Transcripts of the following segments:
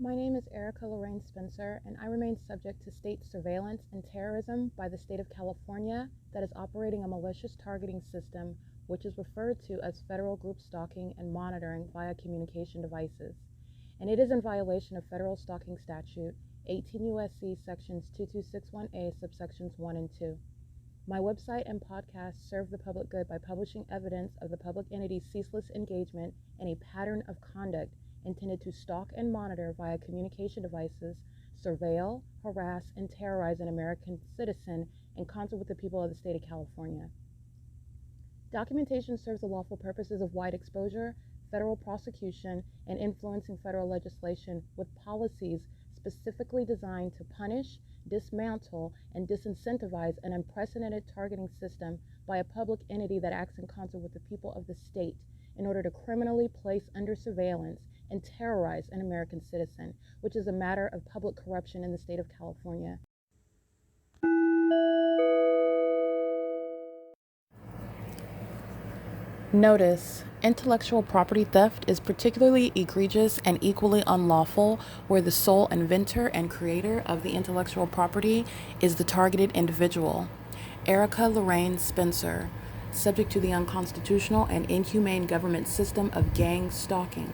My name is Erica Lorraine Spencer, and I remain subject to state surveillance and terrorism by the state of California that is operating a malicious targeting system which is referred to as federal group stalking and monitoring via communication devices. And it is in violation of federal stalking statute 18 U.S.C. sections 2261A subsections 1 and 2. My website and podcast serve the public good by publishing evidence of the public entity's ceaseless engagement in a pattern of conduct intended to stalk and monitor via communication devices, surveil, harass, and terrorize an American citizen in concert with the people of the state of California. Documentation serves the lawful purposes of wide exposure, federal prosecution, and influencing federal legislation with policies specifically designed to punish, dismantle, and disincentivize an unprecedented targeting system by a public entity that acts in concert with the people of the state in order to criminally place under surveillance and terrorize an American citizen, which is a matter of public corruption in the state of California. Notice: intellectual property theft is particularly egregious and equally unlawful where the sole inventor and creator of the intellectual property is the targeted individual. Erica Lorraine Spencer, subject to the unconstitutional and inhumane government system of gang stalking,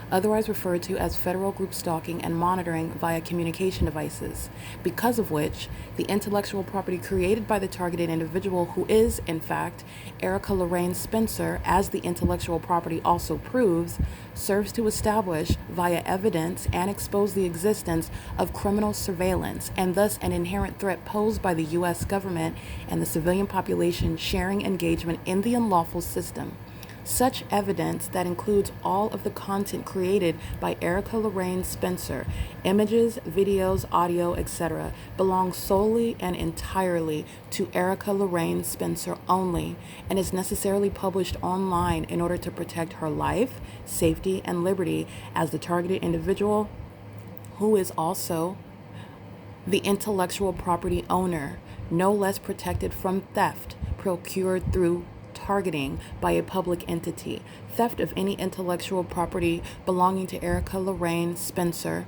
otherwise referred to as federal group stalking and monitoring via communication devices, because of which the intellectual property created by the targeted individual, who is, in fact, Erica Lorraine Spencer, as the intellectual property also proves, serves to establish via evidence and expose the existence of criminal surveillance and thus an inherent threat posed by the U.S. government and the civilian population sharing engagement in the unlawful system. Such evidence that includes all of the content created by Erica Lorraine Spencer, images, videos, audio, etc., belongs solely and entirely to Erica Lorraine Spencer only and is necessarily published online in order to protect her life, safety, and liberty as the targeted individual, who is also the intellectual property owner, no less protected from theft procured through targeting by a public entity. Theft of any intellectual property belonging to Erica Lorraine Spencer,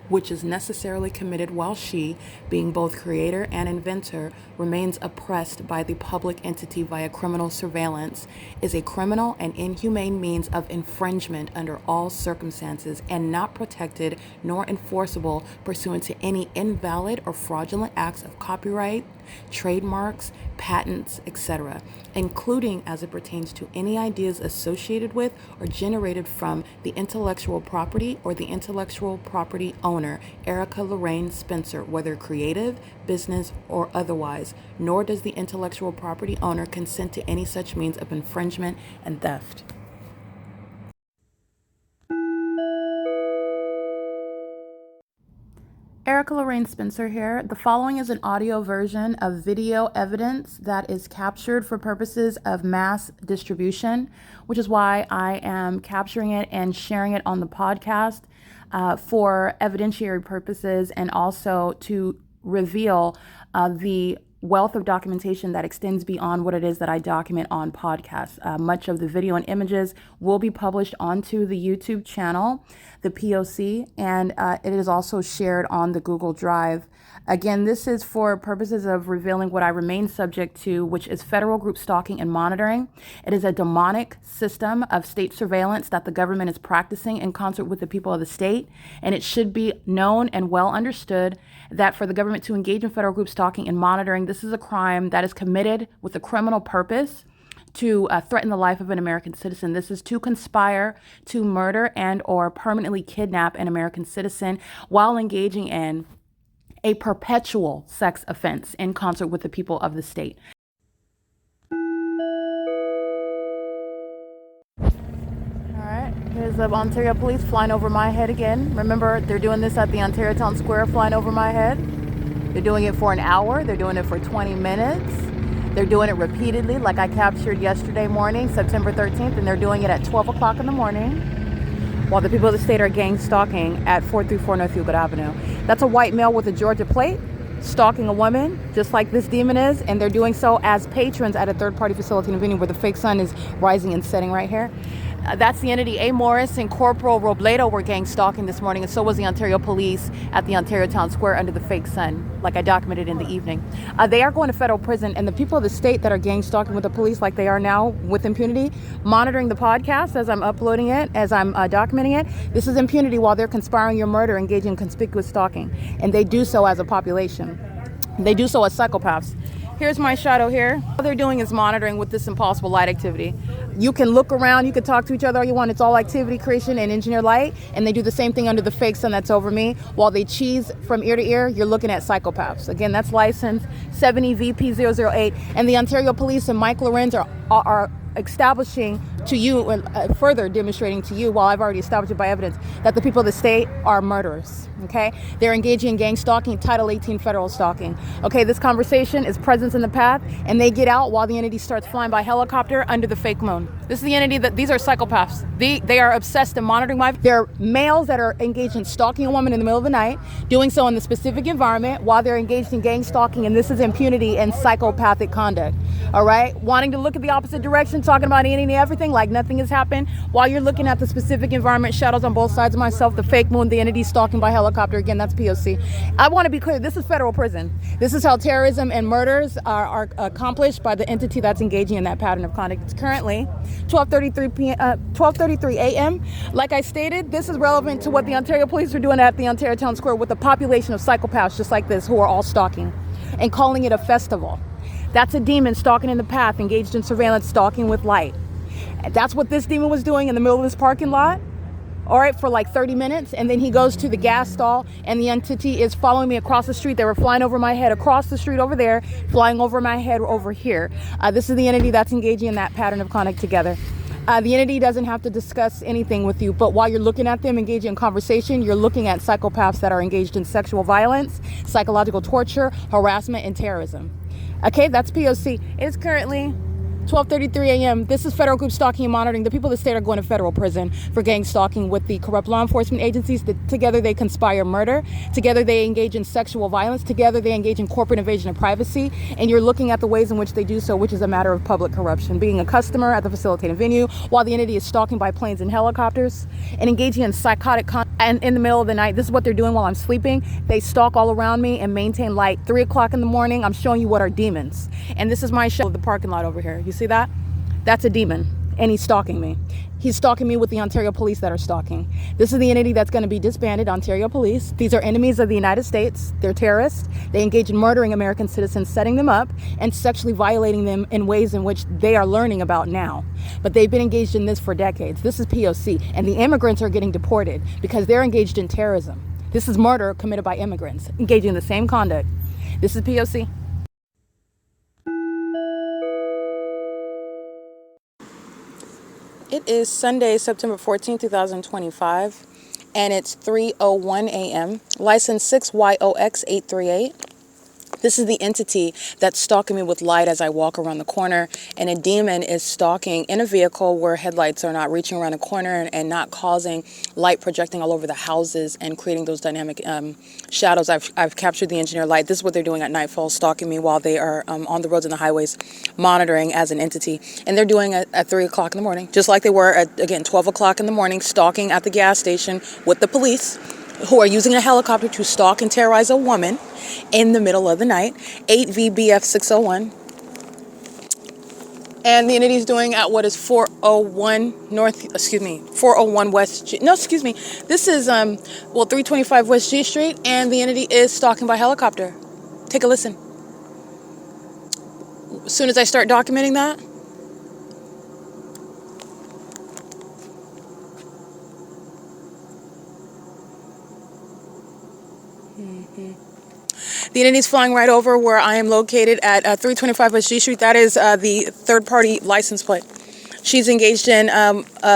which is necessarily committed while she, being both creator and inventor, remains oppressed by the public entity via criminal surveillance, is a criminal and inhumane means of infringement under all circumstances and not protected nor enforceable pursuant to any invalid or fraudulent acts of copyright, trademarks, patents, etc., including as it pertains to any ideas associated with or generated from the intellectual property or the intellectual property owner, Erica Lorraine Spencer, whether creative, business, or otherwise, nor does the intellectual property owner consent to any such means of infringement and theft. Erica Lorraine Spencer here. The following is an audio version of video evidence that is captured for purposes of mass distribution, which is why I am capturing it and sharing it on the podcast for evidentiary purposes and also to reveal the wealth of documentation that extends beyond what it is that I document on podcasts. Much of the video and images will be published onto the YouTube channel, the P.O.C, and it is also shared on the Google Drive. Again, this is for purposes of revealing what I remain subject to, which is federal group stalking and monitoring. It is a demonic system of state surveillance that the government is practicing in concert with the people of the state, and it should be known and well understood that for the government to engage in federal group stalking and monitoring, this is a crime that is committed with a criminal purpose to threaten the life of an American citizen. This is to conspire to murder and or permanently kidnap an American citizen while engaging in a perpetual sex offense in concert with the people of the state. All right, here's the Ontario police flying over my head again. Remember, they're doing this at the Ontario Town Square, flying over my head. They're doing it for an hour. They're doing it for 20 minutes. They're doing it repeatedly, like I captured yesterday morning, September 13th, and they're doing it at 12 o'clock in the morning while the people of the state are gang stalking at 434 North Euclid Avenue. That's a white male with a Georgia plate stalking a woman, just like this demon is, and they're doing so as patrons at a third-party facility in a venue where the fake sun is rising and setting right here. That's the entity. A. Morris and Corporal Robledo were gang stalking this morning, and so was the Ontario Police at the Ontario Town Square under the fake sun, like I documented in the evening. They are going to federal prison, and the people of the state that are gang stalking with the police like they are now with impunity, monitoring the podcast as I'm uploading it, as I'm documenting it, this is impunity while they're conspiring your murder, engaging in conspicuous stalking. And they do so as a population. They do so as psychopaths. Here's my shadow here. All they're doing is monitoring with this impossible light activity. You can look around, you can talk to each other all you want. It's all activity creation and engineered light. And they do the same thing under the fake sun that's over me. While they cheese from ear to ear, you're looking at psychopaths. Again, that's license 70 VP008. And the Ontario Police and Mike LORENZ are establishing to you, further demonstrating to you, while I've already established it by evidence, that the people of the state are murderers. Okay, they're engaging in gang stalking, Title 18 federal stalking. Okay, this conversation is presence in the path, and they get out while the entity starts flying by helicopter under the fake moon. This is the entity that these are psychopaths. They are obsessed in monitoring life. They're males that are engaged in stalking a woman in the middle of the night, doing so in the specific environment while they're engaged in gang stalking, and this is impunity and psychopathic conduct. All right, wanting to look at the opposite direction, talking about anything and everything like nothing has happened, while you're looking at the specific environment, shadows on both sides of myself, the fake moon, the entity stalking by helicopter. Again, that's P.O.C. I want to be clear, this is federal prison. This is how terrorism and murders are accomplished by the entity that's engaging in that pattern of conduct. It's currently 12:33 a.m. Like I stated, this is relevant to what the Ontario Police are doing at the Ontario Town Square with a population of psychopaths just like this who are all stalking and calling it a festival. That's a demon stalking in the path, engaged in surveillance, stalking with light. That's what this demon was doing in the middle of this parking lot, all right, for like 30 minutes. And then he goes to the gas stall, and the entity is following me across the street. They were flying over my head across the street over there, flying over my head over here. This is the entity that's engaging in that pattern of conduct together. The entity doesn't have to discuss anything with you, but while you're looking at them engaging in conversation, you're looking at psychopaths that are engaged in sexual violence, psychological torture, harassment, and terrorism. Okay, that's P.O.C. It's currently 12:33 a.m. This is federal group stalking and monitoring. The people of the state are going to federal prison for gang stalking with the corrupt law enforcement agencies. Together they conspire murder. Together they engage in sexual violence. Together they engage in corporate invasion of privacy. And you're looking at the ways in which they do so, which is a matter of public corruption. Being a customer at the facilitating venue while the entity is stalking by planes and helicopters and engaging in psychotic and in the middle of the night. This is what they're doing while I'm sleeping. They stalk all around me and maintain light. 3 o'clock in the morning, I'm showing you what are demons. And this is my show of the parking lot over here. You see that? That's a demon, and he's stalking me. He's stalking me with the Ontario Police that are stalking. This is the entity that's going to be disbanded, Ontario Police. These are enemies of the United States. They're terrorists. They engage in murdering American citizens, setting them up, and sexually violating them in ways in which they are learning about now. But they've been engaged in this for decades. This is P.O.C., and the immigrants are getting deported because they're engaged in terrorism. This is murder committed by immigrants, engaging in the same conduct. This is P.O.C. It is Sunday, September 14, 2025, and it's 3:01 a.m. License 6YOX838. This is the entity that's stalking me with light as I walk around the corner, and a demon is stalking in a vehicle where headlights are not reaching around a corner and not causing light projecting all over the houses and creating those dynamic shadows. I've captured the engineer light. This is what they're doing at nightfall, stalking me while they are on the roads and the highways, monitoring as an entity. And they're doing it at 3 o'clock in the morning, just like they were at, again, 12 o'clock in the morning, stalking at the gas station with the police, who are using a helicopter to stalk and terrorize a woman in the middle of the night. 8 VBF 601. And the entity is doing at what is 401 West G. No, excuse me. This is 325 West G Street, and the entity is stalking by helicopter. Take a listen. As soon as I start documenting that, the entity's flying right over where I am located at 325 West G Street. That is the third-party license plate. She's engaged in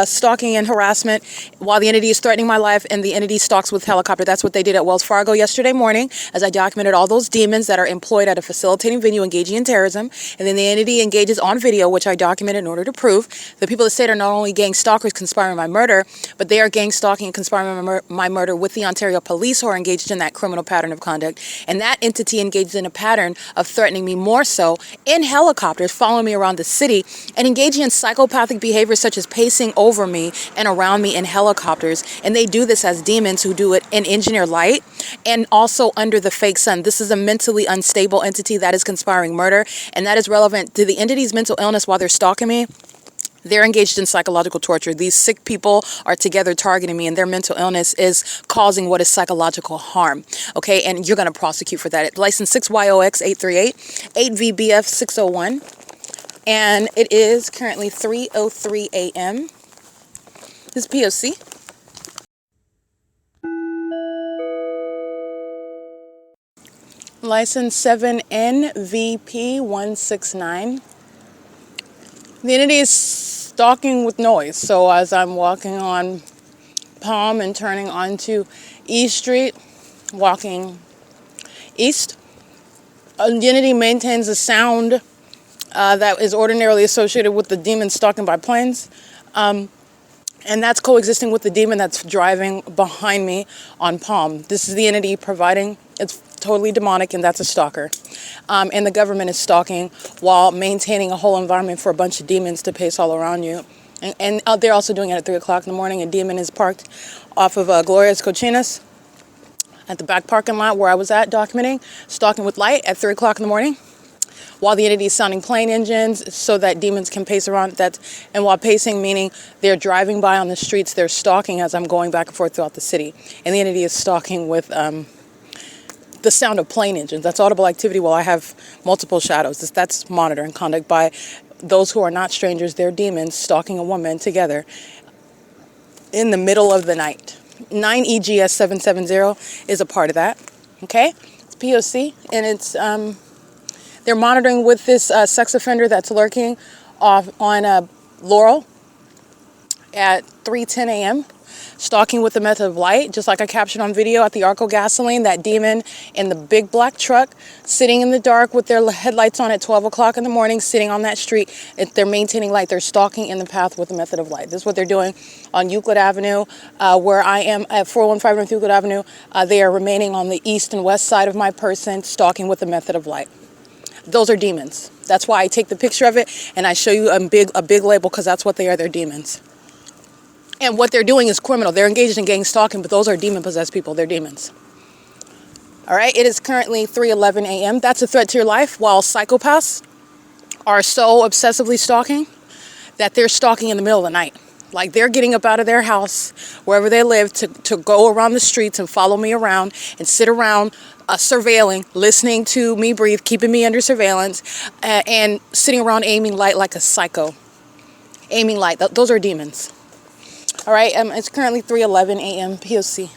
stalking and harassment while the entity is threatening my life, and the entity stalks with helicopter. That's what they did at Wells Fargo yesterday morning, as I documented all those demons that are employed at a facilitating venue engaging in terrorism. And then the entity engages on video, which I documented in order to prove the people of the state are not only gang stalkers conspiring my murder, but they are gang stalking and conspiring my murder with the Ontario Police, who are engaged in that criminal pattern of conduct. And that entity engaged in a pattern of threatening me more so in helicopters, following me around the city, and engaging in psychopathic behaviors such as pacing flying over me and around me in helicopters. And they do this as demons who do it in engineered light and also under the fake sun. This is a mentally unstable entity that is conspiring murder, and that is relevant to the entity's mental illness. While they're stalking me, they're engaged in psychological torture. These sick people are together targeting me, and their mental illness is causing what is psychological harm. Okay, and you're going to prosecute for that. License 6YOX838, 8VBF601, and it is currently 3:03 a.m. This is P.O.C. License 7NVP169. The entity is stalking with noise. So as I'm walking on Palm and turning onto E Street, walking east, the entity maintains a sound that is ordinarily associated with the demon stalking by planes. And that's coexisting with the demon that's driving behind me on Palm. This is the entity providing, it's totally demonic, and that's a stalker. And the government is stalking while maintaining a whole environment for a bunch of demons to pace all around you. And they're also doing it at 3 o'clock in the morning. A demon is parked off of Gloria's Cochinas at the back parking lot where I was at documenting, stalking with light at 3 o'clock in the morning, while the entity is sounding plane engines so that demons can pace around. And while pacing, meaning they're driving by on the streets, they're stalking as I'm going back and forth throughout the city. And the entity is stalking with the sound of plane engines. That's audible activity while I have multiple shadows. That's monitoring conduct by those who are not strangers. They're demons stalking a woman together in the middle of the night. 9EGS770 is a part of that. Okay? It's P.O.C. and it's they're monitoring with this sex offender that's lurking off on Laurel at 3:10 a.m. Stalking with the method of light, just like I captured on video at the ARCO gasoline, that demon in the big black truck sitting in the dark with their headlights on at 12 o'clock in the morning, sitting on that street. They're maintaining light. They're stalking in the path with the method of light. This is what they're doing on Euclid Avenue, where I am at 4115 North Euclid Avenue. They are remaining on the east and west side of my person, stalking with the method of light. Those are demons. That's why I take the picture of it and I show you a big label, because that's what they are. They're demons. And what they're doing is criminal. They're engaged in gang stalking, but those are demon-possessed people. They're demons. All right, it is currently 3:11 a.m. That's a threat to your life, while psychopaths are so obsessively stalking that they're stalking in the middle of the night. Like, they're getting up out of their house, wherever they live, to go around the streets and follow me around and sit around surveilling, listening to me breathe, keeping me under surveillance, and sitting around aiming light like a psycho. Aiming light. Those are demons. All right, it's currently 3:11 a.m. P.O.C.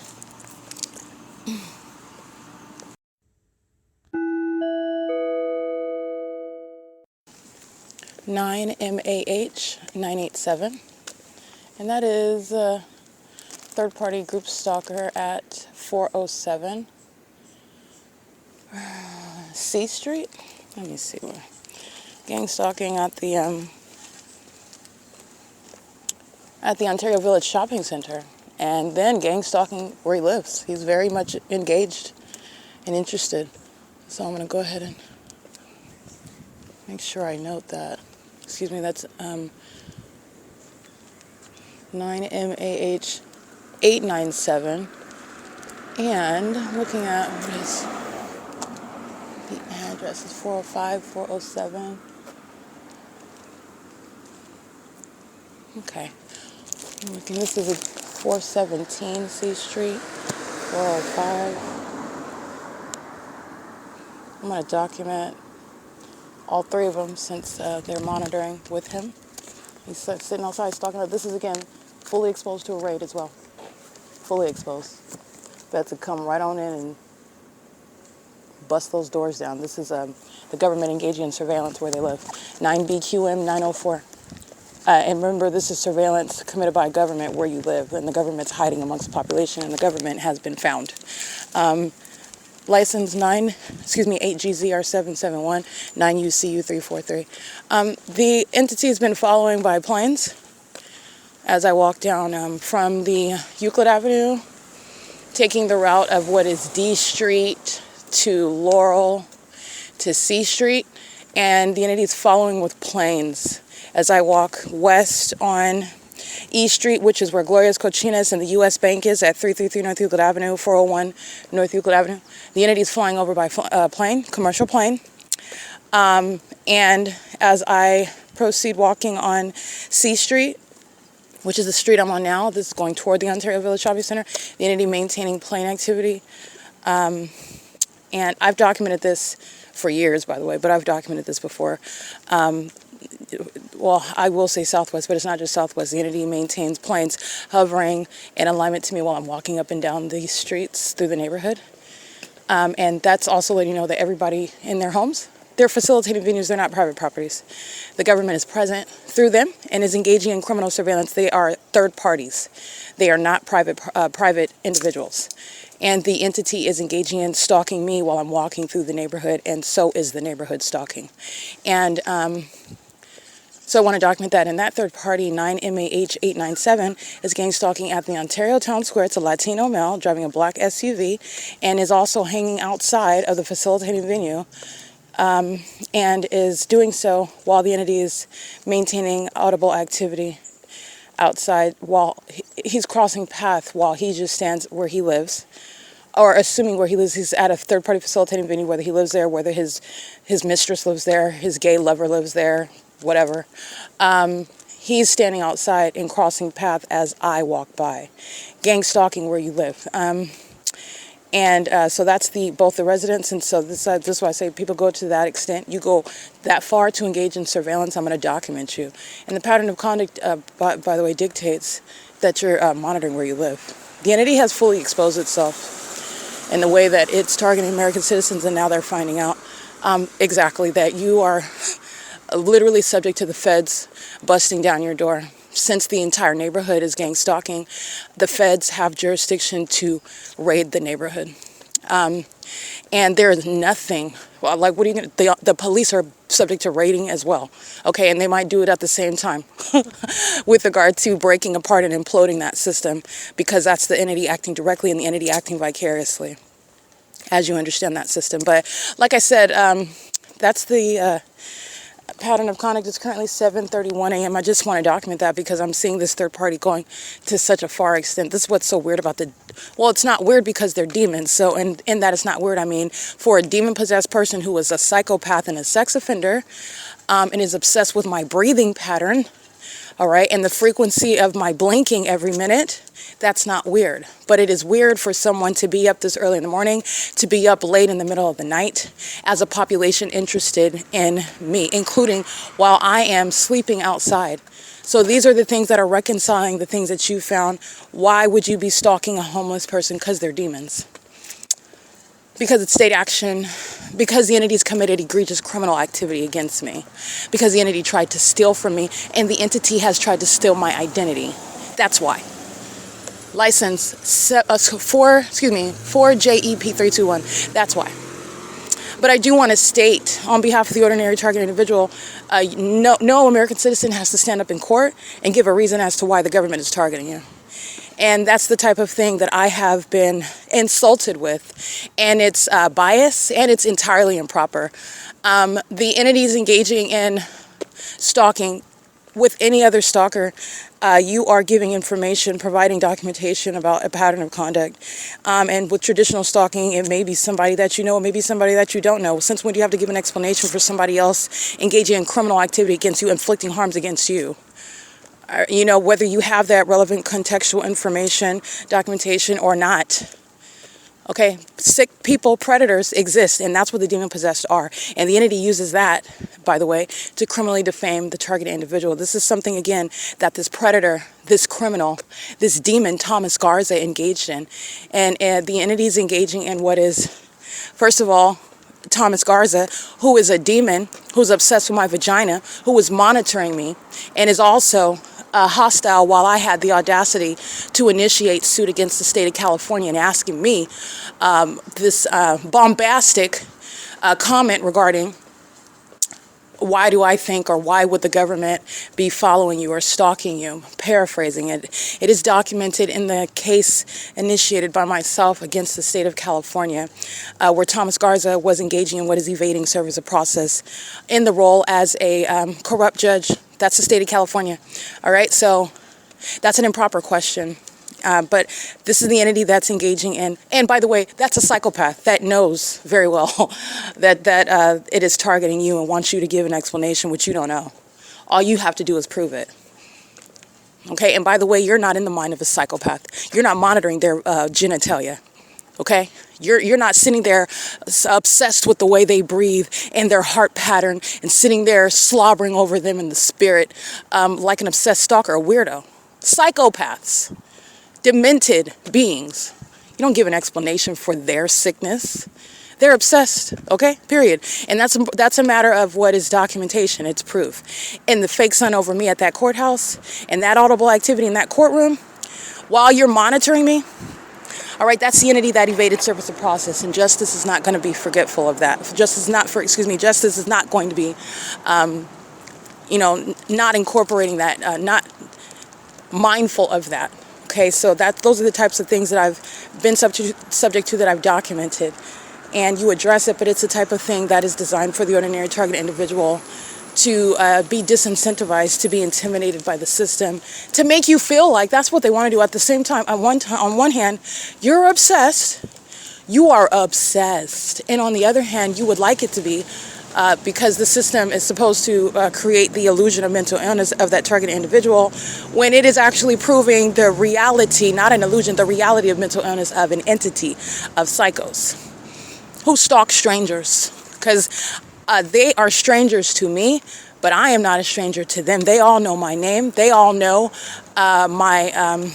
(9MAH987), and that is a third-party group stalker at 407 C Street. Let me see where. Gang stalking at the Ontario Village Shopping Center, and then gang stalking where he lives. He's very much engaged and interested. So I'm going to go ahead and make sure I note that. Excuse me, that's 9MAH897. And I'm looking at what is the address is 405, 407. Okay. Looking, this is a 417 C Street, 405. I'm going to document all three of them since they're monitoring with him. He's sitting outside talking about, this is again fully exposed to a raid as well. Fully exposed. That's to come right on in and bust those doors down. This is the government engaging in surveillance where they live. 9BQM904. And remember, this is surveillance committed by government where you live, and the government's hiding amongst the population, and the government has been found. License 8GZR771, 9UCU343. The entity has been following by planes as I walk down from the Euclid Avenue, taking the route of what is D Street to Laurel to C Street, and the entity is following with planes as I walk west on E Street, which is where Gloria's Cochinas and the U.S. Bank is at 333 North Euclid Avenue, 401 North Euclid Avenue. The entity is flying over by plane, commercial plane. And as I proceed walking on C Street, which is the street I'm on now, this is going toward the Ontario Village Shopping Center, the entity maintaining plane activity. And I've documented this for years, by the way, but I've documented this before. Well, I will say Southwest, but it's not just Southwest. The entity maintains planes hovering in alignment to me while I'm walking up and down these streets through the neighborhood. And that's also letting you know that everybody in their homes, they're facilitating venues, they're not private properties. The government is present through them and is engaging in criminal surveillance. They are third parties. They are not private individuals. And the entity is engaging in stalking me while I'm walking through the neighborhood, and so is the neighborhood stalking. And so I want to document that. And that third party, 9MAH897, is gang stalking at the Ontario Town Square. It's a Latino male driving a black SUV and is also hanging outside of the facilitating venue, and is doing so while the entity is maintaining audible activity outside while he's crossing path while he just stands where he lives, or assuming where he lives. He's at a third-party facilitating venue, whether he lives there, whether his mistress lives there, his gay lover lives there, whatever. He's standing outside and crossing path as I walk by. Gang stalking where you live. So that's both the residents, and so this is why I say people go to that extent. You go that far to engage in surveillance, I'm going to document you. And the pattern of conduct, by the way, dictates that you're monitoring where you live. The entity has fully exposed itself in the way that it's targeting American citizens, and now they're finding out exactly that you are literally subject to the feds busting down your door. Since the entire neighborhood is gang stalking, the feds have jurisdiction to raid the neighborhood. And there is nothing, well, like, what are you going to, the police are subject to raiding as well. Okay, and they might do it at the same time with regard to breaking apart and imploding that system, because that's the entity acting directly and the entity acting vicariously, as you understand that system. But like I said, that's the pattern of conduct. Is currently 7:31 a.m. I just want to document that because I'm seeing this third party going to such a far extent. This is what's so weird about well, it's not weird because they're demons. So in that it's not weird, I mean, for a demon-possessed person who is a psychopath and a sex offender, and is obsessed with my breathing pattern, all right, and the frequency of my blinking every minute, that's not weird. But it is weird for someone to be up this early in the morning, to be up late in the middle of the night, as a population interested in me, including while I am sleeping outside. So these are the things that are reconciling the things that you found. Why would you be stalking a homeless person? Because they're demons. Because it's state action, because the entity's committed egregious criminal activity against me, because the entity tried to steal from me, and the entity has tried to steal my identity. That's why. License 4JEP321. That's why. But I do want to state, on behalf of the ordinary target individual, no American citizen has to stand up in court and give a reason as to why the government is targeting you. And that's the type of thing that I have been insulted with. And it's bias, and it's entirely improper. The entities engaging in stalking with any other stalker, you are giving information, providing documentation about a pattern of conduct. And with traditional stalking, it may be somebody that you know, it may be somebody that you don't know. Since when do you have to give an explanation for somebody else engaging in criminal activity against you, inflicting harms against you? You know, whether you have that relevant contextual information, documentation, or not. Okay, sick people, predators exist, and that's what the demon-possessed are. And the entity uses that, by the way, to criminally defame the targeted individual. This is something, again, that this predator, this criminal, this demon, Thomas Garza, engaged in. And the entity is engaging in what is, first of all, Thomas Garza, who is a demon, who's obsessed with my vagina, who was monitoring me, and is also hostile while I had the audacity to initiate suit against the state of California and asking me this bombastic comment regarding why do I think, or why would the government be following you or stalking you? Paraphrasing it. It is documented in the case initiated by myself against the state of California, where Thomas Garza was engaging in what is evading service of process in the role as a corrupt judge. That's the state of California. All right, so That's an improper question. But this is the entity that's engaging in, and by the way, that's a psychopath that knows very well that it is targeting you and wants you to give an explanation which you don't know. All you have to do is prove it. Okay, and by the way, you're not in the mind of a psychopath. You're not monitoring their genitalia. Okay, you're not sitting there obsessed with the way they breathe and their heart pattern and sitting there slobbering over them in the spirit like an obsessed stalker, a weirdo. Psychopaths. Demented beings. You don't give an explanation for their sickness. They're obsessed, okay? Period. And that's a matter of what is documentation. It's proof. And the fake son over me at that courthouse and that audible activity in that courtroom, while you're monitoring me, all right, that's the entity that evaded service of process, and justice is not going to be forgetful of that. Justice is not going to be, not incorporating that, not mindful of that. Okay, so those are the types of things that I've been subject to that I've documented. And you address it, but it's a type of thing that is designed for the ordinary target individual to be disincentivized, to be intimidated by the system, to make you feel like that's what they want to do. At the same time, on one hand, you're obsessed. You are obsessed. And on the other hand, you would like it to be because the system is supposed to create the illusion of mental illness of that target individual when it is actually proving the reality, not an illusion, the reality of mental illness of an entity of psychos who stalk strangers. Because they are strangers to me, but I am not a stranger to them. They all know my name. They all know my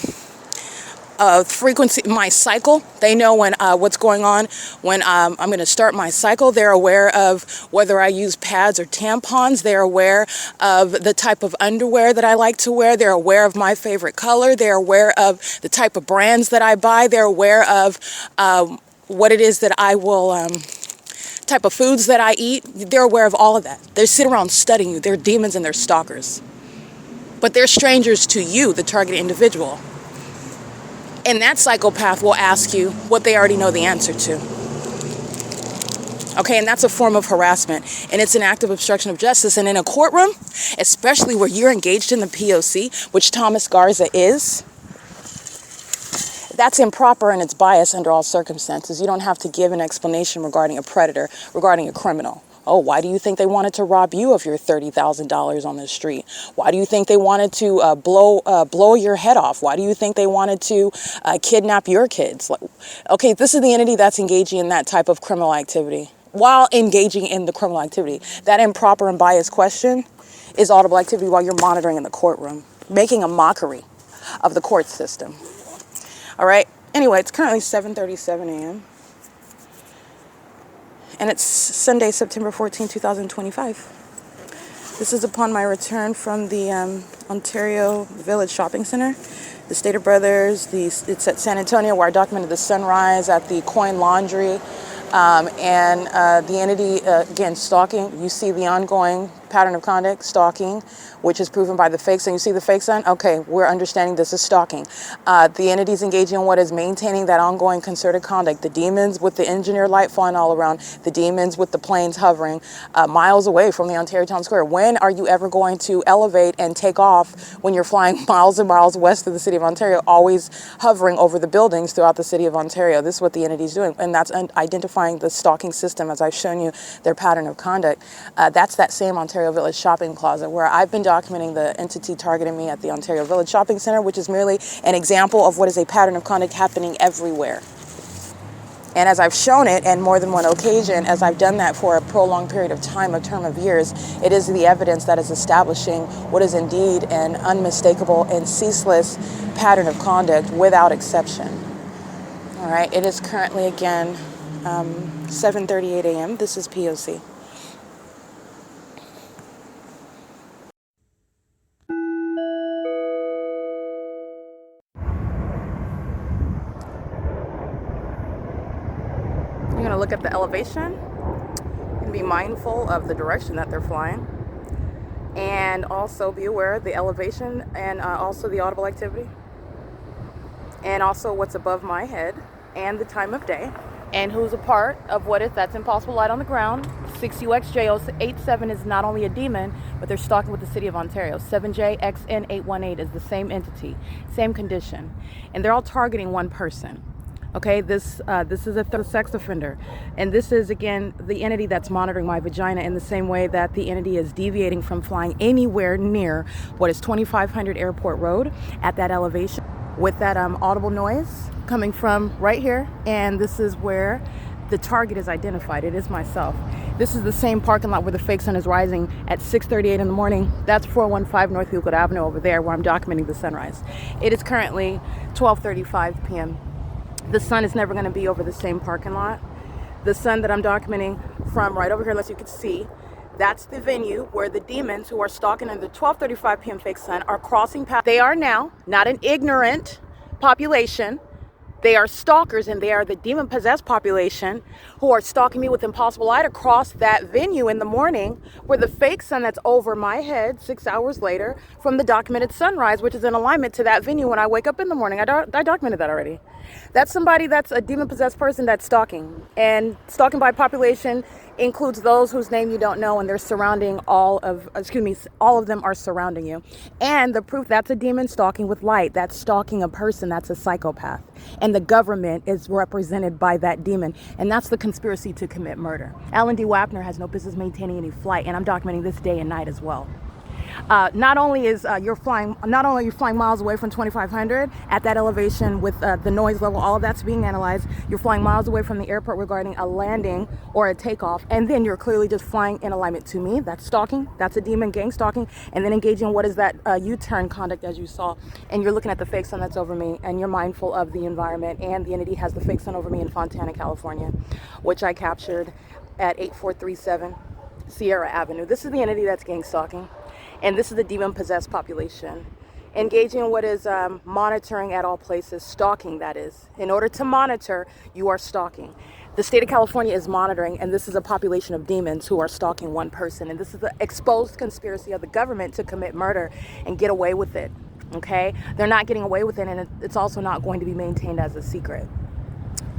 frequency, my cycle. They know when what's going on when I'm going to start my cycle. They're aware of whether I use pads or tampons. They're aware of the type of underwear that I like to wear. They're aware of my favorite color. They're aware of the type of brands that I buy. They're aware of what it is that I will, type of foods that I eat. They're aware of all of that. They sit around studying you. They're demons and they're stalkers. But they're strangers to you, the target individual. And that psychopath will ask you what they already know the answer to. Okay, and that's a form of harassment. And it's an act of obstruction of justice. And in a courtroom, especially where you're engaged in the P.O.C., which Thomas Garza is, that's improper and it's biased under all circumstances. You don't have to give an explanation regarding a predator, regarding a criminal. Oh, why do you think they wanted to rob you of your $30,000 on the street? Why do you think they wanted to blow your head off? Why do you think they wanted to kidnap your kids? Okay, this is the entity that's engaging in that type of criminal activity. While engaging in the criminal activity, that improper and biased question is audible activity while you're monitoring in the courtroom, making a mockery of the court system. All right. Anyway, it's currently 7:37 a.m. And it's Sunday, September 14, 2025. This is upon my return from the Ontario Village Shopping Center. The Stater Brothers, it's at San Antonio where I documented the sunrise, at the Coin Laundry, and the entity, again, stalking. You see the ongoing pattern of conduct, stalking, which is proven by the fake son. You see the fake son? Okay, we're understanding this is stalking. The entities engaging in what is maintaining that ongoing concerted conduct. The demons with the engineered light flying all around. The demons with the planes hovering miles away from the Ontario Town Square. When are you ever going to elevate and take off when you're flying miles and miles west of the city of Ontario, always hovering over the buildings throughout the city of Ontario? This is what the entity is doing. And that's identifying the stalking system, as I've shown you, their pattern of conduct. That's that same Ontario Village Shopping Plaza where I've been documenting the entity targeting me at the Ontario Village Shopping Center, which is merely an example of what is a pattern of conduct happening everywhere. And as I've shown it, and more than one occasion, as I've done that for a prolonged period of time, a term of years, it is the evidence that is establishing what is indeed an unmistakable and ceaseless pattern of conduct without exception. All right, it is currently, again, 7:38 a.m. This is P.O.C. You're going to look at the elevation and be mindful of the direction that they're flying, and also be aware of the elevation and also the audible activity, and also what's above my head and the time of day and who's a part of what if that's impossible light on the ground, 6UXJ087 is not only a demon, but they're stalking with the city of Ontario. 7JXN818 is the same entity, same condition. And they're all targeting one person. Okay, this is a third sex offender. And this is, again, the entity that's monitoring my vagina in the same way that the entity is deviating from flying anywhere near what is 2500 Airport Road at that elevation with that audible noise coming from right here. And this is where the target is identified. It is myself. This is the same parking lot where the fake sun is rising at 6:38 in the morning. That's 415 North Euclid Avenue over there where I'm documenting the sunrise. It is currently 12:35 p.m. The sun is never going to be over the same parking lot. The sun that I'm documenting from right over here, unless you can see, that's the venue where the demons who are stalking in the 12:35 p.m. fake sun are crossing paths. They are now not an ignorant population. They are stalkers, and they are the demon-possessed population who are stalking me with impossible light across that venue in the morning where the fake sun that's over my head 6 hours later from the documented sunrise, which is in alignment to that venue when I wake up in the morning. I documented that already. That's somebody that's a demon-possessed person that's stalking. And stalking by population includes those whose name you don't know, and they're surrounding all of them are surrounding you. And the proof that's a demon stalking with light, that's stalking a person, that's a psychopath. And the government is represented by that demon. And that's the conspiracy to commit murder. Alan D. WAPNER has no business maintaining any flight, and I'm documenting this day and night as well. Not only are you flying miles away from 2500 at that elevation with the noise level, all of that's being analyzed. You're flying miles away from the airport regarding a landing or a takeoff, and then you're clearly just flying in alignment to me. That's stalking. That's a demon gang stalking, and then engaging in what is that U-turn conduct as you saw, and you're looking at the fake sun that's over me, and you're mindful of the environment, and the entity has the fake sun over me in Fontana, California, which I captured at 8437 Sierra Avenue. This is the entity that's gang stalking. And this is the demon-possessed population. Engaging in what is monitoring at all places, stalking that is. In order to monitor, you are stalking. The state of California is monitoring, and this is a population of demons who are stalking one person. And this is the exposed conspiracy of the government to commit murder and get away with it, okay? They're not getting away with it, and it's also not going to be maintained as a secret.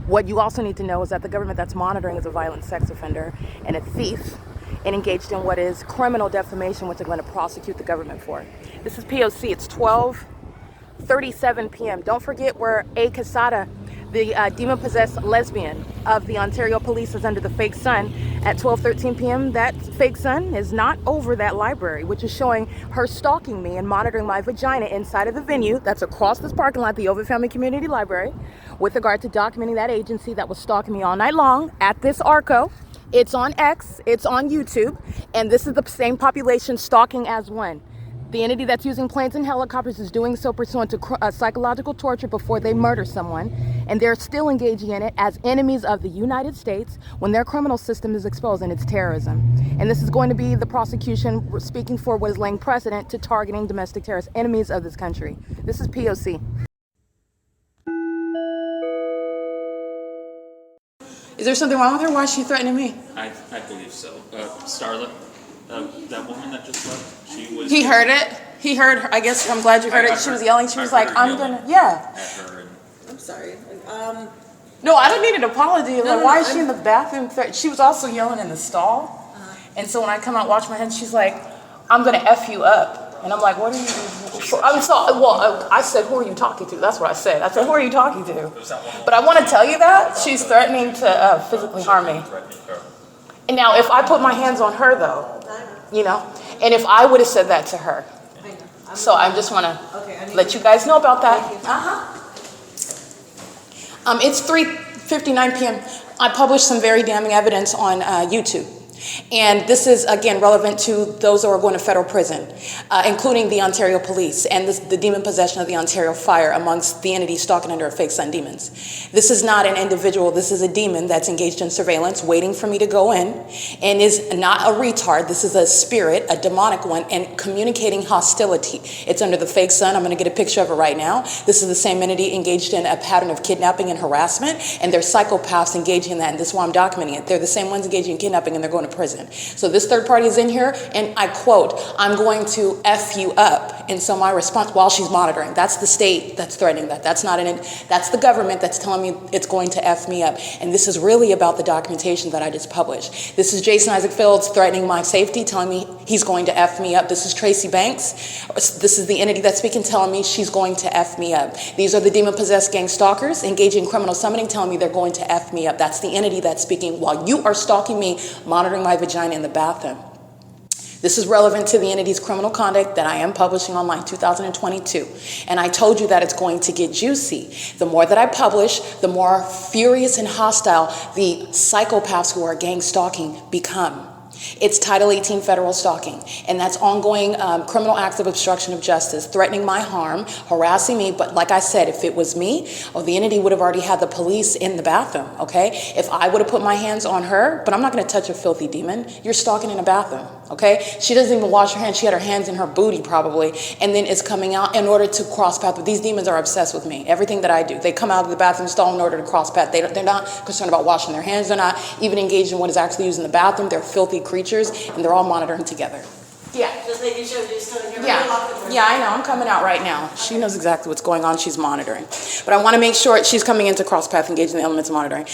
What you also need to know is that the government that's monitoring is a violent sex offender and a thief, and engaged in what is criminal defamation, which they're going to prosecute the government for. This is P.O.C. It's 12:37 p.m. Don't forget where A. Casada, the demon-possessed lesbian of the Ontario Police, is under the fake sun at 12:13 p.m. That fake sun is not over that library, which is showing her stalking me and monitoring my vagina inside of the venue that's across this parking lot, the OVITT Family Community Library, with regard to documenting that agency that was stalking me all night long at this ARCO. It's on X, it's on YouTube, and this is the same population stalking as one. The entity that's using planes and helicopters is doing so pursuant to psychological torture before they murder someone, and they're still engaging in it as enemies of the United States when their criminal system is exposed, and it's terrorism. And this is going to be the prosecution speaking for what is laying precedent to targeting domestic terrorist enemies of this country. This is P.O.C. Is there something wrong with her? Why is she threatening me? I believe so. Starlet, that woman that just left, she was... He heard it. He heard her. I guess I'm glad you heard it. She was yelling. She was like, I'm gonna... Yeah. At her and... I'm sorry. No, I don't need an apology. Like, why is she in the bathroom? She was also yelling in the stall. And so when I come out, wash my hands, she's like, I'm gonna F you up. And I'm like, what are you doing? I said, who are you talking to? That's what I said. I said, who are you talking to? But I want to tell you that she's threatening to physically harm me. And now, if I put my hands on her, though, you know, and if I would have said that to her. So I just want to let you guys know about that. It's 3:59 p.m. I published some very damning evidence on YouTube. And this is, again, relevant to those who are going to federal prison, including the Ontario Police and the demon possession of the Ontario Fire amongst the entities stalking under a fake sun demons. This is not an individual. This is a demon that's engaged in surveillance, waiting for me to go in, and is not a retard. This is a spirit, a demonic one, and communicating hostility. It's under the fake sun. I'm going to get a picture of it right now. This is the same entity engaged in a pattern of kidnapping and harassment, and they're psychopaths engaging in that, and this is why I'm documenting it. They're the same ones engaging in kidnapping, and they're going to prison. So this third party is in here, and I quote, "I'm going to F you up." And so my response, while she's monitoring, that's the state that's threatening that. That's not that's the government that's telling me it's going to F me up. And this is really about the documentation that I just published. This is Jason Isaac Fields threatening my safety, telling me he's going to F me up. This is Tracy Banks. This is the entity that's speaking, telling me she's going to F me up. These are the demon-possessed gang stalkers engaging in criminal summoning, telling me they're going to F me up. That's the entity that's speaking while you are stalking me, monitoring my vagina in the bathroom. This is relevant to the entity's criminal conduct that I am publishing online, 2022. And I told you that it's going to get juicy. The more that I publish, the more furious and hostile the psychopaths who are gang stalking become. It's Title 18 federal stalking, and that's ongoing criminal acts of obstruction of justice, threatening my harm, harassing me. But like I said, if it was me, the entity would have already had the police in the bathroom, okay? If I would have put my hands on her, but I'm not going to touch a filthy demon. You're stalking in a bathroom, okay? She doesn't even wash her hands. She had her hands in her booty probably, and then it's coming out in order to cross path. But these demons are obsessed with me. Everything that I do, they come out of the bathroom stall in order to cross path. They're not concerned about washing their hands. They're not even engaged in what is actually used in the bathroom. They're filthy creatures, and they're all monitoring together. Yeah. Just making sure you're still in here. Yeah, I know. I'm coming out right now. She knows exactly what's going on. She's monitoring. But I want to make sure she's coming into cross-path, engaging the elements of monitoring.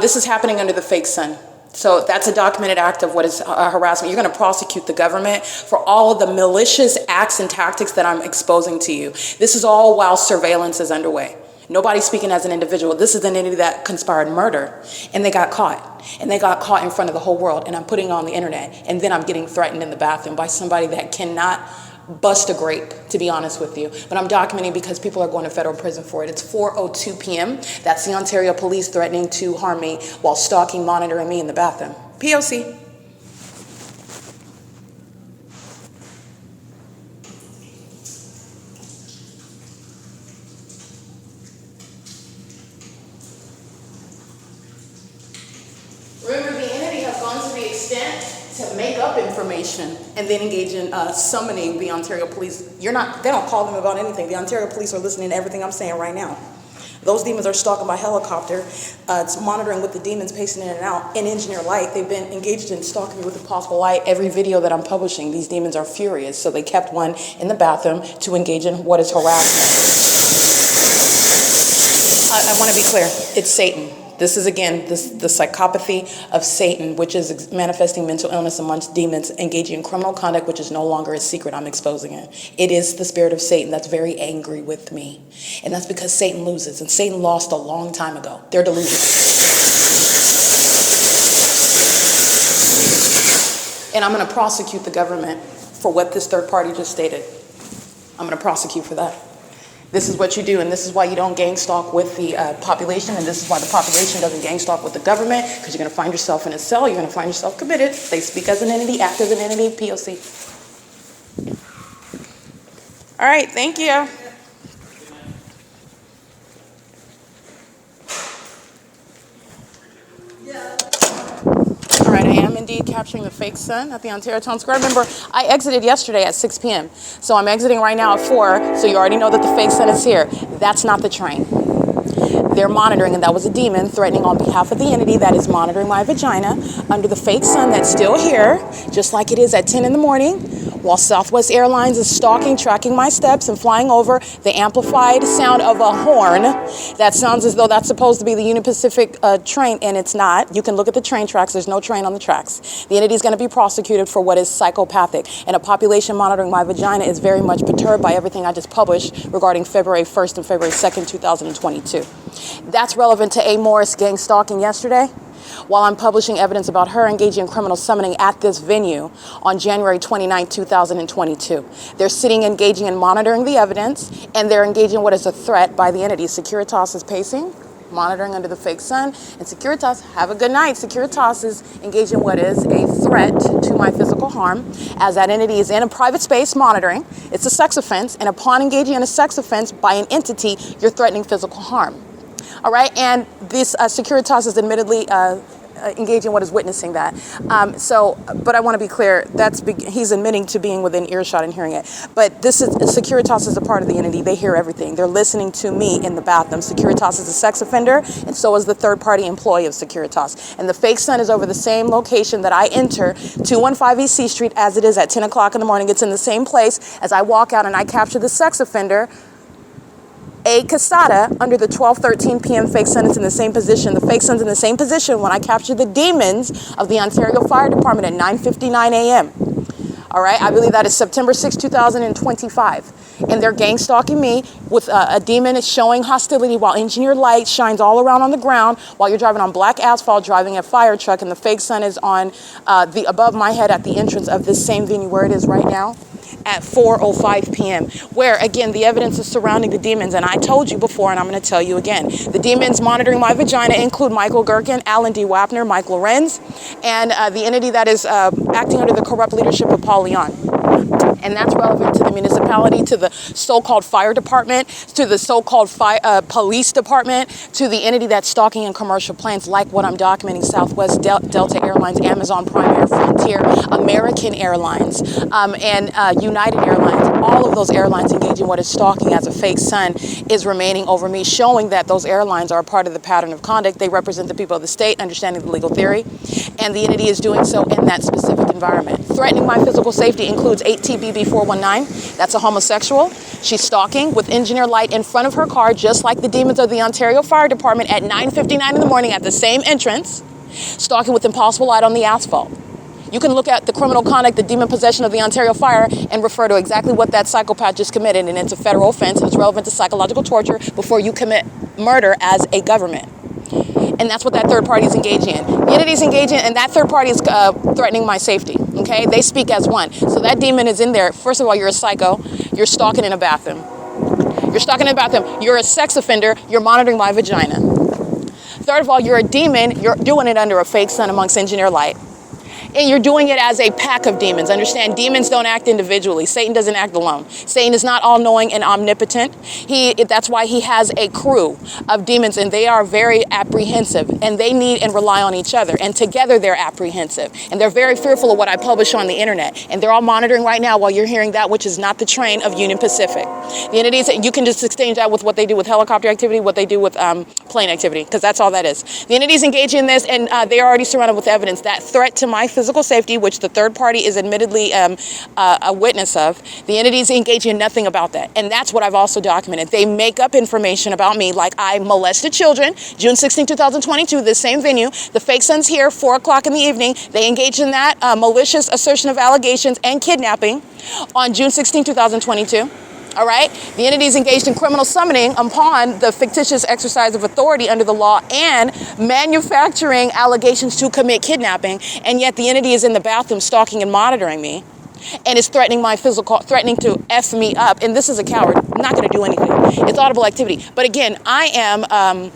This is happening under the fake sun. So that's a documented act of what is harassment. You're going to prosecute the government for all of the malicious acts and tactics that I'm exposing to you. This is all while surveillance is underway. Nobody's speaking as an individual. This is an entity that conspired murder, and they got caught. And they got caught in front of the whole world, and I'm putting it on the internet, and then I'm getting threatened in the bathroom by somebody that cannot bust a grape, to be honest with you. But I'm documenting because people are going to federal prison for it. It's 4:02 p.m. That's the Ontario police threatening to harm me while stalking, monitoring me in the bathroom. P.O.C. Remember, the entity has gone to the extent to make up information and then engage in summoning the Ontario police. They don't call them about anything. The Ontario police are listening to everything I'm saying right now. Those demons are stalking by helicopter. It's monitoring with the demons pacing in and out. In engineer light, they've been engaged in stalking me with impossible light. Every video that I'm publishing, these demons are furious. So they kept one in the bathroom to engage in what is harassment. I want to be clear. It's Satan. This is, again, the psychopathy of Satan, which is manifesting mental illness amongst demons, engaging in criminal conduct, which is no longer a secret. I'm exposing it. It is the spirit of Satan that's very angry with me. And that's because Satan loses, and Satan lost a long time ago. They're delusional. And I'm going to prosecute the government for what this third party just stated. I'm going to prosecute for that. This is what you do, and this is why you don't gang stalk with the population, and this is why the population doesn't gang stalk with the government, because you're going to find yourself in a cell, you're going to find yourself committed. They speak as an entity, act as an entity, P.O.C. All right, thank you. All right, I am indeed capturing the fake sun at the Ontario Town Square. Remember, I exited yesterday at 6 p.m. So I'm exiting right now at 4, so you already know that the fake sun is here. That's not the train. They're monitoring, and that was a demon threatening on behalf of the entity that is monitoring my vagina under the fake sun that's still here, just like it is at 10 in the morning, while Southwest Airlines is stalking, tracking my steps, and flying over the amplified sound of a horn. That sounds as though that's supposed to be the Union Pacific train, and it's not. You can look at the train tracks. There's no train on the tracks. The entity is going to be prosecuted for what is psychopathic, and a population monitoring my vagina is very much perturbed by everything I just published regarding February 1st and February 2nd, 2022. That's relevant to A. Morris gang stalking yesterday, while I'm publishing evidence about her engaging in criminal summoning at this venue on January 29, 2022. They're sitting engaging in monitoring the evidence, and they're engaging in what is a threat by the entity. Securitas is pacing, monitoring under the fake sun, and Securitas, have a good night. Securitas is engaging in what is a threat to my physical harm, as that entity is in a private space monitoring. It's a sex offense, and upon engaging in a sex offense by an entity, you're threatening physical harm. All right, and this Securitas is admittedly engaging what is witnessing that. But I want to be clear, he's admitting to being within earshot and hearing it. But Securitas is a part of the entity. They hear everything. They're listening to me in the bathroom. Securitas is a sex offender, and so is the third-party employee of Securitas. And the fake sun is over the same location that I enter, 215 EC Street, as it is at 10 o'clock in the morning. It's in the same place as I walk out and I capture the sex offender. A casada under the 12:13 p.m. fake sun is in the same position. The fake sun's in the same position when I capture the demons of the Ontario Fire Department at 9:59 a.m. All right, I believe that is September 6, 2025. And they're gang stalking me with a demon showing hostility while engineer light shines all around on the ground while you're driving on black asphalt, driving a fire truck, and the fake sun is on above my head at the entrance of this same venue where it is right now at 4:05 p.m. where, again, the evidence is surrounding the demons. And I told you before, and I'm going to tell you again, the demons monitoring my vagina include Michael GERKEN, Alan D. WAPNER, Mike LORENZ, and the entity that is acting under the corrupt leadership of Paul Leon. And that's relevant to the municipality, to the so-called fire department, to the so-called police department, to the entity that's stalking in commercial planes like what I'm documenting: Southwest, Delta Airlines, Amazon Prime Air, Frontier, American Airlines, and United Airlines. All of those airlines engaging what is stalking as a fake sun is remaining over me, showing that those airlines are a part of the pattern of conduct. They represent the people of the state, understanding the legal theory, and the entity is doing so in that specific environment. Threatening my physical safety includes 8TBB419. That's a homosexual. She's stalking with engineer light in front of her car, just like the demons of the Ontario Fire Department at 9:59 in the morning at the same entrance, stalking with impossible light on the asphalt. You can look at the criminal conduct, the demon possession of the Ontario Fire, and refer to exactly what that psychopath just committed, and it's a federal offense, and it's relevant to psychological torture before you commit murder as a government. And that's what that third party is engaging in. The entity is engaging, and that third party is threatening my safety, okay? They speak as one. So that demon is in there. First of all, you're a psycho. You're stalking in a bathroom. You're stalking in a bathroom. You're a sex offender. You're monitoring my vagina. Third of all, you're a demon. You're doing it under a fake sun amongst engineer light. And you're doing it as a pack of demons. Understand, demons don't act individually. Satan doesn't act alone. Satan is not all-knowing and omnipotent. That's why he has a crew of demons, and they are very apprehensive, and they need and rely on each other. And together they're apprehensive. And they're very fearful of what I publish on the internet. And they're all monitoring right now while you're hearing that which is not the train of Union Pacific. The entities, you can just exchange that with what they do with helicopter activity, what they do with plane activity, because that's all that is. The entities engaging in this, and they are already surrounded with evidence. That threat to my physical safety, which the third party is admittedly a witness of, the entities engage in nothing about that. And that's what I've also documented. They make up information about me, like I molested children, June 16, 2022, this same venue. The fake sun's here, 4 o'clock in the evening. They engage in that malicious assertion of allegations and kidnapping on June 16, 2022. All right? The entities engaged in criminal summoning upon the fictitious exercise of authority under the law and manufacturing allegations to commit kidnapping, and yet the entity is in the bathroom stalking and monitoring me and is threatening threatening to F me up. And this is a coward. I'm not going to do anything. It's audible activity. But again, I am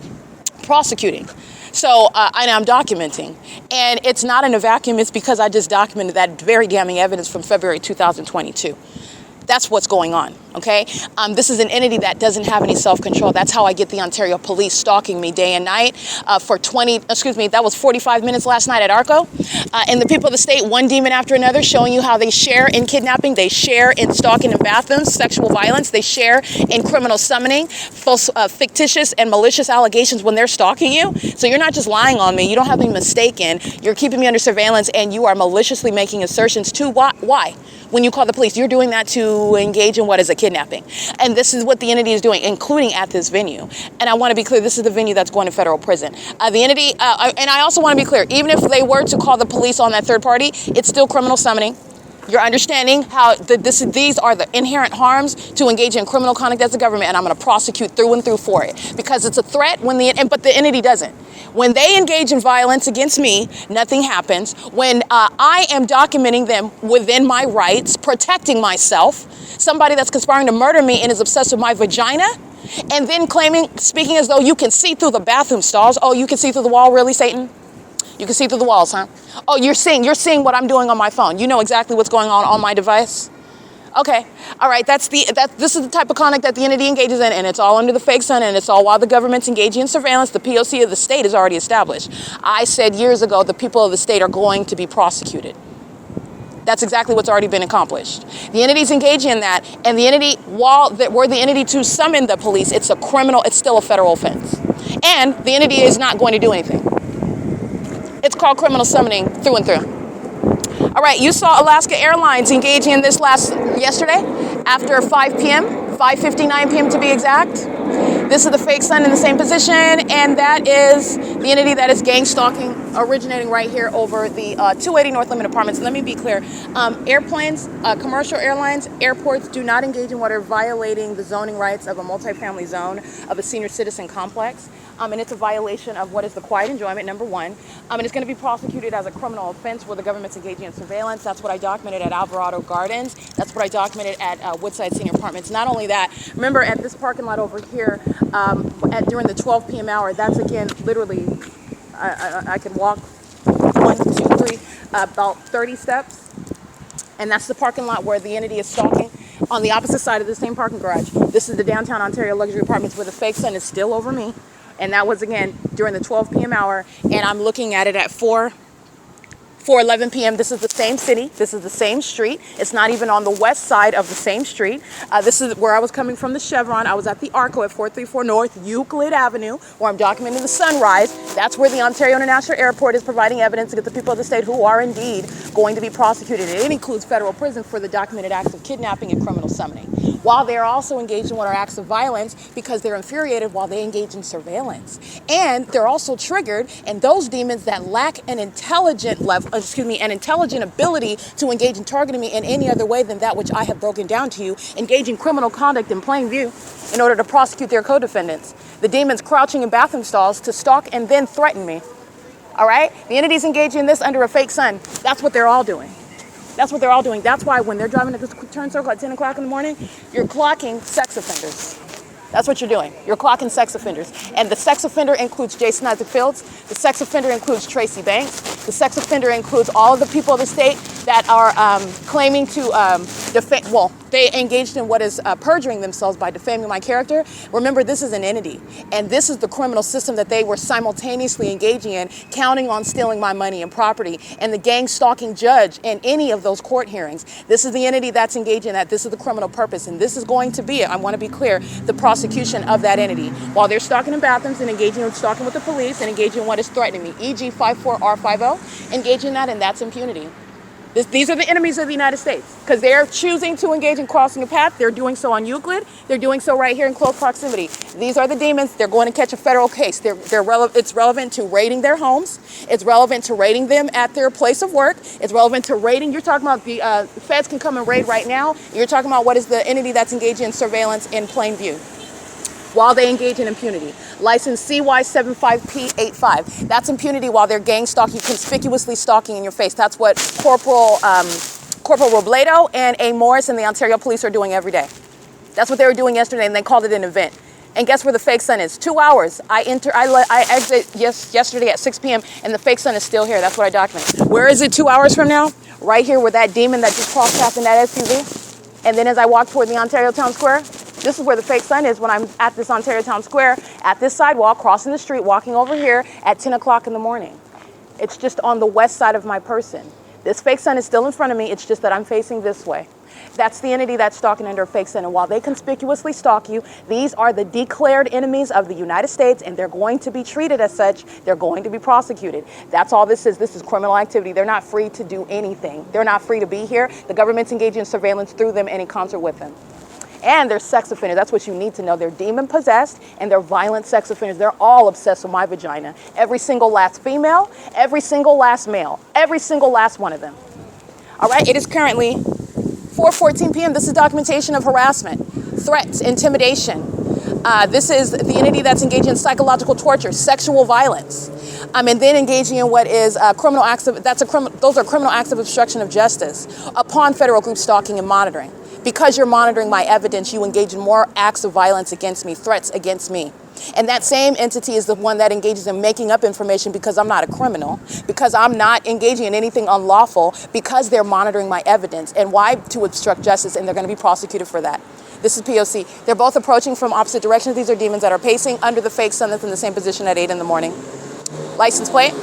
prosecuting. So, and I'm documenting. And it's not in a vacuum. It's because I just documented that very damning evidence from February 2022. That's what's going on, okay? This is an entity that doesn't have any self-control. That's how I get the Ontario police stalking me day and night that was 45 minutes last night at ARCO. And the people of the state, one demon after another, showing you how they share in kidnapping, they share in stalking in bathrooms, sexual violence, they share in criminal summoning, false, fictitious and malicious allegations when they're stalking you. So you're not just lying on me, you don't have me mistaken, you're keeping me under surveillance, and you are maliciously making assertions to why? When you call the police, you're doing that to engage in what is a kidnapping. And this is what the entity is doing, including at this venue. And I want to be clear, this is the venue that's going to federal prison. The entity, and I also want to be clear, even if they were to call the police on that third party, it's still criminal summoning. You're understanding how these are the inherent harms to engage in criminal conduct as a government, and I'm going to prosecute through and through for it. Because it's a threat, but the entity doesn't. When they engage in violence against me, nothing happens. When I am documenting them within my rights, protecting myself, somebody that's conspiring to murder me and is obsessed with my vagina, and then speaking as though you can see through the bathroom stalls. Oh, you can see through the wall, really, Satan? You can see through the walls, huh? Oh, you're seeing what I'm doing on my phone. You know exactly what's going on my device. Okay, all right, this is the type of conduct that the entity engages in, and it's all under the fake sun, and it's all while the government's engaging in surveillance. The P.O.C. of the state is already established. I said years ago the people of the state are going to be prosecuted. That's exactly what's already been accomplished. The entity's engaging in that, and the entity, were the entity to summon the police, it's still a federal offense. And the entity is not going to do anything. It's called criminal summoning through and through. All right, you saw Alaska Airlines engaging in this yesterday after 5 p.m., 5:59 p.m. to be exact. This is the fake sun in the same position, and that is the entity that is gang stalking, originating right here over the 280 North Limit Apartments. Let me be clear. Airplanes, commercial airlines, airports do not engage in what are violating the zoning rights of a multifamily zone of a senior citizen complex. And it's a violation of what is the quiet enjoyment, number one. And it's going to be prosecuted as a criminal offense where the government's engaging in surveillance. That's what I documented at Alvarado Gardens. That's what I documented at Woodside Senior Apartments. Not only that, remember at this parking lot over here, during the 12 p.m. hour, that's again, literally, I could walk 1, 2, 3, about 30 steps. And that's the parking lot where the entity is stalking. On the opposite side of the same parking garage, this is the downtown Ontario luxury apartments where the fake sun is still over me. And that was, again, during the 12 p.m. hour. And I'm looking at it at 4:11 p.m. This is the same city. This is the same street. It's not even on the west side of the same street. This is where I was coming from the Chevron. I was at the ARCO at 434 North Euclid Avenue, where I'm documenting the sunrise. That's where the Ontario International Airport is providing evidence to get the people of the state who are indeed going to be prosecuted. It includes federal prison for the documented acts of kidnapping and criminal summoning, while they are also engaged in what are acts of violence because they're infuriated while they engage in surveillance. And they're also triggered, and those demons that lack an intelligent ability to engage in targeting me in any other way than that which I have broken down to you, engage in criminal conduct in plain view in order to prosecute their co-defendants. The demons crouching in bathroom stalls to stalk and then threaten me. All right? The entities engaging in this under a fake sun. That's what they're all doing. That's what they're all doing. That's why when they're driving at this turn circle at 10 o'clock in the morning, you're clocking sex offenders. That's what you're doing. You're clocking sex offenders. And the sex offender includes Jason Isaac Fields. The sex offender includes Tracy Banks. The sex offender includes all of the people of the state that are claiming to they engaged in what is perjuring themselves by defaming my character. Remember, this is an entity. And this is the criminal system that they were simultaneously engaging in, counting on stealing my money and property. And the gang stalking judge in any of those court hearings. This is the entity that's engaging in that. This is the criminal purpose. And this is going to be, I want to be clear, the prosecution of that entity. While they're stalking in bathrooms and engaging in stalking with the police and engaging in what is threatening me, e.g. 54R50, engaging in that, and that's impunity. These are the enemies of the United States because they're choosing to engage in crossing a path. They're doing so on Euclid. They're doing so right here in close proximity. These are the demons. They're going to catch a federal case. It's relevant to raiding their homes. It's relevant to raiding them at their place of work. It's relevant to raiding. You're talking about the feds can come and raid right now. You're talking about what is the entity that's engaging in surveillance in plain view while they engage in impunity. License CY75P85. That's impunity while they're gang stalking, conspicuously stalking in your face. That's what Corporal Robledo and A. Morris and the Ontario Police are doing every day. That's what they were doing yesterday, and they called it an event. And guess where the fake sun is? 2 hours. I exit yesterday at 6 p.m. and the fake sun is still here. That's what I documented. Where is it 2 hours from now? Right here where that demon that just crossed paths in that SUV. And then as I walk toward the Ontario Town Square, this is where the fake sun is when I'm at this Ontario Town Square, at this sidewalk, crossing the street, walking over here at 10 o'clock in the morning. It's just on the west side of my person. This fake sun is still in front of me. It's just that I'm facing this way. That's the entity that's stalking under a fake sun. And while they conspicuously stalk you, these are the declared enemies of the United States, and they're going to be treated as such. They're going to be prosecuted. That's all this is. This is criminal activity. They're not free to do anything. They're not free to be here. The government's engaging in surveillance through them and in concert with them. And they're sex offenders. That's what you need to know. They're demon possessed and they're violent sex offenders. They're all obsessed with my vagina. Every single last female, every single last male, every single last one of them. All right, it is currently 4:14 p.m. This is documentation of harassment, threats, intimidation. This is the entity that's engaging in psychological torture, sexual violence, and then engaging in what is criminal acts of, those are criminal acts of obstruction of justice upon federal group stalking and monitoring. Because you're monitoring my evidence, you engage in more acts of violence against me, threats against me. And that same entity is the one that engages in making up information because I'm not a criminal, because I'm not engaging in anything unlawful, because they're monitoring my evidence. And why? To obstruct justice, and they're going to be prosecuted for that. This is P.O.C. They're both approaching from opposite directions. These are demons that are pacing under the fake sun that's in the same position at 8 in the morning. License plate.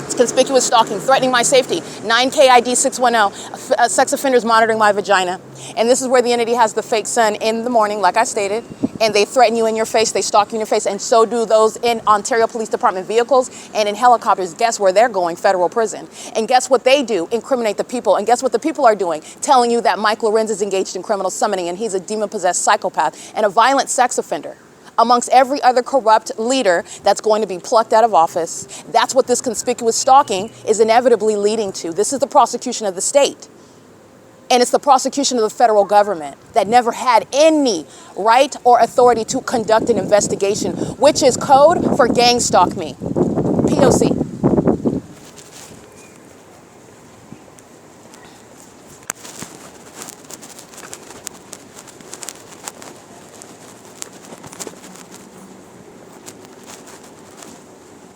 It's conspicuous stalking, threatening my safety. 9KID 610, sex offenders monitoring my vagina. And this is where the entity has the fake sun in the morning, like I stated, and they threaten you in your face, they stalk you in your face, and so do those in Ontario Police Department vehicles and in helicopters. Guess where they're going? Federal prison. And guess what they do? Incriminate the people. And guess what the people are doing? Telling you that Mike LORENZ is engaged in criminal summoning, and he's a demon-possessed psychopath and a violent sex offender, amongst every other corrupt leader that's going to be plucked out of office. That's what this conspicuous stalking is inevitably leading to. This is the prosecution of the state. And it's the prosecution of the federal government that never had any right or authority to conduct an investigation, which is code for gang stalk me. P.O.C.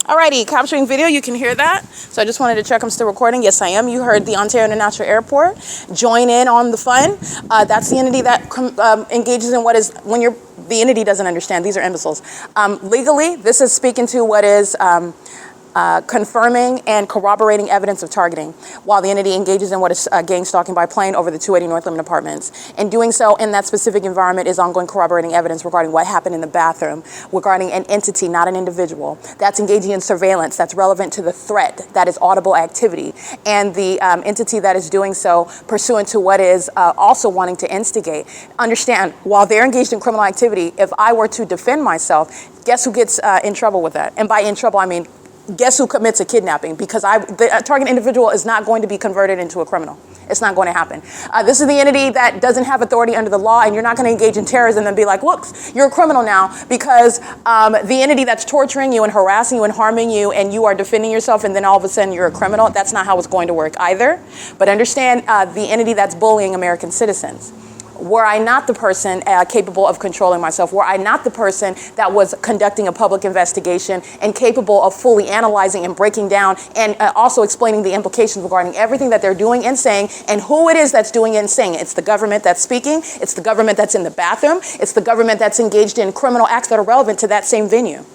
Alrighty, capturing video, you can hear that. So I just wanted to check I'm still recording. Yes, I am. You heard the Ontario International Airport. Join in on the fun. That's the entity that engages in what is, when the entity doesn't understand. These are imbeciles. Legally, this is speaking to what is confirming and corroborating evidence of targeting, while the entity engages in what is gang stalking by plane over the 280 North Limit Apartments. And doing so in that specific environment is ongoing corroborating evidence regarding what happened in the bathroom, regarding an entity, not an individual, that's engaging in surveillance, that's relevant to the threat, that is audible activity, and the entity that is doing so pursuant to what is also wanting to instigate. Understand, while they're engaged in criminal activity, if I were to defend myself, guess who gets in trouble with that? And by in trouble, I mean, guess who commits a kidnapping? Because the target individual is not going to be converted into a criminal. It's not going to happen. This is the entity that doesn't have authority under the law, and you're not going to engage in terrorism and be like, whoops, you're a criminal now, because the entity that's torturing you and harassing you and harming you, and you are defending yourself, and then all of a sudden you're a criminal. That's not how it's going to work either. But understand the entity that's bullying American citizens. Were I not the person capable of controlling myself, were I not the person that was conducting a public investigation and capable of fully analyzing and breaking down and also explaining the implications regarding everything that they're doing and saying, and who it is that's doing it and saying it. It's the government that's speaking, it's the government that's in the bathroom, it's the government that's engaged in criminal acts that are relevant to that same venue.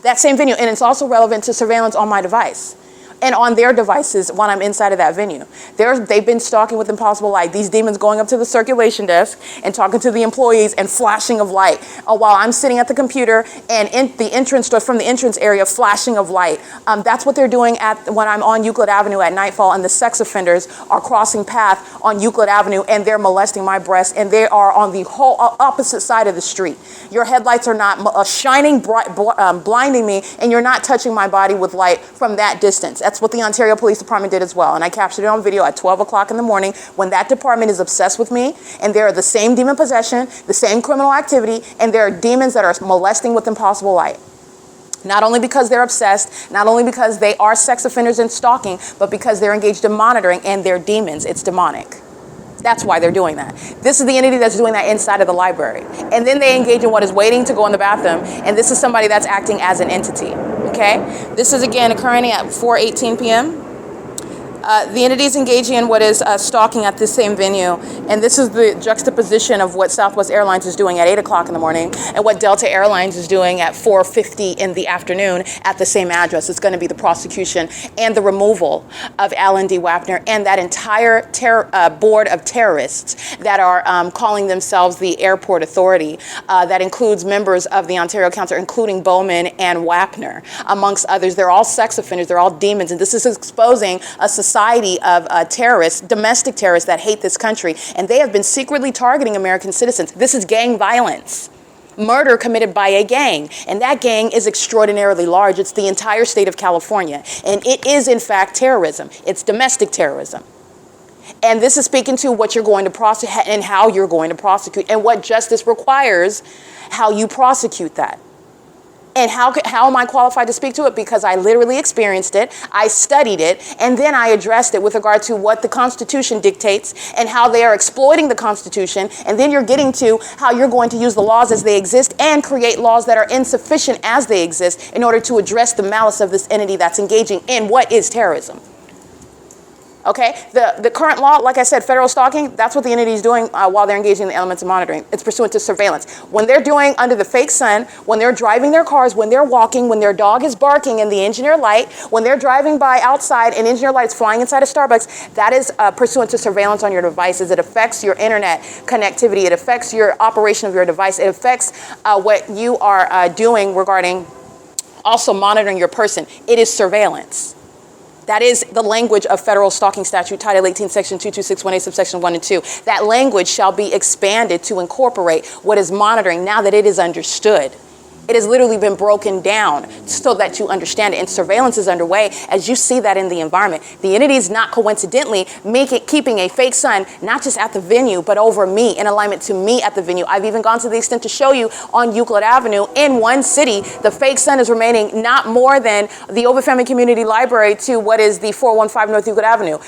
That same venue, and it's also relevant to surveillance on my device and on their devices when I'm inside of that venue. They've been stalking with impossible light. These demons going up to the circulation desk and talking to the employees and flashing of light while I'm sitting at the computer and in the entrance door, from the entrance area, flashing of light. That's what they're doing when I'm on Euclid Avenue at nightfall, and the sex offenders are crossing path on Euclid Avenue, and they're molesting my breast, and they are on the whole opposite side of the street. Your headlights are not shining bright, blinding me, and you're not touching my body with light from that distance. That's what the Ontario Police Department did as well. And I captured it on video at 12 o'clock in the morning when that department is obsessed with me, and they're the same demon possession, the same criminal activity, and there are demons that are molesting with impossible light. Not only because they're obsessed, not only because they are sex offenders and stalking, but because they're engaged in monitoring, and they're demons. It's demonic. That's why they're doing that. This is the entity that's doing that inside of the library. And then they engage in what is waiting to go in the bathroom. And this is somebody that's acting as an entity. Okay? This is again occurring at 4:18 p.m. The entity is engaging in what is stalking at this same venue. And this is the juxtaposition of what Southwest Airlines is doing at 8 o'clock in the morning and what Delta Airlines is doing at 4:50 in the afternoon at the same address. It's going to be the prosecution and the removal of Alan D. WAPNER and that entire board of terrorists that are calling themselves the Airport Authority. That includes members of the Ontario Council, including Bowman and WAPNER, amongst others. They're all sex offenders. They're all demons. And this is exposing a society of terrorists, domestic terrorists that hate this country, and they have been secretly targeting American citizens. This is gang violence. Murder committed by a gang, and that gang is extraordinarily large. It's the entire state of California, and it is in fact terrorism. It's domestic terrorism. And this is speaking to what you're going to prosecute and how you're going to prosecute and what justice requires, how you prosecute that. And how am I qualified to speak to it? Because I literally experienced it, I studied it, and then I addressed it with regard to what the Constitution dictates and how they are exploiting the Constitution. And then you're getting to how you're going to use the laws as they exist and create laws that are insufficient as they exist in order to address the malice of this entity that's engaging in what is terrorism. Okay, the current law, like I said, federal stalking, that's what the entity is doing while they're engaging in the elements of monitoring. It's pursuant to surveillance. When they're doing under the fake sun, when they're driving their cars, when they're walking, when their dog is barking in the engineer light, when they're driving by outside and engineer light is flying inside a Starbucks, that is pursuant to surveillance on your devices. It affects your internet connectivity. It affects your operation of your device. It affects what you are doing regarding also monitoring your person. It is surveillance. That is the language of federal stalking statute, Title 18, Section 22618, subsection 1 and 2. That language shall be expanded to incorporate what is monitoring now that it is understood. It has literally been broken down so that you understand it. And surveillance is underway as you see that in the environment. The entity is not coincidentally keeping a fake sun, not just at the venue, but over me, in alignment to me at the venue. I've even gone to the extent to show you on Euclid Avenue in one city, the fake sun is remaining not more than the OVITT Family Community Library to what is the 415 North Euclid Avenue,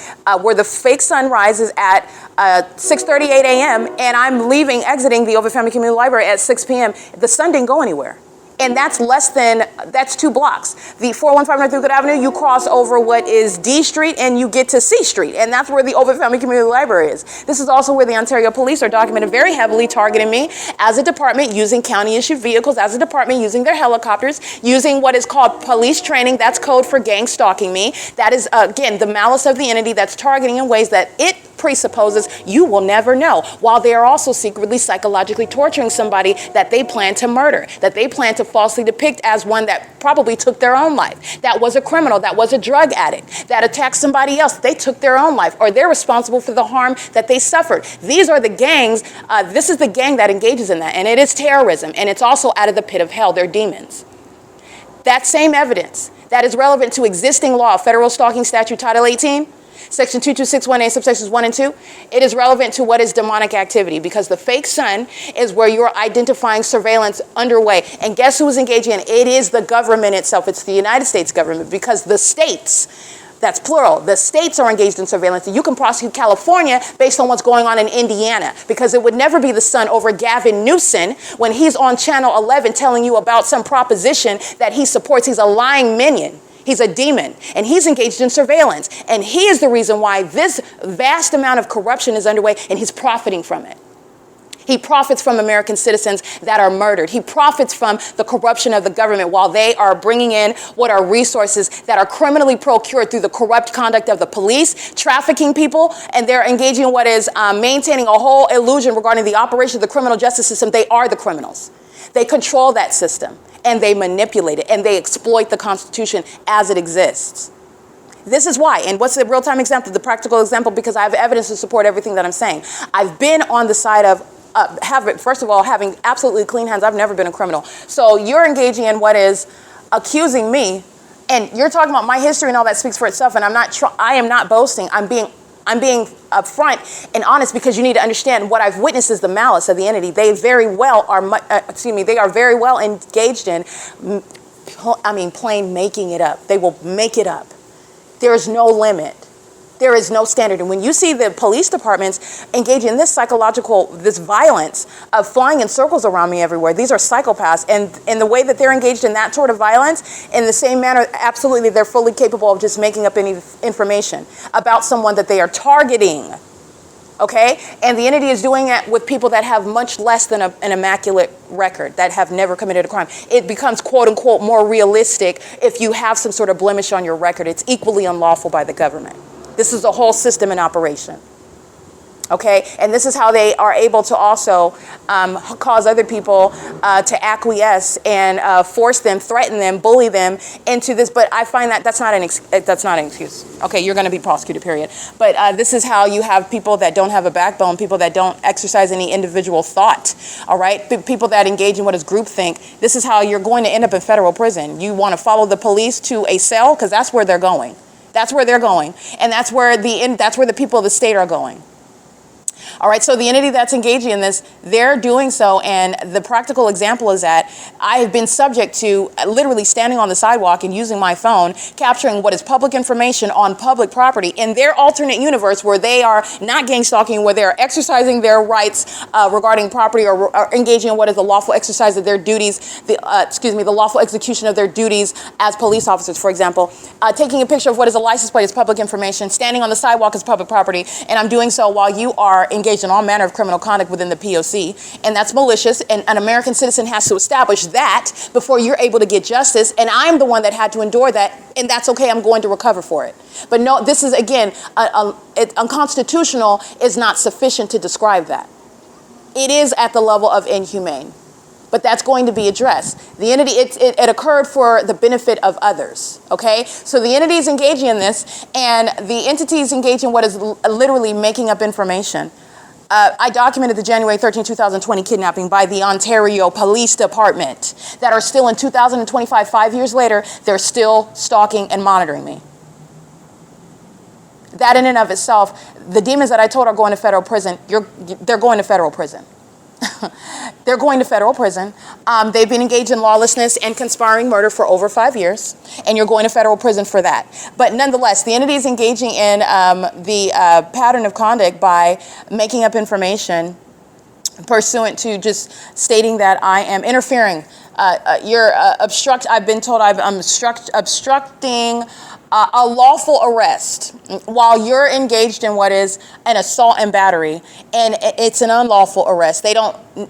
where the fake sun rises at 6:38 a.m. and I'm exiting the OVITT Family Community Library at 6 p.m. The sun didn't go anywhere. And that's that's 2 blocks. The 415 North Euclid Avenue, you cross over what is D Street and you get to C Street. And that's where the OVITT Family Community Library is. This is also where the Ontario Police are documented very heavily targeting me as a department using county issued vehicles, as a department using their helicopters, using what is called police training. That's code for gang stalking me. That is, again, the malice of the entity that's targeting in ways that it presupposes you will never know, while they are also secretly psychologically torturing somebody that they plan to murder, that they plan to falsely depict as one that probably took their own life, that was a criminal, that was a drug addict, that attacked somebody else, they took their own life, or they're responsible for the harm that they suffered. These are the gangs, this is the gang that engages in that, and it is terrorism, and it's also out of the pit of hell, they're demons. That same evidence that is relevant to existing law, federal stalking statute, Title 18, Section 22618, subsections 1 and 2, it is relevant to what is demonic activity, because the fake sun is where you're identifying surveillance underway. And guess who is engaging in it? It is the government itself. It's the United States government, because the states, that's plural, the states are engaged in surveillance. You can prosecute California based on what's going on in Indiana, because it would never be the sun over Gavin Newsom when he's on Channel 11 telling you about some proposition that he supports. He's a lying minion. He's a demon, and he's engaged in surveillance. And he is the reason why this vast amount of corruption is underway, and he's profiting from it. He profits from American citizens that are murdered. He profits from the corruption of the government while they are bringing in what are resources that are criminally procured through the corrupt conduct of the police, trafficking people, and they're engaging in what is maintaining a whole illusion regarding the operation of the criminal justice system. They are the criminals. They control that system, and they manipulate it, and they exploit the Constitution as it exists. This is why, and what's the real-time example, the practical example, because I have evidence to support everything that I'm saying. I've been on the side of first of all, having absolutely clean hands. I've never been a criminal. So you're engaging in what is accusing me, and you're talking about my history and all that speaks for itself, and I am not boasting. I'm being upfront and honest, because you need to understand what I've witnessed is the malice of the entity. They very well are, they are very well engaged in, plain making it up. They will make it up. There is no limit. There is no standard. And when you see the police departments engage in this violence of flying in circles around me everywhere, these are psychopaths. And in the way that they're engaged in that sort of violence, in the same manner, absolutely, they're fully capable of just making up any information about someone that they are targeting. Okay? And the entity is doing it with people that have much less than an immaculate record, that have never committed a crime. It becomes, quote unquote, more realistic if you have some sort of blemish on your record. It's equally unlawful by the government. This is a whole system in operation. Okay? And this is how they are able to also cause other people to acquiesce and force them, threaten them, bully them into this. But I find that that's not an excuse. Okay, you're going to be prosecuted, period. But this is how you have people that don't have a backbone, people that don't exercise any individual thought, all right? People that engage in what is groupthink. This is how you're going to end up in federal prison. You want to follow the police to a cell, because that's where they're going. That's where they're going. And that's where the people of the state are going. All right, so the entity that's engaging in this, they're doing so, and the practical example is that I have been subject to literally standing on the sidewalk and using my phone, capturing what is public information on public property in their alternate universe where they are not gang stalking, where they are exercising their rights regarding property or engaging in what is the lawful exercise of their duties, the lawful execution of their duties as police officers, for example. Taking a picture of what is a license plate is public information, standing on the sidewalk is public property, and I'm doing so while you are engaged in all manner of criminal conduct within the P.O.C., and that's malicious, and an American citizen has to establish that before you're able to get justice, and I'm the one that had to endure that, and that's okay, I'm going to recover for it. But no, this is, again, unconstitutional is not sufficient to describe that. It is at the level of inhumane, but that's going to be addressed. The entity, it occurred for the benefit of others, okay? So the entity is engaging in this, and the entity is engaging in what is literally making up information. I documented the January 13, 2020 kidnapping by the Ontario Police Department that are still in 2025, 5 years later, they're still stalking and monitoring me. That in and of itself, the demons that I told are going to federal prison, they're going to federal prison. They're going to federal prison. They've been engaged in lawlessness and conspiring murder for over 5 years, and you're going to federal prison for that. But nonetheless, the entity is engaging in the pattern of conduct by making up information pursuant to just stating that I am interfering. I've been told I'm obstructing a lawful arrest while you're engaged in what is an assault and battery, and it's an unlawful arrest.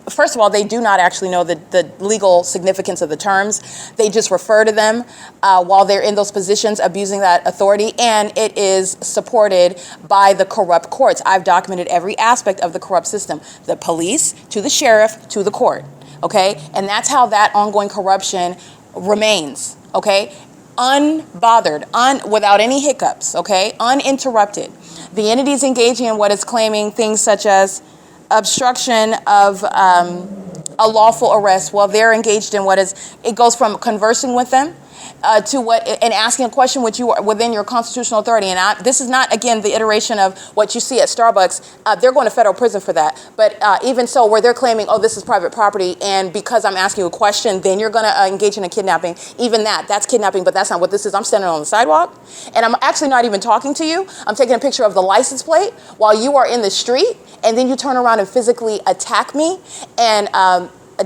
First of all, they do not actually know the legal significance of the terms. They just refer to them while they're in those positions, abusing that authority, and it is supported by the corrupt courts. I've documented every aspect of the corrupt system, the police, to the sheriff, to the court, okay? And that's how that ongoing corruption remains, okay? Unbothered, without any hiccups, okay? Uninterrupted. The entity is engaging in what is claiming things such as obstruction of a lawful arrest while they're engaged in what is, it goes from conversing with them to what, and asking a question which you are within your constitutional authority. And this is not, again, the iteration of what you see at Starbucks. They're going to federal prison for that. But even so, where they're claiming, oh, this is private property, and because I'm asking you a question, then you're going to engage in a kidnapping. Even that's kidnapping, but that's not what this is. I'm standing on the sidewalk, and I'm actually not even talking to you. I'm taking a picture of the license plate while you are in the street, and then you turn around and physically attack me and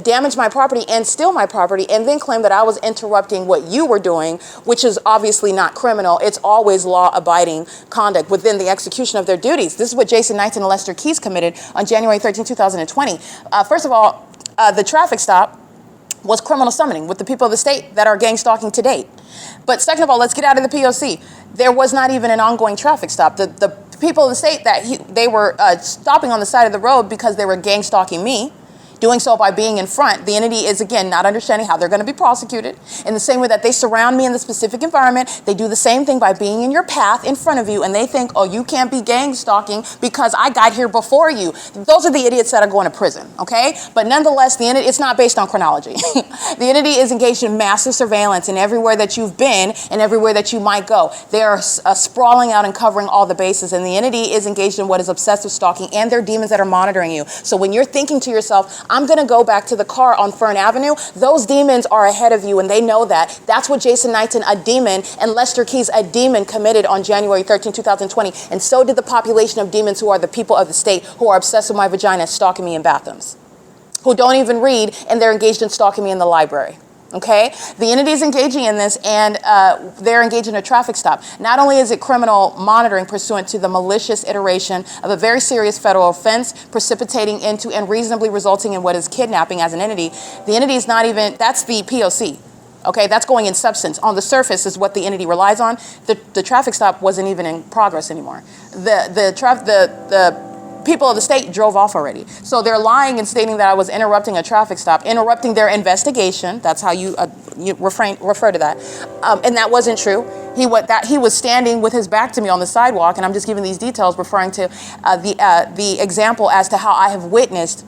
damage my property and steal my property, and then claim that I was interrupting what you were doing, which is obviously not criminal. It's always law-abiding conduct within the execution of their duties. This is what Jason Knighton and Lester Keys committed on January 13, 2020. First of all, the traffic stop was criminal summoning with the people of the state that are gang stalking to date. But second of all, let's get out of the P.O.C. There was not even an ongoing traffic stop. The people of the state they were stopping on the side of the road because they were gang stalking me, doing so by being in front. The entity is, again, not understanding how they're going to be prosecuted. In the same way that they surround me in the specific environment, they do the same thing by being in your path in front of you, and they think, oh, you can't be gang stalking because I got here before you. Those are the idiots that are going to prison, okay? But nonetheless, the entity, it's not based on chronology. The entity is engaged in massive surveillance, and everywhere that you've been and everywhere that you might go, they are sprawling out and covering all the bases, and the entity is engaged in what is obsessive stalking, and they're demons that are monitoring you. So when you're thinking to yourself, I'm going to go back to the car on Fern Avenue, those demons are ahead of you, and they know that. That's what Jason Knighton, a demon, and Lester Keys, a demon, committed on January 13, 2020. And so did the population of demons who are the people of the state who are obsessed with my vagina, stalking me in bathrooms, who don't even read, and they're engaged in stalking me in the library. Okay, the entity is engaging in this, and they're engaged in a traffic stop. Not only is it criminal monitoring pursuant to the malicious iteration of a very serious federal offense, precipitating into and reasonably resulting in what is kidnapping as an entity, the entity is not even, that's the P.O.C. Okay, that's going in substance. On the surface is what the entity relies on. The traffic stop wasn't even in progress anymore. The people of the state drove off already. So they're lying and stating that I was interrupting a traffic stop, interrupting their investigation. That's how you refer to that. And that wasn't true. He was standing with his back to me on the sidewalk, and I'm just giving these details referring to the example as to how I have witnessed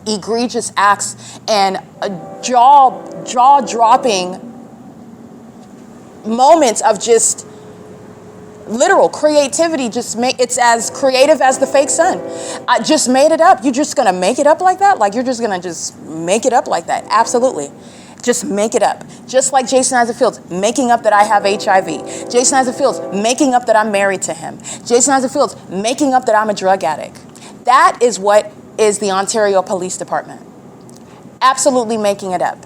egregious acts and jaw-dropping moments of just Literal creativity, it's as creative as the fake sun. I just made it up. You're just gonna make it up like that? Like you're just gonna just make it up like that? Absolutely. Just make it up. Just like Jason Isaac Fields making up that I have HIV. Jason Isaac Fields making up that I'm married to him. Jason Isaac Fields making up that I'm a drug addict. That is what is the Ontario Police Department. Absolutely making it up.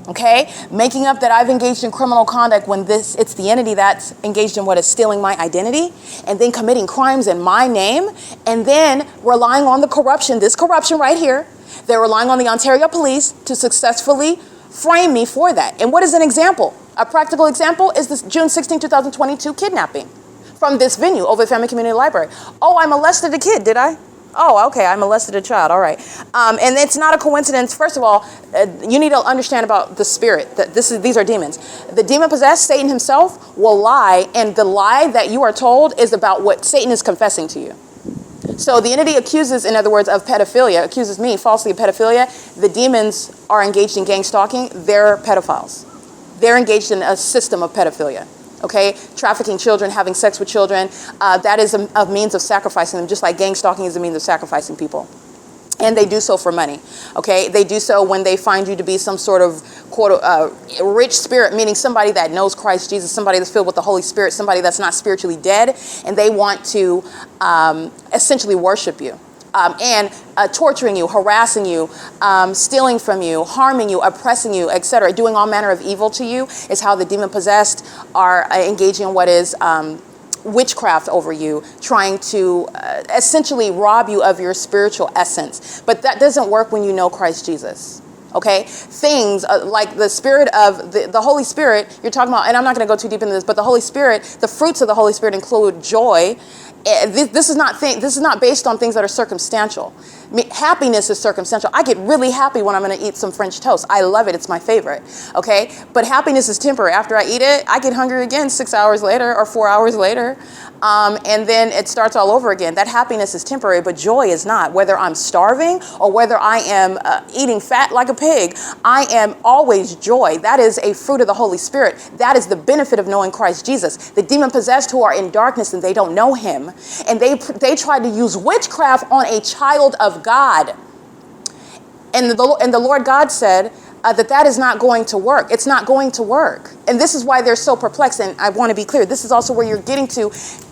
Okay? Making up that I've engaged in criminal conduct when it's the entity that's engaged in what is stealing my identity, and then committing crimes in my name, and then relying on the corruption, this corruption right here. They're relying on the Ontario Police to successfully frame me for that. And what is an example? A practical example is this June 16, 2022 kidnapping from this venue, OVITT Family Community Library. Oh, I molested a kid, did I? Oh, okay, I molested a child, all right. And it's not a coincidence. First of all, you need to understand about the spirit, that these are demons. The demon-possessed, Satan himself, will lie, and the lie that you are told is about what Satan is confessing to you. So the entity accuses, in other words, of pedophilia, accuses me falsely of pedophilia. The demons are engaged in gang stalking. They're pedophiles. They're engaged in a system of pedophilia. Okay, trafficking children, having sex with children, that is a means of sacrificing them, just like gang stalking is a means of sacrificing people. And they do so for money, okay? They do so when they find you to be some sort of, quote, rich spirit, meaning somebody that knows Christ Jesus, somebody that's filled with the Holy Spirit, somebody that's not spiritually dead, and they want to essentially worship you. And torturing you, harassing you, stealing from you, harming you, oppressing you, etc., doing all manner of evil to you is how the demon-possessed are engaging in what is witchcraft over you, trying to essentially rob you of your spiritual essence. But that doesn't work when you know Christ Jesus. Okay, things like the spirit of the Holy Spirit you're talking about, and I'm not going to go too deep into this, but the Holy Spirit, the fruits of the Holy Spirit include joy. This is not based on things that are circumstantial. Happiness is circumstantial. I get really happy when I'm going to eat some French toast. I love it. It's my favorite. Okay, but happiness is temporary. After I eat it, I get hungry again 6 hours later or 4 hours later. And then it starts all over again. That happiness is temporary, but joy is not. Whether I'm starving or whether I am eating fat like a pig, I am always joy. That is a fruit of the Holy Spirit. That is the benefit of knowing Christ Jesus. The demon-possessed who are in darkness and they don't know him, and they try to use witchcraft on a child of God. And the Lord God said, that is not going to work. It's not going to work. And this is why they're so perplexed. And I want to be clear. This is also where you're getting to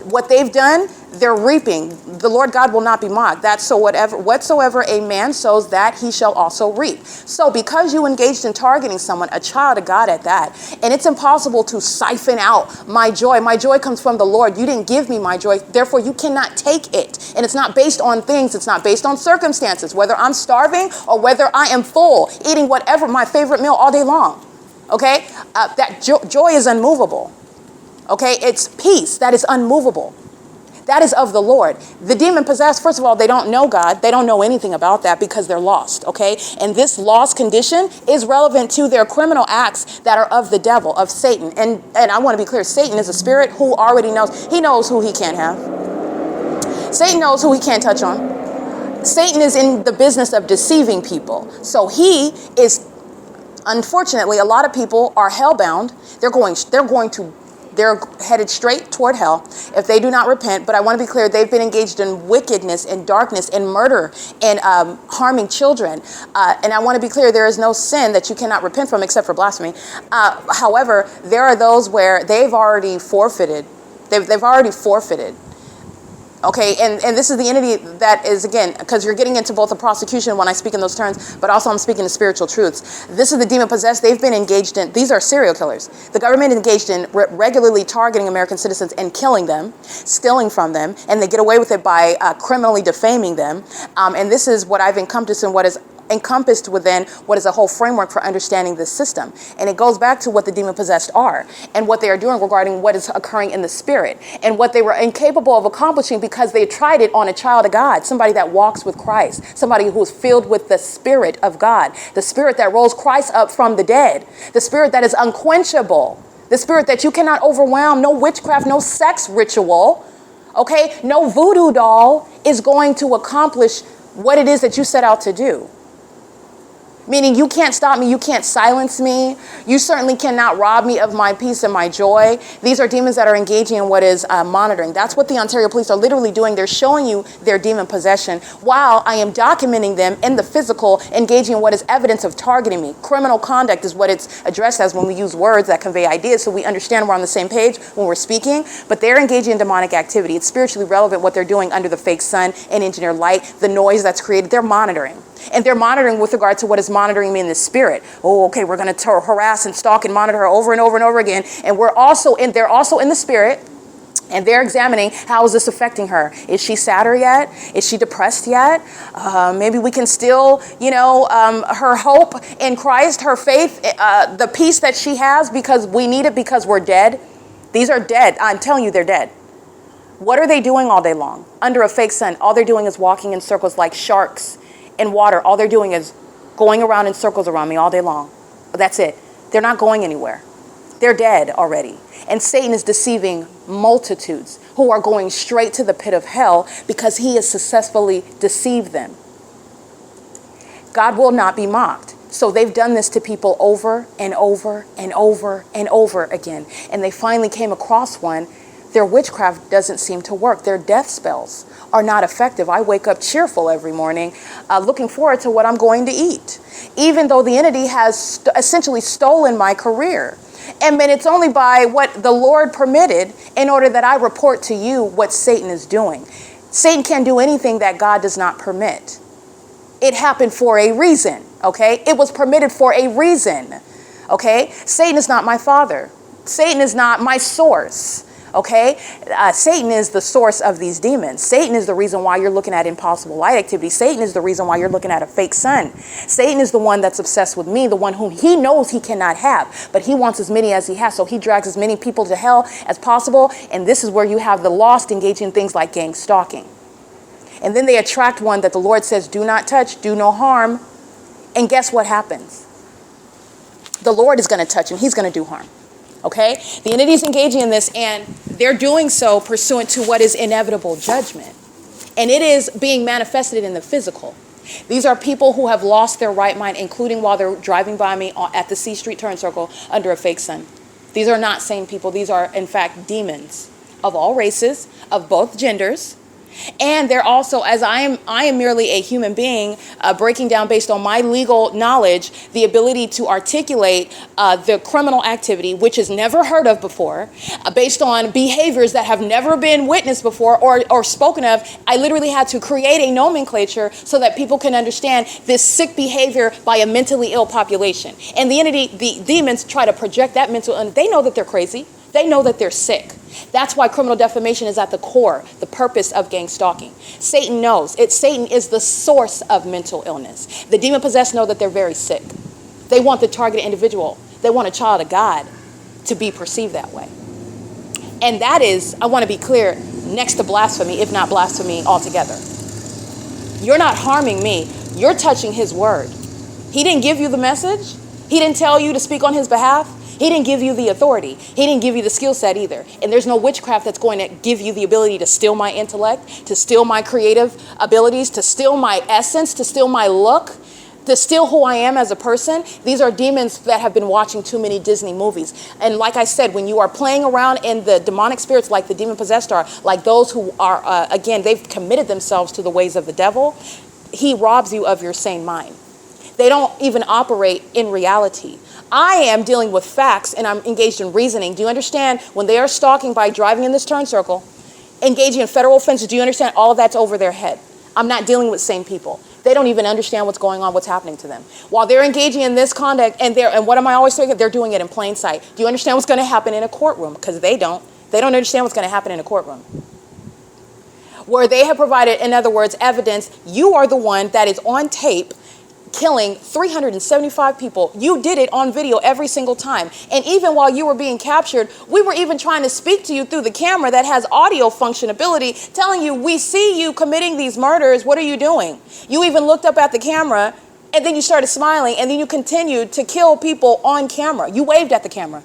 what they've done. They're reaping. The Lord God will not be mocked. That's so whatsoever a man sows, that he shall also reap. So because you engaged in targeting someone, a child of God at that, and it's impossible to siphon out my joy. My joy comes from the Lord. You didn't give me my joy. Therefore, you cannot take it. And it's not based on things. It's not based on circumstances, whether I'm starving or whether I am full, eating whatever, my favorite meal all day long. Okay? That joy is unmovable. Okay? It's peace that is unmovable. That is of the Lord. The demon-possessed, first of all, they don't know God. They don't know anything about that because they're lost, okay? And this lost condition is relevant to their criminal acts that are of the devil, of Satan. And I want to be clear, Satan is a spirit who already knows. He knows who he can't have. Satan knows who he can't touch on. Satan is in the business of deceiving people. So he is, unfortunately, a lot of people are hellbound. They're headed straight toward hell if they do not repent. But I want to be clear, they've been engaged in wickedness and darkness and murder and harming children. And I want to be clear, there is no sin that you cannot repent from except for blasphemy. However, there are those where they've already forfeited. They've already forfeited. Okay, and this is the entity that is, again, because you're getting into both the prosecution when I speak in those terms, but also I'm speaking to spiritual truths. This is the demon-possessed. They've been engaged in, these are serial killers. The government engaged in regularly targeting American citizens and killing them, stealing from them, and they get away with it by criminally defaming them. And this is what I've encompassed in what is encompassed within what is a whole framework for understanding this system. And it goes back to what the demon-possessed are and what they are doing regarding what is occurring in the spirit and what they were incapable of accomplishing because they tried it on a child of God, somebody that walks with Christ, somebody who is filled with the Spirit of God, the Spirit that rose Christ up from the dead, the Spirit that is unquenchable, the Spirit that you cannot overwhelm. No witchcraft, no sex ritual, okay? No voodoo doll is going to accomplish what it is that you set out to do. Meaning you can't stop me, you can't silence me, you certainly cannot rob me of my peace and my joy. These are demons that are engaging in what is monitoring. That's what the Ontario police are literally doing. They're showing you their demon possession while I am documenting them in the physical, engaging in what is evidence of targeting me. Criminal conduct is what it's addressed as when we use words that convey ideas, so we understand we're on the same page when we're speaking. But they're engaging in demonic activity. It's spiritually relevant what they're doing under the fake sun and engineer light, the noise that's created. They're monitoring. And they're monitoring with regard to what is monitoring me in the spirit. Oh, okay, we're going to harass and stalk and monitor her over and over and over again. And they're also in the spirit, and they're examining how is this affecting her. Is she sadder yet? Is she depressed yet? Maybe we can still, her hope in Christ, her faith, the peace that she has because we need it because we're dead. These are dead. I'm telling you, they're dead. What are they doing all day long? Under a fake sun, all they're doing is walking in circles like sharks in water. All they're doing is going around in circles around me all day long. That's it. They're not going anywhere. They're dead already. And Satan is deceiving multitudes who are going straight to the pit of hell because he has successfully deceived them. God will not be mocked. So they've done this to people over and over and over and over again. And they finally came across one. Their witchcraft doesn't seem to work. Their death spells are not effective. I wake up cheerful every morning, looking forward to what I'm going to eat, even though the entity has essentially stolen my career. And then it's only by what the Lord permitted in order that I report to you what Satan is doing. Satan can't do anything that God does not permit. It happened for a reason, okay? It was permitted for a reason, okay? Satan is not my father. Satan is not my source. Okay, Satan is the source of these demons. Satan is the reason why you're looking at impossible light activity. Satan is the reason why you're looking at a fake sun. Satan is the one that's obsessed with me, the one whom he knows he cannot have, but he wants as many as he has. So he drags as many people to hell as possible. And this is where you have the lost engaging in things like gang stalking. And then they attract one that the Lord says, do not touch, do no harm. And guess what happens? The Lord is going to touch him. He's going to do harm. Okay, the entity is engaging in this, and they're doing so pursuant to what is inevitable judgment. And it is being manifested in the physical. These are people who have lost their right mind, including while they're driving by me at the C Street turn circle under a fake sun. These are not sane people. These are, in fact, demons of all races, of both genders. And they're also, as I am merely a human being, breaking down based on my legal knowledge, the ability to articulate the criminal activity, which is never heard of before, based on behaviors that have never been witnessed before or spoken of. I literally had to create a nomenclature so that people can understand this sick behavior by a mentally ill population. And the demons try to project that mental illness. They know that they're crazy. They know that they're sick. That's why criminal defamation is at the core, the purpose of gang stalking. Satan knows. Satan is the source of mental illness. The demon-possessed know that they're very sick. They want the targeted individual. They want a child of God to be perceived that way. And that is, I want to be clear, next to blasphemy, if not blasphemy altogether. You're not harming me. You're touching his word. He didn't give you the message. He didn't tell you to speak on his behalf. He didn't give you the authority. He didn't give you the skill set either. And there's no witchcraft that's going to give you the ability to steal my intellect, to steal my creative abilities, to steal my essence, to steal my look, to steal who I am as a person. These are demons that have been watching too many Disney movies. And like I said, when you are playing around in the demonic spirits like the demon-possessed are, like those who are, again, they've committed themselves to the ways of the devil, he robs you of your sane mind. They don't even operate in reality. I am dealing with facts and I'm engaged in reasoning. Do you understand when they are stalking by driving in this turn circle, engaging in federal offenses, do you understand all of that's over their head? I'm not dealing with sane people. They don't even understand what's going on, what's happening to them. While they're engaging in this conduct and what am I always saying? They're doing it in plain sight. Do you understand what's going to happen in a courtroom? Because they don't. They don't understand what's going to happen in a courtroom. Where they have provided, in other words, evidence, you are the one that is on tape killing 375 people. You did it on video every single time. And even while you were being captured, we were even trying to speak to you through the camera that has audio functionability, telling you, we see you committing these murders. What are you doing? You even looked up at the camera and then you started smiling and then you continued to kill people on camera. You waved at the camera.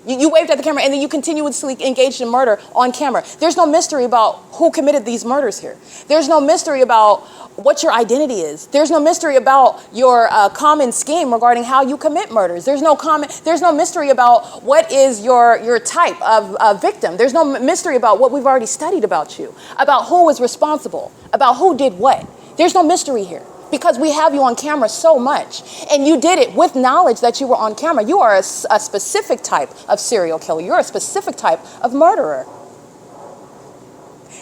You waved at the camera, and then you continuously engaged in murder on camera. There's no mystery about who committed these murders here. There's no mystery about what your identity is. There's no mystery about your common scheme regarding how you commit murders. There's no mystery about what is your type of victim. There's no mystery about what we've already studied about you, about who was responsible, about who did what. There's no mystery here. Because we have you on camera so much, and you did it with knowledge that you were on camera. You are a specific type of serial killer. You're a specific type of murderer.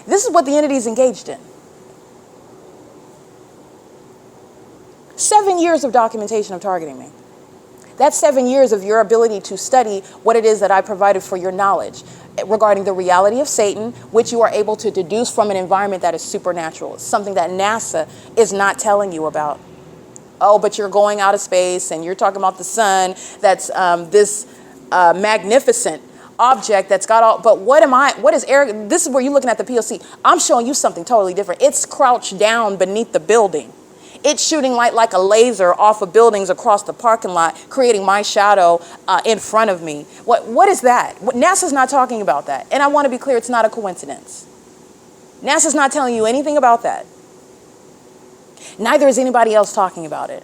This is what the entity is engaged in. 7 years of documentation of targeting me. That's 7 years of your ability to study what it is that I provided for your knowledge regarding the reality of Satan, which you are able to deduce from an environment that is supernatural. It's something that NASA is not telling you about. Oh, but you're going out of space and you're talking about the sun. That's this magnificent object that's got all, but what is Eric? This is where you're looking at the P.O.C. I'm showing you something totally different. It's crouched down beneath the building. It's shooting light like a laser off of buildings across the parking lot, creating my shadow in front of me. What is that? NASA's not talking about that. And I want to be clear, it's not a coincidence. NASA's not telling you anything about that. Neither is anybody else talking about it.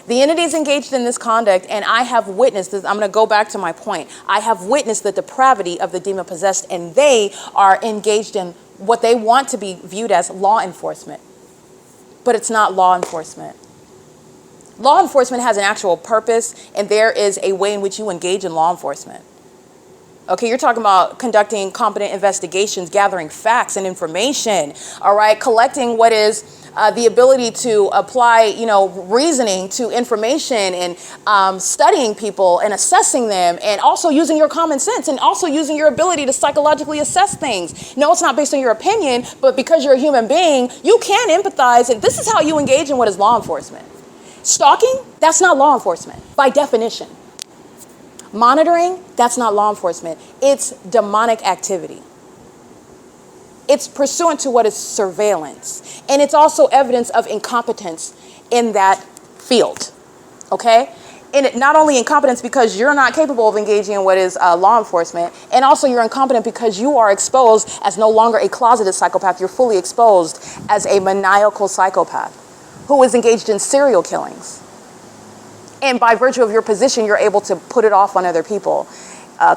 The entity is engaged in this conduct, and I have witnessed this. I'm going to go back to my point. I have witnessed the depravity of the demon-possessed, and they are engaged in what they want to be viewed as law enforcement. But it's not law enforcement. Law enforcement has an actual purpose, and there is a way in which you engage in law enforcement. Okay, you're talking about conducting competent investigations, gathering facts and information, all right, collecting what is the ability to apply, reasoning to information, and studying people and assessing them, and also using your common sense, and also using your ability to psychologically assess things. No, it's not based on your opinion, but because you're a human being, you can empathize, and this is how you engage in what is law enforcement. Stalking, that's not law enforcement by definition. Monitoring, that's not law enforcement. It's demonic activity. It's pursuant to what is surveillance. And it's also evidence of incompetence in that field, okay? And it, not only incompetence because you're not capable of engaging in what is law enforcement, and also you're incompetent because you are exposed as no longer a closeted psychopath. You're fully exposed as a maniacal psychopath who is engaged in serial killings. And by virtue of your position, you're able to put it off on other people,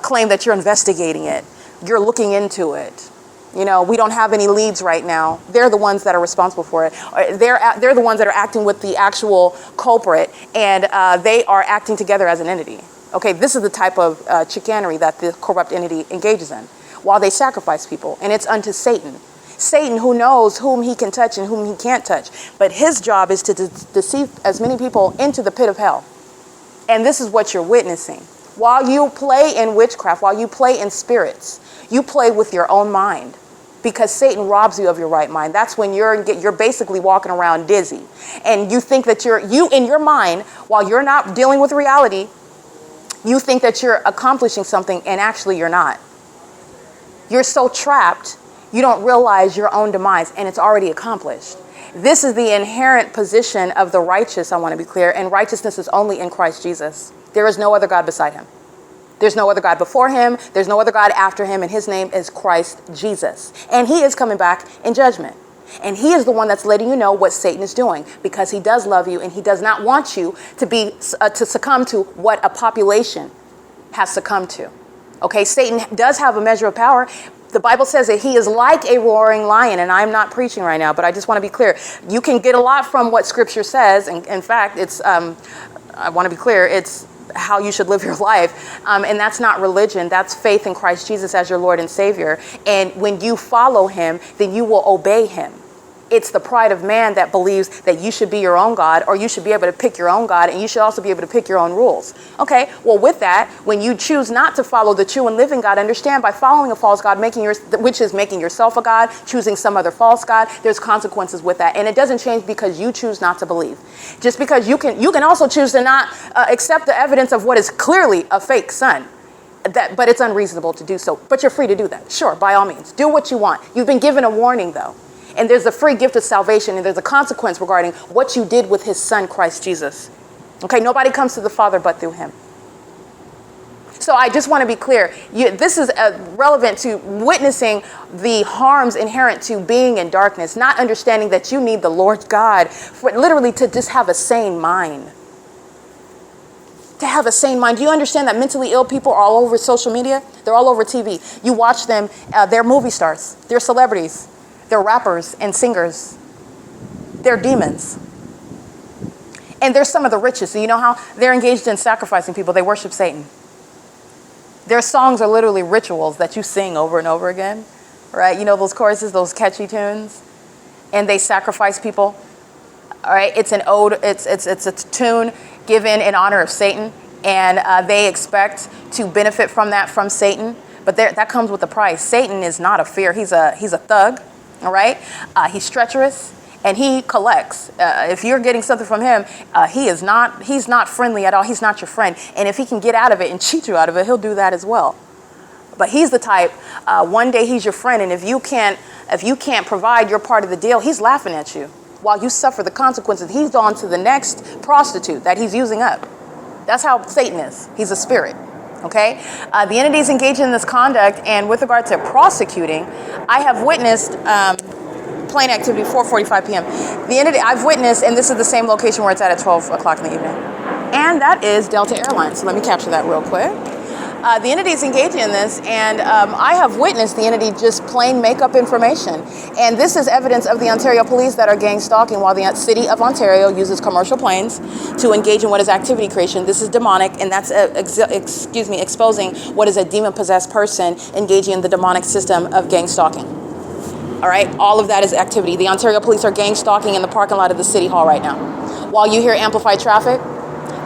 claim that you're investigating it, you're looking into it. We don't have any leads right now. They're the ones that are responsible for it. They're the ones that are acting with the actual culprit, and they are acting together as an entity. Okay, this is the type of chicanery that the corrupt entity engages in while they sacrifice people, and it's unto Satan. Satan, who knows whom he can touch and whom he can't touch, but his job is to deceive as many people into the pit of hell. And this is what you're witnessing. While you play in witchcraft, while you play in spirits, you play with your own mind, because Satan robs you of your right mind. That's when you're basically walking around dizzy, and you think that you in your mind, while you're not dealing with reality, you think that you're accomplishing something, and actually you're not. You're so trapped, you don't realize your own demise, and it's already accomplished. This is the inherent position of the righteous, I want to be clear, and righteousness is only in Christ Jesus. There is no other God beside him. There's no other God before him. There's no other God after him, and his name is Christ Jesus. And he is coming back in judgment. And he is the one that's letting you know what Satan is doing, because he does love you, and he does not want you to succumb to what a population has succumbed to. Okay, Satan does have a measure of power. The Bible says that he is like a roaring lion, and I'm not preaching right now, but I just want to be clear. You can get a lot from what Scripture says, and in fact, it's I want to be clear, it's how you should live your life, and that's not religion. That's faith in Christ Jesus as your Lord and Savior. And when you follow him, then you will obey him. It's the pride of man that believes that you should be your own God, or you should be able to pick your own God, and you should also be able to pick your own rules. Okay, well, with that, when you choose not to follow the true and living God, understand by following a false God, which is making yourself a God, choosing some other false God, there's consequences with that. And it doesn't change because you choose not to believe. Just because you can also choose to not accept the evidence of what is clearly a fake son. But it's unreasonable to do so. But you're free to do that. Sure, by all means. Do what you want. You've been given a warning, though. And there's a free gift of salvation, and there's a consequence regarding what you did with his son, Christ Jesus. Okay, nobody comes to the Father but through him. So I just want to be clear. This is relevant to witnessing the harms inherent to being in darkness, not understanding that you need the Lord God for literally to just have a sane mind. To have a sane mind. Do you understand that mentally ill people are all over social media? They're all over TV. You watch them, they're movie stars, they're celebrities, they're rappers and singers. They're demons. And they're some of the richest. So you know how? They're engaged in sacrificing people. They worship Satan. Their songs are literally rituals that you sing over and over again, right? You know those choruses, those catchy tunes? And they sacrifice people. All right, it's an ode, it's a tune given in honor of Satan, and they expect to benefit from that from Satan, but that comes with a price. Satan is not a fear, he's a thug, all right? He's treacherous, and he collects. If you're getting something from him, he's not friendly at all, he's not your friend, and if he can get out of it and cheat you out of it, he'll do that as well. But he's the type, one day he's your friend, and if you can't provide your part of the deal, he's laughing at you. While you suffer the consequences, he's on to the next prostitute that he's using up. That's how Satan is. He's a spirit, okay? The entities engaged in this conduct, and with regard to prosecuting, I have witnessed plane activity, 4:45 p.m. The entity I've witnessed, and this is the same location where it's at 12 o'clock in the evening, and that is Delta Airlines. So let me capture that real quick. The entity is engaging in this, and I have witnessed the entity just plain make up information. And this is evidence of the Ontario police that are gang stalking while the city of Ontario uses commercial planes to engage in what is activity creation. This is demonic, and that's, exposing what is a demon-possessed person engaging in the demonic system of gang stalking. All right, all of that is activity. The Ontario police are gang stalking in the parking lot of the city hall right now. While you hear amplified traffic,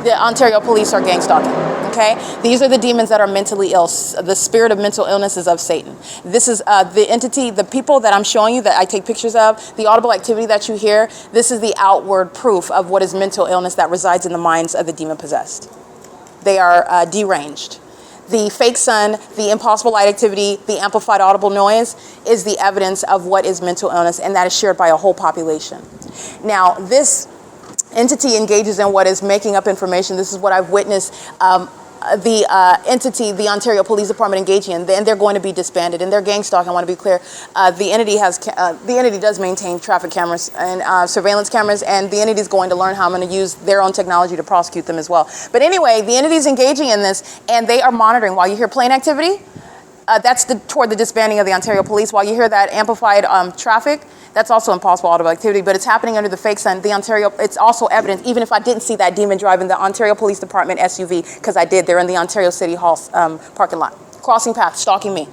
the Ontario police are gang stalking. Okay, these are the demons that are mentally ill. The spirit of mental illness is of Satan. This is the entity, the people that I'm showing you that I take pictures of, the audible activity that you hear, this is the outward proof of what is mental illness that resides in the minds of the demon-possessed. They are deranged. The fake sun, the impossible light activity, the amplified audible noise is the evidence of what is mental illness, and that is shared by a whole population. Now, this entity engages in what is making up information. This is what I've witnessed the entity, the Ontario Police Department engaging in, and they're going to be disbanded. And they're gang stalking. I want to be clear. The entity does maintain traffic cameras and surveillance cameras, and the entity is going to learn how I'm going to use their own technology to prosecute them as well. But anyway, the entity is engaging in this, and they are monitoring. While you hear plane activity, that's toward the disbanding of the Ontario Police. While you hear that amplified traffic, that's also impossible audible activity, but it's happening under the fake sun. The Ontario, it's also evident, even if I didn't see that demon driving the Ontario Police Department SUV, because I did, they're in the Ontario City Hall parking lot, crossing paths, stalking me.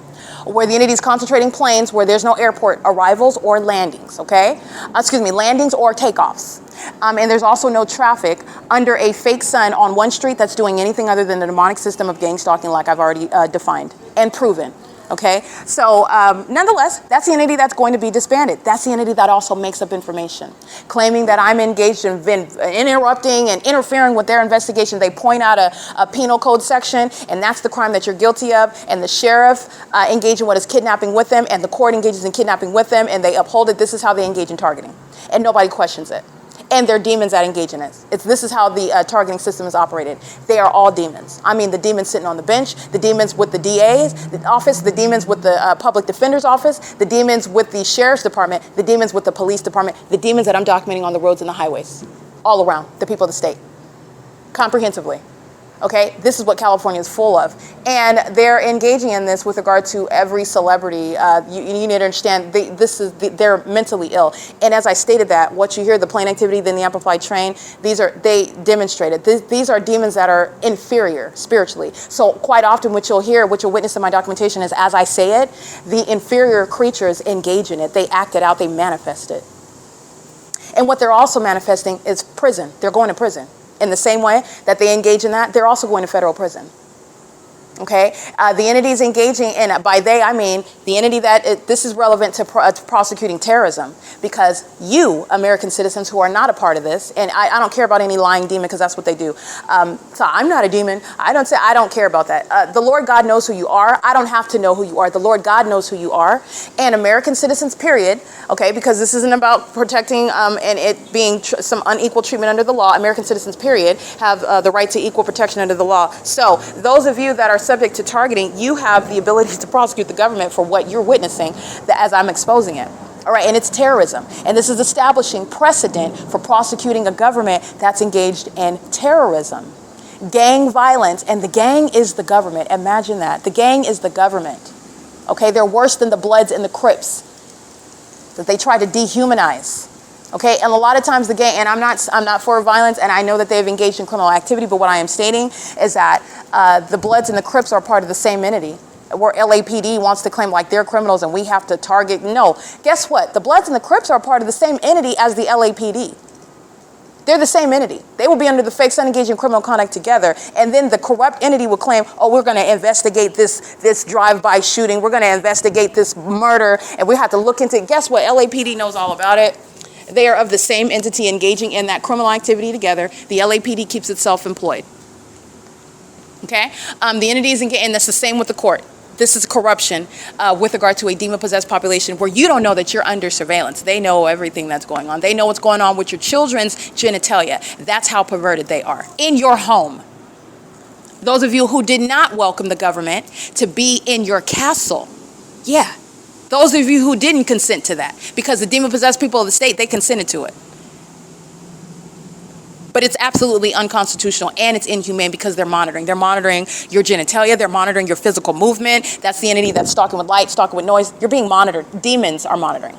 Where the entity is concentrating planes where there's no airport arrivals or landings, okay? Landings or takeoffs. And there's also no traffic under a fake sun on one street that's doing anything other than the demonic system of gang stalking like I've already defined and proven. Okay, so nonetheless, that's the entity that's going to be disbanded. That's the entity that also makes up information, claiming that I'm engaged in interrupting and interfering with their investigation. They point out a penal code section, and that's the crime that you're guilty of, and the sheriff engage in what is kidnapping with them, and the court engages in kidnapping with them, and they uphold it. This is how they engage in targeting, and nobody questions it. And they're demons that engage in it. This is how the targeting system is operated. They are all demons. I mean, the demons sitting on the bench, the demons with the DA's the office, the demons with the public defender's office, the demons with the sheriff's department, the demons with the police department, the demons that I'm documenting on the roads and the highways, all around, the people of the state, comprehensively. Okay, this is what California is full of. And they're engaging in this with regard to every celebrity. You need to understand, they're mentally ill. And as I stated that, what you hear, the plane activity, then the amplified train, they demonstrate it. These are demons that are inferior spiritually. So quite often what you'll hear, what you'll witness in my documentation is, as I say it, the inferior creatures engage in it. They act it out, they manifest it. And what they're also manifesting is prison. They're going to prison. In the same way that they engage in that, they're also going to federal prison. Okay, the entities engaging in, by they I mean the entity that, this is relevant to prosecuting terrorism, because you, American citizens who are not a part of this, and I don't care about any lying demon, because that's what they do. So I'm not a demon. I don't care about that. The Lord God knows who you are. I don't have to know who you are. The Lord God knows who you are. And American citizens, period, okay, because this isn't about protecting and it being some unequal treatment under the law. American citizens, period, have the right to equal protection under the law. So those of you that are subject to targeting, you have the ability to prosecute the government for what you're witnessing as I'm exposing it. All right, and it's terrorism. And this is establishing precedent for prosecuting a government that's engaged in terrorism. Gang violence, and the gang is the government. Imagine that. The gang is the government. Okay, they're worse than the Bloods and the Crips that they try to dehumanize. Okay, and a lot of times the gang, and I'm not for violence, and I know that they've engaged in criminal activity, but what I am stating is that the Bloods and the Crips are part of the same entity, where LAPD wants to claim like they're criminals and we have to target. No, guess what? The Bloods and the Crips are part of the same entity as the LAPD. They're the same entity. They will be under the fake son engaged in criminal conduct together, and then the corrupt entity will claim, oh, we're going to investigate this drive-by shooting. We're going to investigate this murder, and we have to look into it. Guess what? LAPD knows all about it. They are of the same entity engaging in that criminal activity together. The LAPD keeps itself employed. Okay? The entity is engaged, and that's the same with the court. This is corruption with regard to a demon-possessed population where you don't know that you're under surveillance. They know everything that's going on. They know what's going on with your children's genitalia. That's how perverted they are. In your home. Those of you who did not welcome the government to be in your castle. Yeah. Those of you who didn't consent to that. Because the demon-possessed people of the state, they consented to it. But it's absolutely unconstitutional and it's inhumane because they're monitoring. They're monitoring your genitalia. They're monitoring your physical movement. That's the entity that's stalking with light, stalking with noise. You're being monitored. Demons are monitoring.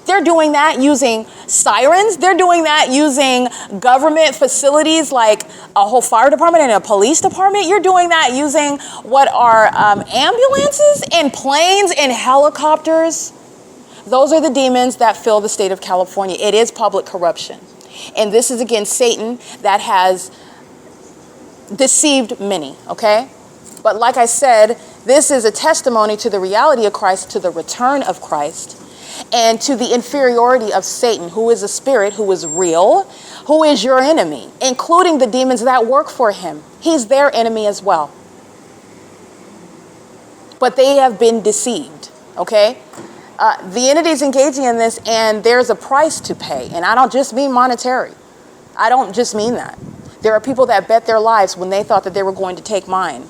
They're doing that using sirens. They're doing that using government facilities like a whole fire department and a police department. You're doing that using what are ambulances and planes and helicopters. Those are the demons that fill the state of California. It is public corruption. And this is, again, Satan that has deceived many, okay? But like I said, this is a testimony to the reality of Christ, to the return of Christ, and to the inferiority of Satan, who is a spirit, who is real, who is your enemy, including the demons that work for him. He's their enemy as well. But they have been deceived, okay? The entities engaging in this, and there's a price to pay. And I don't just mean monetary. I don't just mean that. There are people that bet their lives when they thought that they were going to take mine.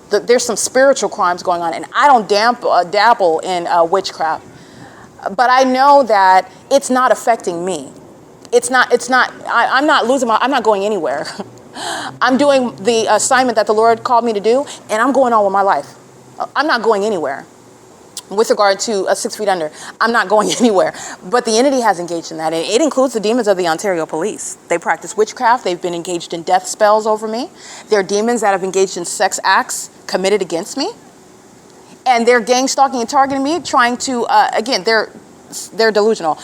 There's some spiritual crimes going on, and I don't dabble in witchcraft. But I know that it's not affecting me. I'm not going anywhere. I'm doing the assignment that the Lord called me to do, and I'm going on with my life. I'm not going anywhere. With regard to 6 feet under, I'm not going anywhere. But the entity has engaged in that. And it includes the demons of the Ontario Police. They practice witchcraft. They've been engaged in death spells over me. They're demons that have engaged in sex acts committed against me. And they're gang stalking and targeting me, trying to, again, they're delusional.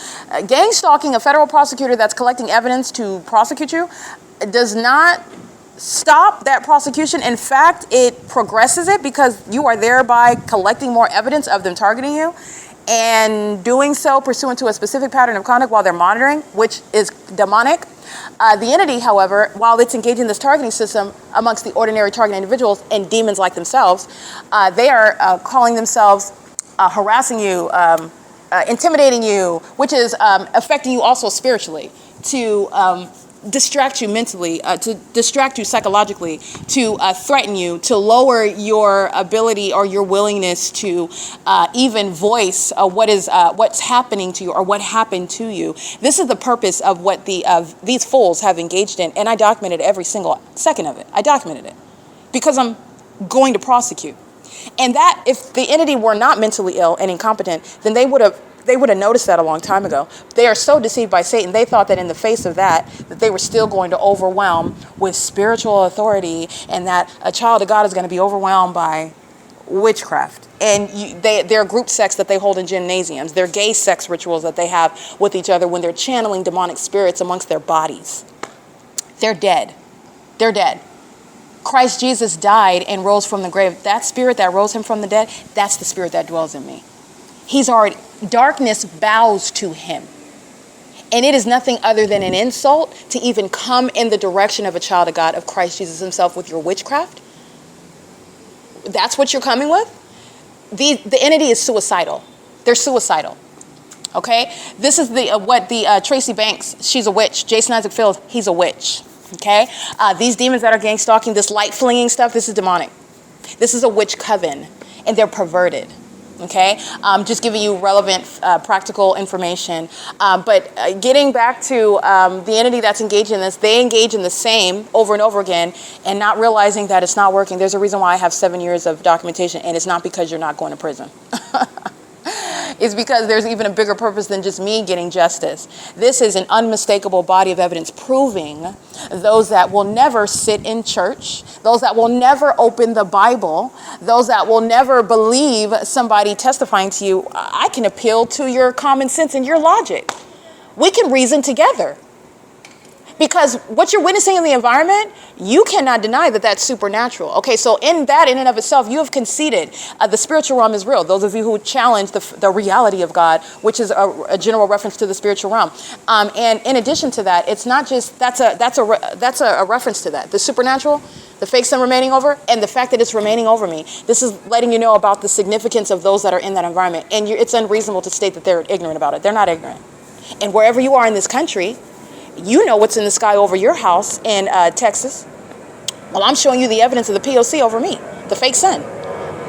Gang stalking, a federal prosecutor that's collecting evidence to prosecute you, does not stop that prosecution. In fact, it progresses it because you are thereby collecting more evidence of them targeting you and doing so pursuant to a specific pattern of conduct while they're monitoring, which is demonic. The entity, however, while it's engaging in this targeting system amongst the ordinary targeted individuals and demons like themselves, they are calling themselves harassing you, intimidating you, which is affecting you also spiritually, to distract you mentally, to distract you psychologically, to threaten you, to lower your ability or your willingness to even voice what's happening to you or what happened to you. This is the purpose of what these fools have engaged in, and I documented every single second of it. I documented it because I'm going to prosecute. And that if the entity were not mentally ill and incompetent, then they would have noticed that a long time ago. They are so deceived by Satan. They thought that in the face of that they were still going to overwhelm with spiritual authority, and that a child of God is going to be overwhelmed by witchcraft. And they're group sex that they hold in gymnasiums. They're gay sex rituals that they have with each other when they're channeling demonic spirits amongst their bodies. They're dead. They're dead. Christ Jesus died and rose from the grave. That spirit that rose him from the dead, that's the spirit that dwells in me. Darkness bows to him. And it is nothing other than an insult to even come in the direction of a child of God, of Christ Jesus himself, with your witchcraft. That's what you're coming with? The entity is suicidal. They're suicidal. Okay? This is what Tracy Banks, she's a witch. Jason Isaac Fields, he's a witch. Okay? These demons that are gang stalking, this light flinging stuff, this is demonic. This is a witch coven, and they're perverted. Okay, just giving you relevant practical information. But getting back to the entity that's engaged in this, they engage in the same over and over again and not realizing that it's not working. There's a reason why I have 7 years of documentation, and it's not because you're not going to prison. It's because there's even a bigger purpose than just me getting justice. This is an unmistakable body of evidence proving those that will never sit in church, those that will never open the Bible, those that will never believe somebody testifying to you. I can appeal to your common sense and your logic. We can reason together. Because what you're witnessing in the environment, you cannot deny that that's supernatural. Okay, so in that, in and of itself, you have conceded the spiritual realm is real. Those of you who challenge the reality of God, which is a general reference to the spiritual realm. And in addition to that, it's not just, that's a reference to that. The supernatural, the fake sun remaining over, and the fact that it's remaining over me. This is letting you know about the significance of those that are in that environment. And it's unreasonable to state that they're ignorant about it. They're not ignorant. And wherever you are in this country, you know what's in the sky over your house in Texas. Well, I'm showing you the evidence of the P.O.C. over me, the fake sun.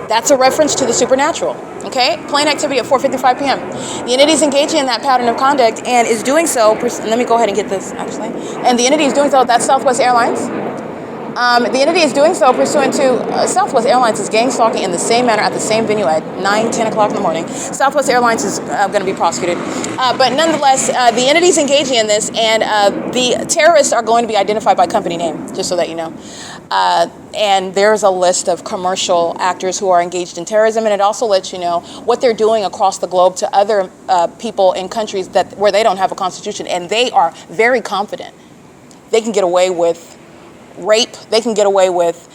That's a reference to the supernatural. Okay, plane activity at 4:55 p.m. The entity is engaging in that pattern of conduct and is doing so. Let me go ahead and get this actually. And the entity is doing so. That's Southwest Airlines. The entity is doing so pursuant to Southwest Airlines is gang stalking in the same manner at the same venue at 9, 10 o'clock in the morning. Southwest Airlines is going to be prosecuted. But nonetheless, the entity is engaging in this, and the terrorists are going to be identified by company name, just so that you know. And there's a list of commercial actors who are engaged in terrorism, and it also lets you know what they're doing across the globe to other people in countries where they don't have a constitution, and they are very confident they can get away with rape. They can get away with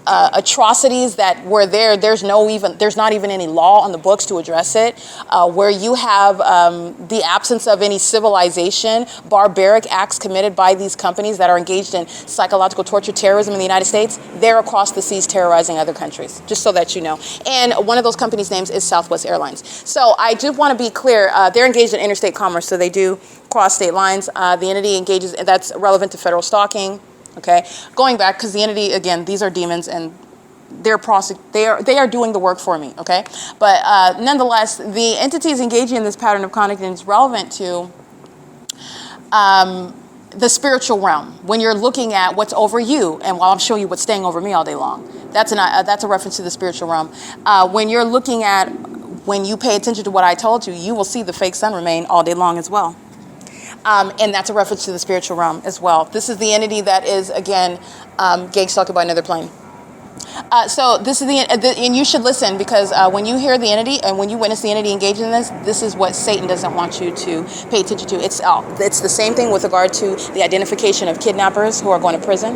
atrocities that where there's not even any law on the books to address it. Where you have the absence of any civilization, barbaric acts committed by these companies that are engaged in psychological torture, terrorism in the United States. They're across the seas terrorizing other countries, just so that you know. And one of those companies' names is Southwest Airlines. So I do want to be clear. They're engaged in interstate commerce, so they do cross state lines. The entity engages, that's relevant to federal stalking. Okay, going back, because the entity, again, these are demons, and they are doing the work for me. Okay, but nonetheless, the entity is engaging in this pattern of conduct, and it's relevant to the spiritual realm. When you're looking at what's over you, and while I'm showing you what's staying over me all day long, that's a reference to the spiritual realm. When you're looking at, when you pay attention to what I told you, you will see the fake sun remain all day long as well. And that's a reference to the spiritual realm as well. This is the entity that is, again, gang stalked by another plane. So this is and you should listen, because when you hear the entity and when you witness the entity engaged in this is what Satan doesn't want you to pay attention to. It's the same thing with regard to the identification of kidnappers who are going to prison.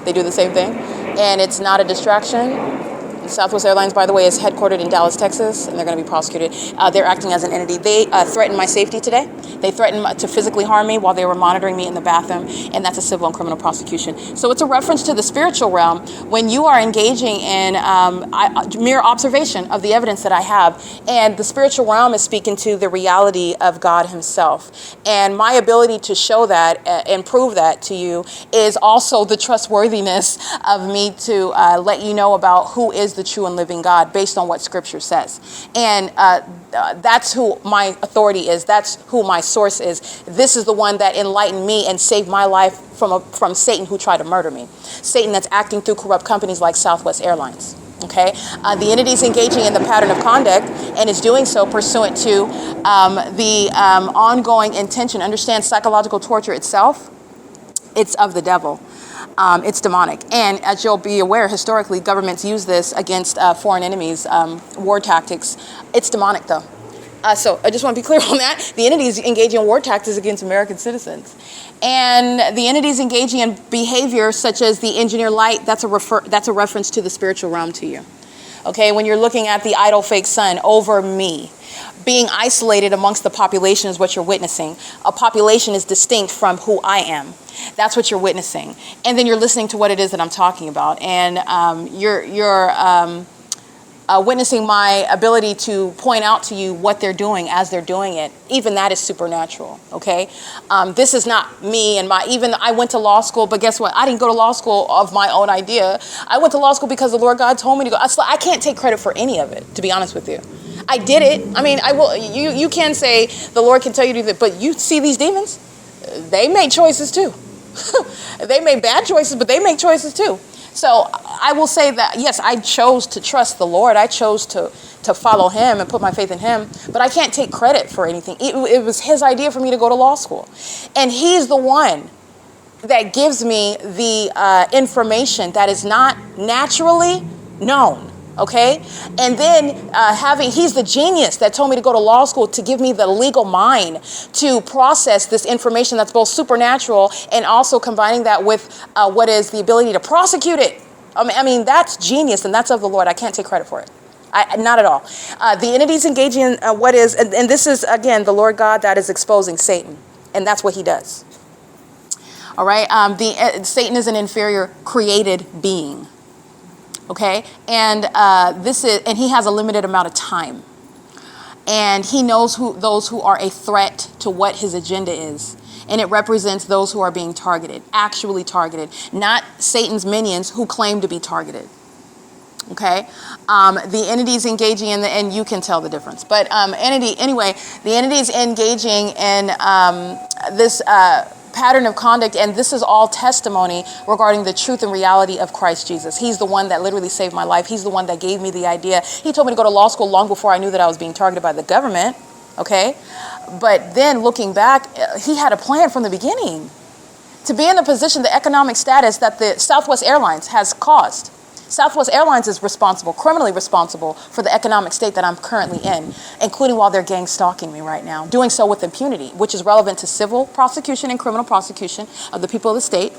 They do the same thing. And it's not a distraction. Southwest Airlines, by the way, is headquartered in Dallas, Texas, and they're going to be prosecuted. They're acting as an entity. They threatened my safety today. They threatened to physically harm me while they were monitoring me in the bathroom, and that's a civil and criminal prosecution. So it's a reference to the spiritual realm when you are engaging in mere observation of the evidence that I have, and the spiritual realm is speaking to the reality of God himself. And my ability to show that and prove that to you is also the trustworthiness of me to let you know about who is the true and living God based on what Scripture says. And that's who my authority is. That's who my source is. This is the one that enlightened me and saved my life from Satan, who tried to murder me. Satan that's acting through corrupt companies like Southwest Airlines. Okay, the entity is engaging in the pattern of conduct and is doing so pursuant to the ongoing intention. Understand, psychological torture itself, it's of the devil. It's demonic. And as you'll be aware, historically, governments use this against foreign enemies, war tactics. It's demonic, though. So I just want to be clear on that. The entity is engaging in war tactics against American citizens. And the entity is engaging in behavior such as the engineer light. That's a reference to the spiritual realm to you. Okay, when you're looking at the idol fake sun over me, being isolated amongst the population is what you're witnessing. A population is distinct from who I am. That's what you're witnessing. And then you're listening to what it is that I'm talking about. And you're witnessing my ability to point out to you what they're doing as they're doing it, even that is supernatural, okay? This is not me and even I went to law school, but guess what? I didn't go to law school of my own idea. I went to law school because the Lord God told me to go. I can't take credit for any of it, to be honest with you. I did it. I mean, I will. You can say the Lord can tell you to do that, but you see these demons, they made choices too. They made bad choices, but they make choices too. So I will say that, yes, I chose to trust the Lord. I chose to follow him and put my faith in him, but I can't take credit for anything. It was his idea for me to go to law school. And he's the one that gives me the information that is not naturally known. Okay? And then he's the genius that told me to go to law school to give me the legal mind to process this information that's both supernatural and also combining that with what is the ability to prosecute it. I mean, that's genius and that's of the Lord. I can't take credit for it. Not at all. The entities engaging in what is, and this is, again, the Lord God that is exposing Satan. And that's what he does. All right? Satan is an inferior created being. Okay, and and he has a limited amount of time, and he knows those who are a threat to what his agenda is, and it represents those who are being targeted, actually targeted, not Satan's minions who claim to be targeted. Okay, the entities engaging in and you can tell the difference, but the entities engaging in this pattern of conduct, and this is all testimony regarding the truth and reality of Christ Jesus. He's the one that literally saved my life. He's the one that gave me the idea. He told me to go to law school long before I knew that I was being targeted by the government, okay? But then looking back, he had a plan from the beginning to be in the position, the economic status that the Southwest Airlines has caused. Southwest Airlines is criminally responsible for the economic state that I'm currently in, including while they're gang stalking me right now, doing so with impunity, which is relevant to civil prosecution and criminal prosecution of the people of the state,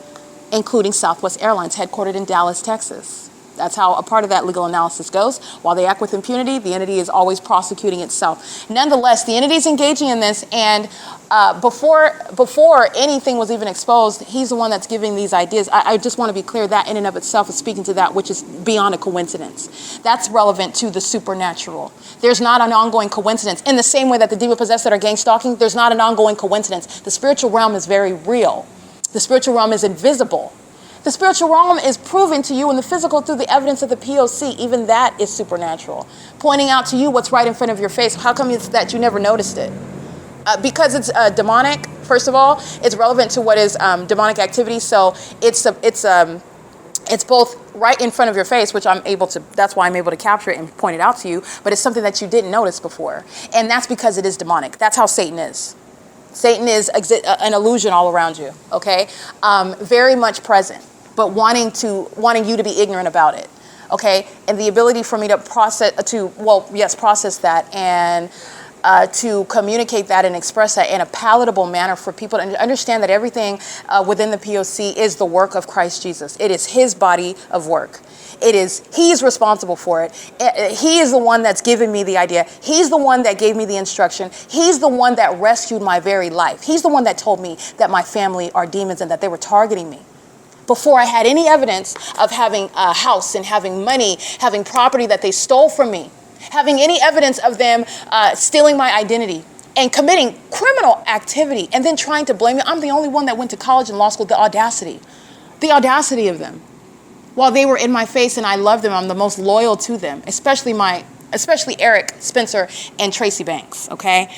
including Southwest Airlines, headquartered in Dallas, Texas. That's how a part of that legal analysis goes. While they act with impunity, the entity is always prosecuting itself. Nonetheless, the entity is engaging in this, and before anything was even exposed, he's the one that's giving these ideas. I just want to be clear that in and of itself is speaking to that which is beyond a coincidence. That's relevant to the supernatural. There's not an ongoing coincidence. In the same way that the demon-possessed that are gang stalking, there's not an ongoing coincidence. The spiritual realm is very real. The spiritual realm is invisible. The spiritual realm is proven to you in the physical through the evidence of the P.O.C. Even that is supernatural. Pointing out to you what's right in front of your face. How come it's that you never noticed it? Because it's demonic, first of all. It's relevant to what is demonic activity. So it's both right in front of your face, which that's why I'm able to capture it and point it out to you. But it's something that you didn't notice before. And that's because it is demonic. That's how Satan is. Satan is an illusion all around you, okay? Very much present, but wanting you to be ignorant about it, okay? And the ability for me to process that and to communicate that and express that in a palatable manner for people to understand that everything within the P.O.C. is the work of Christ Jesus. It is his body of work. He's responsible for it. He is the one that's given me the idea. He's the one that gave me the instruction. He's the one that rescued my very life. He's the one that told me that my family are demons and that they were targeting me. Before I had any evidence of having a house and having money, having property that they stole from me, having any evidence of them stealing my identity and committing criminal activity and then trying to blame me. I'm the only one that went to college and law school. The audacity of them. While they were in my face and I loved them, I'm the most loyal to them, especially Eric, Spencer, and Tracy Banks, okay?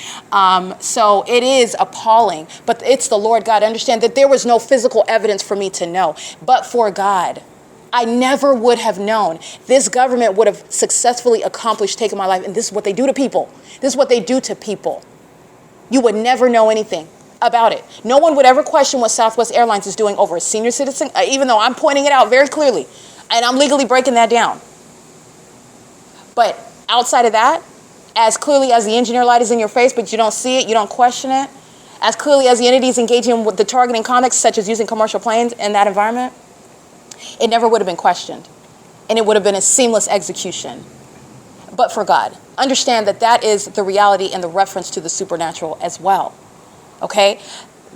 So it is appalling, but it's the Lord God. Understand that there was no physical evidence for me to know, but for God. I never would have known. This government would have successfully accomplished taking my life, and this is what they do to people. This is what they do to people. You would never know anything about it. No one would ever question what Southwest Airlines is doing over a senior citizen, even though I'm pointing it out very clearly, and I'm legally breaking that down. But outside of that, as clearly as the engineer light is in your face, but you don't see it, you don't question it, as clearly as the entities engaging with the targeting conduct, such as using commercial planes in that environment, it never would have been questioned. And it would have been a seamless execution. But for God, understand that that is the reality and the reference to the supernatural as well. Okay?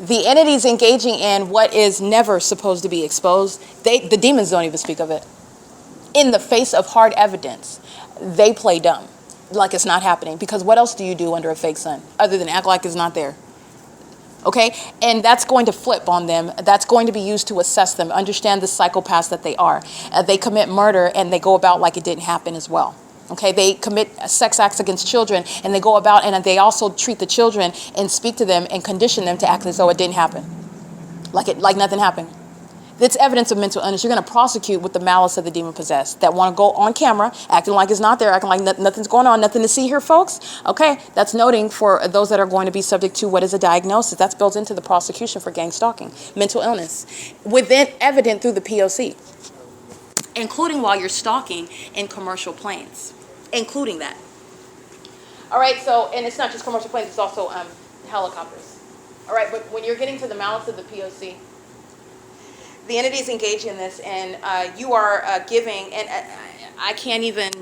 The entities engaging in what is never supposed to be exposed, the demons don't even speak of it. In the face of hard evidence. they play dumb, like it's not happening. Because what else do you do under a fake sun other than act like it's not there? Okay, and that's going to flip on them. That's going to be used to assess them, understand the psychopaths that they are. They commit murder and they go about like it didn't happen as well. Okay, they commit sex acts against children and they go about and they also treat the children and speak to them and condition them to act as though it didn't happen, like nothing happened. That's evidence of mental illness. You're going to prosecute with the malice of the demon possessed that want to go on camera, acting like it's not there, acting like nothing's going on, nothing to see here, folks. Okay, that's noting for those that are going to be subject to what is a diagnosis. That's built into the prosecution for gang stalking, mental illness, within evident through the P.O.C, including while you're stalking in commercial planes, including that. All right, so, and it's not just commercial planes, it's also helicopters. All right, but when you're getting to the malice of the P.O.C, the entity is engaged in this, and you are giving, and I can't even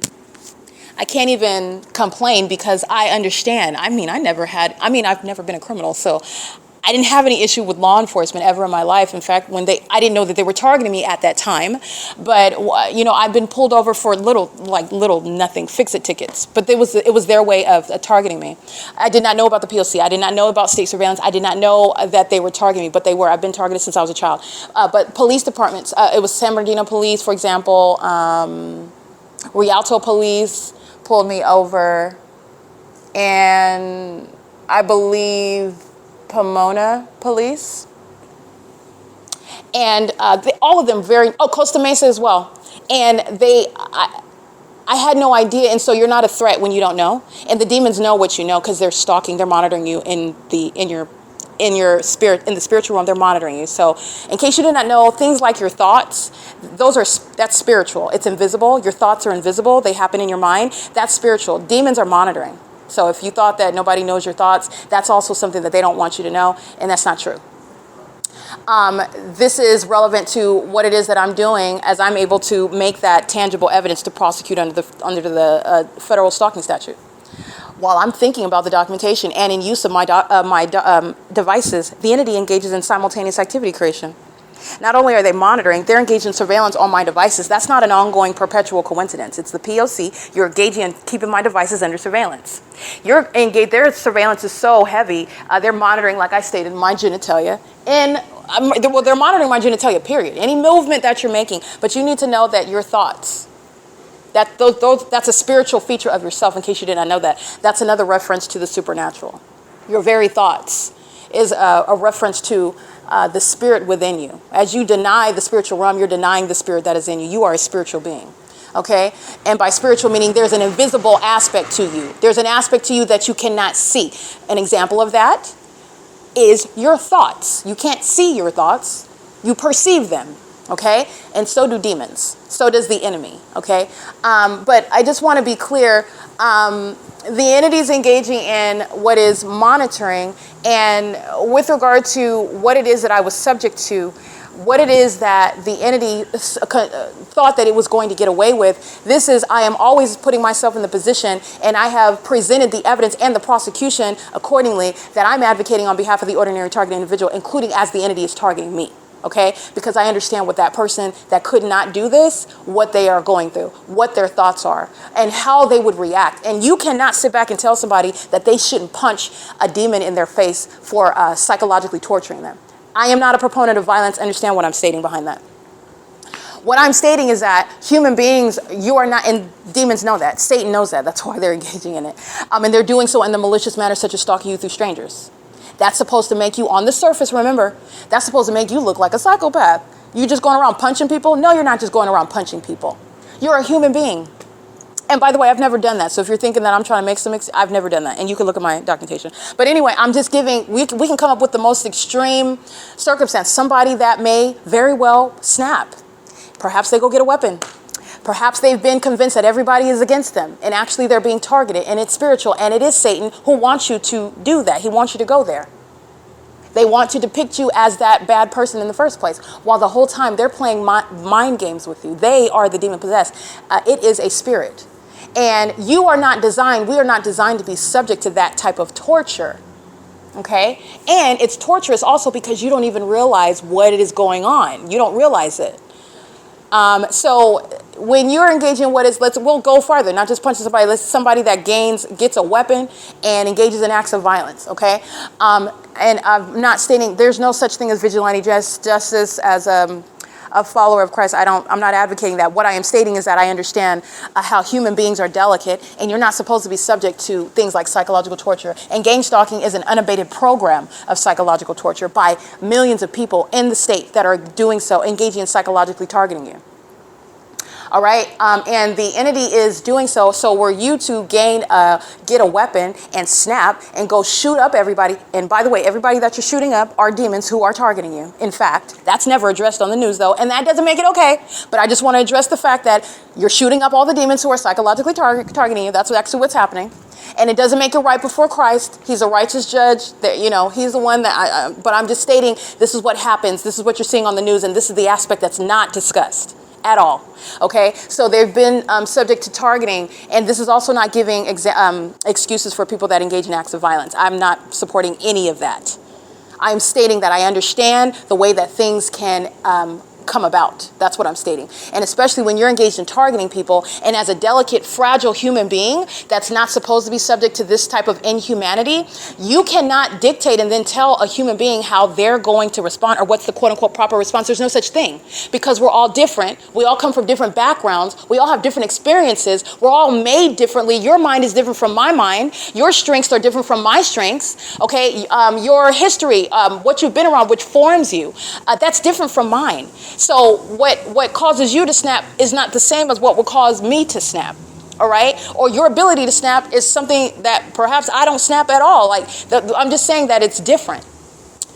complain because I understand. I've never been a criminal, so I didn't have any issue with law enforcement ever in my life. In fact, I didn't know that they were targeting me at that time, but I've been pulled over for little nothing fix-it tickets, but it was their way of targeting me. I did not know about the P.O.C. I did not know about state surveillance. I did not know that they were targeting me, but they were. I've been targeted since I was a child. But police departments, it was San Bernardino Police, for example, Rialto Police pulled me over, and I believe Pomona Police, and all of them Costa Mesa as well. And I had no idea, and so you're not a threat when you don't know. And the demons know what you know because they're stalking, they're monitoring you in your spirit, in the spiritual realm. They're monitoring you. So, in case you did not know, things like your thoughts, that's spiritual. It's invisible. Your thoughts are invisible. They happen in your mind. That's spiritual. Demons are monitoring. So if you thought that nobody knows your thoughts, that's also something that they don't want you to know, and that's not true. This is relevant to what it is that I'm doing, as I'm able to make that tangible evidence to prosecute under the federal stalking statute. While I'm thinking about the documentation and in use of my devices, the entity engages in simultaneous activity creation. Not only are they monitoring, they're engaged in surveillance on my devices. That's not an ongoing perpetual coincidence. It's the P.O.C. You're engaging in keeping my devices under surveillance. You're engaged, their surveillance is so heavy, they're monitoring, like I stated, my genitalia. They're monitoring my genitalia, period. Any movement that you're making, but you need to know that your thoughts, that's a spiritual feature of yourself, in case you did not know that. That's another reference to the supernatural. Your very thoughts is a reference to the spirit within you. As you deny the spiritual realm, you're denying the spirit that is in you. You are a spiritual being, okay? And by spiritual meaning, there's an invisible aspect to you. There's an aspect to you that you cannot see. An example of that is your thoughts. You can't see your thoughts. You perceive them, okay? And so do demons. So does the enemy, okay? But I just want to be clear. The entity is engaging in what is monitoring, and with regard to what it is that I was subject to, what it is that the entity thought that it was going to get away with, I am always putting myself in the position, and I have presented the evidence and the prosecution accordingly, that I'm advocating on behalf of the ordinary target individual, including as the entity is targeting me. Okay, because I understand what that person that could not do this, what they are going through, what their thoughts are, and how they would react. And you cannot sit back and tell somebody that they shouldn't punch a demon in their face for psychologically torturing them. I am not a proponent of violence. Understand what I'm stating behind that. What I'm stating is that human beings, you are not, and demons know that. Satan knows that. That's why they're engaging in it. And they're doing so in the malicious manner, such as stalking you through strangers. That's supposed to make you, on the surface, remember, that's supposed to make you look like a psychopath. You just going around punching people? No, you're not just going around punching people. You're a human being. And by the way, I've never done that. So if you're thinking that I'm trying to make I've never done that. And you can look at my documentation. But anyway, I'm just giving, we can come up with the most extreme circumstance. Somebody that may very well snap. Perhaps they go get a weapon. Perhaps they've been convinced that everybody is against them, and actually they're being targeted, and it's spiritual, and it is Satan who wants you to do that. He wants you to go there. They want to depict you as that bad person in the first place, while the whole time they're playing mind games with you. They are the demon possessed. It is a spirit. And we are not designed to be subject to that type of torture. Okay? And it's torturous also because you don't even realize what it is going on. You don't realize it. So when you're engaging in what is, we'll go farther, not just punching somebody, let's somebody that gets a weapon and engages in acts of violence, okay? And I'm not stating, there's no such thing as vigilante justice. As a follower of Christ, I'm not advocating that. What I am stating is that I understand how human beings are delicate, and you're not supposed to be subject to things like psychological torture. And gang stalking is an unabated program of psychological torture by millions of people in the state that are doing so, engaging in psychologically targeting you. All right, and the entity is doing so. So were you to get a weapon and snap and go shoot up everybody, and by the way, everybody that you're shooting up are demons who are targeting you. In fact, that's never addressed on the news though, and that doesn't make it okay. But I just want to address the fact that you're shooting up all the demons who are psychologically targeting you. That's actually what's happening. And it doesn't make it right before Christ. He's a righteous judge. That, you know, he's the one that but I'm just stating this is what happens. This is what you're seeing on the news, and this is the aspect that's not discussed at all. Okay, so they've been subject to targeting, and this is also not giving excuses for people that engage in acts of violence. I'm not supporting any of that. I'm stating that I understand the way that things can come about. That's what I'm stating. And especially when you're engaged in targeting people, and as a delicate, fragile human being that's not supposed to be subject to this type of inhumanity, you cannot dictate and then tell a human being how they're going to respond or what's the quote-unquote proper response. There's no such thing, because we're all different. We all come from different backgrounds. We all have different experiences. We're all made differently. Your mind is different from my mind. Your strengths are different from my strengths. Okay, your history, what you've been around, which forms you, that's different from mine. So what causes you to snap is not the same as what will cause me to snap, all right? Or your ability to snap is something that perhaps I don't snap at all. I'm just saying that it's different.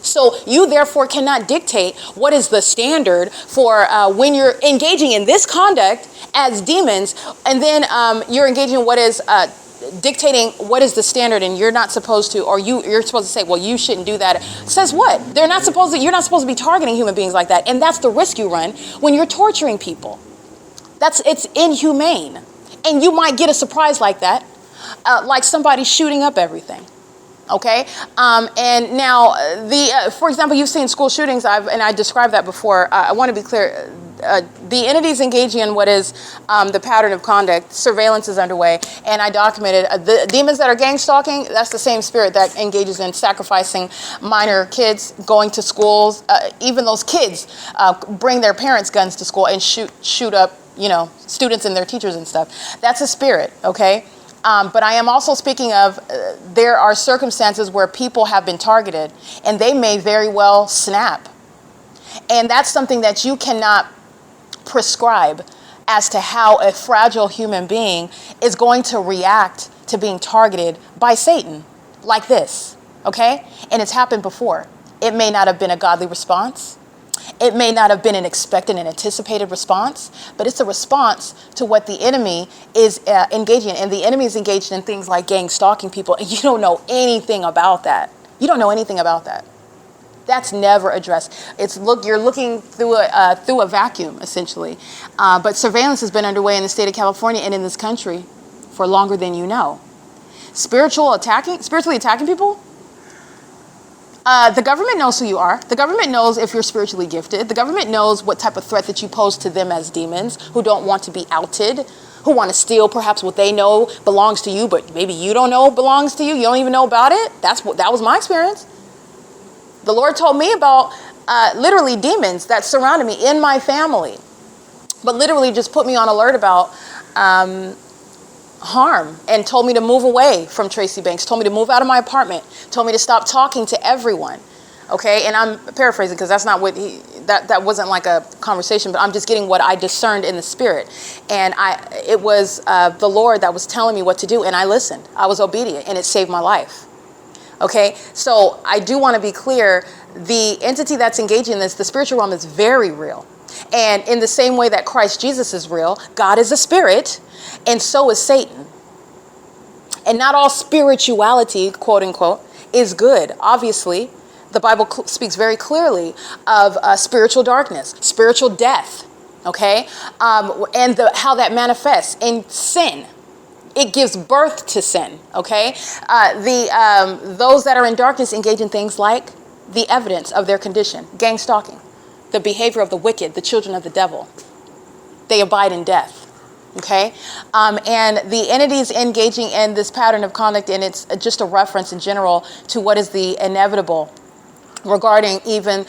So you therefore cannot dictate what is the standard for when you're engaging in this conduct as demons, and then you're engaging in what is dictating what is the standard, and you're not supposed to, or you're supposed to say, well, you shouldn't do that. Says what? You're not supposed to be targeting human beings like that, and that's the risk you run when you're torturing people. It's inhumane, and you might get a surprise like that, like somebody shooting up everything. Okay, and now for example, you've seen school shootings. I described that before. I want to be clear. The entities engaging in what is the pattern of conduct, surveillance is underway, and I documented the demons that are gang stalking. That's the same spirit that engages in sacrificing minor kids, going to schools. Even those kids bring their parents' guns to school and shoot up, students and their teachers and stuff. That's a spirit, okay? But I am also speaking of there are circumstances where people have been targeted, and they may very well snap. And that's something that you cannot prescribe as to how a fragile human being is going to react to being targeted by Satan like this, okay? And it's happened before. It may not have been a godly response. It may not have been an expected and anticipated response, but it's a response to what the enemy is engaging in. And the enemy is engaged in things like gang stalking people, and you don't know anything about that. You don't know anything about that. That's never addressed. You're looking through a vacuum, essentially. But surveillance has been underway in the state of California and in this country for longer than you know. Spiritually attacking people? The government knows who you are. The government knows if you're spiritually gifted. The government knows what type of threat that you pose to them as demons who don't want to be outed, who want to steal perhaps what they know belongs to you, but maybe you don't know belongs to you. You don't even know about it. That was my experience. The Lord told me about literally demons that surrounded me in my family, but literally just put me on alert about harm and told me to move away from Tracy Banks, told me to move out of my apartment, told me to stop talking to everyone. Okay, and I'm paraphrasing because that's not what that wasn't like a conversation, but I'm just getting what I discerned in the spirit. And it was the Lord that was telling me what to do, and I listened. I was obedient, and it saved my life. Okay, so I do want to be clear, the entity that's engaging in this, the spiritual realm, is very real. And in the same way that Christ Jesus is real, God is a spirit, and so is Satan. And not all spirituality, quote unquote, is good. Obviously, the Bible speaks very clearly of spiritual darkness, spiritual death, okay? And how that manifests in sin. It gives birth to sin, okay? Those that are in darkness engage in things like the evidence of their condition, gang stalking, the behavior of the wicked, the children of the devil. they abide in death. Okay, and the entities engaging in this pattern of conduct, and it's just a reference in general to what is the inevitable regarding even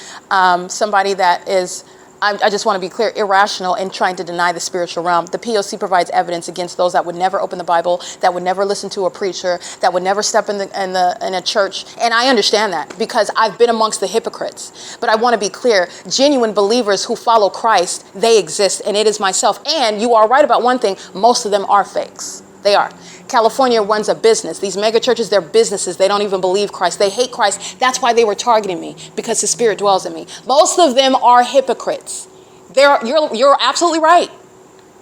somebody that is, I just want to be clear, irrational in trying to deny the spiritual realm. The P.O.C. provides evidence against those that would never open the Bible, that would never listen to a preacher, that would never step in a church. And I understand that because I've been amongst the hypocrites. But I want to be clear, genuine believers who follow Christ, they exist, and it is myself. And you are right about one thing, most of them are fakes. They are. California runs a business. These mega churches, they're businesses. They don't even believe Christ. They hate Christ. That's why they were targeting me, because His Spirit dwells in me. Most of them are hypocrites. You're absolutely right.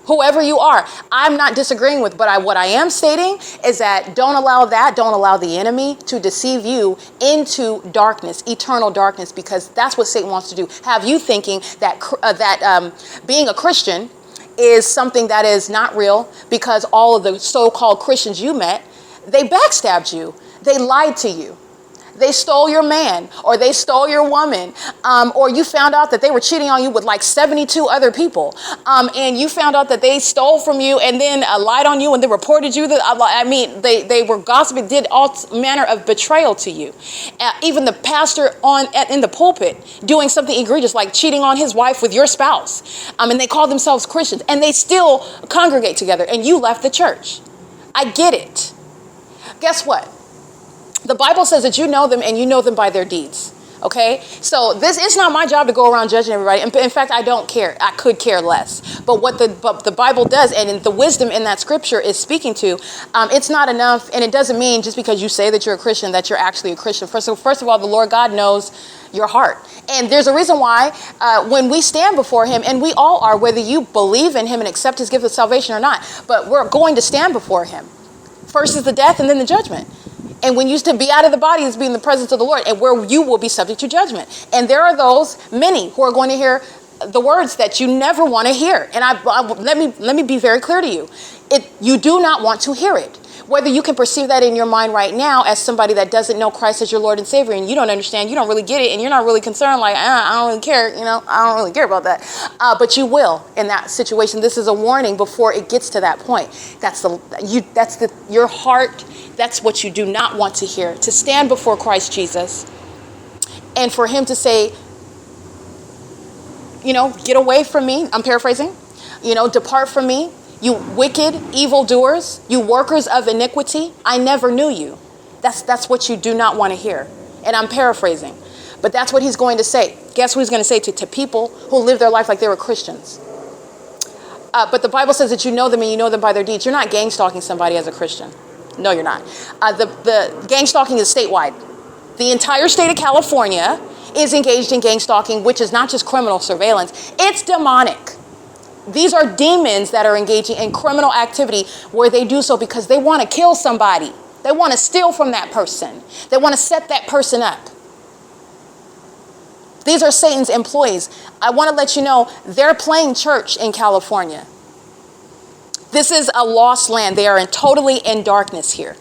Whoever you are, I'm not disagreeing with, but what I am stating is that don't allow the enemy to deceive you into darkness, eternal darkness, because that's what Satan wants to do. Have you thinking that being a Christian is something that is not real, because all of the so-called Christians you met, they backstabbed you. They lied to you. They stole your man, or they stole your woman, or you found out that they were cheating on you with like 72 other people, and you found out that they stole from you and then lied on you and they reported you. They were gossiping, did all manner of betrayal to you. Even the pastor in the pulpit doing something egregious like cheating on his wife with your spouse, and they call themselves Christians, and they still congregate together, and you left the church. I get it. Guess what? The Bible says that you know them and you know them by their deeds. Okay? So it's not my job to go around judging everybody. In fact, I don't care. I could care less. But what the Bible does, and the wisdom in that scripture is speaking to, it's not enough, and it doesn't mean just because you say that you're a Christian that you're actually a Christian. First of all, the Lord God knows your heart. And there's a reason why when we stand before Him, and we all are, whether you believe in Him and accept His gift of salvation or not, but we're going to stand before Him. First is the death and then the judgment. And when you used to be out of the body is be in the presence of the Lord, and where you will be subject to judgment. And there are those, many, who are going to hear the words that you never want to hear. And let me be very clear to you. You do not want to hear it. Whether you can perceive that in your mind right now as somebody that doesn't know Christ as your Lord and Savior, and you don't understand, you don't really get it, and you're not really concerned, like, I don't really care, I don't really care about that. But you will in that situation. This is a warning before it gets to that point. Your heart. That's what you do not want to hear. To stand before Christ Jesus and for Him to say, get away from me. I'm paraphrasing. Depart from me, you wicked evildoers, you workers of iniquity. I never knew you. That's what you do not want to hear. And I'm paraphrasing. But that's what He's going to say. Guess what He's going to say to people who live their life like they were Christians? But the Bible says that you know them and you know them by their deeds. You're not gang stalking somebody as a Christian. No, you're not. The gang stalking is statewide. The entire state of California is engaged in gang stalking, which is not just criminal surveillance. It's demonic. These are demons that are engaging in criminal activity where they do so because they want to kill somebody. They want to steal from that person. They want to set that person up. These are Satan's employees. I want to let you know they're playing church in California. This is a lost land. They are totally in darkness here.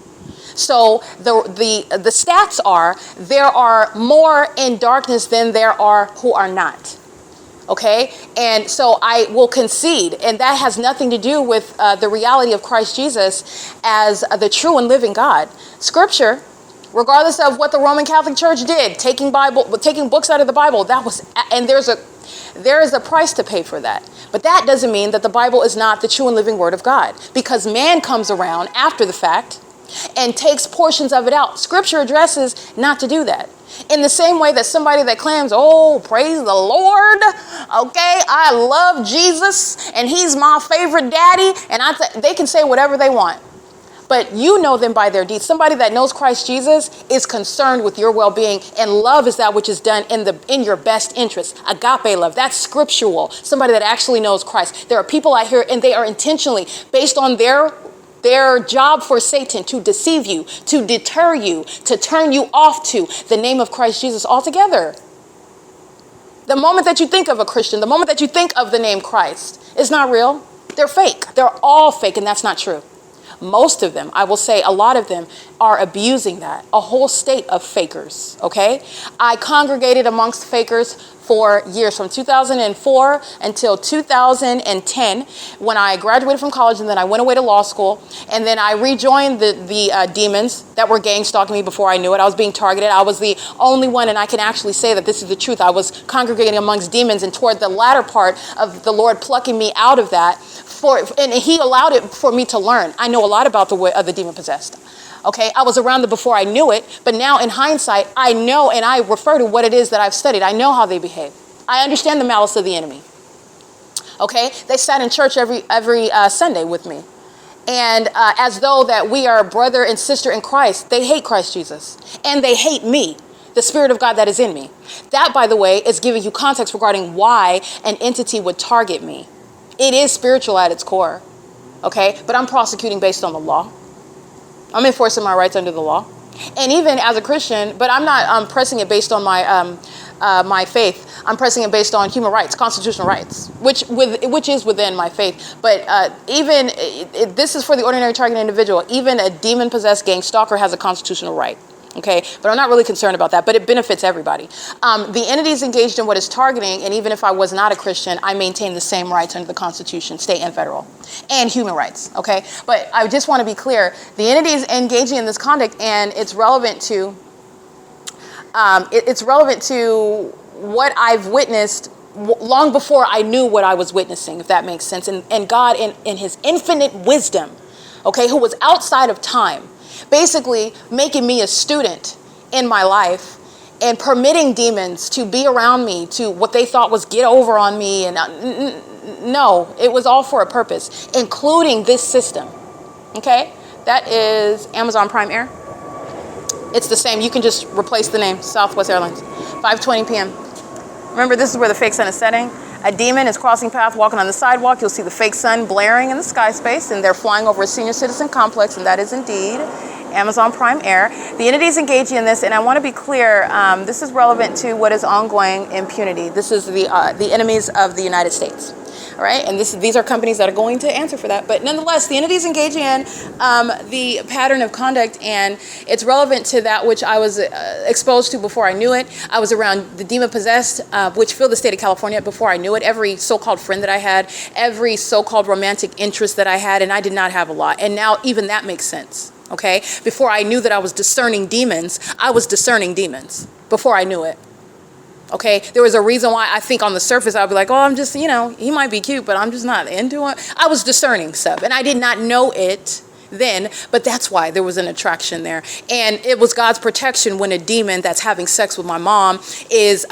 So the stats are there are more in darkness than there are who are not. Okay? And so I will concede, and that has nothing to do with the reality of Christ Jesus as the true and living God. Scripture, regardless of what the Roman Catholic Church did, taking books out of the Bible, there is a price to pay for that. But that doesn't mean that the Bible is not the true and living Word of God, because man comes around after the fact and takes portions of it out. Scripture addresses not to do that. In the same way that somebody that claims, oh, praise the Lord, okay, I love Jesus and He's my favorite daddy, and they can say whatever they want. But you know them by their deeds. Somebody that knows Christ Jesus is concerned with your well-being, and love is that which is done in your best interest. Agape love, that's scriptural. Somebody that actually knows Christ. There are people out here, and they are intentionally, based on their job for Satan, to deceive you, to deter you, to turn you off to the name of Christ Jesus altogether. The moment that you think of a Christian, the moment that you think of the name Christ, it's not real. They're fake. They're all fake, and that's not true. most of them, I will say a lot of them, are abusing that. A whole state of fakers, okay? I congregated amongst fakers for years, from 2004 until 2010, when I graduated from college, and then I went away to law school, and then I rejoined the demons that were gang stalking me before I knew it. I was being targeted. I was the only one, and I can actually say that this is the truth. I was congregating amongst demons, and toward the latter part of the Lord plucking me out of that, and he allowed it for me to learn. I know a lot about the way of the demon possessed. Okay, I was around them before I knew it, but now in hindsight, I know, and I refer to what it is that I've studied. I know how they behave. I understand the malice of the enemy. Okay, they sat in church every Sunday with me, and as though that we are brother and sister in Christ. They hate Christ Jesus, and they hate me, the Spirit of God that is in me. That, by the way, is giving you context regarding why an entity would target me. It is spiritual at its core. Okay, but I'm prosecuting based on the law. I'm enforcing my rights under the law, and even as a Christian, but I'm not pressing it based on my faith. I'm pressing it based on human rights, constitutional rights, which is within my faith. But this is for the ordinary targeted individual. Even a demon-possessed gang stalker has a constitutional right. Okay, but I'm not really concerned about that, but it benefits everybody. The entities engaged in what is targeting, and even if I was not a Christian, I maintain the same rights under the Constitution, state and federal, and human rights, okay? But I just want to be clear, the entities engaging in this conduct, and it's relevant to, what I've witnessed long before I knew what I was witnessing, if that makes sense. And God, in his infinite wisdom, okay, who was outside of time, basically making me a student in my life and permitting demons to be around me, to what they thought was get over on me. And no, it was all for a purpose, including this system. Okay, that is Amazon Prime Air. It's the same. You can just replace the name, Southwest Airlines, 5:20 p.m. Remember, this is where the fake sun is setting. A demon is crossing path, walking on the sidewalk. You'll see the fake sun blaring in the sky space, and they're flying over a senior citizen complex, and that is indeed Amazon Prime Air. The entities engaging in this, and I want to be clear, this is relevant to what is ongoing impunity. This is the enemies of the United States. All right, and these are companies that are going to answer for that. But nonetheless, the entities engaging in the pattern of conduct, and it's relevant to that which I was exposed to before I knew it. I was around the demon-possessed, which filled the state of California before I knew it. Every so-called friend that I had, every so-called romantic interest that I had, and I did not have a lot. And now even that makes sense, okay? Before I knew that I was discerning demons, I was discerning demons before I knew it. Okay, there was a reason why I think on the surface I'd be like, oh, I'm just, he might be cute, but I'm just not into it. I was discerning stuff, and I did not know it then, but that's why there was an attraction there. And it was God's protection when a demon that's having sex with my mom is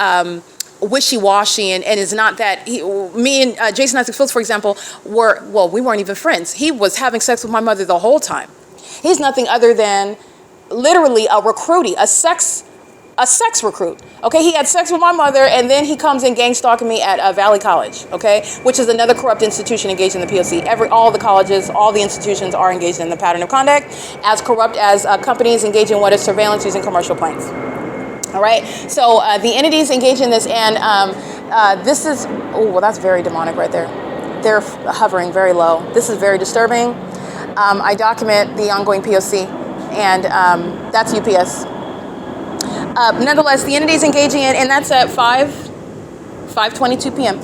wishy-washy and is not that. Me and Jason Isaac Phillips, for example, we weren't even friends. He was having sex with my mother the whole time. He's nothing other than literally a recruitee, a sex recruit. Okay, he had sex with my mother, and then he comes in gang stalking me at Valley College, okay, which is another corrupt institution engaged in the P.O.C. All the colleges, all the institutions are engaged in the pattern of conduct, as corrupt as companies engage in what is surveillance using commercial planes. All right, so the entities engage in this, and this is, that's very demonic right there. They're hovering very low. This is very disturbing. I document the ongoing P.O.C., and that's U.S.C. Nonetheless, the entities engaging in, and that's at 5:22 p.m.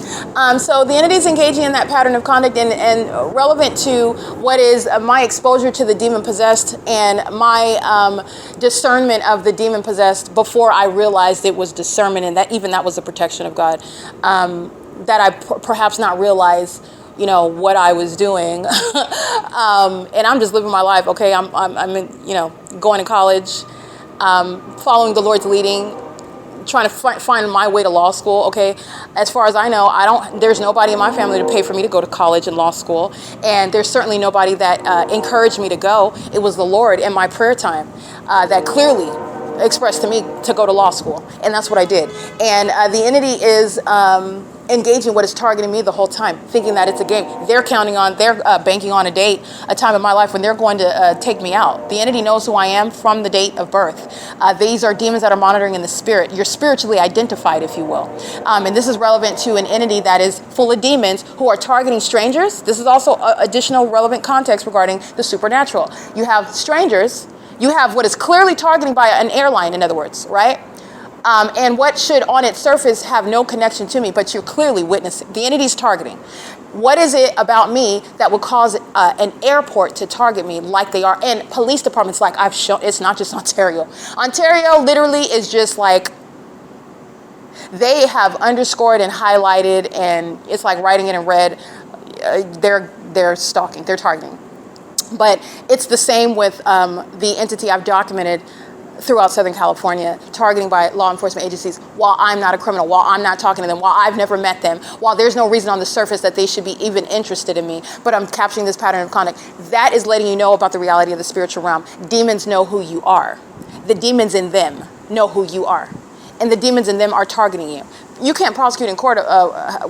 So the entities engaging in that pattern of conduct, and relevant to what is my exposure to the demon-possessed and my discernment of the demon-possessed before I realized it was discernment, and that was the protection of God, that I perhaps not realize, what I was doing. And I'm just living my life. Okay, I'm in, going to college. Following the Lord's leading, trying to find my way to law school. Okay, as far as I know, there's nobody in my family to pay for me to go to college and law school, and there's certainly nobody that encouraged me to go. It was the Lord in my prayer time that clearly expressed to me to go to law school, and that's what I did. And the entity is engaging what is targeting me the whole time, thinking that it's a game. They're banking on a time in my life when they're going to take me out. The entity knows who I am from the date of birth. These are demons that are monitoring in the spirit. You're spiritually identified, if you will. And this is relevant to an entity that is full of demons who are targeting strangers. This is also additional relevant context regarding the supernatural. You have strangers. You have what is clearly targeting by an airline, in other words, right? And what should on its surface have no connection to me, but you're clearly witnessing. The entity's targeting. What is it about me that would cause an airport to target me like they are? And police departments, like I've shown, it's not just Ontario. Ontario literally is just like, they have underscored and highlighted, and it's like writing it in red. They're stalking, they're targeting. But it's the same with the entity I've documented throughout Southern California, targeting by law enforcement agencies while I'm not a criminal, while I'm not talking to them, while I've never met them, while there's no reason on the surface that they should be even interested in me, but I'm capturing this pattern of conduct. That is letting you know about the reality of the spiritual realm. Demons know who you are. The demons in them know who you are. And the demons in them are targeting you. You can't prosecute in court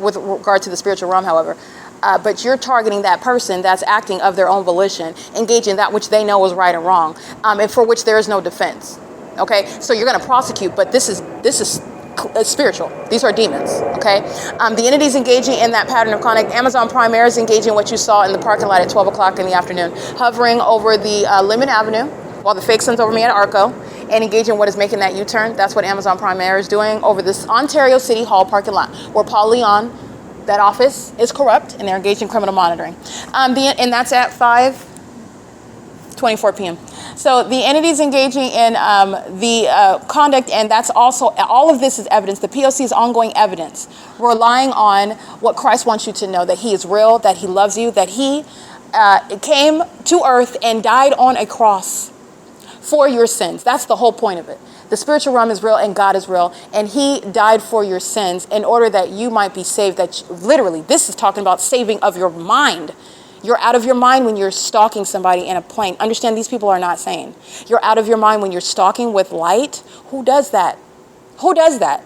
with regard to the spiritual realm, however, but you're targeting that person that's acting of their own volition, engaging that which they know is right and wrong, and for which there is no defense. Okay, so you're going to prosecute, but this is spiritual. These are demons. Okay, the entity's engaging in that pattern of conduct. Amazon Prime Air is engaging in what you saw in the parking lot at 12 o'clock in the afternoon, hovering over the Lemon Avenue while the fake sun's over me at ARCO, and engaging what is making that U-turn. That's what Amazon Prime Air is doing over this Ontario City Hall parking lot, where Paul Leon, that office is corrupt, and they're engaged in criminal monitoring. And that's at 5:24 p.m. So the entity's engaging in the conduct, and that's also, all of this is evidence. The P.O.C. is ongoing evidence, relying on what Christ wants you to know, that he is real, that he loves you, that he came to earth and died on a cross for your sins. That's the whole point of it. The spiritual realm is real and God is real, and he died for your sins in order that you might be saved. Literally, this is talking about saving of your mind. You're out of your mind when you're stalking somebody in a plane. Understand, these people are not sane. You're out of your mind when you're stalking with light. Who does that? Who does that?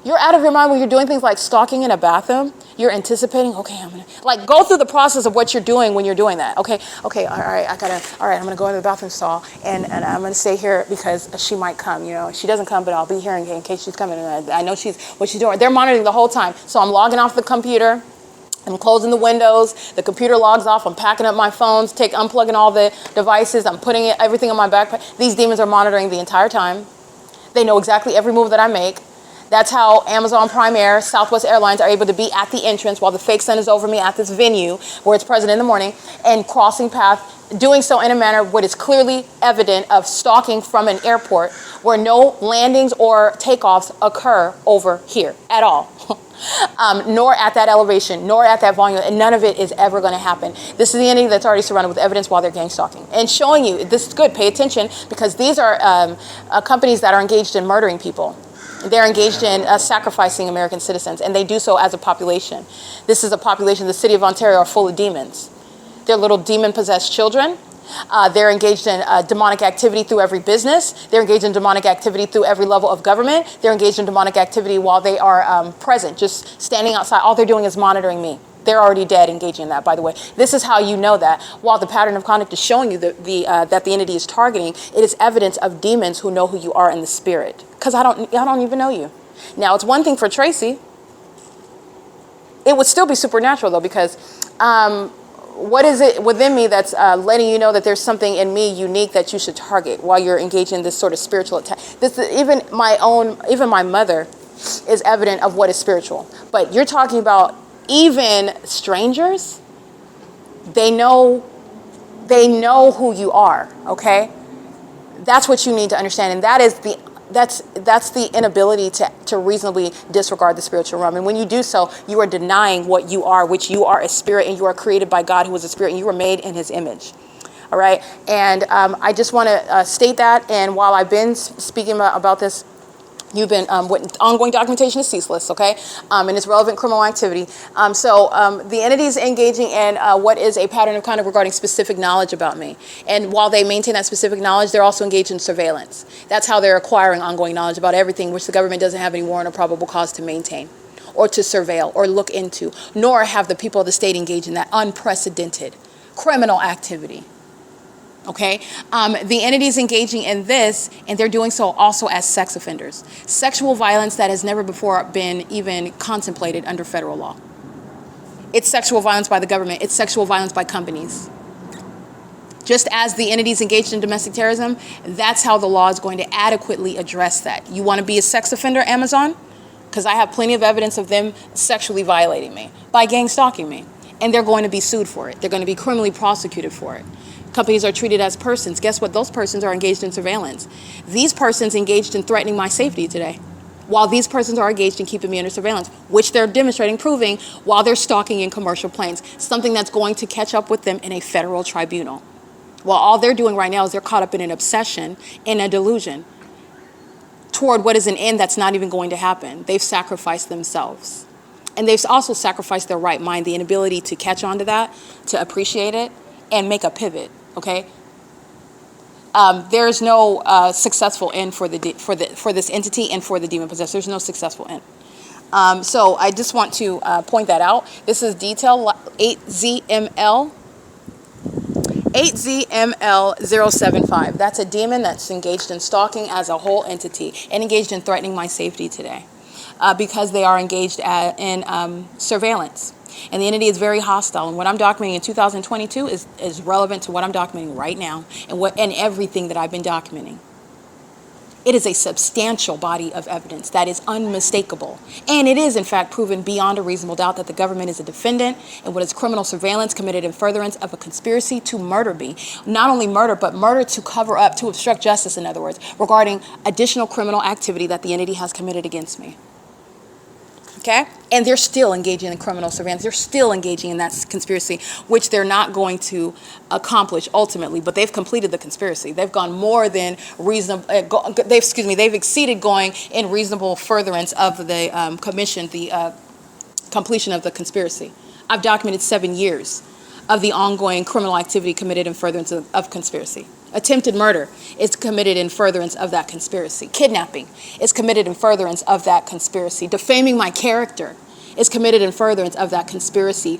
You're out of your mind when you're doing things like stalking in a bathroom. You're anticipating, okay, I'm gonna, like, go through the process of what you're doing when you're doing that. Okay, all right, I'm gonna go into the bathroom stall, and I'm gonna stay here because she might come, she doesn't come, but I'll be here in case she's coming, and I know what she's doing. They're monitoring the whole time. So I'm logging off the computer, I'm closing the windows, the computer logs off, I'm packing up my phones, unplugging all the devices, I'm putting everything in my backpack. These demons are monitoring the entire time. They know exactly every move that I make. That's how Amazon Prime Air, Southwest Airlines are able to be at the entrance while the fake sun is over me at this venue where it's present in the morning, and crossing path, doing so in a manner what is clearly evident of stalking from an airport where no landings or takeoffs occur over here at all. Nor at that elevation, nor at that volume, and none of it is ever going to happen. This is the entity that's already surrounded with evidence while they're gang stalking and showing you, this is good, pay attention, because these are companies that are engaged in murdering people. They're engaged in sacrificing American citizens, and they do so as a population. This is a population, the city of Ontario are full of demons. They're little demon-possessed children. They're engaged in demonic activity through every business. They're engaged in demonic activity through every level of government. They're engaged in demonic activity while they are present, just standing outside. All they're doing is monitoring me. They're already dead, engaging in that, by the way. This is how you know that. While the pattern of conduct is showing you that the entity is targeting, it is evidence of demons who know who you are in the spirit. Because I don't even know you. Now, it's one thing for Tracy. It would still be supernatural, though, because what is it within me that's letting you know that there's something in me unique that you should target while you're engaging in this sort of spiritual attack? Even my mother is evident of what is spiritual. But you're talking about even strangers, they know who you are, okay? That's what you need to understand, and that's the inability to reasonably disregard the spiritual realm. And when you do so, you are denying what you are, which you are a spirit, and you are created by God, who is a spirit, and you were made in his image. All right, and I just want to state that, and while I've been speaking about this, you've been, ongoing documentation is ceaseless, okay? And it's relevant criminal activity. So the entity is engaging in what is a pattern of conduct regarding specific knowledge about me. And while they maintain that specific knowledge, they're also engaged in surveillance. That's how they're acquiring ongoing knowledge about everything which the government doesn't have any warrant or probable cause to maintain or to surveil or look into, nor have the people of the state engage in that unprecedented criminal activity. Okay, the entities engaging in this, and they're doing so also as sex offenders. Sexual violence that has never before been even contemplated under federal law. It's sexual violence by the government. It's sexual violence by companies. Just as the entities engaged in domestic terrorism, that's how the law is going to adequately address that. You want to be a sex offender, Amazon? Because I have plenty of evidence of them sexually violating me by gang stalking me. And they're going to be sued for it. They're going to be criminally prosecuted for it. Companies are treated as persons. Guess what? Those persons are engaged in surveillance. These persons engaged in threatening my safety today, while these persons are engaged in keeping me under surveillance, which they're demonstrating, proving, while they're stalking in commercial planes, something that's going to catch up with them in a federal tribunal. While all they're doing right now is they're caught up in an obsession, in a delusion, toward what is an end that's not even going to happen. They've sacrificed themselves. And they've also sacrificed their right mind, the inability to catch on to that, to appreciate it, and make a pivot. Okay, there's no successful end for this entity and for the demon possessed. There's no successful end. So I just want to point that out. This is detail 8ZML 8ZML075. That's a demon that's engaged in stalking as a whole entity and engaged in threatening my safety today because they are engaged in surveillance. And the entity is very hostile. And what I'm documenting in 2022 is relevant to what I'm documenting right now and everything that I've been documenting. It is a substantial body of evidence that is unmistakable. And it is, in fact, proven beyond a reasonable doubt that the government is a defendant in what is criminal surveillance committed in furtherance of a conspiracy to murder me. Not only murder, but murder to cover up, to obstruct justice, in other words, regarding additional criminal activity that the entity has committed against me. Okay? And they're still engaging in criminal surveillance. They're still engaging in that conspiracy, which they're not going to accomplish ultimately, but they've completed the conspiracy. They've gone more than reasonable, they've exceeded going in reasonable furtherance of the completion of the conspiracy. I've documented 7 years of the ongoing criminal activity committed in furtherance of conspiracy. Attempted murder is committed in furtherance of that conspiracy. Kidnapping is committed in furtherance of that conspiracy. Defaming my character is committed in furtherance of that conspiracy.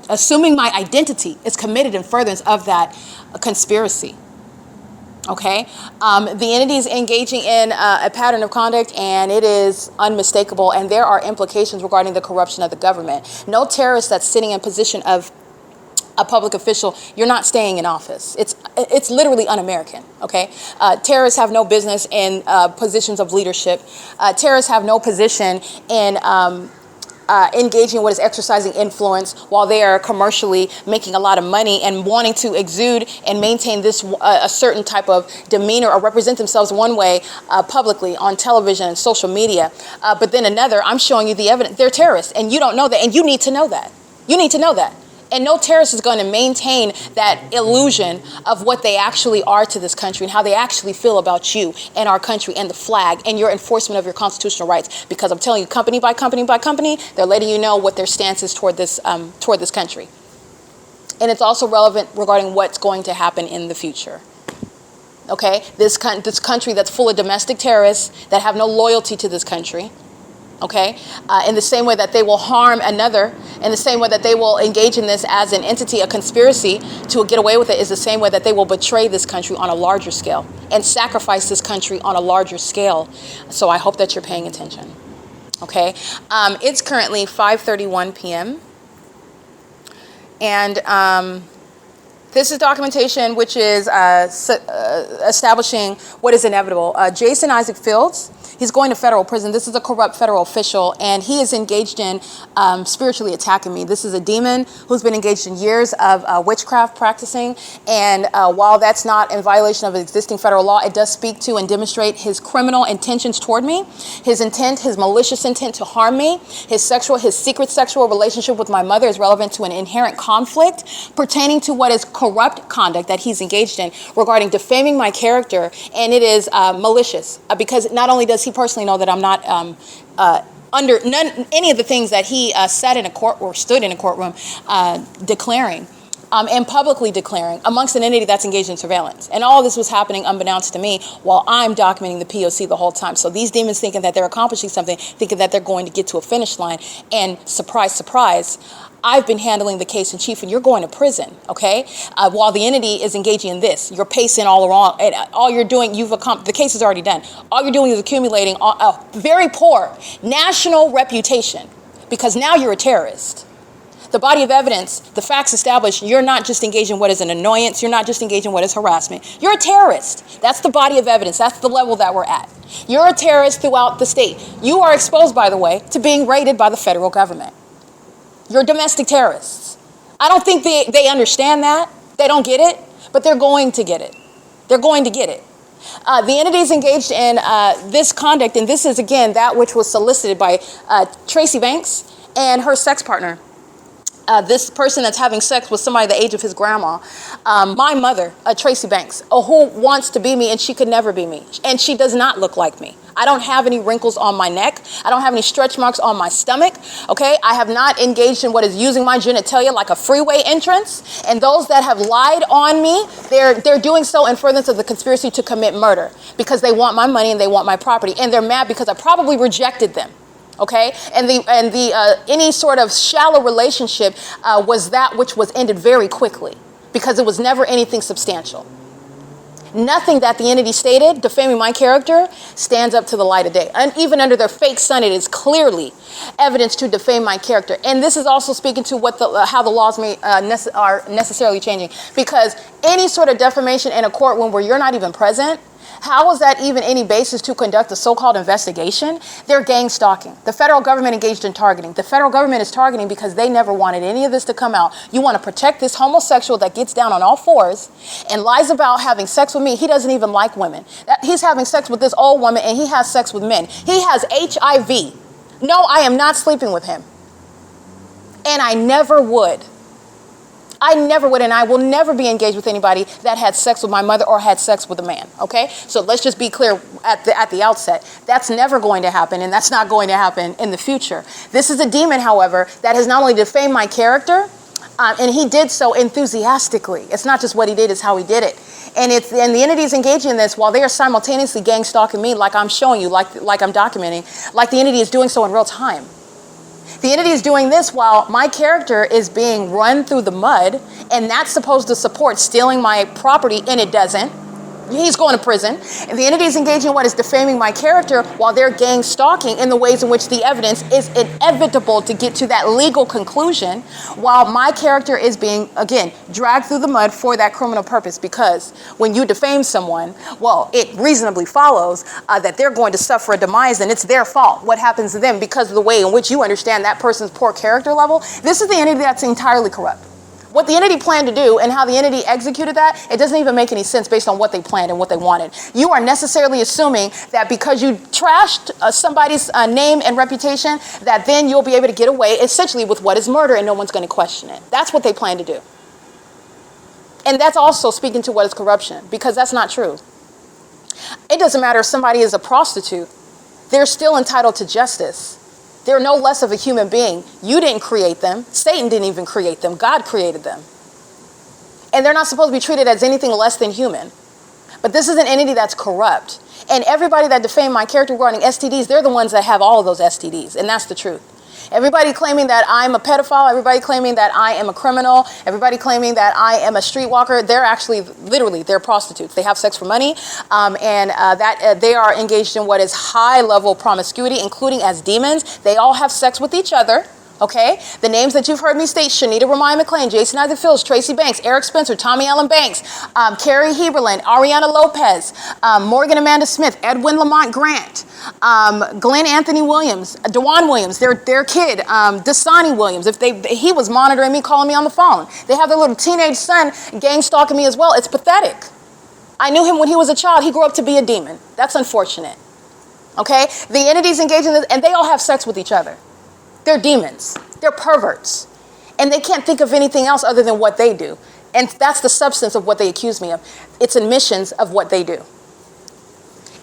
Assuming my identity is committed in furtherance of that conspiracy. Okay? The entity is engaging in a pattern of conduct, and it is unmistakable, and there are implications regarding the corruption of the government. No terrorist that's sitting in position of a public official, you're not staying in office. It's literally un-American, okay? Terrorists have no business in positions of leadership. Terrorists have no position in engaging in what is exercising influence while they are commercially making a lot of money and wanting to exude and maintain this a certain type of demeanor or represent themselves one way publicly on television and social media. But then another, I'm showing you the evidence. They're terrorists, and you don't know that, and you need to know that. You need to know that. And no terrorist is going to maintain that illusion of what they actually are to this country and how they actually feel about you and our country and the flag and your enforcement of your constitutional rights. Because I'm telling you, company by company by company, they're letting you know what their stance is toward this country. And it's also relevant regarding what's going to happen in the future. Okay, this country that's full of domestic terrorists that have no loyalty to this country. Okay, in the same way that they will harm another, in the same way that they will engage in this as an entity, a conspiracy to get away with it, is the same way that they will betray this country on a larger scale and sacrifice this country on a larger scale. So I hope that you're paying attention. Okay, it's currently 5:31 p.m. And this is documentation which is establishing what is inevitable. Jason Isaac Fields, he's going to federal prison. This is a corrupt federal official, and he is engaged in spiritually attacking me. This is a demon who's been engaged in years of witchcraft practicing, and while that's not in violation of existing federal law, it does speak to and demonstrate his criminal intentions toward me, his malicious intent to harm me. His secret sexual relationship with my mother is relevant to an inherent conflict pertaining to what is corrupt conduct that he's engaged in regarding defaming my character, and it is malicious because not only does he personally know that I'm not under any of the things that he sat in a court or stood in a courtroom declaring, and publicly declaring amongst an entity that's engaged in surveillance. And all this was happening unbeknownst to me while I'm documenting the P.O.C. the whole time. So these demons thinking that they're accomplishing something, thinking that they're going to get to a finish line, and surprise, surprise, I've been handling the case in chief, and you're going to prison, okay? While the entity is engaging in this, you're pacing all around, and all you're doing, the case is already done. All you're doing is accumulating a very poor national reputation, because now you're a terrorist. The body of evidence, the facts establish you're not just engaged in what is an annoyance, you're not just engaged in what is harassment. You're a terrorist. That's the body of evidence. That's the level that we're at. You're a terrorist throughout the state. You are exposed, by the way, to being raided by the federal government. You're domestic terrorists. I don't think they understand that. They don't get it, but they're going to get it. They're going to get it. The entities engaged in this conduct, and this is, again, that which was solicited by Tracy Banks and her sex partner. This person that's having sex with somebody the age of his grandma. My mother, Tracy Banks, who wants to be me, and she could never be me. And she does not look like me. I don't have any wrinkles on my neck. I don't have any stretch marks on my stomach, okay? I have not engaged in what is using my genitalia like a freeway entrance. And those that have lied on me, they're doing so in furtherance of the conspiracy to commit murder because they want my money and they want my property. And they're mad because I probably rejected them. Okay, and any sort of shallow relationship was that which was ended very quickly because it was never anything substantial. Nothing that the entity stated, defaming my character, stands up to the light of day. And even under their fake sun, it is clearly evidence to defame my character. And this is also speaking to what how the laws are necessarily changing. Because any sort of defamation in a courtroom where you're not even present, how is that even any basis to conduct a so-called investigation? They're gang stalking. The federal government engaged in targeting. The federal government is targeting because they never wanted any of this to come out. You want to protect this homosexual that gets down on all fours and lies about having sex with me. He doesn't even like women. He's having sex with this old woman and he has sex with men. He has HIV. No, I am not sleeping with him. And I never would. I never would, and I will never be engaged with anybody that had sex with my mother or had sex with a man, okay? So let's just be clear at the outset. That's never going to happen, and that's not going to happen in the future. This is a demon, however, that has not only defamed my character, and he did so enthusiastically. It's not just what he did, it's how he did it. And the entities engaging in this while they are simultaneously gang stalking me like I'm showing you, like I'm documenting, like the entity is doing so in real time. The entity is doing this while my character is being run through the mud, and that's supposed to support stealing my property, and it doesn't. He's going to prison. And the entity is engaging in what is defaming my character while they're gang stalking in the ways in which the evidence is inevitable to get to that legal conclusion while my character is being, again, dragged through the mud for that criminal purpose. Because when you defame someone, well, it reasonably follows that they're going to suffer a demise and it's their fault what happens to them because of the way in which you understand that person's poor character level. This is the entity that's entirely corrupt. What the entity planned to do and how the entity executed that, it doesn't even make any sense based on what they planned and what they wanted. You are necessarily assuming that because you trashed somebody's name and reputation, that then you'll be able to get away essentially with what is murder and no one's going to question it. That's what they plan to do. And that's also speaking to what is corruption, because that's not true. It doesn't matter if somebody is a prostitute. They're still entitled to justice. They're no less of a human being. You didn't create them. Satan didn't even create them. God created them. And they're not supposed to be treated as anything less than human. But this is an entity that's corrupt. And everybody that defamed my character regarding STDs, they're the ones that have all of those STDs. And that's the truth. Everybody claiming that I'm a pedophile, everybody claiming that I am a criminal, everybody claiming that I am a streetwalker, they're actually, literally, they're prostitutes. They have sex for money, and they are engaged in what is high-level promiscuity, including as demons. They all have sex with each other. Okay, the names that you've heard me state: Shanita Ramaya McLean, Jason Isaac Fields, Tracy Banks, Eric Spencer, Tommy Allen Banks, Carrie Heberlin, Ariana Lopez, Morgan Amanda Smith, Edwin Lamont Grant, Glenn Anthony Williams, DeJuan Williams, their kid, Dasani Williams. He was monitoring me, calling me on the phone. They have their little teenage son gang stalking me as well. It's pathetic. I knew him when he was a child. He grew up to be a demon. That's unfortunate. Okay, the entities engaged in this, and they all have sex with each other. They're demons. They're perverts. And they can't think of anything else other than what they do. And that's the substance of what they accuse me of. It's admissions of what they do.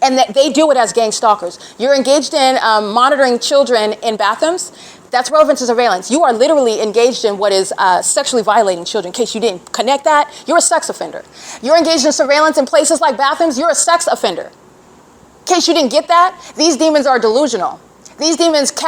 And that they do it as gang stalkers. You're engaged in monitoring children in bathrooms. That's relevant to surveillance. You are literally engaged in what is sexually violating children. In case you didn't connect that, you're a sex offender. You're engaged in surveillance in places like bathrooms, you're a sex offender. In case you didn't get that, these demons are delusional. These demons they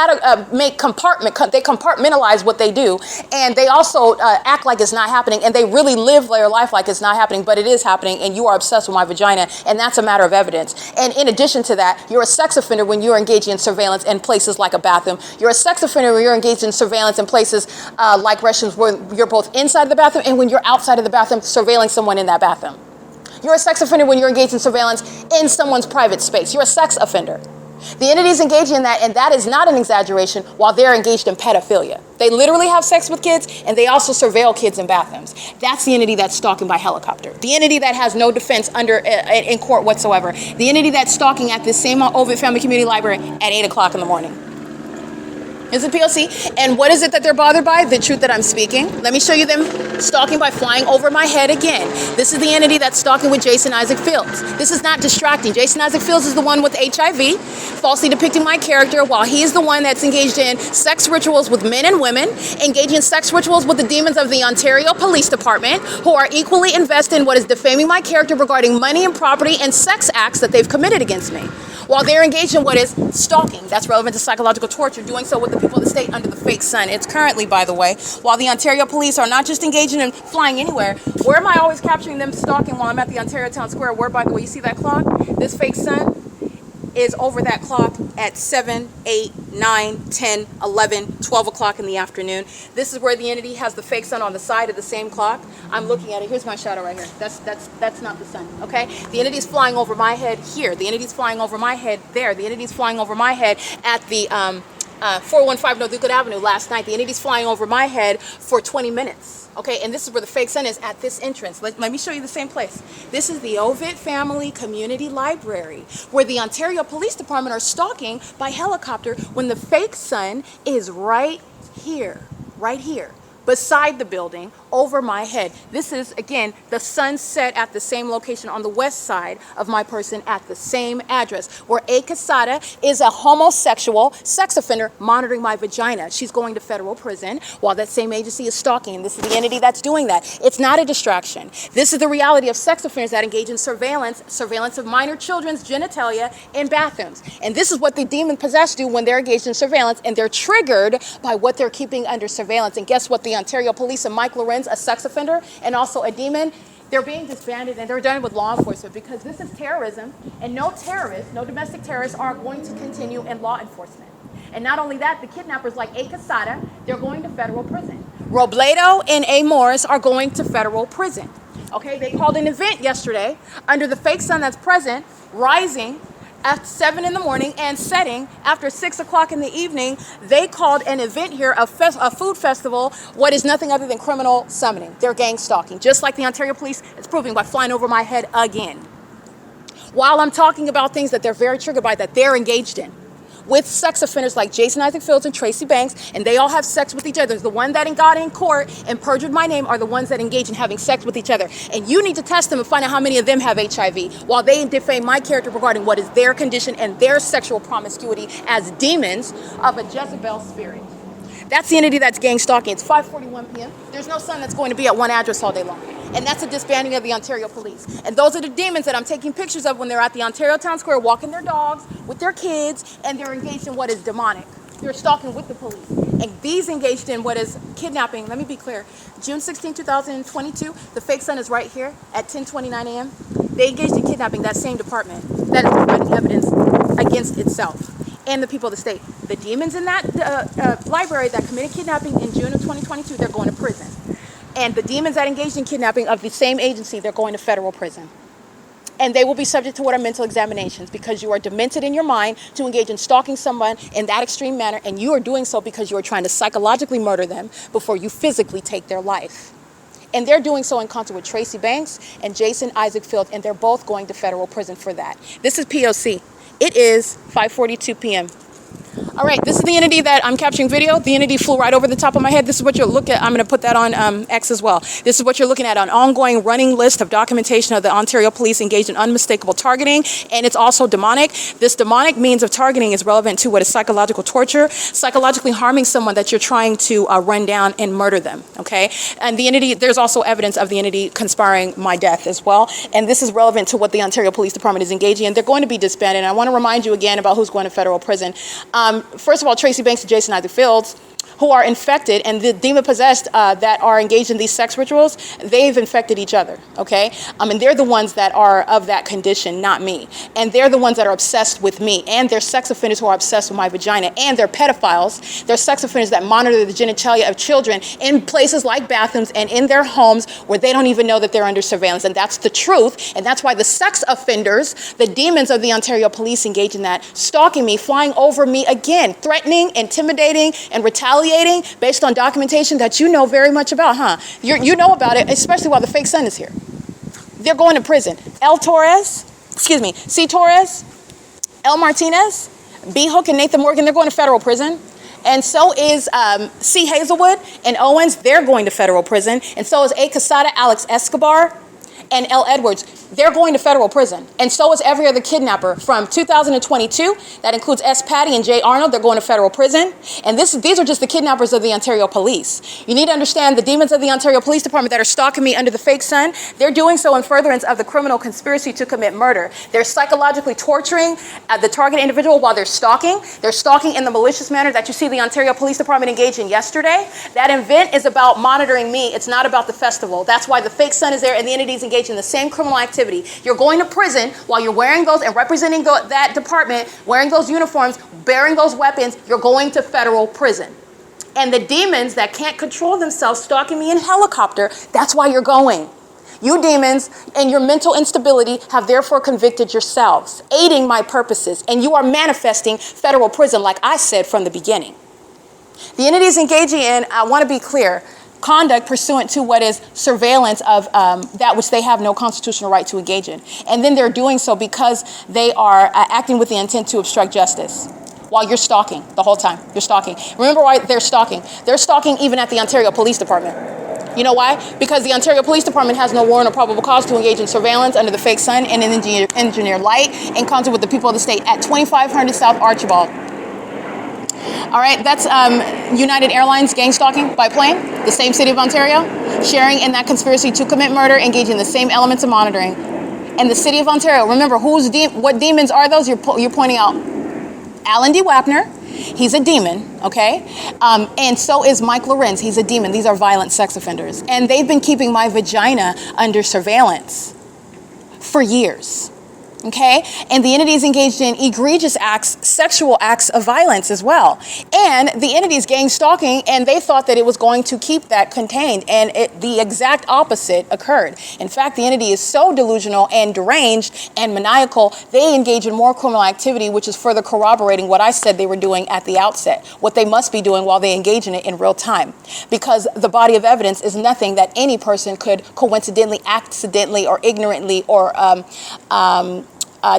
compartmentalize what they do, and they also act like it's not happening, and they really live their life like it's not happening, but it is happening, and you are obsessed with my vagina, and that's a matter of evidence. And in addition to that, you're a sex offender when you're engaging in surveillance in places like a bathroom. You're a sex offender when you're engaged in surveillance in places like restrooms where you're both inside of the bathroom and when you're outside of the bathroom surveilling someone in that bathroom. You're a sex offender when you're engaged in surveillance in someone's private space. You're a sex offender. The entity is engaging in that, and that is not an exaggeration, while they're engaged in pedophilia. They literally have sex with kids, and they also surveil kids in bathrooms. That's the entity that's stalking by helicopter. The entity that has no defense in court whatsoever. The entity that's stalking at this same OVITT Family Community Library at 8 o'clock in the morning. Is it P.O.C? And what is it that they're bothered by? The truth that I'm speaking. Let me show you them stalking by flying over my head again. This is the entity that's stalking with Jason Isaac Fields. This is not distracting. Jason Isaac Fields is the one with HIV, falsely depicting my character, while he is the one that's engaged in sex rituals with men and women, engaging in sex rituals with the demons of the Ontario Police Department, who are equally invested in what is defaming my character regarding money and property and sex acts that they've committed against me. While they're engaged in what is stalking. That's relevant to psychological torture, doing so with the people of the state under the fake sun. It's currently, by the way, while the Ontario police are not just engaging in flying anywhere, where am I always capturing them stalking while I'm at the Ontario Town Square, where, by the way, you see that clock? This fake sun is over that clock at 7, 8, 9, 10, 11, 12 o'clock in the afternoon. This is where the entity has the fake sun on the side of the same clock. I'm looking at it. Here's my shadow right here. That's not the sun, okay? The entity's flying over my head here. The entity's flying over my head there. The entity's flying over my head at the 415 North Euclid Avenue last night. The entity's flying over my head for 20 minutes. Okay, and this is where the fake sun is, at this entrance. Let me show you the same place. This is the OVITT Family Community Library, where the Ontario Police Department are stalking by helicopter when the fake sun is right here, beside the building, over my head. This is, again, the sun set at the same location on the west side of my person at the same address, where A. Quesada is a homosexual sex offender monitoring my vagina. She's going to federal prison while that same agency is stalking, and this is the entity that's doing that. It's not a distraction. This is the reality of sex offenders that engage in surveillance of minor children's genitalia in bathrooms. And this is what the demon-possessed do when they're engaged in surveillance, and they're triggered by what they're keeping under surveillance. And guess what? The Ontario Police and Mike Lorenz, a sex offender and also a demon, they're being disbanded, and they're done with law enforcement because this is terrorism, and no domestic terrorists are going to continue in law enforcement. And not only that, the kidnappers like A. Quesada, they're going to federal prison. Robledo and A. Morris are going to federal prison. Okay, they called an event yesterday under the fake sun that's present, rising at 7 in the morning and setting after 6 o'clock in the evening. They called an event here, a food festival, what is nothing other than criminal summoning. They're gang stalking, just like the Ontario Police is proving by flying over my head again. While I'm talking about things that they're very triggered by, that they're engaged in, with sex offenders like Jason Isaac Fields and Tracy Banks, and they all have sex with each other. The one that got in court and perjured my name are the ones that engage in having sex with each other. And you need to test them and find out how many of them have HIV, while they defame my character regarding what is their condition and their sexual promiscuity as demons of a Jezebel spirit. That's the entity that's gang stalking. It's 5:41 p.m. There's no son that's going to be at one address all day long. And that's a disbanding of the Ontario Police. And those are the demons that I'm taking pictures of when they're at the Ontario Town Square walking their dogs with their kids, and they're engaged in what is demonic. They're stalking with the police. And these engaged in what is kidnapping. Let me be clear. June 16, 2022, the fake sun is right here at 10:29 a.m. They engaged in kidnapping that same department that is providing evidence against itself and the people of the state. The demons in that library that committed kidnapping in June of 2022, they're going to prison. And the demons that engaged in kidnapping of the same agency, they're going to federal prison. And they will be subject to what are mental examinations, because you are demented in your mind to engage in stalking someone in that extreme manner, and you are doing so because you are trying to psychologically murder them before you physically take their life. And they're doing so in concert with Tracy Banks and Jason Isaac Fields, and they're both going to federal prison for that. This is P.O.C. It is 5:42 p.m. All right, this is the entity that I'm capturing video. The entity flew right over the top of my head. This is what you're looking at. I'm going to put that on X as well. This is what you're looking at, an ongoing running list of documentation of the Ontario Police engaged in unmistakable targeting, and it's also demonic. This demonic means of targeting is relevant to what is psychological torture, psychologically harming someone that you're trying to run down and murder them, okay? And the entity, there's also evidence of the entity conspiring my death as well, and this is relevant to what the Ontario Police Department is engaging in. They're going to be disbanded, and I want to remind you again about who's going to federal prison. First of all, Tracy Banks and Jason Isaac Fields, who are infected and the demon-possessed that are engaged in these sex rituals, they've infected each other, okay? And they're the ones that are of that condition, not me. And they're the ones that are obsessed with me. And they're sex offenders who are obsessed with my vagina. And they're pedophiles. They're sex offenders that monitor the genitalia of children in places like bathrooms and in their homes where they don't even know that they're under surveillance. And that's the truth. And that's why the sex offenders, the demons of the Ontario Police engage in that, stalking me, flying over me again, threatening, intimidating, and retaliating based on documentation that you know very much about, huh? You know about it, especially while the fake son is here. They're going to prison. C. Torres, L. Martinez, B. Hook, and Nathan Morgan, they're going to federal prison. And so is C. Hazelwood and Owens, they're going to federal prison. And so is A. Quesada, Alex Escobar, and L. Edwards, they're going to federal prison. And so is every other kidnapper from 2022. That includes S. Patty and J. Arnold. They're going to federal prison. And these are just the kidnappers of the Ontario Police. You need to understand the demons of the Ontario Police Department that are stalking me under the fake sun. They're doing so in furtherance of the criminal conspiracy to commit murder. They're psychologically torturing the target individual while they're stalking. They're stalking in the malicious manner that you see the Ontario Police Department engage in yesterday. That event is about monitoring me. It's not about the festival. That's why the fake sun is there and the entities engage in the same criminal activity. You're going to prison while you're wearing those and representing that department, wearing those uniforms, bearing those weapons. You're going to federal prison. And the demons that can't control themselves stalking me in helicopter, that's why you're going. You demons and your mental instability have therefore convicted yourselves, aiding my purposes, and you are manifesting federal prison like I said from the beginning. The entities engaging in, I want to be clear, conduct pursuant to what is surveillance of that which they have no constitutional right to engage in. And then they're doing so because they are acting with the intent to obstruct justice while you're stalking the whole time. You're stalking. Remember why they're stalking? They're stalking even at the Ontario Police Department. You know why? Because the Ontario Police Department has no warrant or probable cause to engage in surveillance under the fake sun and in engineered light in concert with the people of the state at 2500 South Archibald. All right, that's United Airlines gang stalking by plane, the same city of Ontario, sharing in that conspiracy to commit murder, engaging in the same elements of monitoring. And the city of Ontario, remember, what demons are those? You're pointing out Alan D. Wapner, he's a demon, okay? And so is Mike Lorenz, he's a demon. These are violent sex offenders. And they've been keeping my vagina under surveillance for years. Okay, and the entities engaged in egregious acts, sexual acts of violence as well. And the entities gang stalking, and they thought that it was going to keep that contained, and the exact opposite occurred. In fact, the entity is so delusional and deranged and maniacal, they engage in more criminal activity, which is further corroborating what I said they were doing at the outset, what they must be doing while they engage in it in real time. Because the body of evidence is nothing that any person could coincidentally, accidentally, or ignorantly, or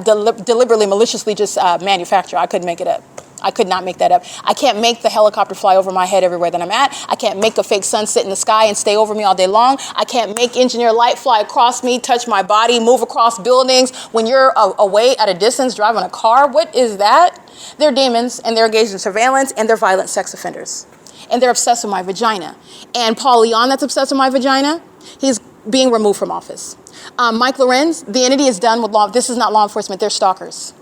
deliberately, maliciously just manufacture. I couldn't make it up. I could not make that up. I can't make the helicopter fly over my head everywhere that I'm at. I can't make a fake sun sit in the sky and stay over me all day long. I can't make engineer light fly across me, touch my body, move across buildings. When you're away at a distance driving a car, what is that? They're demons, and they're engaged in surveillance, and they're violent sex offenders. And they're obsessed with my vagina. And Paul Leon, that's obsessed with my vagina, he's being removed from office. Mike Lorenz, the entity is done with law. This is not law enforcement, they're stalkers.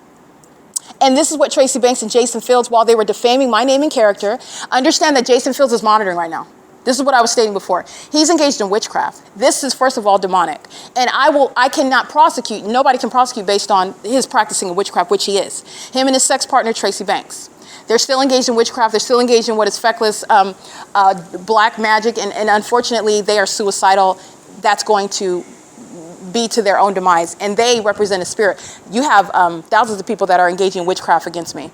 And this is what Tracy Banks and Jason Fields, while they were defaming my name and character, understand that Jason Fields is monitoring right now. This is what I was stating before. He's engaged in witchcraft. This is, first of all, demonic. And I cannot prosecute, nobody can prosecute based on his practicing of witchcraft, which he is. Him and his sex partner, Tracy Banks. They're still engaged in witchcraft. They're still engaged in what is feckless black magic. And unfortunately, they are suicidal. That's going to be to their own demise, and they represent a spirit. You have thousands of people that are engaging in witchcraft against me,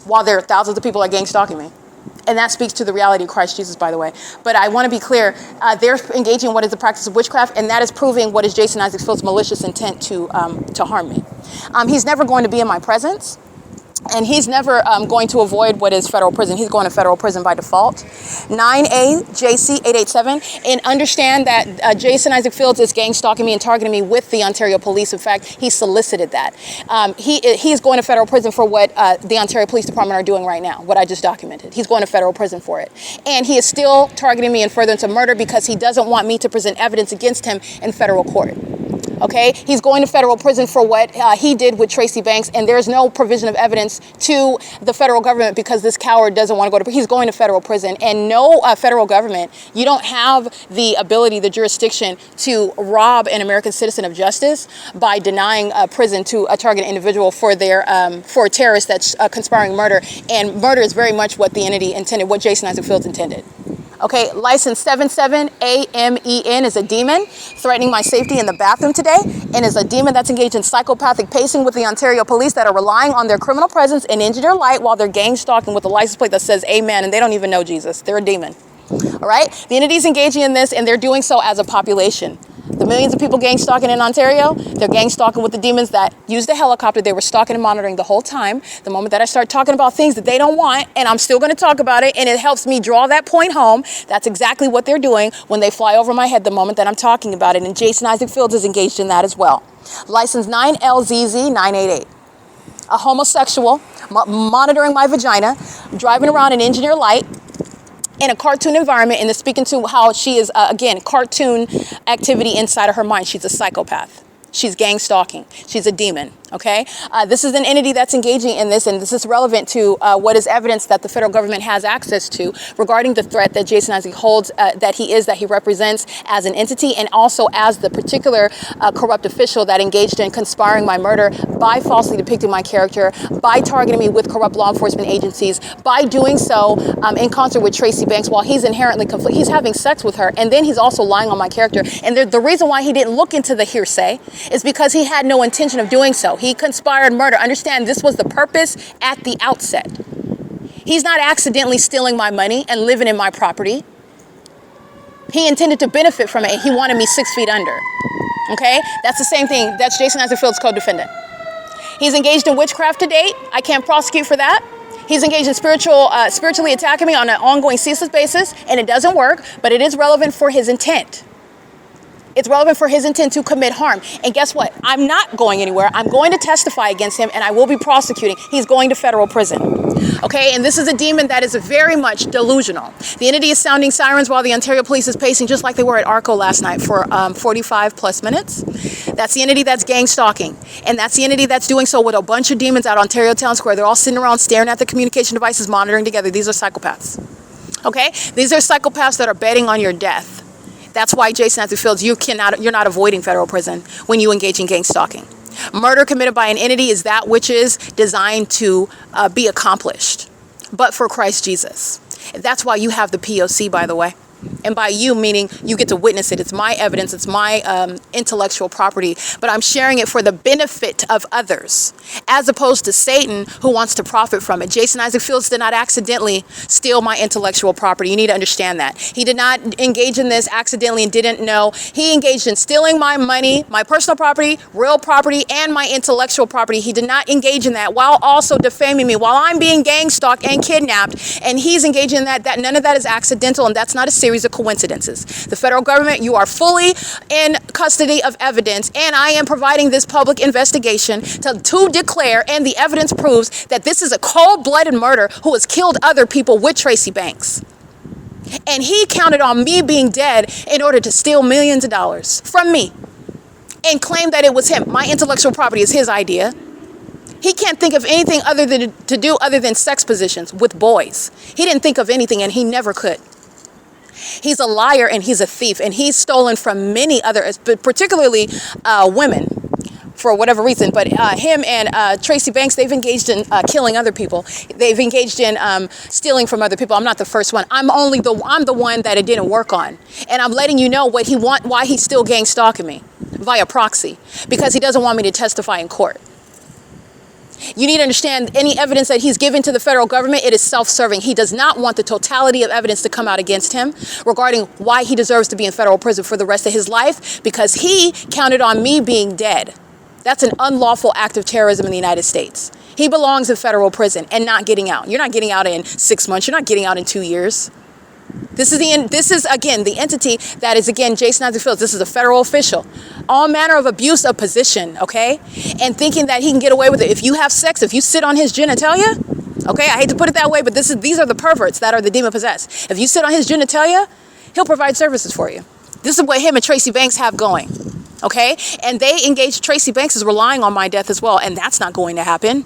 while there are thousands of people that are gang stalking me. And that speaks to the reality of Christ Jesus, by the way. But I want to be clear, they're engaging in what is the practice of witchcraft, and that is proving what is Jason Isaac Fields' malicious intent to harm me. He's never going to be in my presence. And he's never going to avoid what is federal prison. He's going to federal prison by default. 9A JC 887. And understand that Jason Isaac Fields is gang stalking me and targeting me with the Ontario Police. In fact, he solicited that. He is going to federal prison for what the Ontario Police Department are doing right now, what I just documented. He's going to federal prison for it. And he is still targeting me in furtherance of murder because he doesn't want me to present evidence against him in federal court. Okay, he's going to federal prison for what he did with Tracy Banks, and there's no provision of evidence to the federal government because this coward doesn't want to go to. He's going to federal prison, and no federal government. You don't have the ability, the jurisdiction to rob an American citizen of justice by denying prison to a target individual for their for a terrorist that's conspiring murder. And murder is very much what the entity intended, what Jason Isaac Fields intended. Okay, license 77AMEN is a demon threatening my safety in the bathroom today, and is a demon that's engaged in psychopathic pacing with the Ontario Police that are relying on their criminal presence and engineer light while they're gang stalking with a license plate that says amen, and they don't even know Jesus. They're a demon. All right, the entity's engaging in this, and they're doing so as a population. The millions of people gang stalking in Ontario, they're gang stalking with the demons that used a helicopter. They were stalking and monitoring the whole time. The moment that I start talking about things that they don't want, and I'm still going to talk about it, and it helps me draw that point home, that's exactly what they're doing when they fly over my head the moment that I'm talking about it. And Jason Isaac Fields is engaged in that as well. License 9LZZ 988. A homosexual monitoring my vagina, driving around in engineer light, in a cartoon environment, and is speaking to how she is, again, cartoon activity inside of her mind. She's a psychopath. She's gang stalking. She's a demon, okay? This is an entity that's engaging in this, and this is relevant to what is evidence that the federal government has access to regarding the threat that Jason Isaac holds, that he represents as an entity, and also as the particular corrupt official that engaged in conspiring my murder by falsely depicting my character, by targeting me with corrupt law enforcement agencies, by doing so in concert with Tracy Banks while he's inherently conflicted. He's having sex with her, and then he's also lying on my character. And the reason why he didn't look into the hearsay is because he had no intention of doing so. He conspired murder. Understand, this was the purpose at the outset. He's not accidentally stealing my money and living in my property. He intended to benefit from it, and he wanted me 6 feet under. Okay? That's the same thing. That's Jason Isaac Fields' co-defendant. He's engaged in witchcraft to date. I can't prosecute for that. He's engaged in spiritually attacking me on an ongoing ceaseless basis, and it doesn't work, but it is relevant for his intent. It's relevant for his intent to commit harm. And guess what? I'm not going anywhere. I'm going to testify against him, and I will be prosecuting. He's going to federal prison. Okay, and this is a demon that is very much delusional. The entity is sounding sirens while the Ontario Police is pacing just like they were at ARCO last night for 45 plus minutes. That's the entity that's gang stalking. And that's the entity that's doing so with a bunch of demons out Ontario Town Square. They're all sitting around staring at the communication devices, monitoring together. These are psychopaths. Okay, these are psychopaths that are betting on your death. That's why, Jason Isaac Fields, you're not avoiding federal prison when you engage in gang stalking. Murder committed by an entity is that which is designed to be accomplished, but for Christ Jesus. That's why you have the P.O.C, by the way. And by you, meaning you get to witness it. It's my evidence. It's my intellectual property. But I'm sharing it for the benefit of others, as opposed to Satan, who wants to profit from it. Jason Isaac Fields did not accidentally steal my intellectual property. You need to understand that. He did not engage in this accidentally and didn't know. He engaged in stealing my money, my personal property, real property, and my intellectual property. He did not engage in that while also defaming me, while I'm being gang stalked and kidnapped. And he's engaging in that none of that is accidental, and that's not a series of coincidences. The federal government, you are fully in custody of evidence, and I am providing this public investigation to declare, and the evidence proves that this is a cold-blooded murder who has killed other people with Tracy Banks. And he counted on me being dead in order to steal millions of dollars from me and claim that it was him. My intellectual property is his idea. He can't think of anything other than sex positions with boys. He didn't think of anything, and he never could. He's a liar, and he's a thief, and he's stolen from many others, but particularly women, for whatever reason. But him and Tracy Banks, they've engaged in killing other people. They've engaged in stealing from other people. I'm not the first one. I'm the one that it didn't work on, and I'm letting you know why he's still gang stalking me via proxy, because he doesn't want me to testify in court. You need to understand, any evidence that he's given to the federal government, it is self-serving. He does not want the totality of evidence to come out against him regarding why he deserves to be in federal prison for the rest of his life, because he counted on me being dead That's an unlawful act of terrorism in the United States. He belongs in federal prison and not getting out. You're not getting out in 6 months. You're not getting out in 2 years. This is again the entity that is again Jason Isaac Fields. This is a federal official. All manner of abuse of position, okay? And thinking that he can get away with it. If you have sex, if you sit on his genitalia, okay, I hate to put it that way, but these are the perverts that are the demon possessed. If you sit on his genitalia, he'll provide services for you. This is what him and Tracy Banks have going, okay? And they engaged Tracy Banks is relying on my death as well, and that's not going to happen.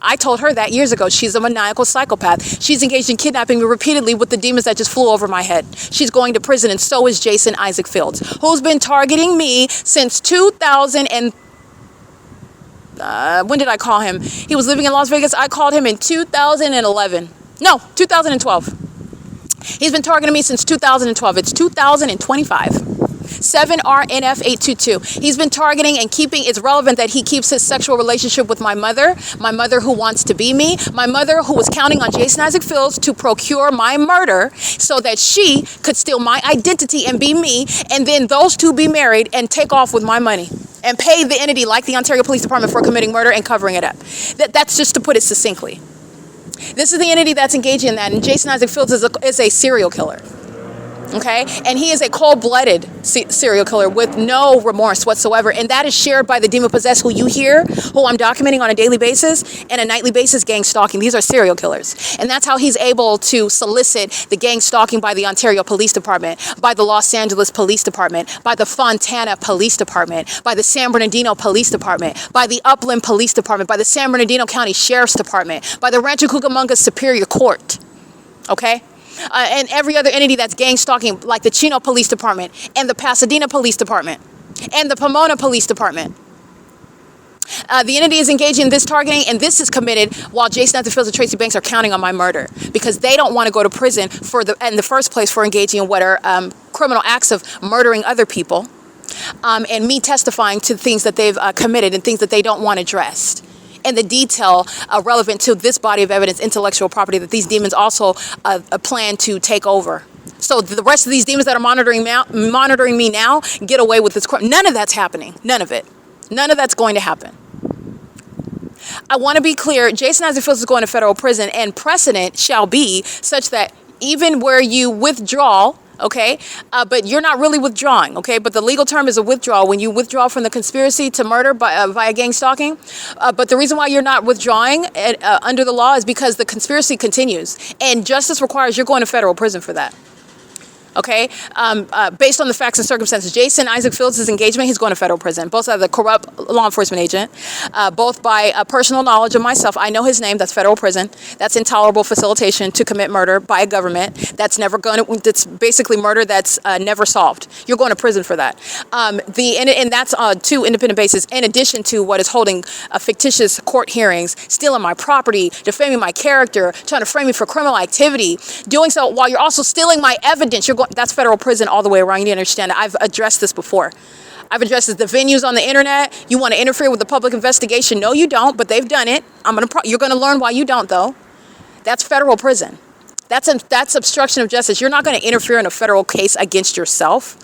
I told her that years ago. She's a maniacal psychopath. She's engaged in kidnapping me repeatedly with the demons that just flew over my head. She's going to prison, and so is Jason Isaac Fields, who's been targeting me since 2000 and... when did I call him? He was living in Las Vegas. I called him in 2011. No, 2012. He's been targeting me since 2012. It's 2025. 7RNF822. He's been targeting and keeping, it's relevant that he keeps his sexual relationship with my mother who wants to be me, my mother who was counting on Jason Isaac Fields to procure my murder so that she could steal my identity and be me, and then those two be married and take off with my money and pay the entity like the Ontario Police Department for committing murder and covering it up. That's just to put it succinctly. This is the entity that's engaging in that, and Jason Isaac Fields is a serial killer. Okay, and he is a cold-blooded serial killer with no remorse whatsoever, and that is shared by the demon possessed who you hear, who I'm documenting on a daily basis and a nightly basis, gang stalking. These are serial killers, and that's how he's able to solicit the gang stalking by the Ontario Police Department, by the Los Angeles Police Department, by the Fontana Police Department, by the San Bernardino Police Department, by the Upland Police Department, by the San Bernardino County Sheriff's Department, by the Rancho Cucamonga Superior Court. Okay. And every other entity that's gang stalking, like the Chino Police Department and the Pasadena Police Department and the Pomona Police Department. The entity is engaging in this targeting, and this is committed while Jason Isaac Fields and Tracy Banks are counting on my murder because they don't want to go to prison in the first place for engaging in what are criminal acts of murdering other people, and me testifying to things that they've committed and things that they don't want addressed. And the detail relevant to this body of evidence, intellectual property, that these demons also plan to take over. So the rest of these demons that are monitoring me now get away with this crime. None of that's happening. None of it. None of that's going to happen. I want to be clear. Jason Isaac Fields is going to federal prison, and precedent shall be such that even where you withdraw, okay, but you're not really withdrawing, okay, but the legal term is a withdrawal when you withdraw from the conspiracy to murder via gang stalking, but the reason why you're not withdrawing under the law is because the conspiracy continues, and justice requires you're going to federal prison for that. Okay, based on the facts and circumstances, Jason Isaac Fields' engagement, he's going to federal prison. Both are the corrupt law enforcement agent, both by personal knowledge of myself. I know his name. That's federal prison. That's intolerable facilitation to commit murder by a government. That's basically murder that's never solved. You're going to prison for that. And that's two independent bases. In addition to what is holding fictitious court hearings, stealing my property, defaming my character, trying to frame me for criminal activity, doing so while you're also stealing my evidence. That's federal prison all the way around. You need to understand that. I've addressed this before. I've addressed this. The venues on the internet. You want to interfere with the public investigation? No, you don't. But they've done it. You're going to learn why you don't, though. That's federal prison. That's obstruction of justice. You're not going to interfere in a federal case against yourself.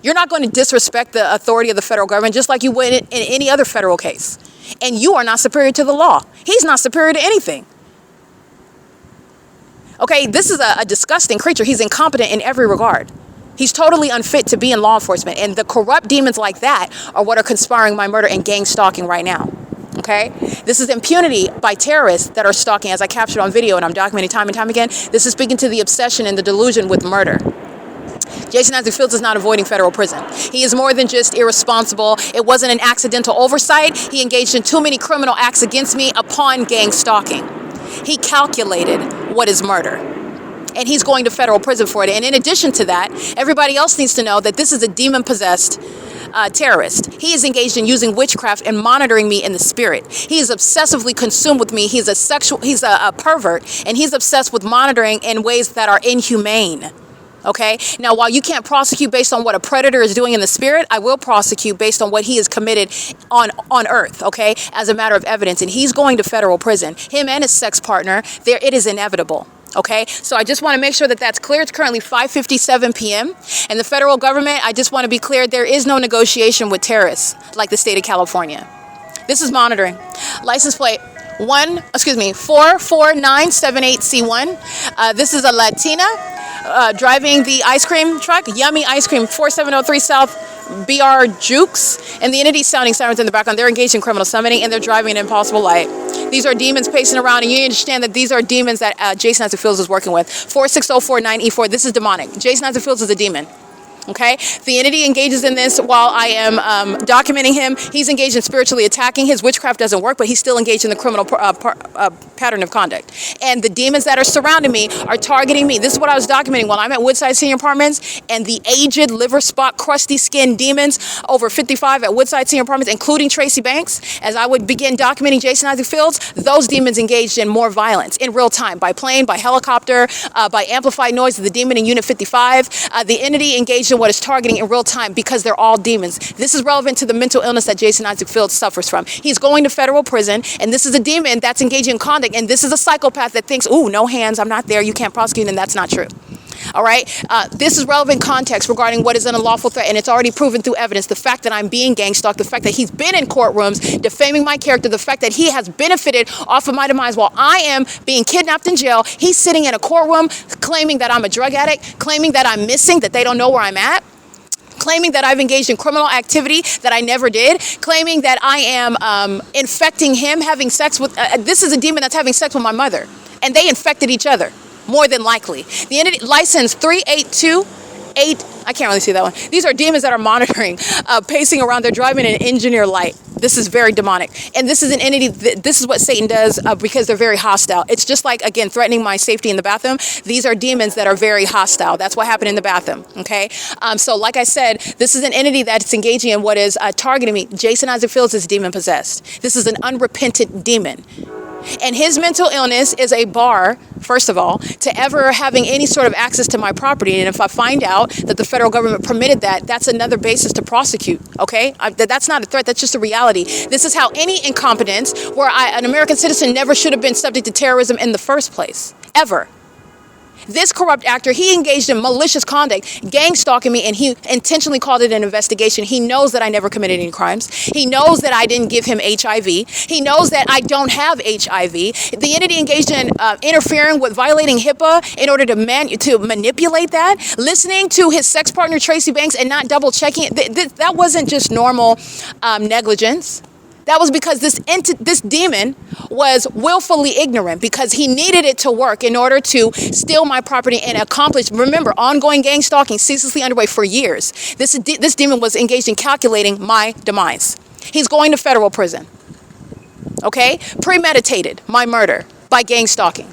You're not going to disrespect the authority of the federal government just like you would in any other federal case. And you are not superior to the law. He's not superior to anything. Okay, this is a disgusting creature. He's incompetent in every regard. He's totally unfit to be in law enforcement. And the corrupt demons like that are what are conspiring my murder and gang stalking right now. Okay? This is impunity by terrorists that are stalking, as I captured on video and I'm documenting time and time again. This is speaking to the obsession and the delusion with murder. Jason Isaac Fields is not avoiding federal prison. He is more than just irresponsible. It wasn't an accidental oversight. He engaged in too many criminal acts against me upon gang stalking. He calculated what is murder, and he's going to federal prison for it. And in addition to that, everybody else needs to know that this is a demon-possessed terrorist. He is engaged in using witchcraft and monitoring me in the spirit. He is obsessively consumed with me. He's a pervert, and he's obsessed with monitoring in ways that are inhumane. Okay? Now, while you can't prosecute based on what a predator is doing in the spirit, I will prosecute based on what he has committed on earth, okay, as a matter of evidence. And he's going to federal prison. Him and his sex partner, it is inevitable. Okay, so I just want to make sure that that's clear. It's currently 5:57 p.m. And the federal government, I just want to be clear, there is no negotiation with terrorists like the state of California. This is monitoring. License plate 44978C1. This is a Latina driving the ice cream truck, Yummy Ice Cream, 4703 South BR Jukes, and the entity sounding sirens in the background. They're engaged in criminal summoning and they're driving an impossible light. These are demons pacing around, and you understand that these are demons that Jason Isaac Fields is working with. 46049E4, this is demonic. Jason Isaac Fields is a demon. Okay, the entity engages in this while I am documenting him. He's engaged in spiritually attacking. His witchcraft doesn't work, but he's still engaged in the criminal pattern of conduct. And the demons that are surrounding me are targeting me. This is what I was documenting while I'm at Woodside Senior Apartments, and the aged, liver spot, crusty skin demons over 55 at Woodside Senior Apartments, including Tracy Banks. As I would begin documenting Jason Isaac Fields, those demons engaged in more violence in real time, by plane, by helicopter, by amplified noise of the demon in Unit 55. The entity engaged in what is targeting in real time, because they're all demons. This is relevant to the mental illness that Jason Isaac Fields suffers from. He's going to federal prison, and this is a demon that's engaging in conduct, and this is a psychopath that thinks, ooh, no hands, I'm not there, you can't prosecute, and that's not true. All right, this is relevant context regarding what is an unlawful threat, and it's already proven through evidence. The fact that I'm being gang stalked, the fact that he's been in courtrooms defaming my character, the fact that he has benefited off of my demise while I am being kidnapped in jail. He's sitting in a courtroom claiming that I'm a drug addict, claiming that I'm missing, that they don't know where I'm at, claiming that I've engaged in criminal activity that I never did, claiming that I am infecting him, having sex with, this is a demon that's having sex with my mother, and they infected each other, more than likely. The entity, license 3828, I can't really see that one. These are demons that are monitoring, pacing around, they're driving an engineer light. This is very demonic. And this is an entity, this is what Satan does because they're very hostile. It's just like, again, threatening my safety in the bathroom. These are demons that are very hostile. That's what happened in the bathroom, okay? So like I said, this is an entity that's engaging in what is targeting me. Jason Isaac Fields is demon possessed. This is an unrepentant demon. And his mental illness is a bar, first of all, to ever having any sort of access to my property. And if I find out that the federal government permitted that, that's another basis to prosecute, okay? That's not a threat, that's just a reality. This is how any incompetence where an American citizen never should have been subject to terrorism in the first place, ever. This corrupt actor, he engaged in malicious conduct, gang stalking me, and he intentionally called it an investigation. He knows that I never committed any crimes. He knows that I didn't give him HIV. He knows that I don't have HIV. The entity engaged in interfering with violating HIPAA in order to manipulate that, listening to his sex partner Tracy Banks and not double checking it. That wasn't just normal negligence. That was because this demon was willfully ignorant, because he needed it to work in order to steal my property and accomplish, remember, ongoing gang stalking ceaselessly underway for years. This demon was engaged in calculating my demise. He's going to federal prison, okay? Premeditated my murder by gang stalking,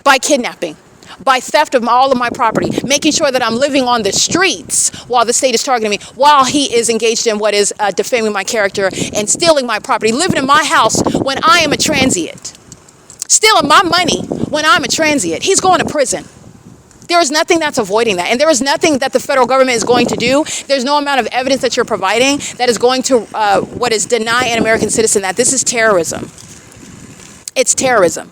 by kidnapping, by theft of all of my property, making sure that I'm living on the streets while the state is targeting me, while he is engaged in what is defaming my character and stealing my property, living in my house when I am a transient, stealing my money when I'm a transient. He's going to prison. There is nothing that's avoiding that. And there is nothing that the federal government is going to do. There's no amount of evidence that you're providing that is going to deny an American citizen that. This is terrorism. It's terrorism.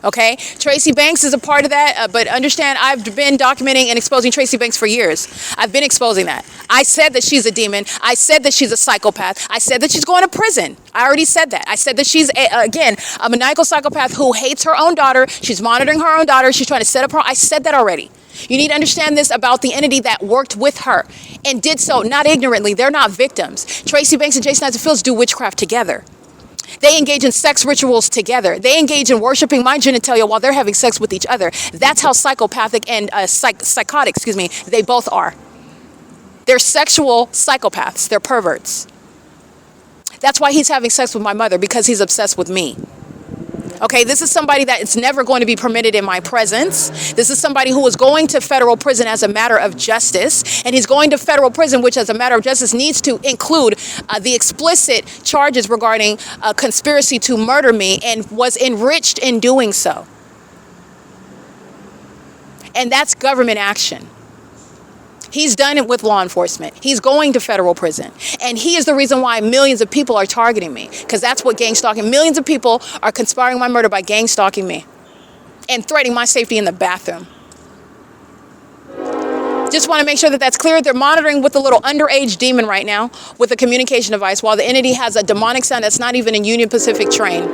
Okay, Tracy Banks is a part of that, but understand, I've been documenting and exposing Tracy Banks for years. I've been exposing that. I said that she's a demon. I said that she's a psychopath. I said that she's going to prison. I already said that. I said that she's, again, a maniacal psychopath who hates her own daughter. She's monitoring her own daughter. She's trying to set up her. I said that already. You need to understand this about the entity that worked with her and did so not ignorantly. They're not victims. Tracy Banks and Jason Isaac Fields do witchcraft together. They engage in sex rituals together. They engage in worshiping my genitalia while they're having sex with each other. That's how psychopathic and psychotic, they both are. They're sexual psychopaths. They're perverts. That's why he's having sex with my mother, because he's obsessed with me. Okay, this is somebody that it's never going to be permitted in my presence. This is somebody who is going to federal prison as a matter of justice, and he's going to federal prison, which as a matter of justice needs to include the explicit charges regarding conspiracy to murder me, and was enriched in doing so. And that's government action. He's done it with law enforcement. He's going to federal prison. And he is the reason why millions of people are targeting me, because that's what gang stalking, millions of people are conspiring my murder by gang stalking me. and threatening my safety in the bathroom. Just want to make sure that that's clear. They're monitoring with a little underage demon right now with a communication device, while the entity has a demonic son that's not even in Union Pacific train.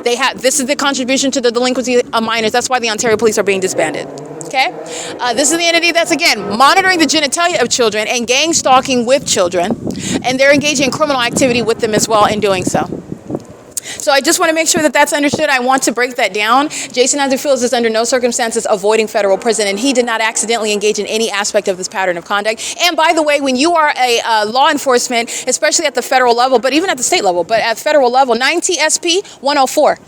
This is the contribution to the delinquency of minors. That's why the Ontario police are being disbanded. Okay? This is the entity that's, again, monitoring the genitalia of children and gang stalking with children, and they're engaging in criminal activity with them as well in doing so. So I just want to make sure that that's understood. I want to break that down. Jason Azarfield is under no circumstances avoiding federal prison, and he did not accidentally engage in any aspect of this pattern of conduct. And by the way, when you are a law enforcement, especially at the federal level, but even at the state level, but at federal level, 9 TSP 104,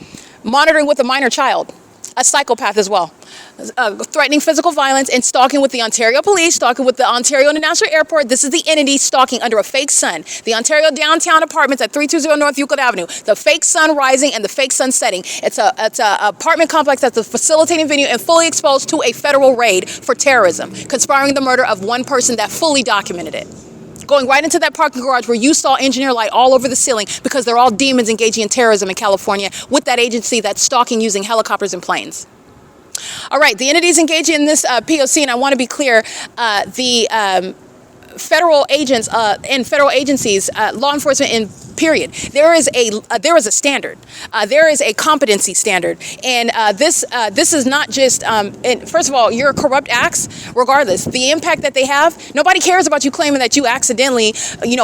monitoring with a minor child, a psychopath as well, threatening physical violence and stalking with the Ontario police, stalking with the Ontario International Airport. This is the entity stalking under a fake sun. The Ontario downtown apartments at 320 North Euclid Avenue. The fake sun rising and the fake sun setting. It's a apartment complex that's a facilitating venue and fully exposed to a federal raid for terrorism, conspiring the murder of one person that fully documented it. Going right into that parking garage where you saw engineer light all over the ceiling because they're all demons engaging in terrorism in California with that agency that's stalking using helicopters and planes. All right, the entities engaging in this P.O.C., and I want to be clear, the federal agents and federal agencies, law enforcement in period. There is a standard. There is a competency standard, and this is not just. And first of all, your corrupt acts, regardless the impact that they have, nobody cares about you claiming that you accidentally,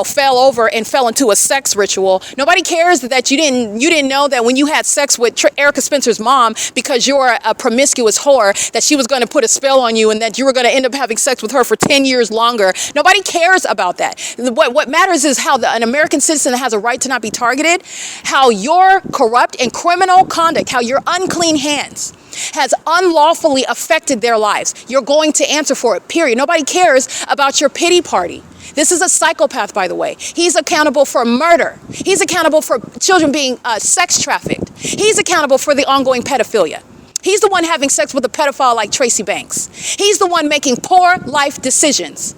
fell over and fell into a sex ritual. Nobody cares that you didn't know that when you had sex with Erica Spencer's mom because you're a promiscuous whore that she was going to put a spell on you and that you were going to end up having sex with her for 10 years longer. Nobody cares about that. What matters is how an American citizen has a right to not be targeted, how your corrupt and criminal conduct, how your unclean hands has unlawfully affected their lives. You're going to answer for it, period. Nobody cares about your pity party. This is a psychopath, by the way. He's accountable for murder. He's accountable for children being sex trafficked. He's accountable for the ongoing pedophilia. He's the one having sex with a pedophile like Tracy Banks. He's the one making poor life decisions.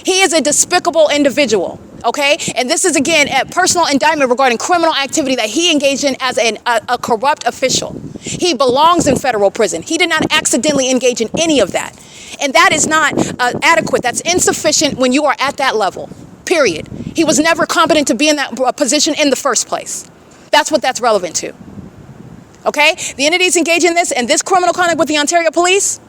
He is a despicable individual, okay? And this is, again, a personal indictment regarding criminal activity that he engaged in as a corrupt official. He belongs in federal prison. He did not accidentally engage in any of that. And that is not adequate. That's insufficient when you are at that level, period. He was never competent to be in that position in the first place. That's what that's relevant to, okay? The entities engaged in this and this criminal conduct with the Ontario police,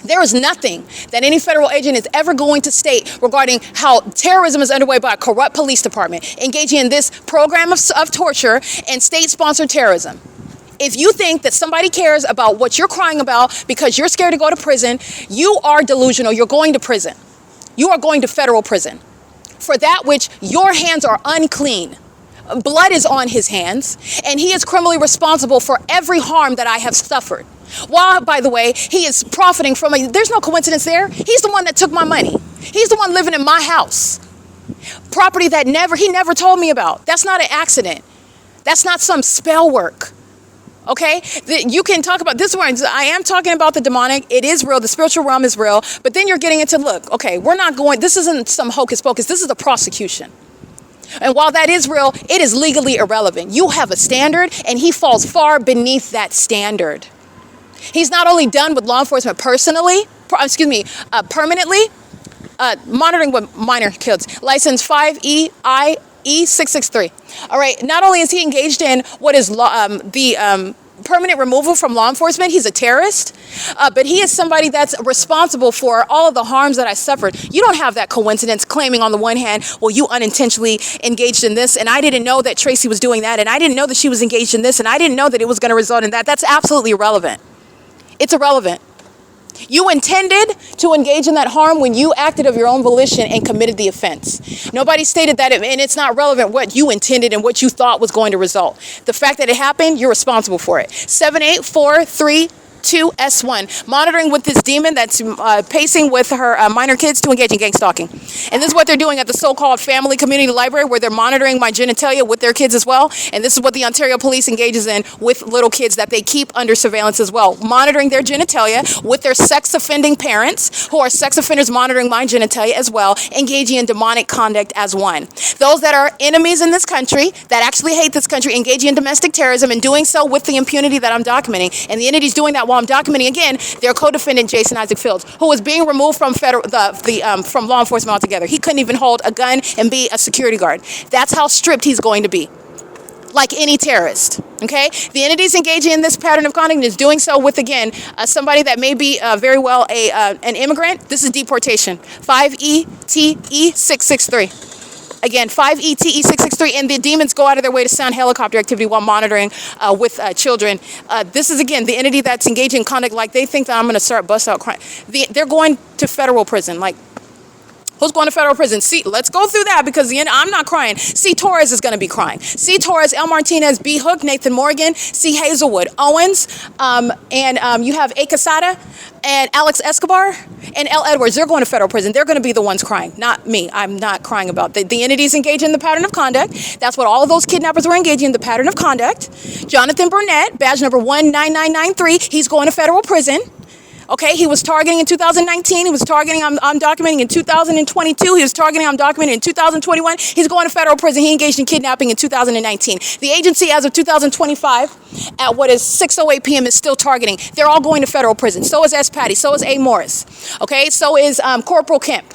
there is nothing that any federal agent is ever going to state regarding how terrorism is underway by a corrupt police department, engaging in this program of torture and state-sponsored terrorism. If you think that somebody cares about what you're crying about because you're scared to go to prison, you are delusional. You're going to prison. You are going to federal prison for that which your hands are unclean. Blood is on his hands, and he is criminally responsible for every harm that I have suffered. While, by the way, he is profiting from there's no coincidence there. He's the one that took my money. He's the one living in my house. Property that he never told me about. That's not an accident. That's not some spell work. Okay? You can talk about this one. I am talking about the demonic. It is real. The spiritual realm is real. But then you're getting into, look, okay, this isn't some hocus pocus. This is a prosecution. And while that is real, it is legally irrelevant. You have a standard, and he falls far beneath that standard. He's not only done with law enforcement permanently, monitoring with minor kids. License 5E.I.E.663. All right. Not only is he engaged in what is permanent removal from law enforcement, he's a terrorist, but he is somebody that's responsible for all of the harms that I suffered. You don't have that coincidence claiming on the one hand, well, you unintentionally engaged in this, and I didn't know that Tracy was doing that, and I didn't know that she was engaged in this, and I didn't know that it was going to result in that. That's absolutely irrelevant. It's irrelevant. You intended to engage in that harm when you acted of your own volition and committed the offense. Nobody stated that, and it's not relevant what you intended and what you thought was going to result. The fact that it happened, you're responsible for it. 78432S1, monitoring with this demon that's pacing with her minor kids to engage in gang stalking. And this is what they're doing at the so-called family community library, where they're monitoring my genitalia with their kids as well. And this is what the Ontario police engages in with little kids that they keep under surveillance as well, monitoring their genitalia with their sex offending parents who are sex offenders, monitoring my genitalia as well, engaging in demonic conduct as one. Those that are enemies in this country, that actually hate this country, engaging in domestic terrorism and doing so with the impunity that I'm documenting. And the entities doing that that while I'm documenting again, their co-defendant Jason Isaac Fields, who was being removed from from law enforcement altogether. He couldn't even hold a gun and be a security guard. That's how stripped he's going to be. Like any terrorist, okay? The entities engaging in this pattern of conduct is doing so with, again, somebody that may be very well an immigrant. This is deportation. 5ETE663. Again, 5ETE663, and the demons go out of their way to sound helicopter activity while monitoring with children. This is, again, the entity that's engaging in conduct like they think that I'm going to start bust out crime. They're going to federal prison, like, who's going to federal prison? See, let's go through that because I'm not crying. C. Torres is going to be crying. C. Torres, L. Martinez, B. Hook, Nathan Morgan, C. Hazelwood, Owens, and you have A. Quesada and Alex Escobar and L. Edwards. They're going to federal prison. They're going to be the ones crying, not me. I'm not crying about the entities engaged in the pattern of conduct. That's what all of those kidnappers were engaging in, the pattern of conduct. Jonathan Burnett, badge number 19993, he's going to federal prison. Okay, he was targeting in 2019. He was targeting, I'm documenting in 2022. He was targeting, I'm documenting in 2021. He's going to federal prison. He engaged in kidnapping in 2019. The agency, as of 2025, at what is 6:08 p.m., is still targeting. They're all going to federal prison. So is S. Patty. So is A. Morris. Okay, so is Corporal Kemp.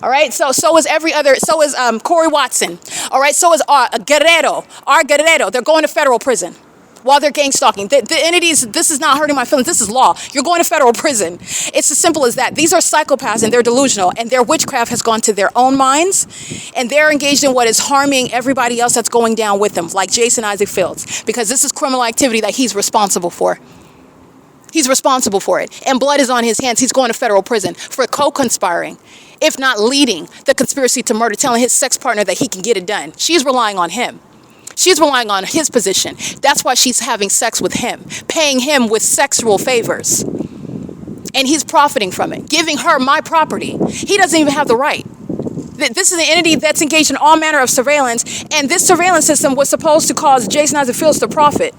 All right, so is every other, so is Corey Watson. All right, so is Guerrero. R. Guerrero. They're going to federal prison while they're gang stalking. The entities, this is not hurting my feelings, this is law. You're going to federal prison. It's as simple as that. These are psychopaths and they're delusional, and their witchcraft has gone to their own minds, and they're engaged in what is harming everybody else that's going down with them, like Jason Isaac Fields, because this is criminal activity that he's responsible for. He's responsible for it, and blood is on his hands. He's going to federal prison for co-conspiring, if not leading the conspiracy to murder, telling his sex partner that he can get it done. She's relying on him. She's relying on his position. That's why she's having sex with him, paying him with sexual favors. And he's profiting from it, giving her my property. He doesn't even have the right. This is an entity that's engaged in all manner of surveillance, and this surveillance system was supposed to cause Jason Isaac Fields to profit.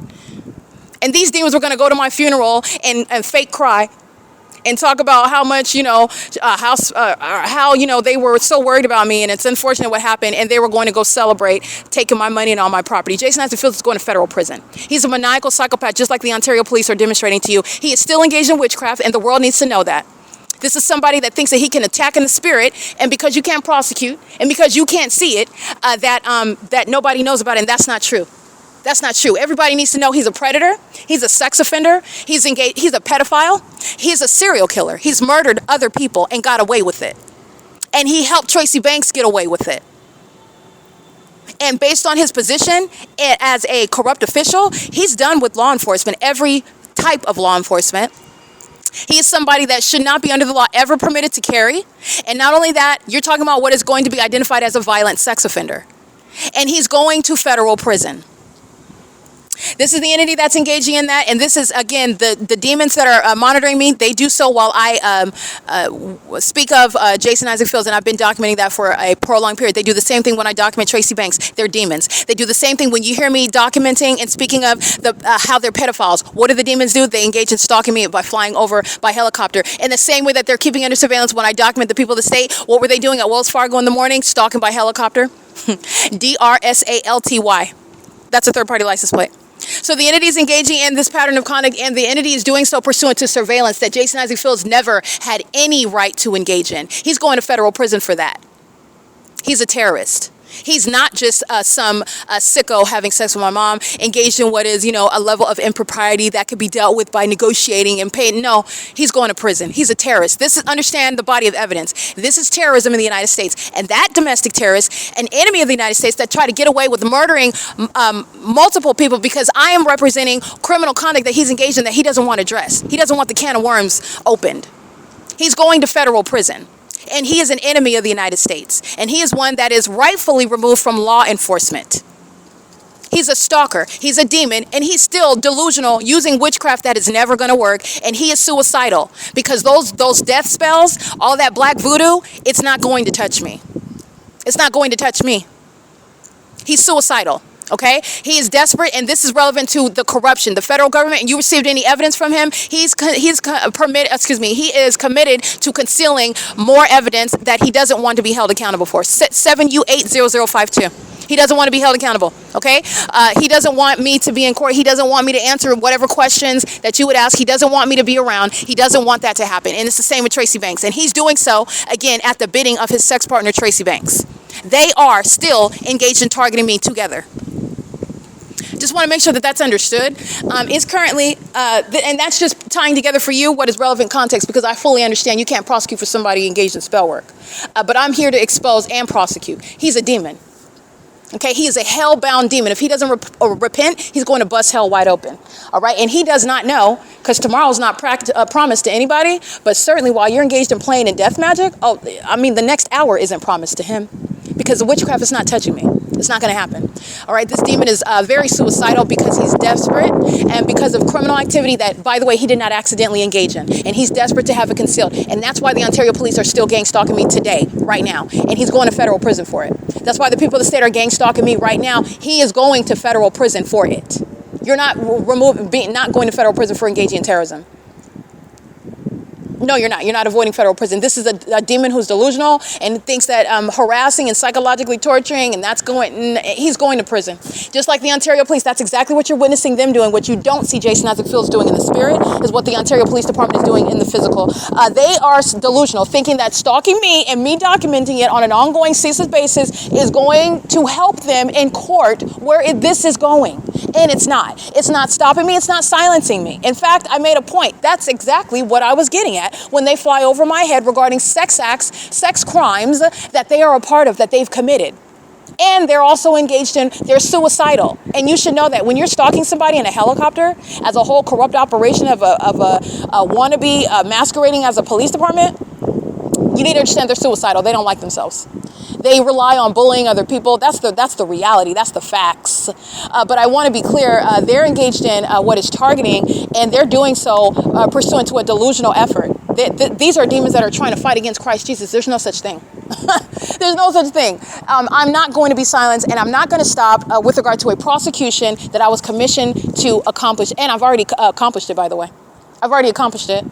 And these demons were going to go to my funeral and fake cry and talk about how much, how they were so worried about me, and it's unfortunate what happened, and they were going to go celebrate taking my money and all my property. Jason Isaac Fields is going to federal prison. He's a maniacal psychopath, just like the Ontario police are demonstrating to you. He is still engaged in witchcraft, and the world needs to know that. This is somebody that thinks that he can attack in the spirit, and because you can't prosecute, and because you can't see it, that nobody knows about it, and that's not true. That's not true. Everybody needs to know he's a predator. He's a sex offender. He's engaged. He's a pedophile. He's a serial killer. He's murdered other people and got away with it. And he helped Tracy Banks get away with it. And based on his position as a corrupt official, he's done with law enforcement, every type of law enforcement. He is somebody that should not be under the law, ever permitted to carry. And not only that, you're talking about what is going to be identified as a violent sex offender. And he's going to federal prison. This is the entity that's engaging in that, and this is, again, the demons that are monitoring me. They do so while I speak of Jason Isaac Fields, and I've been documenting that for a prolonged period. They do the same thing when I document Tracy Banks. They're demons. They do the same thing when you hear me documenting and speaking of how they're pedophiles. What do the demons do? They engage in stalking me by flying over by helicopter. In the same way that they're keeping under surveillance when I document the people of the state, what were they doing at Wells Fargo in the morning? Stalking by helicopter. DRSALTY. That's a third-party license plate. So the entity is engaging in this pattern of conduct, and the entity is doing so pursuant to surveillance that Jason Isaac Fields never had any right to engage in. He's going to federal prison for that. He's a terrorist. He's not just some sicko having sex with my mom, engaged in what is, a level of impropriety that could be dealt with by negotiating and paying. No, he's going to prison. He's a terrorist. Understand the body of evidence. This is terrorism in the United States. And that domestic terrorist, an enemy of the United States that tried to get away with murdering multiple people because I am representing criminal conduct that he's engaged in that he doesn't want to address. He doesn't want the can of worms opened. He's going to federal prison. And he is an enemy of the United States. And he is one that is rightfully removed from law enforcement. He's a stalker. He's a demon. And he's still delusional, using witchcraft that is never going to work. And he is suicidal. Because those death spells, all that black voodoo, it's not going to touch me. It's not going to touch me. He's suicidal. Okay, he is desperate, and this is relevant to the corruption. The federal government, and you received any evidence from him? He is committed to concealing more evidence that he doesn't want to be held accountable for. 7U80052. He doesn't want to be held accountable, okay? He doesn't want me to be in court. He doesn't want me to answer whatever questions that you would ask. He doesn't want me to be around. He doesn't want that to happen. And it's the same with Tracy Banks. And he's doing so, again, at the bidding of his sex partner, Tracy Banks. They are still engaged in targeting me together. Just want to make sure that that's understood. It's currently, and that's just tying together for you what is relevant context, because I fully understand you can't prosecute for somebody engaged in spell work. But I'm here to expose and prosecute. He's a demon. Okay, he is a hell-bound demon. If he doesn't repent, he's going to bust hell wide open. All right, and he does not know, because tomorrow's not promised to anybody, but certainly while you're engaged in playing in death magic, the next hour isn't promised to him, because the witchcraft is not touching me. It's not going to happen. All right, this demon is very suicidal because he's desperate and because of criminal activity that, by the way, he did not accidentally engage in. And he's desperate to have it concealed. And that's why the Ontario police are still gang stalking me today, right now. And he's going to federal prison for it. That's why the people of the state are gang stalking me right now. He is going to federal prison for it. You're not not going to federal prison for engaging in terrorism. No, you're not. You're not avoiding federal prison. This is a demon who's delusional and thinks that harassing and psychologically torturing, and he's going to prison. Just like the Ontario police, that's exactly what you're witnessing them doing. What you don't see Jason Isaac Fields doing in the spirit is what the Ontario Police Department is doing in the physical. They are delusional, thinking that stalking me and me documenting it on an ongoing ceaseless basis is going to help them in court where this is going. And it's not. It's not stopping me. It's not silencing me. In fact, I made a point. That's exactly what I was getting at when they fly over my head regarding sex acts, sex crimes that they are a part of, that they've committed. And they're also engaged in, they're suicidal. And you should know that when you're stalking somebody in a helicopter as a whole corrupt operation of a wannabe masquerading as a police department, you need to understand they're suicidal. They don't like themselves. They rely on bullying other people. That's the reality. That's the facts. But I want to be clear. They're engaged in what is targeting, and they're doing so pursuant to a delusional effort. These are demons that are trying to fight against Christ Jesus. There's no such thing. There's no such thing. I'm not going to be silenced, and I'm not going to stop with regard to a prosecution that I was commissioned to accomplish. And I've already accomplished it, by the way. I've already accomplished it.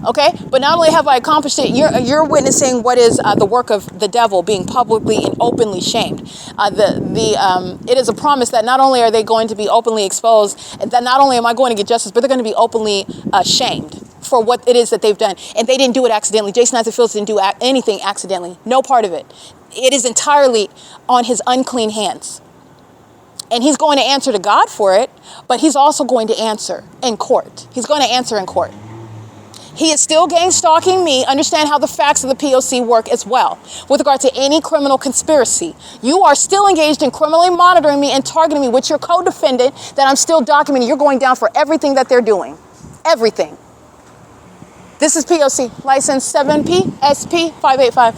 Okay, but not only have I accomplished it, you're witnessing what is the work of the devil being publicly and openly shamed. It is a promise that not only are they going to be openly exposed, and that not only am I going to get justice, but they're going to be openly shamed for what it is that they've done. And they didn't do it accidentally. Jason Isaac Fields didn't do anything accidentally. No part of it. It is entirely on his unclean hands. And he's going to answer to God for it, but he's also going to answer in court. He's going to answer in court. He is still gang stalking me. Understand how the facts of the P.O.C. work as well. With regard to any criminal conspiracy, you are still engaged in criminally monitoring me and targeting me with your co-defendant that I'm still documenting. You're going down for everything that they're doing. Everything. This is P.O.C. License 7P-SP585.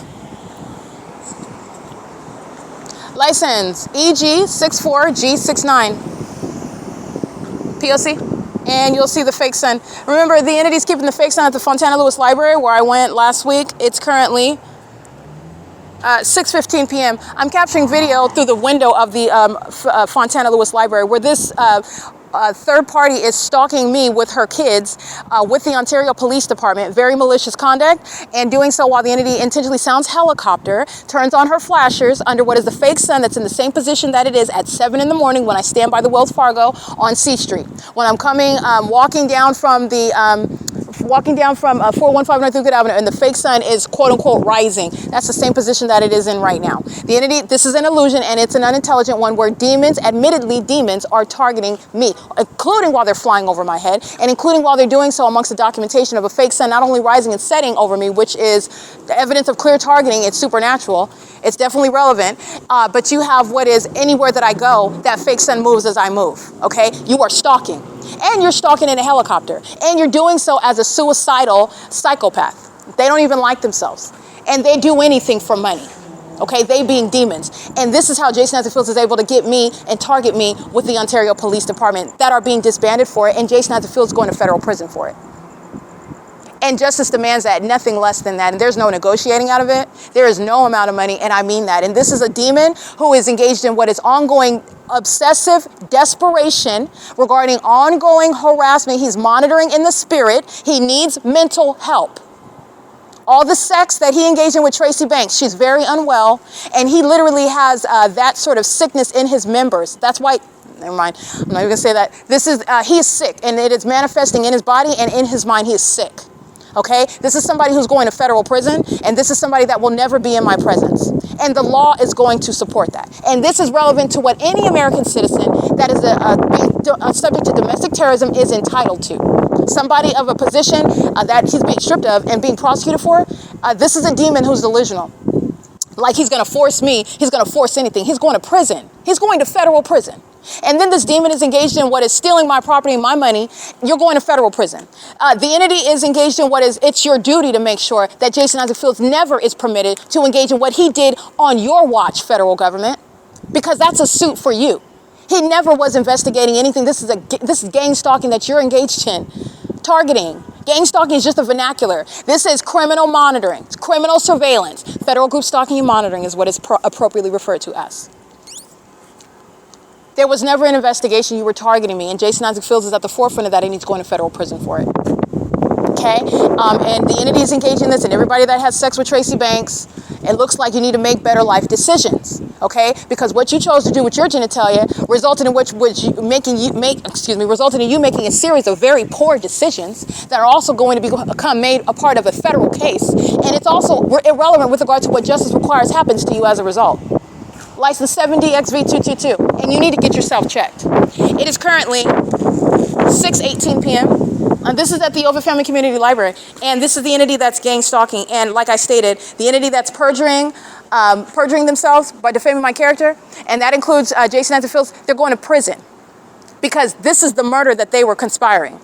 License EG64G69. P.O.C. And you'll see the fake sun. Remember, the entity's keeping the fake sun at the Fontana Lewis Library, where I went last week. It's currently 6:15 p.m. I'm capturing video through the window of the Fontana Lewis Library, where this third party is stalking me with her kids with the Ontario Police Department. Very malicious conduct, and doing so while the entity intentionally sounds helicopter, turns on her flashers under what is the fake sun that's in the same position that it is at 7 in the morning when I stand by the Wells Fargo on C Street. When I'm coming, walking down from 415 North Euclid Avenue, and the fake sun is quote unquote rising. That's the same position that it is in right now. The entity, this is an illusion, and it's an unintelligent one where demons, admittedly demons, are targeting me, including while they're flying over my head, and including while they're doing so amongst the documentation of a fake sun not only rising and setting over me, which is the evidence of clear targeting. It's supernatural. It's definitely relevant, but you have what is anywhere that I go, that fake sun moves as I move, okay? You are stalking, and you're stalking in a helicopter, and you're doing so as a suicidal psychopath. They don't even like themselves, and they do anything for money, okay? They being demons, and this is how Jason Isaac Fields is able to get me and target me with the Ontario Police Department that are being disbanded for it, and Jason Isaac Fields going to federal prison for it. And justice demands that, nothing less than that. And there's no negotiating out of it. There is no amount of money, and I mean that. And this is a demon who is engaged in what is ongoing obsessive desperation regarding ongoing harassment. He's monitoring in the spirit. He needs mental help. All the sex that he engaged in with Tracy Banks, she's very unwell, and he literally has that sort of sickness in his members. That's why, never mind, I'm not even gonna say that. He is sick, and it is manifesting in his body and in his mind. He is sick, okay? This is somebody who's going to federal prison, and this is somebody that will never be in my presence. And the law is going to support that. And this is relevant to what any American citizen that is subject to domestic terrorism is entitled to. Somebody of a position that he's being stripped of and being prosecuted for, this is a demon who's delusional. Like he's gonna force me, he's gonna force anything. He's going to prison. He's going to federal prison. And then this demon is engaged in what is stealing my property and my money. You're going to federal prison. The entity is engaged in it's your duty to make sure that Jason Isaac Fields never is permitted to engage in what he did on your watch, federal government, because that's a suit for you. He never was investigating anything. This is gang stalking that you're engaged in. Targeting. Gang stalking is just a vernacular. This is criminal monitoring, it's criminal surveillance. Federal group stalking and monitoring is what is appropriately referred to as. There was never an investigation. You were targeting me, and Jason Isaac Fields is at the forefront of that, and he's going to federal prison for it. Okay? And the entity is engaged in this, and everybody that has sex with Tracy Banks, it looks like you need to make better life decisions. Okay? Because what you chose to do with your genitalia resulted in resulted in you making a series of very poor decisions that are also going to become made a part of a federal case, and it's also irrelevant with regard to what justice requires happens to you as a result. License 7DXV222, and you need to get yourself checked. It is currently 6:18 p.m. This is at the OVITT Family Community Library, and this is the entity that's gang stalking. And like I stated, the entity that's perjuring themselves by defaming my character, and that includes Jason Isaac Fields. They're going to prison because this is the murder that they were conspiring.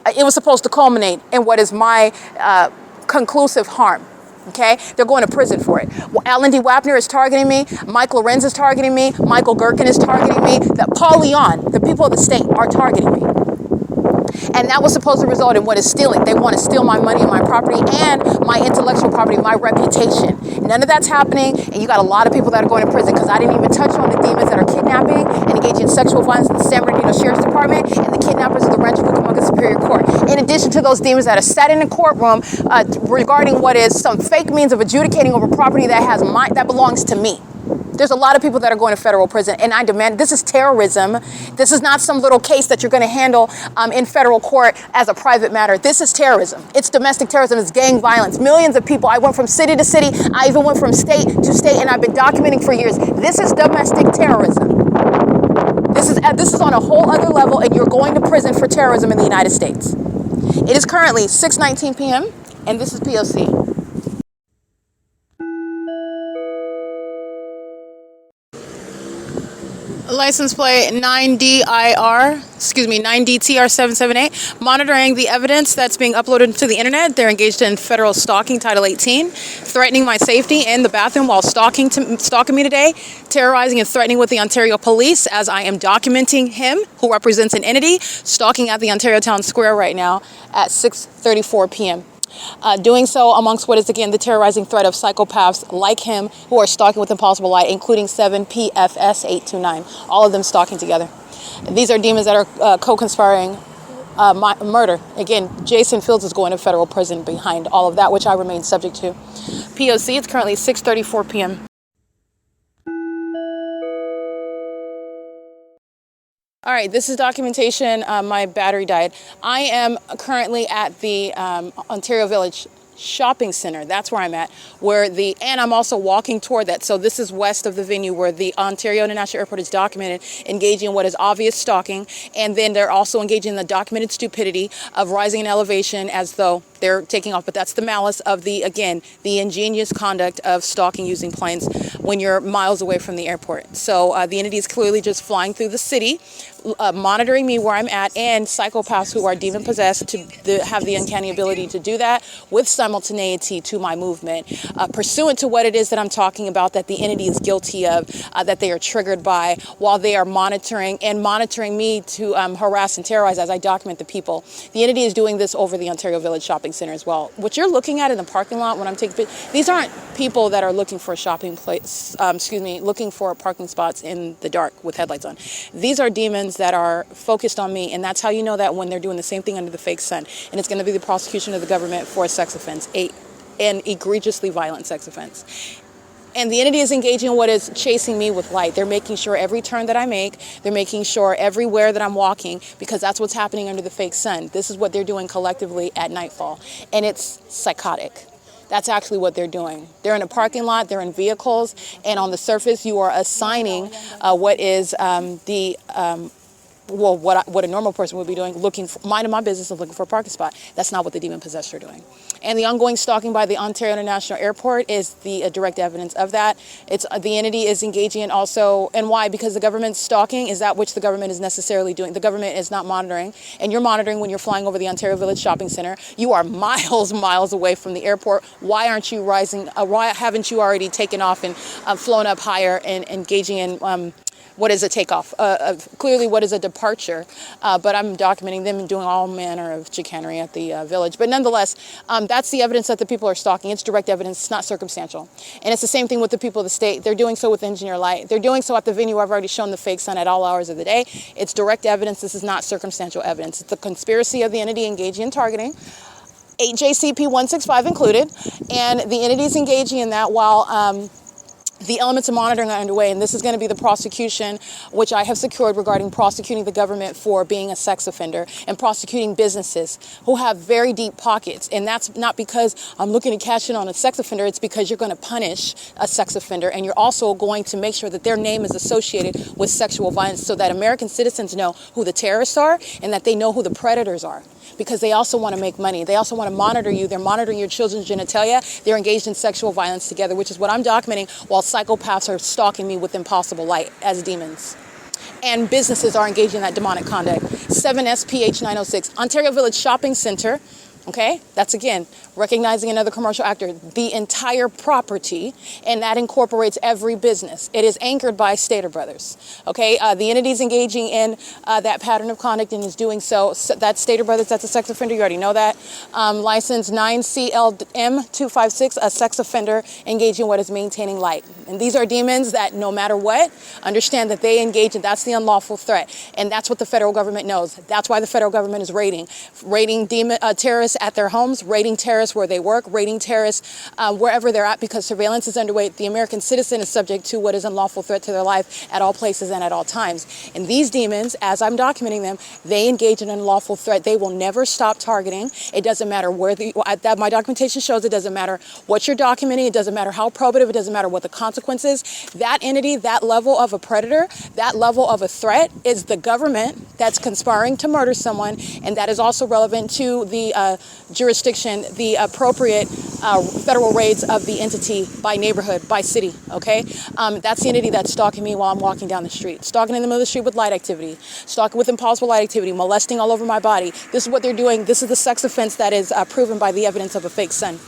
It was supposed to culminate in what is my conclusive harm. Okay, they're going to prison for it. Alan D. Wapner is targeting me. Mike LORENZ is targeting me. Michael GERKEN is targeting me. Paul Leon, the people of the state, are targeting me. And that was supposed to result in what is stealing. They want to steal my money and my property and my intellectual property, my reputation. None of that's happening, and you got a lot of people that are going to prison because I didn't even touch on the demons that are kidnapping and engaging in sexual violence in the San Bernardino Sheriff's Department and the kidnappers of the Rancho Cucamonga Superior Court. In addition to those demons that are sat in a courtroom regarding what is some fake means of adjudicating over property that belongs to me. There's a lot of people that are going to federal prison, and I demand, this is terrorism. This is not some little case that you're going to handle in federal court as a private matter. This is terrorism. It's domestic terrorism. It's gang violence. Millions of people. I went from city to city. I even went from state to state, and I've been documenting for years. This is domestic terrorism. This is on a whole other level, and you're going to prison for terrorism in the United States. It is currently 6:19 p.m., and this is P.O.C. License plate 9DTR778, monitoring the evidence that's being uploaded to the internet. They're engaged in federal stalking, Title 18, threatening my safety in the bathroom while stalking me today, terrorizing and threatening with the Ontario police as I am documenting him, who represents an entity, stalking at the Ontario Town Square right now at 6:34 p.m. Doing so amongst what is, again, the terrorizing threat of psychopaths like him who are stalking with impossible light, including 7PFS829, all of them stalking together. These are demons that are co-conspiring murder. Again, Jason Fields is going to federal prison behind all of that, which I remain subject to. P.O.C. It's currently 6:34 p.m. All right, this is documentation. My battery died. I am currently at the Ontario Village Shopping Center. That's where I'm at. And I'm also walking toward that. So this is west of the venue where the Ontario International Airport is documented, engaging in what is obvious stalking. And then they're also engaging in the documented stupidity of rising in elevation as though they're taking off. But that's the malice of the ingenious conduct of stalking using planes when you're miles away from the airport. So the entity is clearly just flying through the city, monitoring me where I'm at, and psychopaths who are demon possessed have the uncanny ability to do that with simultaneity to my movement, pursuant to what it is that I'm talking about that the entity is guilty of, that they are triggered by while they are monitoring me to harass and terrorize as I document the people. The entity is doing this over the Ontario Village Shopping shopping center as well. What you're looking at in the parking lot when I'm taking these aren't people that are looking for a shopping place, looking for parking spots in the dark with headlights on. These are demons that are focused on me, and that's how you know that when they're doing the same thing under the fake sun. And it's going to be the prosecution of the government for a sex offense, an egregiously violent sex offense. And the entity is engaging in what is chasing me with light. They're making sure every turn that I make, they're making sure everywhere that I'm walking, because that's what's happening under the fake sun. This is what they're doing collectively at nightfall. And it's psychotic. That's actually what they're doing. They're in a parking lot, they're in vehicles, and on the surface you are assigning what is what a normal person would be doing, minding my business and looking for a parking spot. That's not what the demon possessed are doing. And the ongoing stalking by the Ontario International Airport is the direct evidence of that. It's the entity is engaging in also, and why? Because the government's stalking is that which the government is necessarily doing. The government is not monitoring, and you're monitoring when you're flying over the Ontario Village Shopping Center. You are miles away from the airport. Why aren't you rising? Why haven't you already taken off and flown up higher and engaging in what is a takeoff? Clearly, what is a departure? But I'm documenting them and doing all manner of chicanery at the village. But nonetheless, that's the evidence that the people are stalking. It's direct evidence. It's not circumstantial. And it's the same thing with the people of the state. They're doing so with engineer light. They're doing so at the venue. I've already shown the fake sun at all hours of the day. It's direct evidence. This is not circumstantial evidence. It's the conspiracy of the entity engaging in targeting, 8 JCP 165 included, and the entity is engaging in that while the elements of monitoring are underway, and this is going to be the prosecution, which I have secured regarding prosecuting the government for being a sex offender and prosecuting businesses who have very deep pockets. And that's not because I'm looking to cash in on a sex offender. It's because you're going to punish a sex offender, and you're also going to make sure that their name is associated with sexual violence so that American citizens know who the terrorists are and that they know who the predators are. Because they also want to make money. They also want to monitor you. They're monitoring your children's genitalia. They're engaged in sexual violence together, which is what I'm documenting while psychopaths are stalking me with impossible light as demons. And businesses are engaged in that demonic conduct. 7SPH 906, Ontario Village Shopping Center. Okay, that's again, recognizing another commercial actor, the entire property, and that incorporates every business. It is anchored by Stater Brothers. Okay, the entity is engaging in that pattern of conduct and is doing so. That's Stater Brothers, that's a sex offender, you already know that. License 9CLM256, a sex offender engaging in what is maintaining light. And these are demons that no matter what, understand that they engage in, that's the unlawful threat. And that's what the federal government knows. That's why the federal government is raiding terrorists at their homes, raiding terrorists where they work, raiding terrorists wherever they're at, because surveillance is underway. The American citizen is subject to what is unlawful threat to their life at all places and at all times. And these demons, as I'm documenting them, they engage in unlawful threat. They will never stop targeting. It doesn't matter where my documentation shows it doesn't matter what you're documenting. It doesn't matter how probative. It doesn't matter what the consequence is. That entity, that level of a predator, that level of a threat is the government that's conspiring to murder someone. And that is also relevant to the jurisdiction, the appropriate federal raids of the entity by neighborhood, by city, okay? That's the entity that's stalking me while I'm walking down the street. Stalking in the middle of the street with light activity. Stalking with impossible light activity. Molesting all over my body. This is what they're doing. This is the sex offense that is proven by the evidence of a fake sun.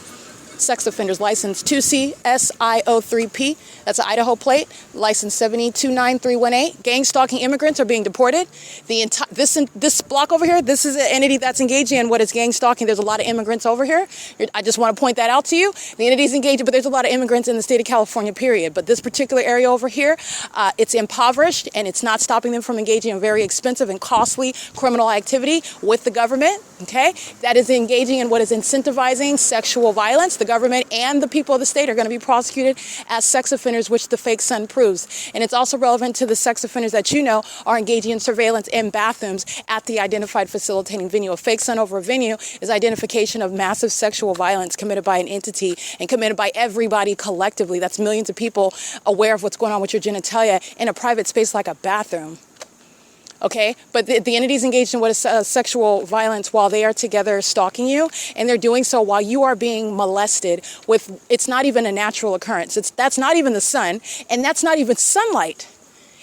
Sex offenders license 2CSIO3P. That's an Idaho plate. License 7029318. Gang stalking immigrants are being deported. This block over here, this is an entity that's engaging in what is gang stalking. There's a lot of immigrants over here. I just want to point that out to you. The entity is engaging, but there's a lot of immigrants in the state of California, period. But this particular area over here, it's impoverished, and it's not stopping them from engaging in very expensive and costly criminal activity with the government, okay? That is engaging in what is incentivizing sexual violence. The government and the people of the state are going to be prosecuted as sex offenders, which the fake sun proves. And it's also relevant to the sex offenders that you know are engaging in surveillance in bathrooms at the identified facilitating venue. A fake sun over a venue is identification of massive sexual violence committed by an entity and committed by everybody collectively. That's millions of people aware of what's going on with your genitalia in a private space like a bathroom. Okay, but the entity's engaged in what is sexual violence while they are together stalking you, and they're doing so while you are being molested with, it's not even a natural occurrence. That's not even the sun, and that's not even sunlight.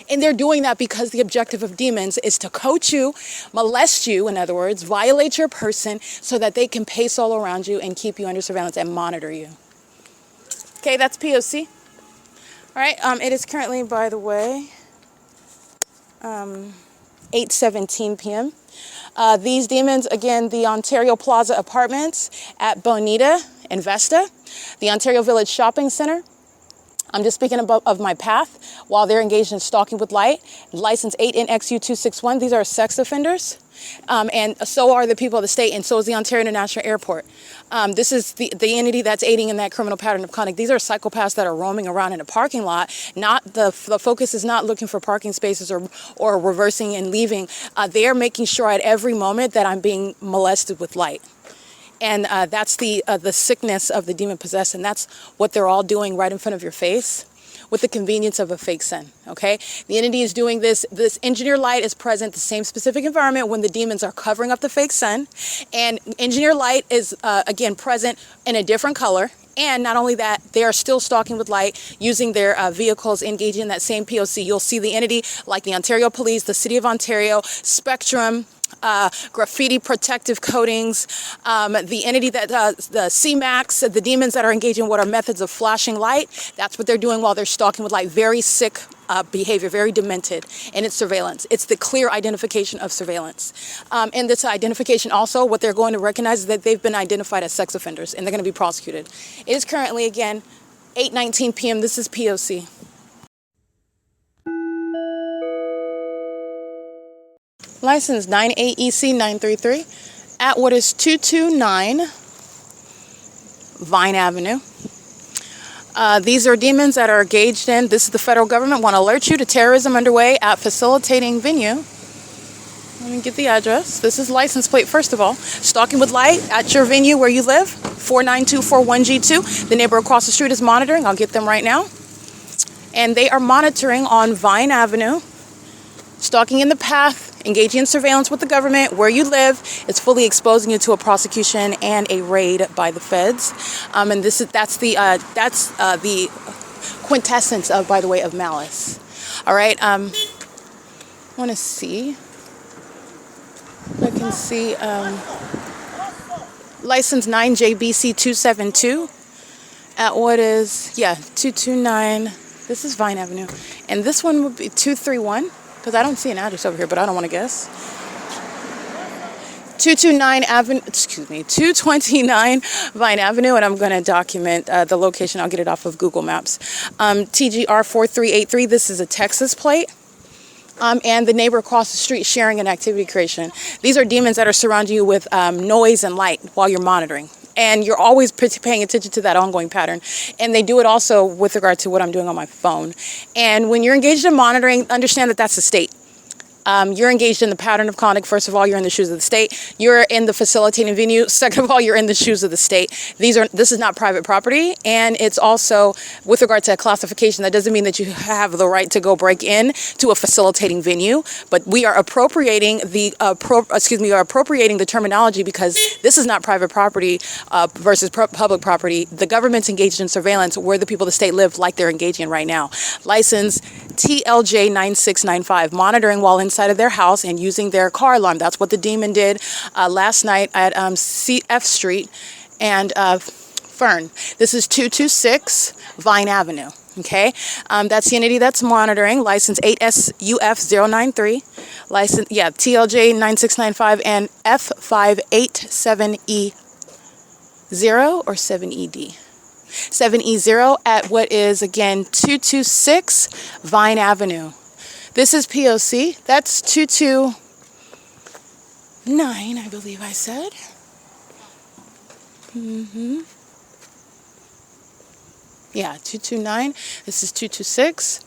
And they're doing that because the objective of demons is to coach you, molest you, in other words, violate your person so that they can pace all around you and keep you under surveillance and monitor you. Okay, that's P.O.C. All right, it is currently, by the way, 8:17 p.m. These demons, again, the Ontario Plaza Apartments at Bonita and Vesta, the Ontario Village Shopping Center. I'm just speaking of my path while they're engaged in stalking with light. License 8NXU261. These are sex offenders. And so are the people of the state, and so is the Ontario International Airport. This is the entity that's aiding in that criminal pattern of conduct. These are psychopaths that are roaming around in a parking lot. Not the focus is not looking for parking spaces or reversing and leaving. They are making sure at every moment that I'm being molested with light. And that's the sickness of the demon possessed, and that's what they're all doing right in front of your face with the convenience of a fake sun, okay? The entity is doing this. This engineer light is present, the same specific environment when the demons are covering up the fake sun. And engineer light is, again, present in a different color. And not only that, they are still stalking with light using their vehicles, engaging in that same P.O.C. You'll see the entity like the Ontario Police, the City of Ontario, Spectrum, graffiti protective coatings, the entity that the CMAX, the demons that are engaging in what are methods of flashing light. That's what they're doing while they're stalking with light. Very sick behavior, very demented, and it's surveillance. It's the clear identification of surveillance. And this identification also, what they're going to recognize is that they've been identified as sex offenders, and they're going to be prosecuted. It is currently, again, 8:19 p.m. This is P.O.C. License 98EC933 at what is 229 Vine Avenue. These are demons that are engaged in, this is the federal government, want to alert you to terrorism underway at facilitating venue. Let me get the address. This is license plate, first of all. Stalking with light at your venue where you live, 49241G2. The neighbor across the street is monitoring. I'll get them right now. And they are monitoring on Vine Avenue, stalking in the path, engaging in surveillance with the government where you live. It's fully exposing you to a prosecution and a raid by the feds. And that's the quintessence of, by the way, of malice. All right. I want to see if I can see license 9JBC272 at what is 229. This is Vine Avenue, and this one would be 231. Because I don't see an address over here, but I don't want to guess. 229 Vine Avenue, and I'm going to document the location. I'll get it off of Google Maps. TGR4383, this is a Texas plate. And the neighbor across the street sharing an activity creation. These are demons that are surrounding you with noise and light while you're monitoring. And you're always paying attention to that ongoing pattern. And they do it also with regard to what I'm doing on my phone. And when you're engaged in monitoring, understand that that's the state. You're engaged in the pattern of conduct. First of all, you're in the shoes of the state. You're in the facilitating venue. Second of all, you're in the shoes of the state. This is not private property, and it's also with regard to classification. That doesn't mean that you have the right to go break in to a facilitating venue, but we are appropriating the terminology because this is not private property versus public property. The government's engaged in surveillance where the people of the state live, like they're engaging in right now. License TLJ 9695, monitoring while inside of their house and using their car alarm. That's what the demon did last night at CF Street and Fern. This is 226 Vine Avenue. Okay, that's the entity that's monitoring. License 8SUF093, license TLJ 9695 and F587E0 or 7ED. 7E0 at what is, again, 226 Vine Avenue. This is P.O.C. That's 229, I believe I said. Yeah, 229. This is 226.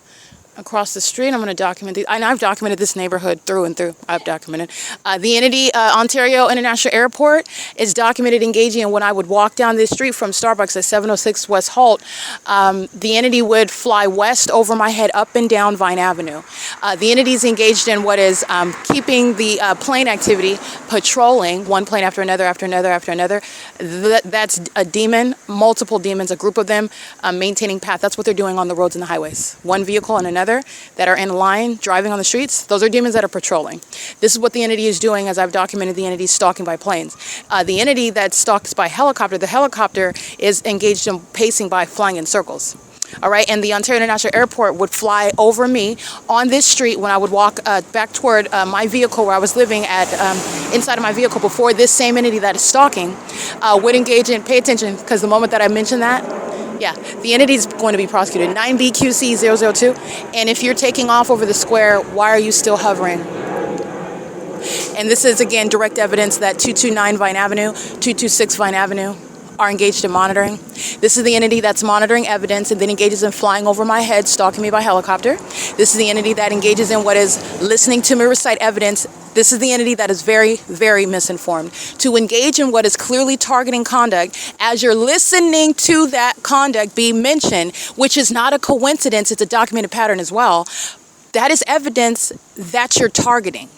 Across the street, I'm going to document these. And I've documented this neighborhood through and through. I've documented. The entity, Ontario International Airport, is documented engaging in when I would walk down this street from Starbucks at 706 West Holt. The entity would fly west over my head up and down Vine Avenue. The entity is engaged in what is keeping the plane activity, patrolling one plane after another, after another, after another. That's a demon, multiple demons, a group of them maintaining path. That's what they're doing on the roads and the highways. One vehicle and another that are in line driving on the streets. Those are demons that are patrolling. This is what the entity is doing, as I've documented the entity stalking by planes. The entity that stalks by helicopter, the helicopter is engaged in pacing by flying in circles. All right, and the Ontario International Airport would fly over me on this street when I would walk back toward my vehicle where I was living at, inside of my vehicle before this same entity that is stalking would engage in, pay attention, because the moment that I mentioned that, yeah, the entity is going to be prosecuted. 9BQC002, and if you're taking off over the square, why are you still hovering? And this is, again, direct evidence that 229 Vine Avenue, 226 Vine Avenue, are engaged in monitoring. This is the entity that's monitoring evidence and then engages in flying over my head, stalking me by helicopter. This is the entity that engages in what is listening to me recite evidence. This is the entity that is very, very misinformed. To engage in what is clearly targeting conduct as you're listening to that conduct be mentioned, which is not a coincidence, it's a documented pattern as well, that is evidence that you're targeting.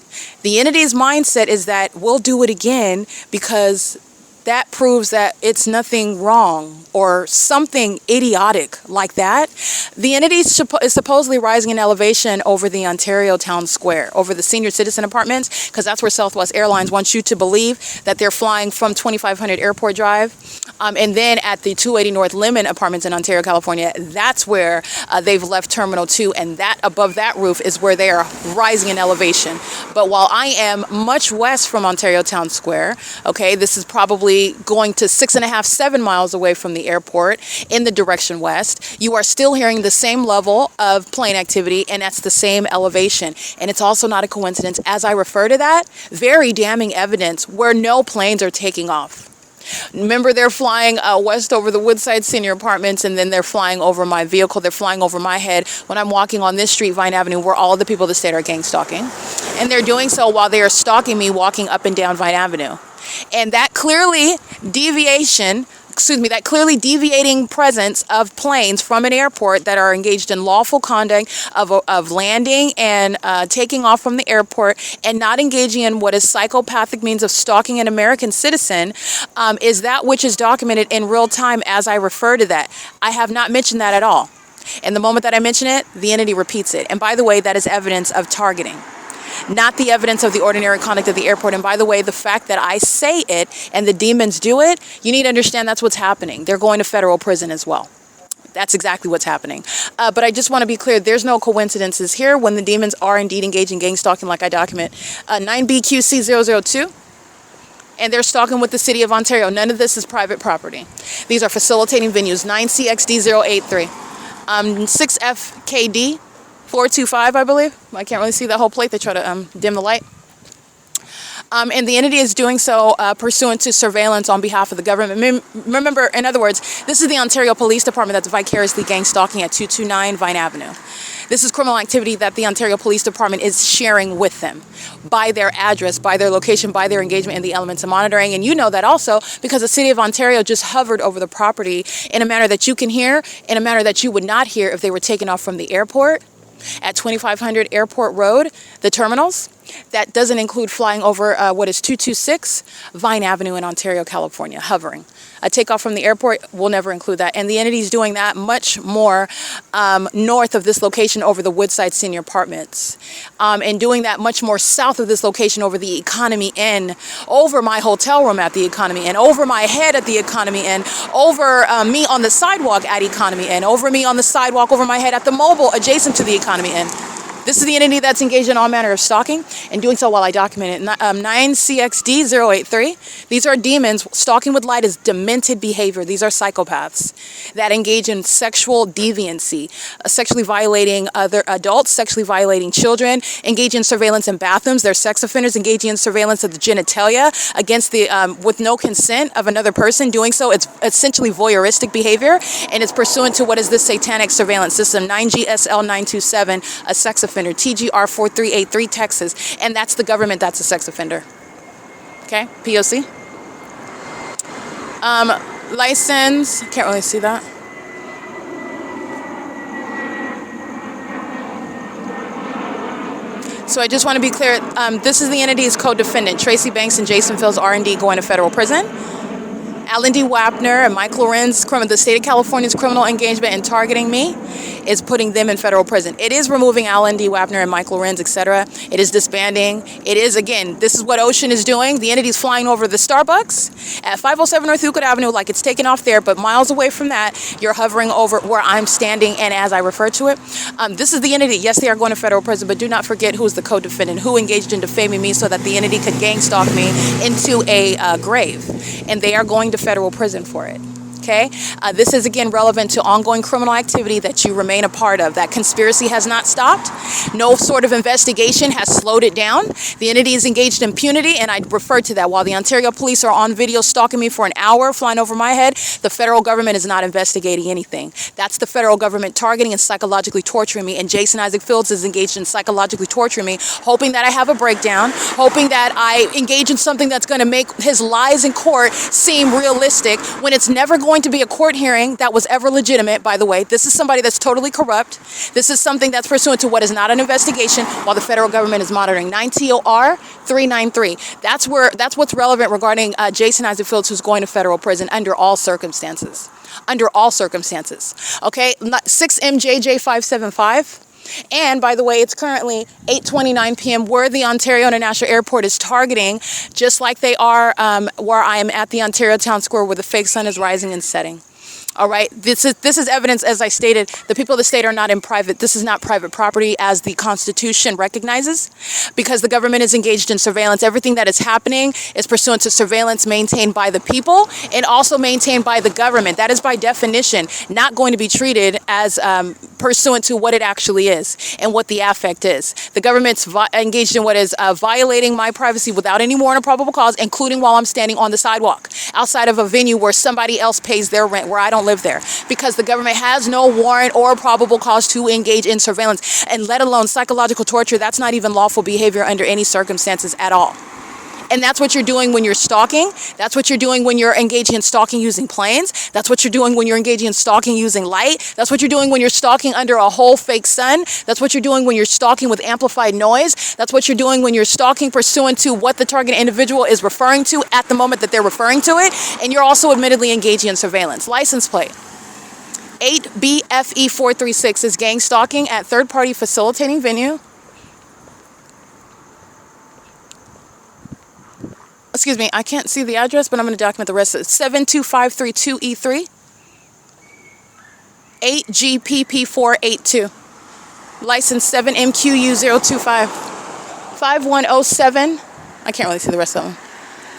The entity's mindset is that we'll do it again because that proves that it's nothing wrong or something idiotic like that. The entity is supposedly rising in elevation over the Ontario Town Square, over the senior citizen apartments, because that's where Southwest Airlines wants you to believe that they're flying from 2500 Airport Drive. And then at the 280 North Lemon Apartments in Ontario, California, that's where they've left Terminal 2, and that above that roof is where they are rising in elevation. But while I am much west from Ontario Town Square, okay, this is probably going to 6.5, 7 miles away from the airport in the direction west, you are still hearing the same level of plane activity, and that's the same elevation. And it's also not a coincidence, as I refer to that, very damning evidence where no planes are taking off. Remember, they're flying west over the Woodside Senior Apartments, and then they're flying over my vehicle. They're flying over my head when I'm walking on this street, Vine Avenue, where all of the people of the state are gang stalking. And they're doing so while they are stalking me walking up and down Vine Avenue. And that clearly deviating presence of planes from an airport that are engaged in lawful conduct of landing and taking off from the airport and not engaging in what is psychopathic means of stalking an American citizen is that which is documented in real time as I refer to that. I have not mentioned that at all. And the moment that I mention it, the entity repeats it. And by the way, that is evidence of targeting, not the evidence of the ordinary conduct of the airport. And by the way, the fact that I say it and the demons do it, you need to understand that's what's happening. They're going to federal prison as well. That's exactly what's happening. But I just want to be clear, there's no coincidences here when the demons are indeed engaged in gang stalking like I document. 9BQC002. And they're stalking with the city of Ontario. None of this is private property. These are facilitating venues. 9CXD083. 6FKD. 425, I believe. I can't really see that whole plate. They try to dim the light. And the entity is doing so pursuant to surveillance on behalf of the government. Remember, in other words, this is the Ontario Police Department that's vicariously gang stalking at 229 Vine Avenue. This is criminal activity that the Ontario Police Department is sharing with them by their address, by their location, by their engagement in the elements of monitoring. And you know that also because the city of Ontario just hovered over the property in a manner that you can hear, in a manner that you would not hear if they were taken off from the airport. At 2500 Airport Road, the terminals. That doesn't include flying over what is 226 Vine Avenue in Ontario, California, hovering. A takeoff from the airport will never include that. And the entity is doing that much more north of this location over the Woodside Senior Apartments. And doing that much more south of this location over the Economy Inn, over my hotel room at the Economy Inn, over my head at the Economy Inn, over me on the sidewalk at Economy Inn, over me on the sidewalk over my head at the Mobile adjacent to the Economy Inn. This is the entity that's engaged in all manner of stalking and doing so while I document it. 9CXD083. These are demons. Stalking with light is demented behavior. These are psychopaths that engage in sexual deviancy, sexually violating other adults, sexually violating children, engage in surveillance in bathrooms. They're sex offenders engaging in surveillance of the genitalia against the with no consent of another person. Doing so, it's essentially voyeuristic behavior, and it's pursuant to what is this satanic surveillance system, 9GSL927, a sex offender, TGR 4383 Texas, and that's the government that's a sex offender. Okay, P.O.C. License, can't really see that. So I just want to be clear, this is the entity's co-defendant, Tracy Banks and Jason Fields R&D going to federal prison. Alan D. Wapner and Mike Lorenz, the state of California's criminal engagement in targeting me is putting them in federal prison. It is removing Alan D. Wapner and Mike Lorenz, etc. It is disbanding. It is, again, this is what Ocean is doing. The entity's flying over the Starbucks at 507 North Euclid Avenue like it's taken off there, but miles away from that, you're hovering over where I'm standing, and as I refer to it, this is the entity. Yes, they are going to federal prison, but do not forget who is the co-defendant, who engaged in defaming me so that the entity could gang stalk me into a grave, and they are going to federal prison for it. Okay, this is again relevant to ongoing criminal activity that you remain a part of. That conspiracy has not stopped. No sort of investigation has slowed it down. The entity is engaged in impunity, and I refer to that. While the Ontario police are on video stalking me for an hour, flying over my head, the federal government is not investigating anything. That's the federal government targeting and psychologically torturing me, and Jason Isaac Fields is engaged in psychologically torturing me, hoping that I have a breakdown, hoping that I engage in something that's going to make his lies in court seem realistic when it's never going to be a court hearing that was ever legitimate, by the way. This is somebody that's totally corrupt. This is something that's pursuant to what is not an investigation while the federal government is monitoring. 9 TOR 393. That's what's relevant regarding Jason Isaac Fields, who's going to federal prison under all circumstances. Under all circumstances. Okay, 6 MJJ 575. And by the way, it's currently 8:29 p.m. where the Ontario International Airport is targeting, just like they are where I am at the Ontario Town Square where the fake sun is rising and setting. All right, this is evidence, as I stated, the people of the state are not in private. This is not private property as the Constitution recognizes, because the government is engaged in surveillance. Everything that is happening is pursuant to surveillance maintained by the people and also maintained by the government. That is by definition not going to be treated as pursuant to what it actually is and what the affect is. The government's engaged in what is violating my privacy without any warrant or probable cause, including while I'm standing on the sidewalk outside of a venue where somebody else pays their rent, where I don't live there, because the government has no warrant or probable cause to engage in surveillance, and let alone psychological torture. That's not even lawful behavior under any circumstances at all. And that's what you're doing when you're stalking. That's what you're doing when you're engaging in stalking using planes. That's what you're doing when you're engaging in stalking using light. That's what you're doing when you're stalking under a whole fake sun. That's what you're doing when you're stalking with amplified noise. That's what you're doing when you're stalking pursuant to what the target individual is referring to at the moment that they're referring to it. And you're also admittedly engaging in surveillance. License plate 8BFE436 is gang stalking at third-party facilitating venue. Excuse me, I can't see the address, but I'm going to document the rest. 72532E3, 8GPP482, license 7MQU025, 5107. I can't really see the rest of them.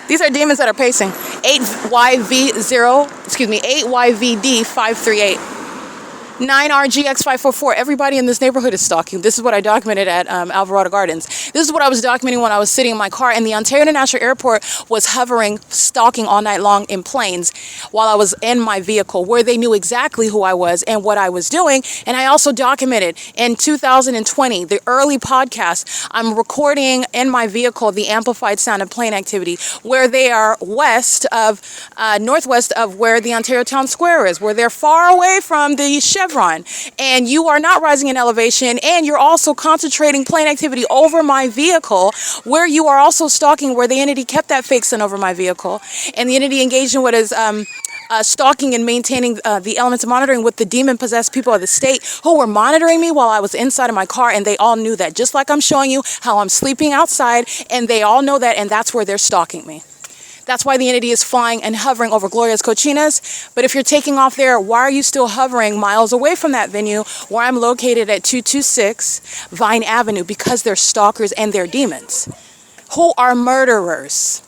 These are demons that are pacing. 8YVD538. 9RGX544. Everybody in this neighborhood is stalking. This is what I documented at Alvarado Gardens. This is what I was documenting when I was sitting in my car, and the Ontario International Airport was hovering, stalking all night long in planes while I was in my vehicle, where they knew exactly who I was and what I was doing. And I also documented in 2020, the early podcast, I'm recording in my vehicle the amplified sound of plane activity, where they are northwest of where the Ontario Town Square is, where they're far away from the CHEVRON. And you are not rising in elevation, and you're also concentrating plane activity over my vehicle, where you are also stalking, where the entity kept that fake sun over my vehicle, and the entity engaged in what is stalking and maintaining the elements of monitoring with the demon-possessed people of the state who were monitoring me while I was inside of my car, and they all knew that, just like I'm showing you how I'm sleeping outside, and they all know that, and that's where they're stalking me. That's why the entity is flying and hovering over Gloria's Cochinas. But if you're taking off there, why are you still hovering miles away from that venue where I'm located at 226 Vine Avenue? Because they're stalkers and they're demons who are murderers.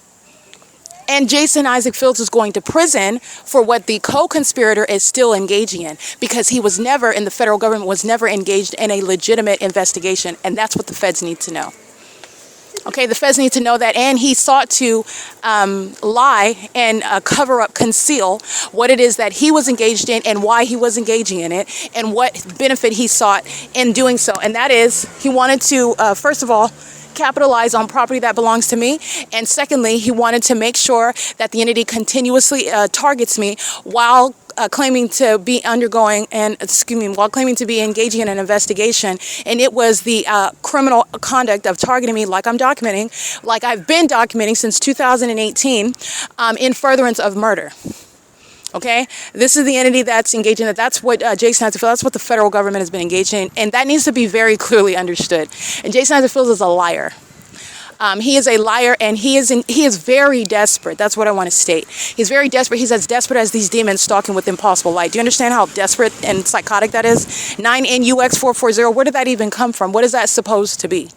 And Jason Isaac Fields is going to prison for what the co-conspirator is still engaging in, because he was never, in the federal government, was never engaged in a legitimate investigation. And that's what the feds need to know. Okay, the feds need to know that, and he sought to lie and cover up, conceal what it is that he was engaged in and why he was engaging in it and what benefit he sought in doing so. And that is, he wanted to, first of all, capitalize on property that belongs to me, and secondly, he wanted to make sure that the entity continuously targets me while claiming to be while claiming to be engaging in an investigation, and it was the criminal conduct of targeting me, like I'm documenting, like I've been documenting since 2018, in furtherance of murder. Okay, this is the entity that's engaging that. That's what Jason has to feel. That's what the federal government has been engaging in, and that needs to be very clearly understood. And Jason Fields is a liar. He is a liar, and he is very desperate. That's what I want to state. He's very desperate. He's as desperate as these demons stalking with impossible light. Do you understand how desperate and psychotic that is? 9NUX440. Where did that even come from? What is that supposed to be?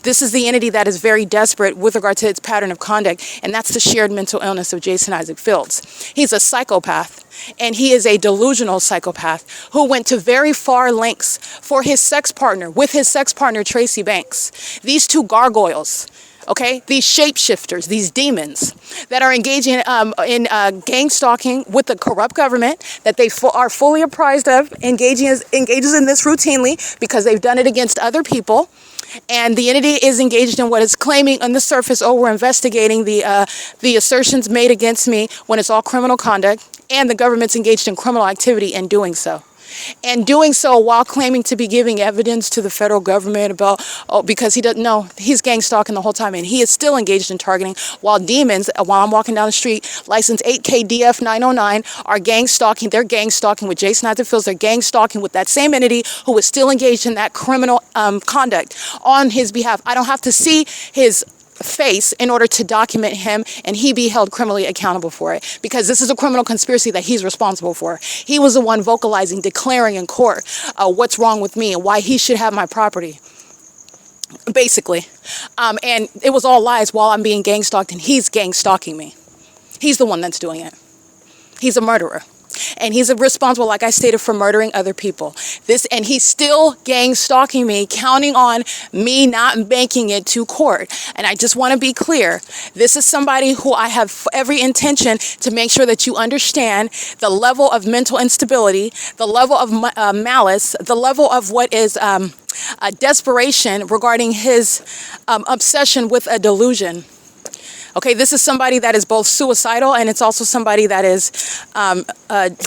This is the entity that is very desperate with regard to its pattern of conduct, and that's the shared mental illness of Jason Isaac Fields. He's a psychopath, and he is a delusional psychopath who went to very far lengths for his sex partner, with his sex partner, Tracy Banks. These two gargoyles, okay, these shapeshifters, these demons that are engaging in gang stalking with the corrupt government that they are fully apprised of, engages in this routinely because they've done it against other people. And the entity is engaged in what is claiming on the surface, oh, we're investigating the assertions made against me, when it's all criminal conduct, and the government's engaged in criminal activity in doing so. And doing so while claiming to be giving evidence to the federal government about, because he doesn't know, he's gang stalking the whole time, and he is still engaged in targeting, while demons, while I'm walking down the street, license 8KDF909, are gang stalking. They're gang stalking with Jason Isaac Fields. They're gang stalking with that same entity who is still engaged in that criminal conduct on his behalf. I don't have to see his face in order to document him and he be held criminally accountable for it, because this is a criminal conspiracy that he's responsible for. He was the one vocalizing, declaring in court what's wrong with me and why he should have my property, basically. And it was all lies while I'm being gang stalked, and he's gang stalking me. He's the one that's doing it. He's a murderer. And he's responsible, like I stated, for murdering other people. And he's still gang stalking me, counting on me not making it to court. And I just want to be clear. This is somebody who I have every intention to make sure that you understand the level of mental instability, the level of malice, the level of what is desperation regarding his obsession with a delusion. Okay, this is somebody that is both suicidal, and it's also somebody that is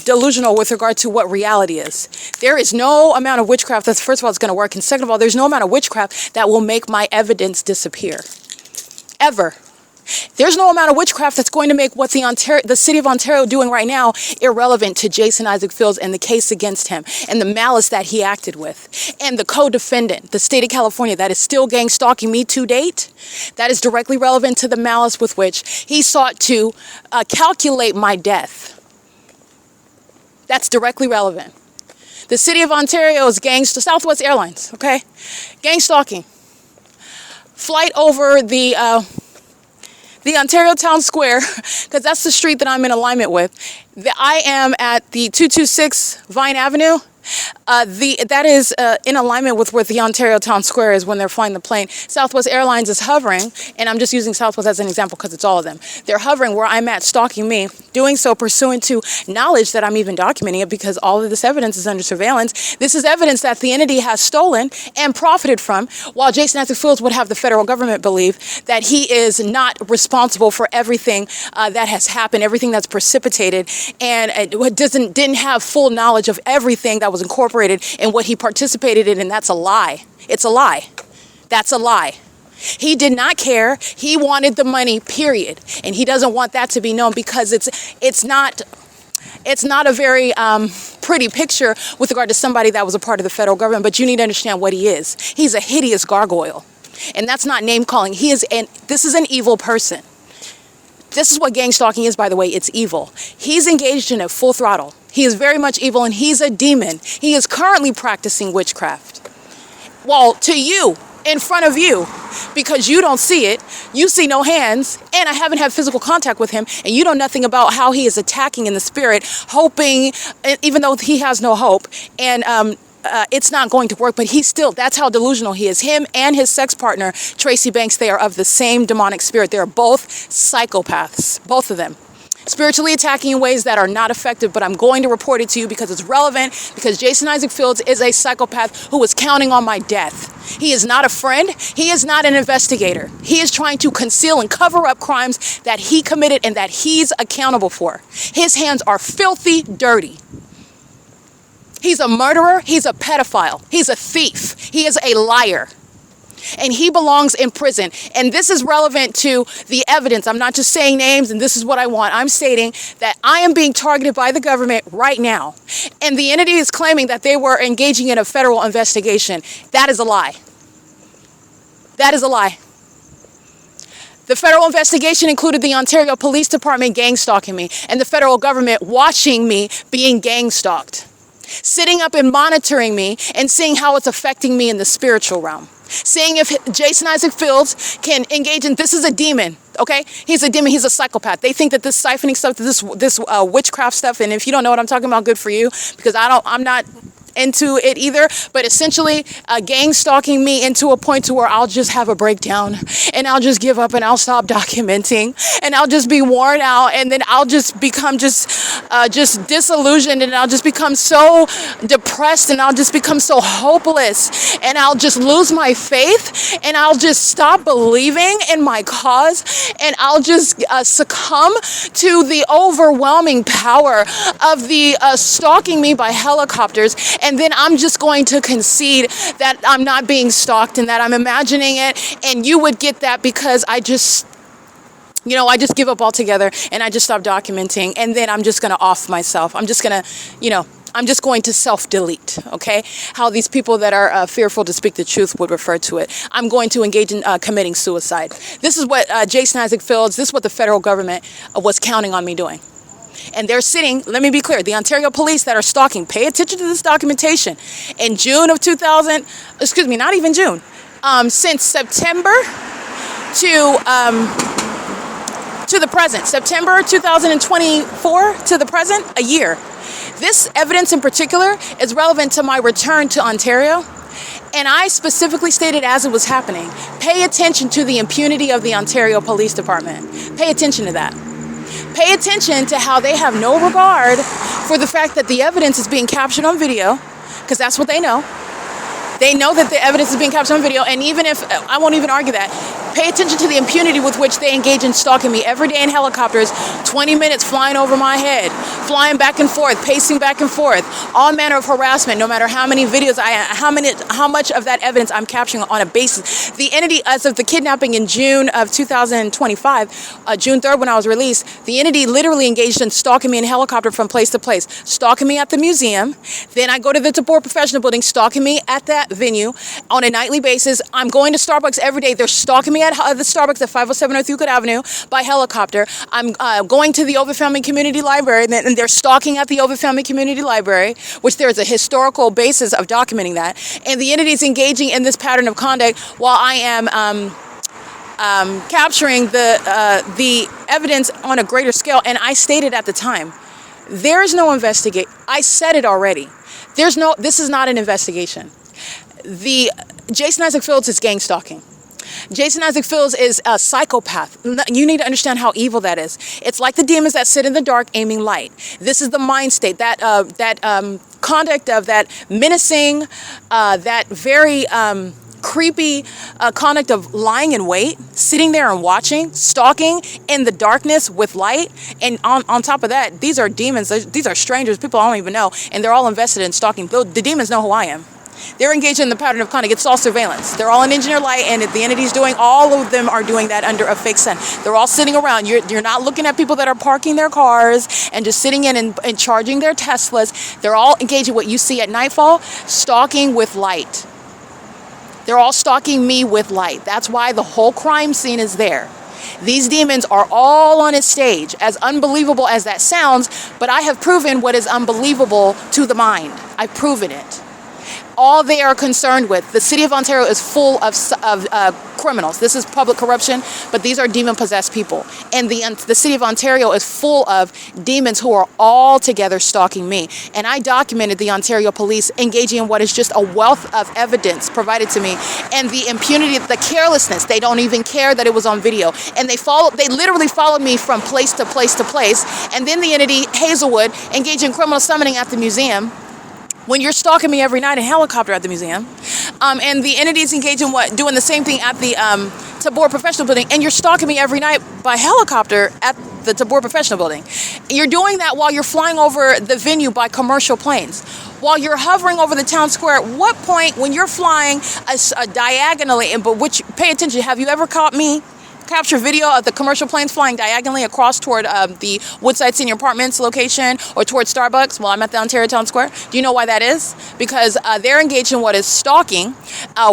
delusional with regard to what reality is. There is no amount of witchcraft that's, first of all, it's going to work, and second of all, there's no amount of witchcraft that will make my evidence disappear. Ever. There's no amount of witchcraft that's going to make what the city of Ontario doing right now irrelevant to Jason Isaac Fields and the case against him and the malice that he acted with. And the co-defendant, the state of California, that is still gang stalking me to date, that is directly relevant to the malice with which he sought to calculate my death. That's directly relevant. The city of Ontario is Southwest Airlines, okay? Gang stalking. Flight over the Ontario Town Square, because that's the street that I'm in alignment with. I am at the 226 Vine Avenue. That is in alignment with where the Ontario Town Square is when they're flying the plane. Southwest Airlines is hovering, and I'm just using Southwest as an example because it's all of them. They're hovering where I'm at, stalking me, doing so pursuant to knowledge that I'm even documenting it, because all of this evidence is under surveillance. This is evidence that the entity has stolen and profited from, while Jason Isaac Fields would have the federal government believe that he is not responsible for everything that has happened, everything that's precipitated, and didn't have full knowledge of everything that was incorporated in what he participated in, and that's a lie. It's a lie. That's a lie. He did not care. He wanted the money, period. And he doesn't want that to be known, because it's not a very pretty picture with regard to somebody that was a part of the federal government, but you need to understand what he is. He's a hideous gargoyle. And that's not name calling. This is an evil person. This is what gang stalking is, by the way. It's evil. He's engaged in it full throttle. He is very much evil, and he's a demon. He is currently practicing witchcraft. Well, to you, in front of you, because you don't see it, you see no hands, and I haven't had physical contact with him, and you know nothing about how he is attacking in the spirit, hoping, even though he has no hope, and it's not going to work, but that's how delusional he is. Him and his sex partner, Tracy Banks, they are of the same demonic spirit. They are both psychopaths, both of them. spiritually attacking in ways that are not effective, but I'm going to report it to you because it's relevant, because Jason Isaac Fields is a psychopath who is counting on my death. He is not a friend. He is not an investigator. He is trying to conceal and cover up crimes that he committed and that he's accountable for. His hands are filthy dirty. He's a murderer. He's a pedophile. He's a thief. He is a liar. And he belongs in prison. And this is relevant to the evidence. I'm not just saying names and this is what I want. I'm stating that I am being targeted by the government right now. And the entity is claiming that they were engaging in a federal investigation. That is a lie. That is a lie. The federal investigation included the Ontario Police Department gang stalking me and the federal government watching me being gang stalked, sitting up and monitoring me and seeing how it's affecting me in the spiritual realm. Seeing if Jason Isaac Fields can engage in, this is a demon, okay? He's a demon, he's a psychopath. They think that this siphoning stuff, this witchcraft stuff, and if you don't know what I'm talking about, good for you, because I'm not into it either, but essentially gang stalking me into a point to where I'll just have a breakdown and I'll just give up and I'll stop documenting and I'll just be worn out and then I'll just become just disillusioned and I'll just become so depressed and I'll just become so hopeless and I'll just lose my faith and I'll just stop believing in my cause and I'll just succumb to the overwhelming power of the stalking me by helicopters. And then I'm just going to concede that I'm not being stalked and that I'm imagining it. And you would get that because I just give up altogether and I just stop documenting. And then I'm just going to off myself. I'm just going to self-delete, okay? How these people that are fearful to speak the truth would refer to it. I'm going to engage in committing suicide. This is what Jason Isaac Fields, this is what the federal government was counting on me doing. And they're sitting, let me be clear, the Ontario police that are stalking, pay attention to this documentation. In June of 2000, not even June, since September to the present, September 2024 to the present, a year. This evidence in particular is relevant to my return to Ontario. And I specifically stated as it was happening, pay attention to the impunity of the Ontario Police Department. Pay attention to that. Pay attention to how they have no regard for the fact that the evidence is being captured on video, because that's what they know. They know that the evidence is being captured on video, and even if, I won't even argue that, pay attention to the impunity with which they engage in stalking me every day in helicopters, 20 minutes flying over my head, flying back and forth, pacing back and forth, all manner of harassment, no matter how many videos how much of that evidence I'm capturing on a basis. The entity, as of the kidnapping in June of 2025, June 3rd when I was released, the entity literally engaged in stalking me in a helicopter from place to place, stalking me at the museum, then I go to the Tabor Professional Building, stalking me at that venue on a nightly basis. I'm going to Starbucks every day. They're stalking me at the Starbucks at 507 North Euclid Avenue by helicopter. I'm going to the OVITT Family Community Library, and they're stalking at the OVITT Family Community Library, which there is a historical basis of documenting that. And the entity is engaging in this pattern of conduct while I am capturing the evidence on a greater scale. And I stated at the time, there is no investigation. I said it already. This is not an investigation. Jason Isaac Fields is gang stalking. Jason Isaac Fields is a psychopath. You need to understand how evil that is. It's like the demons that sit in the dark aiming light. This is the mind state, that conduct of that menacing, that very creepy conduct of lying in wait, sitting there and watching, stalking in the darkness with light. And on top of that, these are demons. These are strangers, people I don't even know, and they're all invested in stalking. The demons know who I am. They're engaged in the pattern of conduct. It's all surveillance. They're all in engineer light, and the entity's doing, all of them are doing that under a fake sun. They're all sitting around. You're not looking at people that are parking their cars and just sitting in and charging their Teslas. They're all engaged in what you see at nightfall, stalking with light. They're all stalking me with light. That's why the whole crime scene is there. These demons are all on a stage, as unbelievable as that sounds, but I have proven what is unbelievable to the mind. I've proven it. All they are concerned with, the city of Ontario is full of criminals. This is public corruption, but these are demon-possessed people. And the city of Ontario is full of demons who are all together stalking me. And I documented the Ontario police engaging in what is just a wealth of evidence provided to me. And the impunity, the carelessness, they don't even care that it was on video. And they literally followed me from place to place to place. And then the entity, Hazelwood, engaged in criminal summoning at the museum, when you're stalking me every night in helicopter at the museum, and the entities engage in doing the same thing at the Tabor Professional Building, and you're stalking me every night by helicopter at the Tabor Professional Building. You're doing that while you're flying over the venue by commercial planes. While you're hovering over the town square, at what point when you're flying diagonally, which, pay attention, have you ever caught me capture video of the commercial planes flying diagonally across toward the Woodside Senior Apartments location or toward Starbucks while I'm at the Ontario Town Square? Do you know why that is? Because they're engaged in what is stalking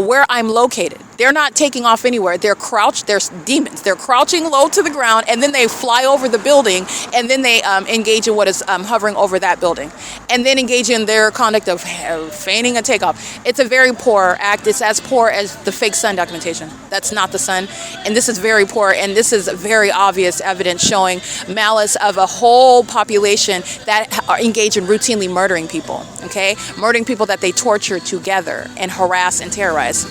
where I'm located. They're not taking off anywhere. They're crouched. They're demons. They're crouching low to the ground, and then they fly over the building, and then they engage in what is hovering over that building, and then engage in their conduct of feigning a takeoff. It's a very poor act. It's as poor as the fake sun documentation. That's not the sun, and this is very poor, and this is very obvious evidence showing malice of a whole population that are engaged in routinely murdering people, okay? Murdering people that they torture together and harass and terrorize.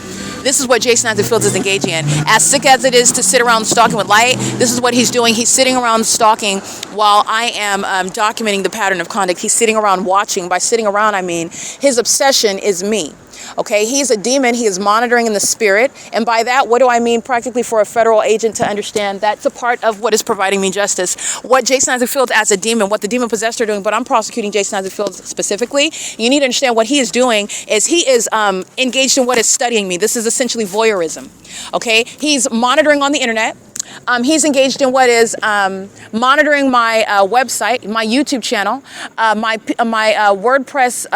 This is what Jason Isaac Fields is engaging in. As sick as it is to sit around stalking with light, this is what he's doing. He's sitting around stalking while I am documenting the pattern of conduct. He's sitting around watching. By sitting around, I mean his obsession is me. Okay, he's a demon. He is monitoring in the spirit. And by that, what do I mean practically for a federal agent to understand? That's a part of what is providing me justice. What Jason Isaac Fields as a demon, what the demon possessed are doing, but I'm prosecuting Jason Isaac Fields specifically. You need to understand what he is doing is he is engaged in what is studying me. This is essentially voyeurism. Okay, he's monitoring on the internet. He's engaged in what is monitoring my website, my YouTube channel, my WordPress.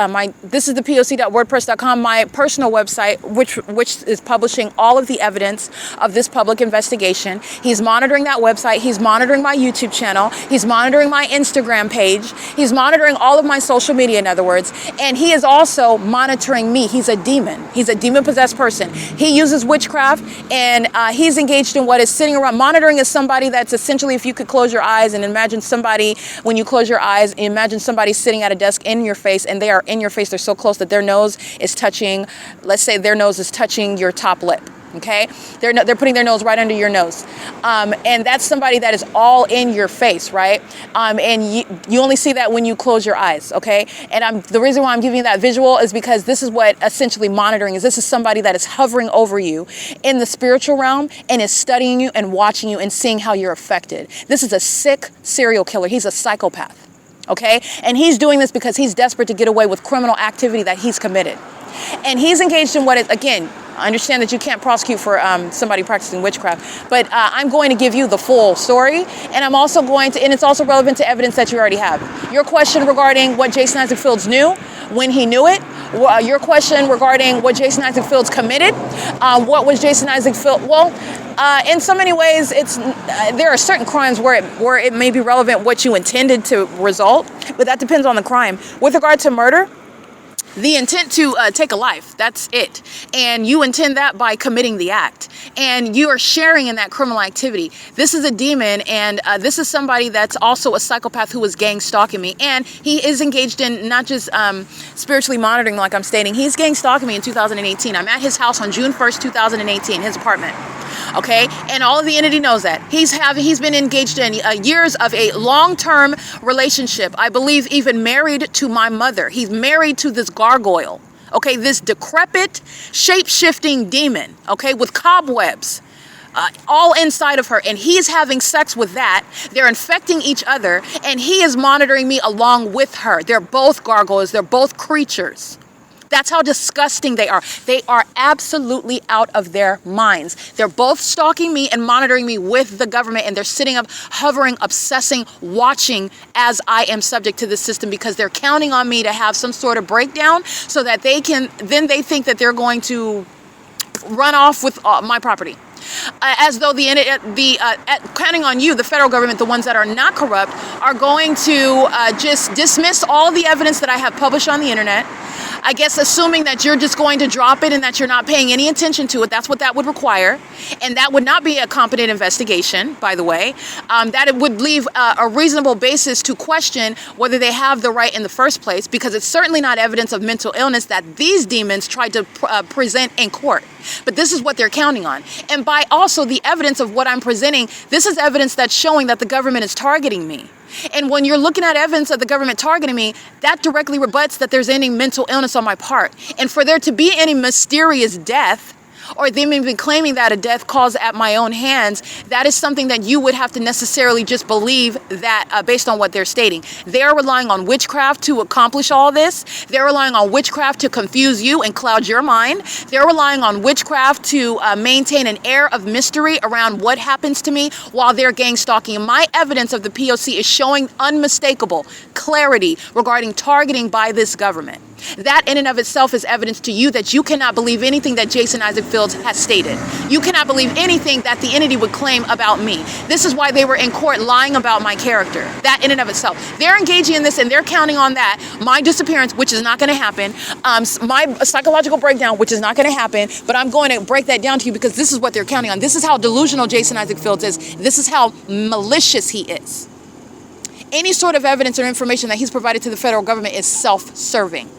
This is the P.O.C.wordpress.com, my personal website, which is publishing all of the evidence of this public investigation. He's monitoring that website. He's monitoring my YouTube channel. He's monitoring my Instagram page. He's monitoring all of my social media, in other words. And he is also monitoring me. He's a demon. He's a demon-possessed person. He uses witchcraft, and he's engaged in what is sitting around. Monitoring is somebody that's essentially, if you could close your eyes and imagine somebody, when you close your eyes, imagine somebody sitting at a desk in your face, and they are in your face. They're so close that their nose is touching, let's say their nose is touching your top lip. Okay, they're putting their nose right under your nose, and that's somebody that is all in your face, right? And you only see that when you close your eyes. Okay, and the reason why I'm giving you that visual is because this is what essentially monitoring is. This is somebody that is hovering over you in the spiritual realm and is studying you and watching you and seeing how you're affected. This is a sick serial killer. He's a psychopath. Okay, and he's doing this because he's desperate to get away with criminal activity that he's committed. And he's engaged in what is, again, I understand that you can't prosecute for somebody practicing witchcraft, but I'm going to give you the full story, and I'm also going to, and it's also relevant to evidence that you already have. Your question regarding what Jason Isaac Fields knew, when he knew it, your question regarding what Jason Isaac Fields committed, what was Jason Isaac Fields, well, in so many ways, there are certain crimes where it may be relevant what you intended to result, but that depends on the crime. With regard to murder, the intent to take a life, that's it. And you intend that by committing the act. And you are sharing in that criminal activity. This is a demon, and this is somebody that's also a psychopath who is gang stalking me. And he is engaged in not just spiritually monitoring like I'm stating. He's gang stalking me in 2018. I'm at his house on June 1st, 2018, his apartment. Okay, and all of the entity knows that. He's been engaged in years of a long-term relationship. I believe even married to my mother. He's married to this gargoyle. Okay, this decrepit, shape-shifting demon. Okay, with cobwebs. All inside of her, and he's having sex with that. They're infecting each other, and he is monitoring me along with her. They're both gargoyles. They're both creatures. That's how disgusting they are. They are absolutely out of their minds. They're both stalking me and monitoring me with the government, and they're sitting up, hovering, obsessing, watching as I am subject to this system because they're counting on me to have some sort of breakdown so that they think that they're going to run off with my property. As though counting on you, the federal government, the ones that are not corrupt, are going to just dismiss all the evidence that I have published on the internet, I guess assuming that you're just going to drop it and that you're not paying any attention to it, that's what that would require. And that would not be a competent investigation, by the way. That it would leave a reasonable basis to question whether they have the right in the first place, because it's certainly not evidence of mental illness that these demons tried to present in court. But this is what they're counting on. And by also the evidence of what I'm presenting, this is evidence that's showing that the government is targeting me. And when you're looking at evidence of the government targeting me, that directly rebuts that there's any mental illness on my part. And for there to be any mysterious death, or them even claiming that a death caused at my own hands, that is something that you would have to necessarily just believe that based on what they're stating. They're relying on witchcraft to accomplish all this. They're relying on witchcraft to confuse you and cloud your mind. They're relying on witchcraft to maintain an air of mystery around what happens to me while they're gang stalking. And my evidence of the P.O.C. is showing unmistakable clarity regarding targeting by this government. That in and of itself is evidence to you that you cannot believe anything that Jason Isaac Fields has stated. You cannot believe anything that the entity would claim about me. This is why they were in court lying about my character. That in and of itself. They're engaging in this and they're counting on that. My disappearance, which is not going to happen. My psychological breakdown, which is not going to happen. But I'm going to break that down to you because this is what they're counting on. This is how delusional Jason Isaac Fields is. This is how malicious he is. Any sort of evidence or information that he's provided to the federal government is self-serving.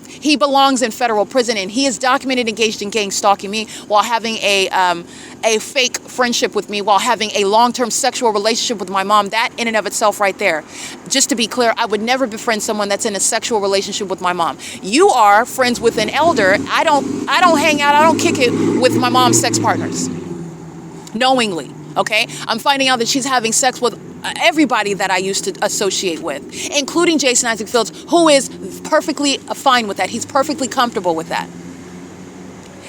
He belongs in federal prison, and he is documented engaged in gang stalking me while having a fake friendship with me, while having a long-term sexual relationship with my mom. That in and of itself right there. Just to be clear, I would never befriend someone that's in a sexual relationship with my mom. You are friends with an elder. I don't hang out, I don't kick it with my mom's sex partners. Knowingly, okay? I'm finding out that she's having sex with everybody that I used to associate with, including Jason Isaac Fields, who is perfectly fine with that. He's perfectly comfortable with that.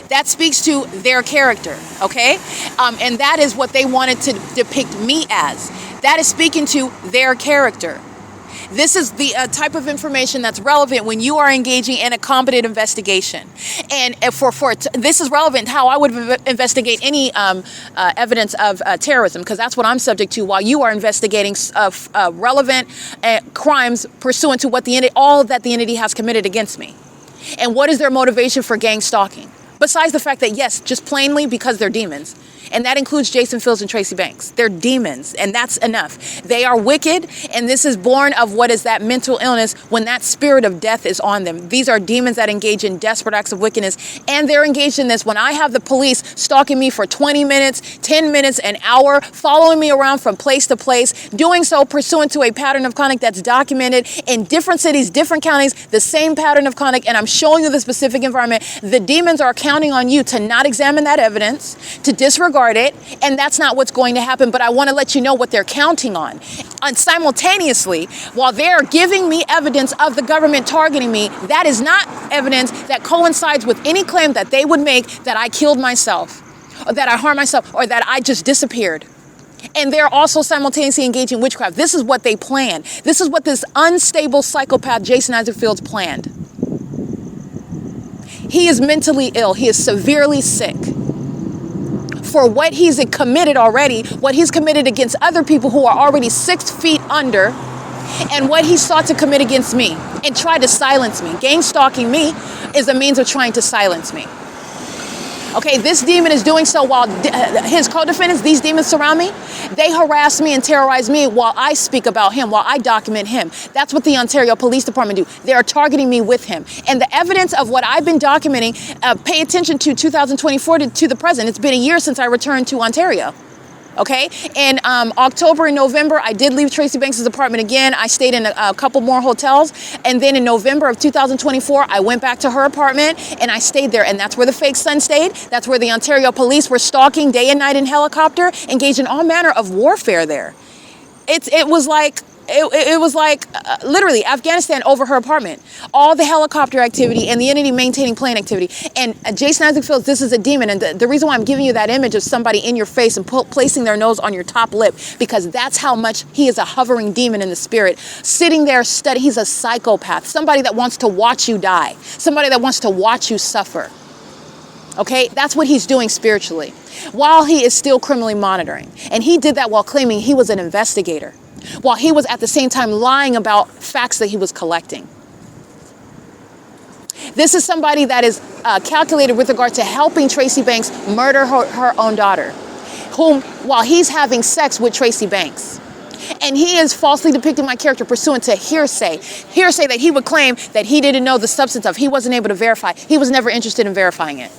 That speaks to their character, okay? And that is what they wanted to depict me as. That is speaking to their character. This is the type of information that's relevant when you are engaging in a competent investigation. And this is relevant how I would investigate any evidence of terrorism, because that's what I'm subject to while you are investigating relevant crimes pursuant to what all that the entity has committed against me. And what is their motivation for gang stalking? Besides the fact that, yes, just plainly because they're demons. And that includes Jason Fields and Tracy Banks. They're demons, and that's enough. They are wicked, and this is born of what is that mental illness when that spirit of death is on them. These are demons that engage in desperate acts of wickedness, and they're engaged in this when I have the police stalking me for 20 minutes, 10 minutes, an hour, following me around from place to place, doing so pursuant to a pattern of conduct that's documented in different cities, different counties, the same pattern of conduct, and I'm showing you the specific environment. The demons are counting on you to not examine that evidence, to disregard it, and that's not what's going to happen. But I want to let you know what they're counting on. And simultaneously, while they're giving me evidence of the government targeting me, that is not evidence that coincides with any claim that they would make that I killed myself, or that I harmed myself, or that I just disappeared. And they're also simultaneously engaging in witchcraft. This is what they planned. This is what this unstable psychopath Jason Isaac Fields planned. He is mentally ill. He is severely sick. For what he's committed already, what he's committed against other people who are already 6 feet under, and what he sought to commit against me and tried to silence me. Gang stalking me is a means of trying to silence me. Okay, this demon is doing so while his co-defendants, these demons surround me. They harass me and terrorize me while I speak about him, while I document him. That's what the Ontario Police Department do. They are targeting me with him. And the evidence of what I've been documenting, pay attention to 2024 to the present. It's been a year since I returned to Ontario. Okay, in October and November, I did leave Tracy Banks' apartment again. I stayed in a couple more hotels. And then in November of 2024, I went back to her apartment and I stayed there. And that's where the fake son stayed. That's where the Ontario police were stalking day and night in helicopter, engaged in all manner of warfare there. It was like literally Afghanistan over her apartment. All the helicopter activity and the entity maintaining plane activity. And Jason Isaac Fields, this is a demon. And the reason why I'm giving you that image of somebody in your face and placing their nose on your top lip, because that's how much he is a hovering demon in the spirit. Sitting there studying. He's a psychopath. Somebody that wants to watch you die. Somebody that wants to watch you suffer. Okay, that's what he's doing spiritually, while he is still criminally monitoring. And he did that while claiming he was an investigator, while he was at the same time lying about facts that he was collecting. This is somebody that is calculated with regard to helping Tracy Banks murder her own daughter, whom, while he's having sex with Tracy Banks. And he is falsely depicting my character pursuant to hearsay that he would claim that he didn't know the substance of. He wasn't able to verify. He was never interested in verifying it.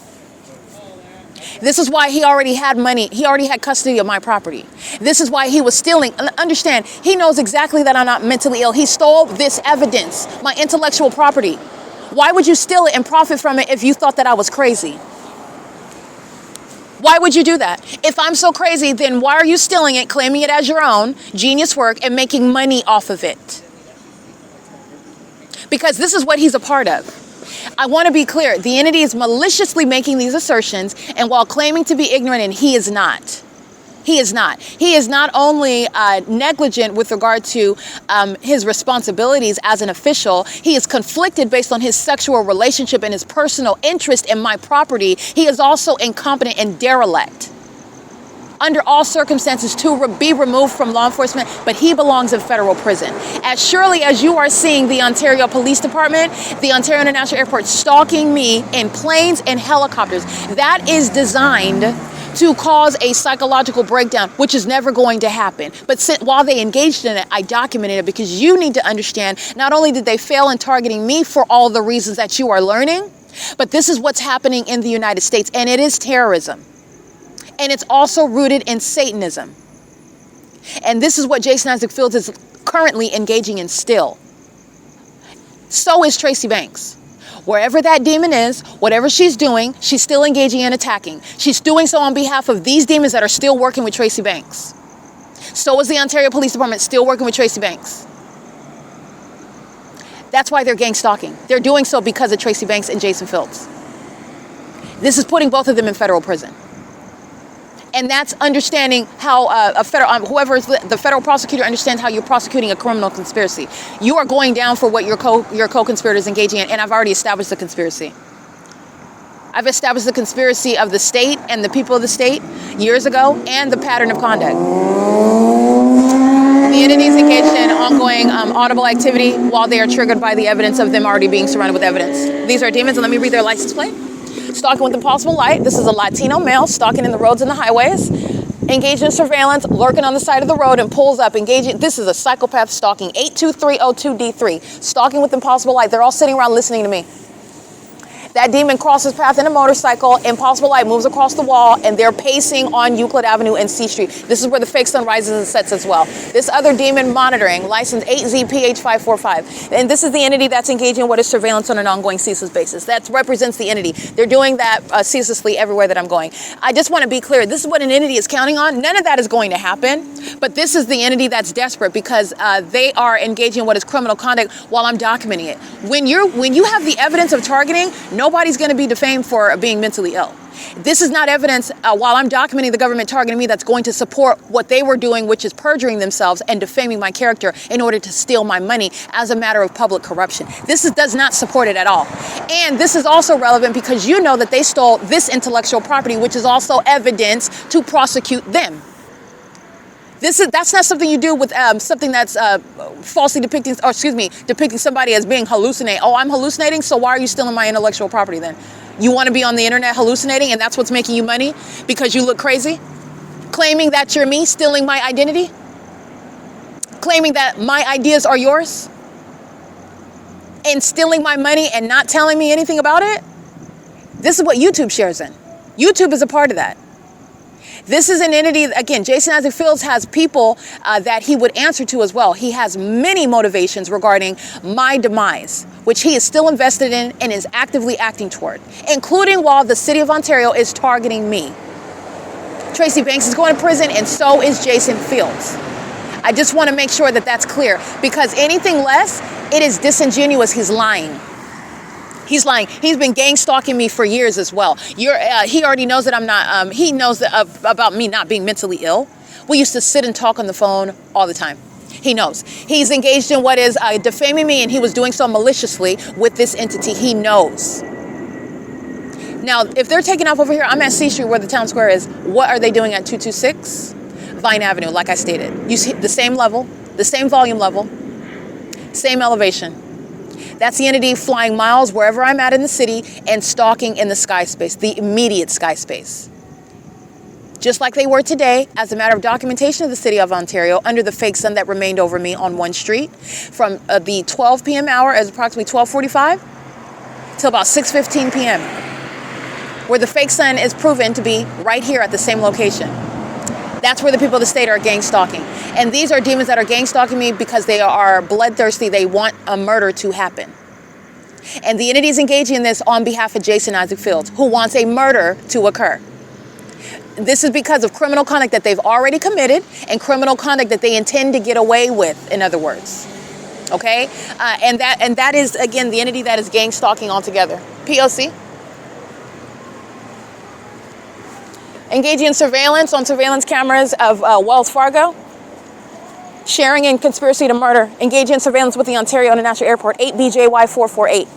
This is why he already had money. He already had custody of my property. This is why he was stealing. Understand, he knows exactly that I'm not mentally ill. He stole this evidence, my intellectual property. Why would you steal it and profit from it if you thought that I was crazy? Why would you do that? If I'm so crazy, then why are you stealing it, claiming it as your own genius work, and making money off of it? Because this is what he's a part of. I want to be clear. The entity is maliciously making these assertions, and while claiming to be ignorant, and he is not. He is not. He is not only negligent with regard to his responsibilities as an official, he is conflicted based on his sexual relationship and his personal interest in my property. He is also incompetent and derelict under all circumstances to be removed from law enforcement, but he belongs in federal prison. As surely as you are seeing the Ontario Police Department, the Ontario International Airport stalking me in planes and helicopters, that is designed to cause a psychological breakdown, which is never going to happen. But while they engaged in it, I documented it because you need to understand, not only did they fail in targeting me for all the reasons that you are learning, but this is what's happening in the United States, and it is terrorism. And it's also rooted in Satanism. And this is what Jason Isaac Fields is currently engaging in still. So is Tracy Banks. Wherever that demon is, whatever she's doing, she's still engaging in attacking. She's doing so on behalf of these demons that are still working with Tracy Banks. So is the Ontario Police Department still working with Tracy Banks. That's why they're gang stalking. They're doing so because of Tracy Banks and Jason Fields. This is putting both of them in federal prison. And that's understanding how whoever is the federal prosecutor understands how you're prosecuting a criminal conspiracy. You are going down for what your co-conspirator is engaging in, and I've already established the conspiracy. I've established the conspiracy of the state and the people of the state years ago, and the pattern of conduct. The entities engaged in ongoing audible activity while they are triggered by the evidence of them already being surrounded with evidence. These are demons, and let me read their license plate. Stalking with impossible light. This is a Latino male stalking in the roads and the highways, engaged in surveillance, lurking on the side of the road, and pulls up, engaging. This is a psychopath stalking, 82302D3, stalking with impossible light. They're all sitting around listening to me. That demon crosses path in a motorcycle. Impossible light moves across the wall, and they're pacing on Euclid Avenue and C Street. This is where the fake sun rises and sets as well. This other demon monitoring, license 8ZPH545. And this is the entity that's engaging in what is surveillance on an ongoing ceaseless basis. That represents the entity. They're doing that ceaselessly everywhere that I'm going. I just want to be clear. This is what an entity is counting on. None of that is going to happen. But this is the entity that's desperate because they are engaging in what is criminal conduct while I'm documenting it. When you have the evidence of targeting, nobody's going to be defamed for being mentally ill. This is not evidence while I'm documenting the government targeting me that's going to support what they were doing, which is perjuring themselves and defaming my character in order to steal my money as a matter of public corruption. Does not support it at all. And this is also relevant because you know that they stole this intellectual property, which is also evidence to prosecute them. That's not something you do with something that's falsely depicting somebody as being hallucinating. Oh, I'm hallucinating, so why are you stealing my intellectual property then? You want to be on the internet hallucinating and that's what's making you money because you look crazy? Claiming that you're me, stealing my identity? Claiming that my ideas are yours? And stealing my money and not telling me anything about it? This is what YouTube shares in. YouTube is a part of that. This is an entity, again, Jason Isaac Fields has people that he would answer to as well. He has many motivations regarding my demise, which he is still invested in and is actively acting toward, including while the city of Ontario is targeting me. Tracy Banks is going to prison and so is Jason Fields. I just want to make sure that that's clear because anything less, it is disingenuous. He's lying. He's lying. He's been gang stalking me for years as well. He already knows that I'm not, he knows about me not being mentally ill. We used to sit and talk on the phone all the time. He knows. He's engaged in what is defaming me, and he was doing so maliciously with this entity. He knows. Now, if they're taking off over here, I'm at C Street where the town square is. What are they doing at 226 Vine Avenue, like I stated? You see the same level, the same volume level, same elevation. That's the entity flying miles wherever I'm at in the city and stalking in the sky space, the immediate sky space. Just like they were today, as a matter of documentation of the city of Ontario, under the fake sun that remained over me on one street from the 12 p.m. hour as approximately 12:45 till about 6:15 p.m., where the fake sun is proven to be right here at the same location. That's where the people of the state are gang stalking. And these are demons that are gang stalking me because they are bloodthirsty. They want a murder to happen. And the entity is engaging in this on behalf of Jason Isaac Fields, who wants a murder to occur. This is because of criminal conduct that they've already committed and criminal conduct that they intend to get away with, in other words. Okay? And that is, again, the entity that is gang stalking altogether. P.O.C. Engaging in surveillance on surveillance cameras of Wells Fargo. Sharing in conspiracy to murder. Engaging in surveillance with the Ontario International Airport, 8BJY448.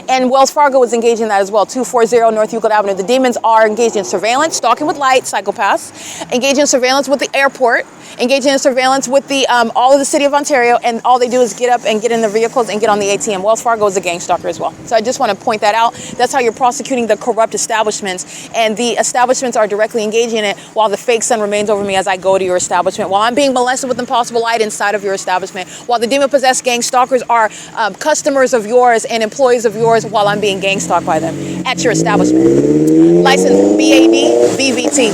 And Wells Fargo was engaged in that as well, 240 North Euclid Avenue. The demons are engaged in surveillance, stalking with light, psychopaths, engaging in surveillance with the airport, engaging in surveillance with the all of the city of Ontario, and all they do is get up and get in their vehicles and get on the ATM. Wells Fargo is a gang stalker as well. So I just want to point that out. That's how you're prosecuting the corrupt establishments, and the establishments are directly engaging in it while the fake sun remains over me as I go to your establishment, while I'm being molested with impossible light inside of your establishment, while the demon-possessed gang stalkers are customers of yours and employees of yours while I'm being gang stalked by them at your establishment. License BAD VVT.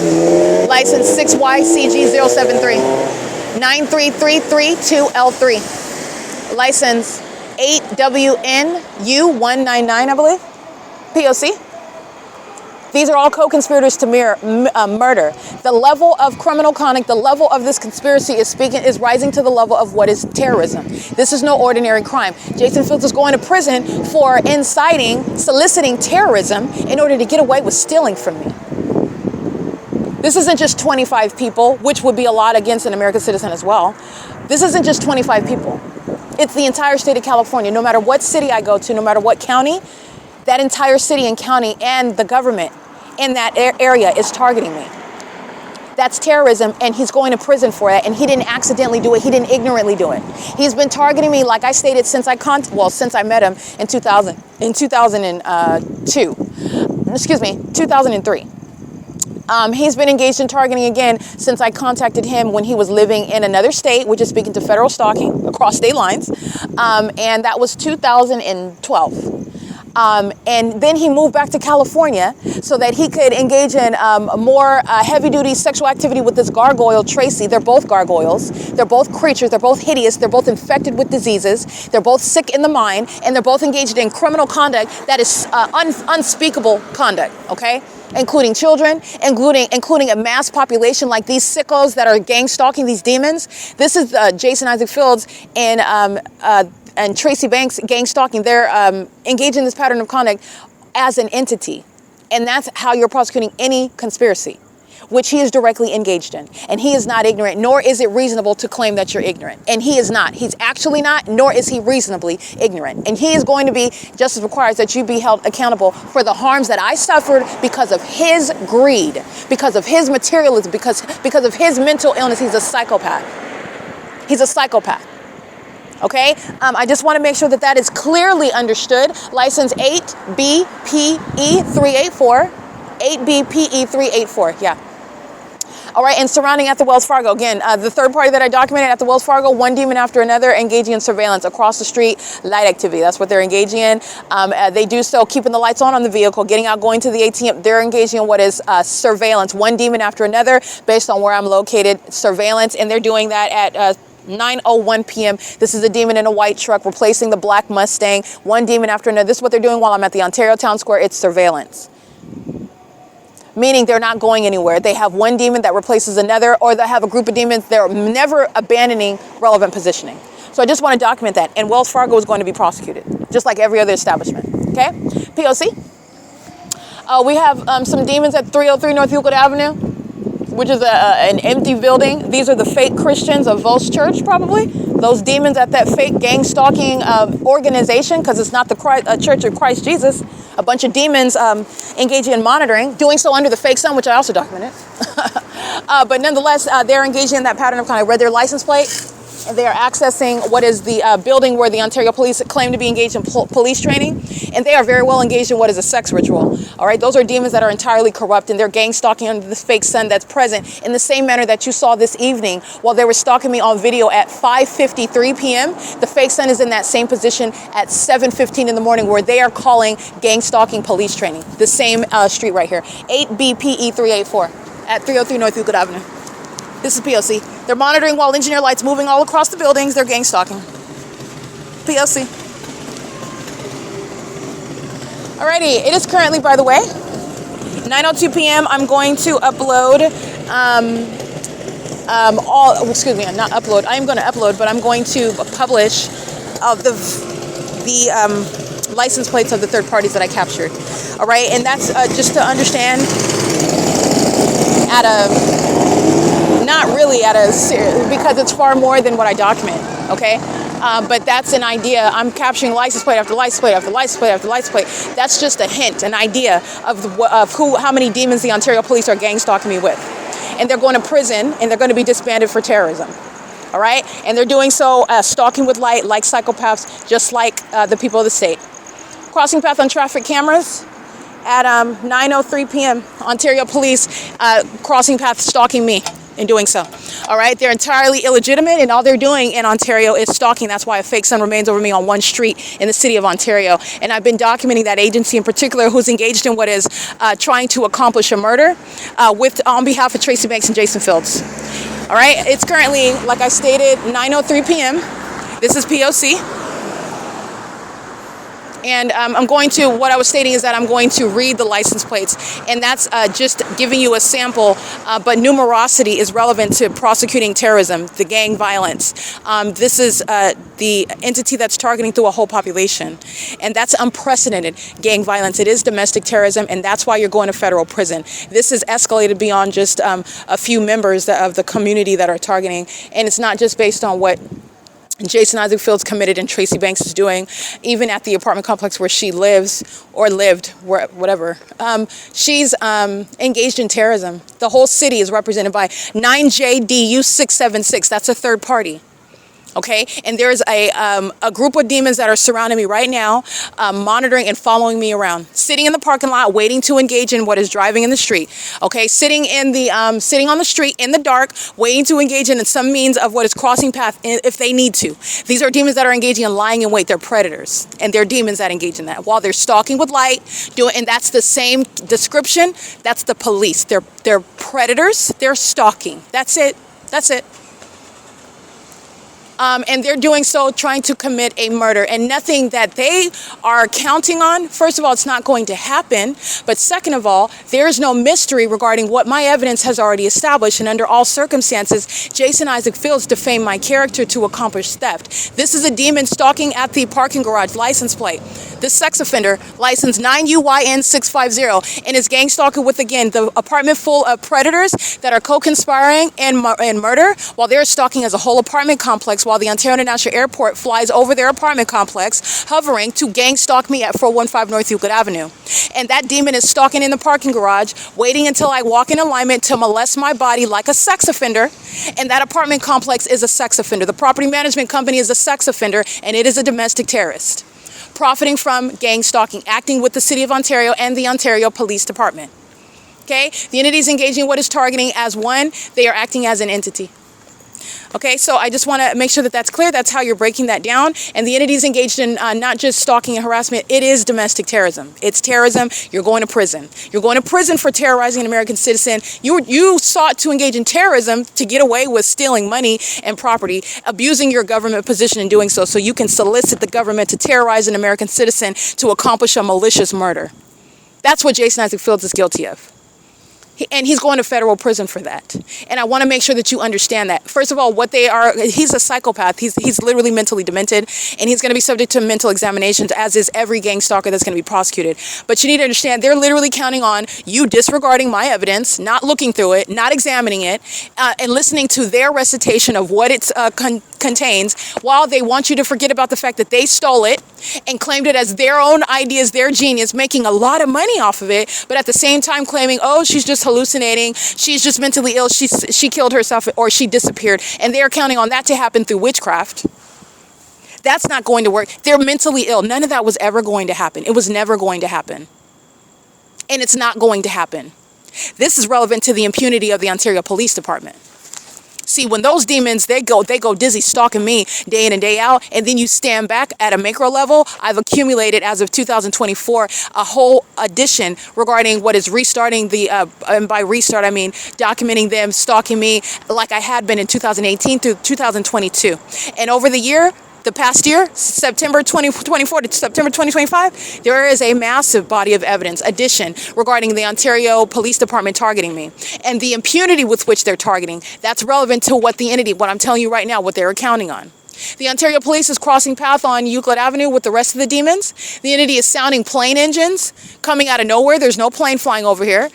License 6YCG073. 93332L3. License 8WNU199, I believe. P.O.C. These are all co-conspirators to murder. The level of criminal conduct, the level of this conspiracy is rising to the level of what is terrorism. This is no ordinary crime. Jason Fields is going to prison for soliciting terrorism in order to get away with stealing from me. This isn't just 25 people, which would be a lot against an American citizen as well. This isn't just 25 people. It's the entire state of California. No matter what city I go to, no matter what county, that entire city and county and the government in that area is targeting me. That's terrorism, and he's going to prison for that. And he didn't accidentally do it. He didn't ignorantly do it. He's been targeting me, like I stated, since I met him in 2003. He's been engaged in targeting again since I contacted him when he was living in another state, which is speaking to federal stalking across state lines. And that was 2012. And then he moved back to California so that he could engage in more heavy-duty sexual activity with this gargoyle, Tracy. They're both gargoyles. They're both creatures. They're both hideous. They're both infected with diseases. They're both sick in the mind. And they're both engaged in criminal conduct that is unspeakable conduct, okay? Including children, including a mass population like these sickos that are gang stalking these demons. This is Jason Isaac Fields and Tracy Banks gang stalking. They're engaged in this pattern of conduct as an entity. And that's how you're prosecuting any conspiracy, which he is directly engaged in. And he is not ignorant, nor is it reasonable to claim that you're ignorant. And he is not. He's actually not, nor is he reasonably ignorant. And he is going to be, justice requires that you be held accountable for the harms that I suffered because of his greed, because of his materialism, because of his mental illness. He's a psychopath. He's a psychopath. Okay, I just want to make sure that is clearly understood. License 8BPE384. 8BPE384, yeah. All right, and surrounding at the Wells Fargo. Again, the third party that I documented at the Wells Fargo, one demon after another engaging in surveillance across the street, light activity. That's what they're engaging in. They do so keeping the lights on the vehicle, getting out, going to the ATM. They're engaging in what is surveillance, one demon after another based on where I'm located, surveillance, and they're doing that at 9:01 p.m. This is a demon in a white truck replacing the black Mustang, one demon after another. This is what they're doing while I'm at the Ontario Town Square. It's surveillance. Meaning they're not going anywhere. They have one demon that replaces another, or they have a group of demons. They're never abandoning relevant positioning. So I just want to document that. And Wells Fargo is going to be prosecuted, just like every other establishment. Okay? P.O.C. We have some demons at 303 North Euclid Avenue, which is an empty building. These are the fake Christians of Vol's Church, probably. Those demons at that fake gang stalking organization, because it's not the Church of Christ Jesus. A bunch of demons engaging in monitoring, doing so under the fake sun, which I also documented. But nonetheless, they're engaging in that pattern of kind of read their license plate They are accessing what is the building where the Ontario Police claim to be engaged in police training, and they are very well engaged in what is a sex ritual. All right, those are demons that are entirely corrupt, and they're gang stalking under this fake sun that's present in the same manner that you saw this evening while they were stalking me on video at 5:53 p.m. The fake sun is in that same position at 7:15 in the morning where they are calling gang stalking police training. The same street right here, 8 BPE 384 at 303 North Euclid Avenue. This is P.O.C. They're monitoring while engineer lights moving all across the buildings. They're gang stalking. P.O.C. Alrighty, it is currently, by the way, 9:02 p.m. I'm going to upload not upload. I am going to upload, but I'm going to publish the license plates of the third parties that I captured. All right, and that's just to understand because it's far more than what I document, okay? But that's an idea. I'm capturing license plate after license plate after license plate after license plate. That's just a hint, an idea of how many demons the Ontario Police are gang stalking me with. And they're going to prison, and they're going to be disbanded for terrorism. All right? And they're doing so stalking with light, like psychopaths, just like the people of the state. Crossing path on traffic cameras at 9:03 p.m. Ontario Police crossing path stalking me in doing so. All right, they're entirely illegitimate, and all they're doing in Ontario is stalking. That's why a fake sun remains over me on one street in the city of Ontario. And I've been documenting that agency in particular who's engaged in what is trying to accomplish a murder on behalf of Tracy Banks and Jason Fields. All right, it's currently, like I stated, 9:03 p.m. This is P.O.C. And what I was stating is that I'm going to read the license plates, and that's just giving you a sample, but numerosity is relevant to prosecuting terrorism, the gang violence. This is the entity that's targeting through a whole population, and that's unprecedented gang violence. It is domestic terrorism, and that's why you're going to federal prison. This is escalated beyond just a few members of the community that are targeting, and it's not just based on what Jason Isaac Fields committed and Tracy Banks is doing, even at the apartment complex where she lives or lived, whatever. She's engaged in terrorism. The whole city is represented by 9JDU676. That's a third party. Okay, and there's a group of demons that are surrounding me right now, monitoring and following me around, sitting in the parking lot, waiting to engage in what is driving in the street. Okay, sitting on the street in the dark, waiting to engage in some means of what is crossing path if they need to. These are demons that are engaging in lying in wait. They're predators, and they're demons that engage in that while they're stalking with light. And that's the same description. That's the police. They're predators. They're stalking. That's it. That's it. And they're doing so trying to commit a murder, and nothing that they are counting on. First of all, it's not going to happen. But second of all, there is no mystery regarding what my evidence has already established. And under all circumstances, Jason Isaac Fields defamed my character to accomplish theft. This is a demon stalking at the parking garage license plate. The sex offender, license 9UYN650, and is gang stalking with, again, the apartment full of predators that are co-conspiring in murder while they're stalking as a whole apartment complex while the Ontario International Airport flies over their apartment complex, hovering to gang stalk me at 415 North Euclid Avenue. And that demon is stalking in the parking garage, waiting until I walk in alignment to molest my body like a sex offender. And that apartment complex is a sex offender. The property management company is a sex offender, and it is a domestic terrorist, profiting from gang stalking, acting with the City of Ontario and the Ontario Police Department. Okay, the entity is engaging what is targeting as one. They are acting as an entity. Okay, so I just want to make sure that that's clear. That's how you're breaking that down. And the entity is engaged in not just stalking and harassment. It is domestic terrorism. It's terrorism. You're going to prison. You're going to prison for terrorizing an American citizen. You sought to engage in terrorism to get away with stealing money and property, abusing your government position in doing so you can solicit the government to terrorize an American citizen to accomplish a malicious murder. That's what Jason Isaac Fields is guilty of. And he's going to federal prison for that. And I want to make sure that you understand that. First of all, what they are, he's a psychopath. He's literally mentally demented, and he's going to be subject to mental examinations, as is every gang stalker that's going to be prosecuted. But you need to understand, they're literally counting on you disregarding my evidence, not looking through it, not examining it, and listening to their recitation of what it contains, while they want you to forget about the fact that they stole it and claimed it as their own ideas, their genius, making a lot of money off of it, but at the same time claiming, oh, she's just hallucinating, she's just mentally ill, she killed herself, or she disappeared. And they're counting on that to happen through witchcraft. That's not going to work. They're mentally ill. None of that was ever going to happen. It was never going to happen. And it's not going to happen. This is relevant to the impunity of the Ontario Police Department. See, when those demons, they go dizzy stalking me day in and day out, and then you stand back at a macro level, I've accumulated, as of 2024, a whole edition regarding what is restarting the, and by restart, I mean documenting them stalking me like I had been in 2018 through 2022. And over the past year, September 2024 to September 2025, there is a massive body of evidence addition regarding the Ontario Police Department targeting me and the impunity with which they're targeting. That's relevant to what I'm telling you right now, what they're counting on. The Ontario Police is crossing path on Euclid Avenue with the rest of the demons. The entity is sounding plane engines coming out of nowhere. There's no plane flying over here.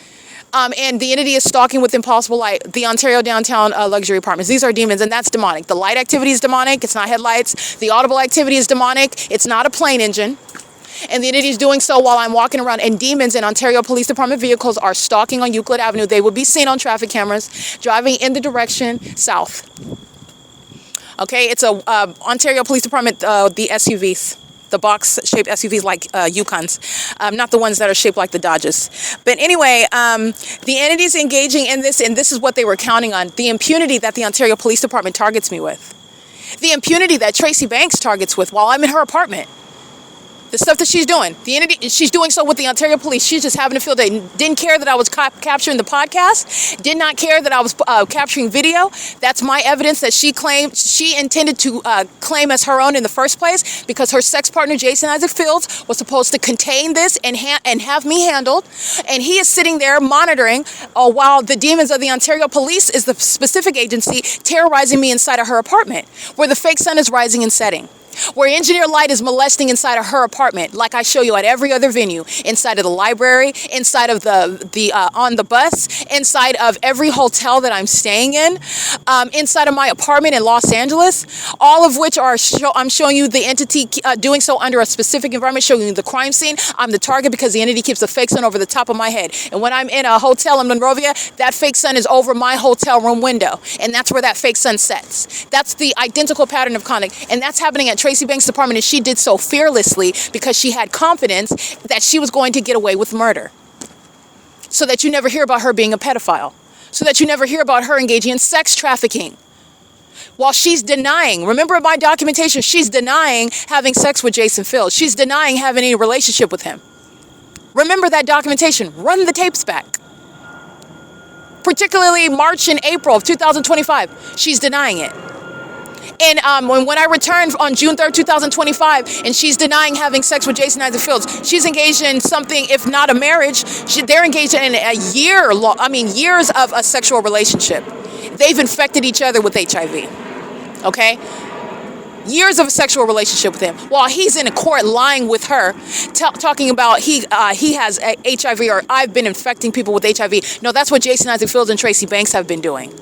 And the entity is stalking with impossible light the Ontario downtown luxury apartments. These are demons, and that's demonic. The light activity is demonic. It's not headlights. The audible activity is demonic. It's not a plane engine. And the entity is doing so while I'm walking around. And demons in Ontario Police Department vehicles are stalking on Euclid Avenue. They will be seen on traffic cameras driving in the direction south. Okay, it's a Ontario Police Department, the SUVs. The box-shaped SUVs like Yukons, not the ones that are shaped like the Dodges. But anyway, the entities engaging in this, and this is what they were counting on, the impunity that the Ontario Police Department targets me with. The impunity that Tracy Banks targets with while I'm in her apartment. The stuff that she's doing, the entity, she's doing so with the Ontario Police. She's just having a field day. Didn't care that I was capturing the podcast. Did not care that I was capturing video. That's my evidence that she claimed, she intended to claim as her own in the first place because her sex partner, Jason Isaac Fields, was supposed to contain this and have me handled. And he is sitting there monitoring while the demons of the Ontario Police is the specific agency terrorizing me inside of her apartment where the fake sun is rising and setting. Where engineer light is molesting inside of her apartment, like I show you at every other venue, inside of the library, inside of on the bus, inside of every hotel that I'm staying in, inside of my apartment in Los Angeles, all of which are, I'm showing you the entity doing so under a specific environment, showing you the crime scene. I'm the target because the entity keeps a fake sun over the top of my head. And when I'm in a hotel in Monrovia, that fake sun is over my hotel room window. And that's where that fake sun sets. That's the identical pattern of conduct. And that's happening at Tracy Banks' apartment, and she did so fearlessly because she had confidence that she was going to get away with murder. So that you never hear about her being a pedophile. So that you never hear about her engaging in sex trafficking. While she's denying, remember my documentation, she's denying having sex with Jason Fields. She's denying having any relationship with him. Remember that documentation. Run the tapes back. Particularly March and April of 2025. She's denying it. And when I returned on June 3rd, 2025, and she's denying having sex with Jason Isaac Fields, she's engaged in something, if not a marriage, they're engaged in years of a sexual relationship. They've infected each other with HIV, okay? Years of a sexual relationship with him, while he's in a court lying with her, talking about he has HIV, or I've been infecting people with HIV. No, that's what Jason Isaac Fields and Tracy Banks have been doing.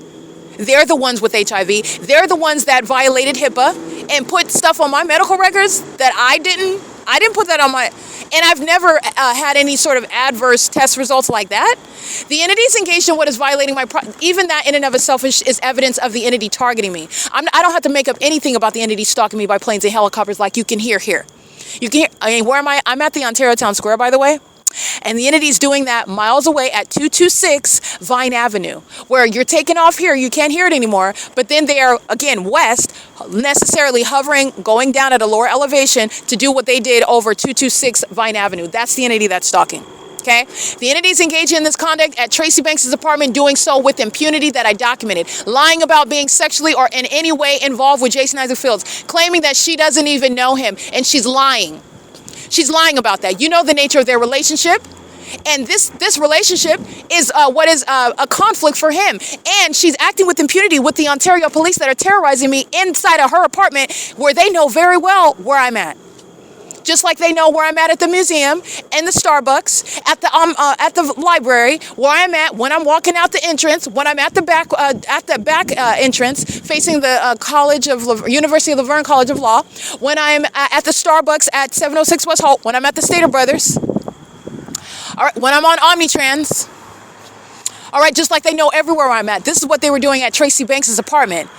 They're the ones with HIV. They're the ones that violated HIPAA and put stuff on my medical records that I didn't put that on my, and I've never had any sort of adverse test results like that. The entity's engaged in what is violating my, even that in and of itself is evidence of the entity targeting me. I don't have to make up anything about the entity stalking me by planes and helicopters like you can hear here. You can hear, I mean, where am I? I'm at the Ontario Town Square, by the way. And the entity's doing that miles away at 226 Vine Avenue, where you're taking off here, you can't hear it anymore, but then they are, again, west, necessarily hovering, going down at a lower elevation to do what they did over 226 Vine Avenue. That's the entity that's stalking. Okay? The entity's engaging in this conduct at Tracy Banks' apartment, doing so with impunity that I documented, lying about being sexually or in any way involved with Jason Isaac Fields, claiming that she doesn't even know him, and she's lying. She's lying about that. You know the nature of their relationship. And this relationship is what is a conflict for him. And she's acting with impunity with the Ontario police that are terrorizing me inside of her apartment, where they know very well where I'm at. Just like they know where I'm at the museum, and the Starbucks, at the library, where I'm at when I'm walking out the entrance, when I'm at the back entrance facing the University of Laverne College of Law, when I'm at the Starbucks at 706 West Holt, when I'm at the Stater Brothers, all right, when I'm on Omnitrans, All right, just like they know everywhere I'm at. This is what they were doing at Tracy Banks' apartment.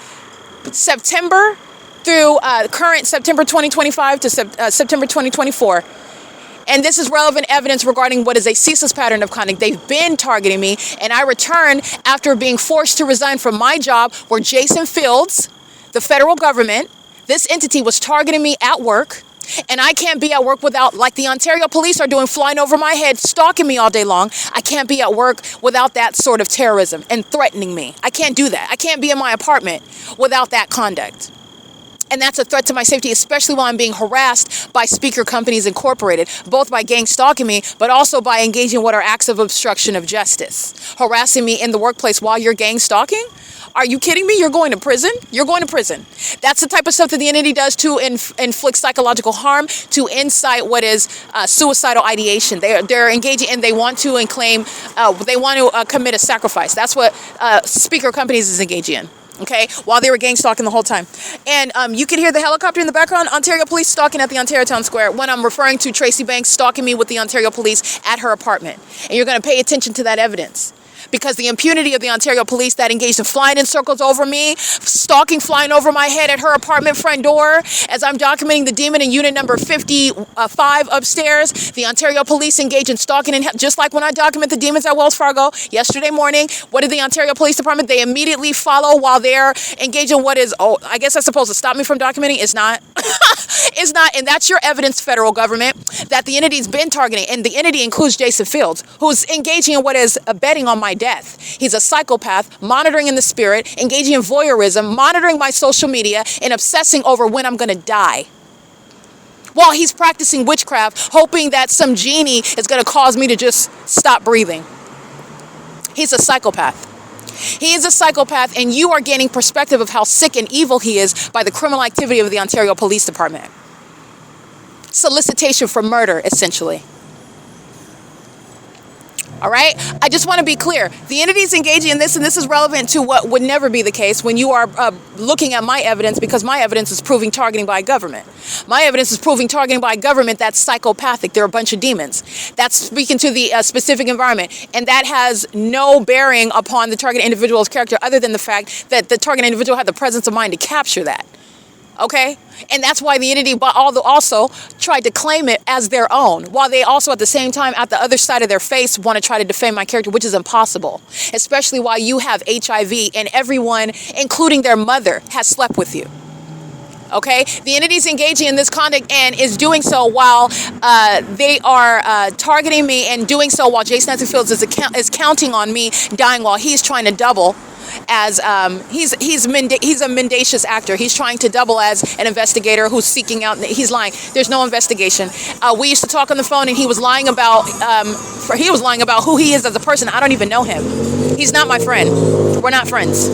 September through current September 2025 to September 2024. And this is relevant evidence regarding what is a ceaseless pattern of conduct. They've been targeting me, and I returned after being forced to resign from my job where Jason Fields, the federal government, this entity was targeting me at work. And I can't be at work without, like the Ontario police are doing, flying over my head, stalking me all day long. I can't be at work without that sort of terrorism and threatening me. I can't do that. I can't be in my apartment without that conduct. And that's a threat to my safety, especially while I'm being harassed by speaker companies incorporated, both by gang stalking me, but also by engaging in what are acts of obstruction of justice. Harassing me in the workplace while you're gang stalking? Are you kidding me? You're going to prison? You're going to prison. That's the type of stuff that the entity does to inflict psychological harm, to incite what is suicidal ideation. They're engaging and they want to they want to commit a sacrifice. That's what speaker companies is engaging in. Okay, while they were gang stalking the whole time. And you can hear the helicopter in the background, Ontario police stalking at the Ontario Town Square, when I'm referring to Tracy Banks stalking me with the Ontario police at her apartment. And you're going to pay attention to that evidence. Because the impunity of the Ontario police that engaged in flying in circles over me, stalking, flying over my head at her apartment front door, as I'm documenting the demon in unit number 55 upstairs, the Ontario police engaged in stalking, and just like when I document the demons at Wells Fargo yesterday morning, what did the Ontario Police Department? They immediately follow while they're engaged in what is, I guess that's supposed to stop me from documenting. It's not. It's not, and that's your evidence, federal government, that the entity's been targeting, and the entity includes Jason Fields, who's engaging in what is betting on my death. He's a psychopath, monitoring in the spirit, engaging in voyeurism, monitoring my social media, and obsessing over when I'm going to die. While he's practicing witchcraft, hoping that some genie is going to cause me to just stop breathing. He's a psychopath. He is a psychopath, and you are gaining perspective of how sick and evil he is by the criminal activity of the Ontario Police Department. Solicitation for murder, essentially. All right? I just want to be clear. The entity is engaging in this, and this is relevant to what would never be the case when you are looking at my evidence, because my evidence is proving targeting by government. My evidence is proving targeting by government that's psychopathic. They're a bunch of demons. That's speaking to the specific environment, and that has no bearing upon the target individual's character other than the fact that the target individual had the presence of mind to capture that. Okay? And that's why the entity also tried to claim it as their own, while they also at the same time at the other side of their face want to try to defame my character, which is impossible, especially while you have HIV and everyone, including their mother, has slept with you. Okay? The entity is engaging in this conduct and is doing so while they are targeting me, and doing so while Jason Nancy Fields is counting on me dying while he's trying to double as he's a mendacious actor. He's trying to double as an investigator who's seeking out. He's lying. There's no investigation. We used to talk on the phone, and he was lying about who he is as a person. I don't even know him. He's not my friend. We're not friends.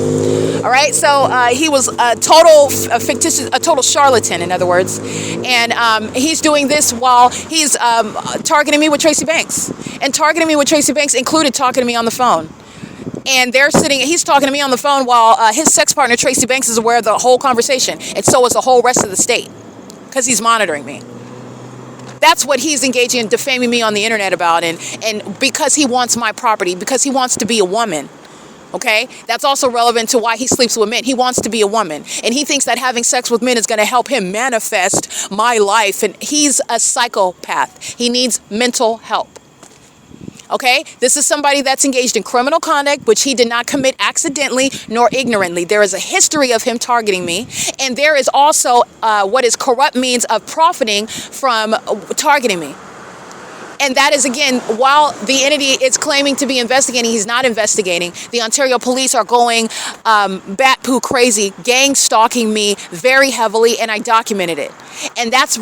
All right. So he was a total charlatan, in other words, and he's doing this while he's targeting me with Tracy Banks, and targeting me with Tracy Banks included talking to me on the phone. And he's talking to me on the phone while his sex partner, Tracy Banks, is aware of the whole conversation. And so is the whole rest of the state, because he's monitoring me. That's what he's engaging in defaming me on the internet about. And because he wants my property, because he wants to be a woman. Okay? That's also relevant to why he sleeps with men. He wants to be a woman. And he thinks that having sex with men is going to help him manifest my life. And he's a psychopath. He needs mental help. Okay, this is somebody that's engaged in criminal conduct, which he did not commit accidentally nor ignorantly. There is a history of him targeting me, and there is also what is corrupt means of profiting from targeting me. And that is, again, while the entity is claiming to be investigating, he's not investigating. The Ontario police are going bat poo crazy, gang stalking me very heavily, and I documented it. And that's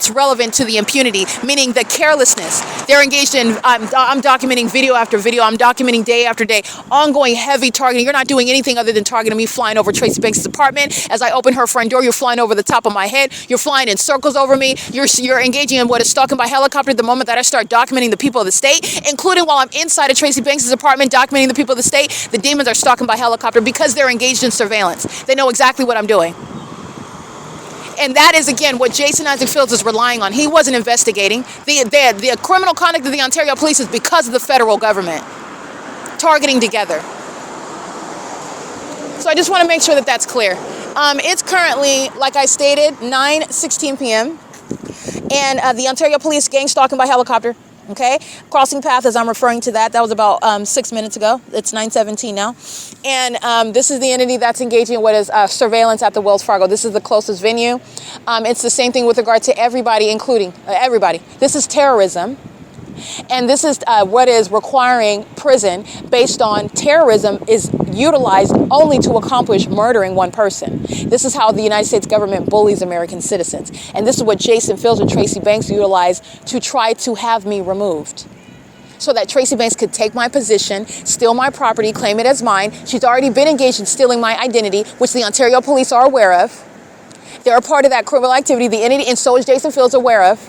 relevant to the impunity, meaning the carelessness. They're engaged in, I'm documenting video after video, I'm documenting day after day, ongoing heavy targeting. You're not doing anything other than targeting me, flying over Tracy Banks' apartment. As I open her front door, you're flying over the top of my head. You're flying in circles over me. You're engaging in what is stalking by helicopter the moment that I start documenting the people of the state, including while I'm inside of Tracy Banks' apartment documenting the people of the state. The demons are stalking by helicopter because they're engaged in surveillance. They know exactly what I'm doing. And that is, again, what Jason Isaac Fields is relying on. He wasn't investigating. The criminal conduct of the Ontario police is because of the federal government. targeting together. So I just want to make sure that that's clear. It's currently, like I stated, 9:16 p.m. and the Ontario Police gang stalking by helicopter. Okay, crossing path as I'm referring to that. That was about 6 minutes ago. It's 9:17 now. And this is the entity that's engaging in what is surveillance at the Wells Fargo. This is the closest venue. It's the same thing with regard to everybody, including everybody. This is terrorism. And this is what is requiring prison based on terrorism is utilized only to accomplish murdering one person. This is how the United States government bullies American citizens. And this is what Jason Fields and Tracy Banks utilize to try to have me removed. So that Tracy Banks could take my position, steal my property, claim it as mine. She's already been engaged in stealing my identity, which the Ontario police are aware of. They're a part of that criminal activity, the entity, and so is Jason Fields aware of.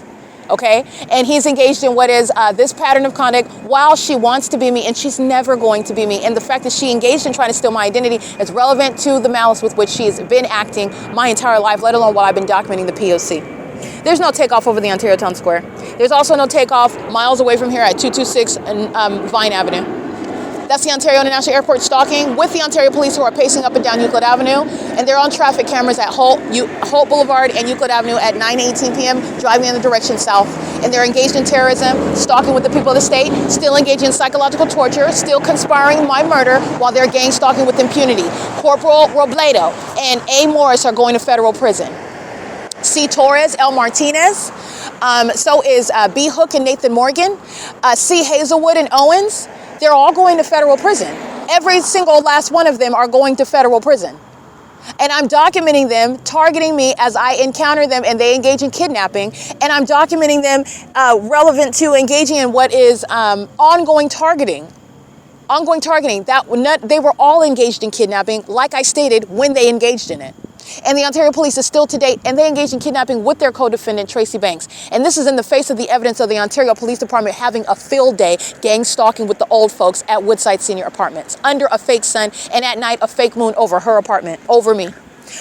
Okay, and he's engaged in what is this pattern of conduct while she wants to be me, and she's never going to be me. And the fact that she engaged in trying to steal my identity is relevant to the malice with which she's been acting my entire life, let alone while I've been documenting the P.O.C. There's no takeoff over the Ontario Town Square. There's also no takeoff miles away from here at 226 Vine Avenue. That's the Ontario International Airport stalking with the Ontario police who are pacing up and down Euclid Avenue. And they're on traffic cameras at Holt Boulevard and Euclid Avenue at 9:18 p.m., driving in the direction south. And they're engaged in terrorism, stalking with the people of the state, still engaging in psychological torture, still conspiring my murder while they're gang stalking with impunity. Corporal Robledo and A. Morris are going to federal prison. C. Torres, L. Martinez, so is B. Hook and Nathan Morgan, C. Hazelwood and Owens. They're all going to federal prison. Every single last one of them are going to federal prison. And I'm documenting them, targeting me as I encounter them and they engage in kidnapping. And I'm documenting them relevant to engaging in what is ongoing targeting. Ongoing targeting. They were all engaged in kidnapping, like I stated, when they engaged in it. And the Ontario police is still to date, and they engaged in kidnapping with their co-defendant, Tracy Banks. And this is in the face of the evidence of the Ontario Police Department having a field day gang stalking with the old folks at Woodside Senior Apartments, under a fake sun, and at night a fake moon over her apartment, over me.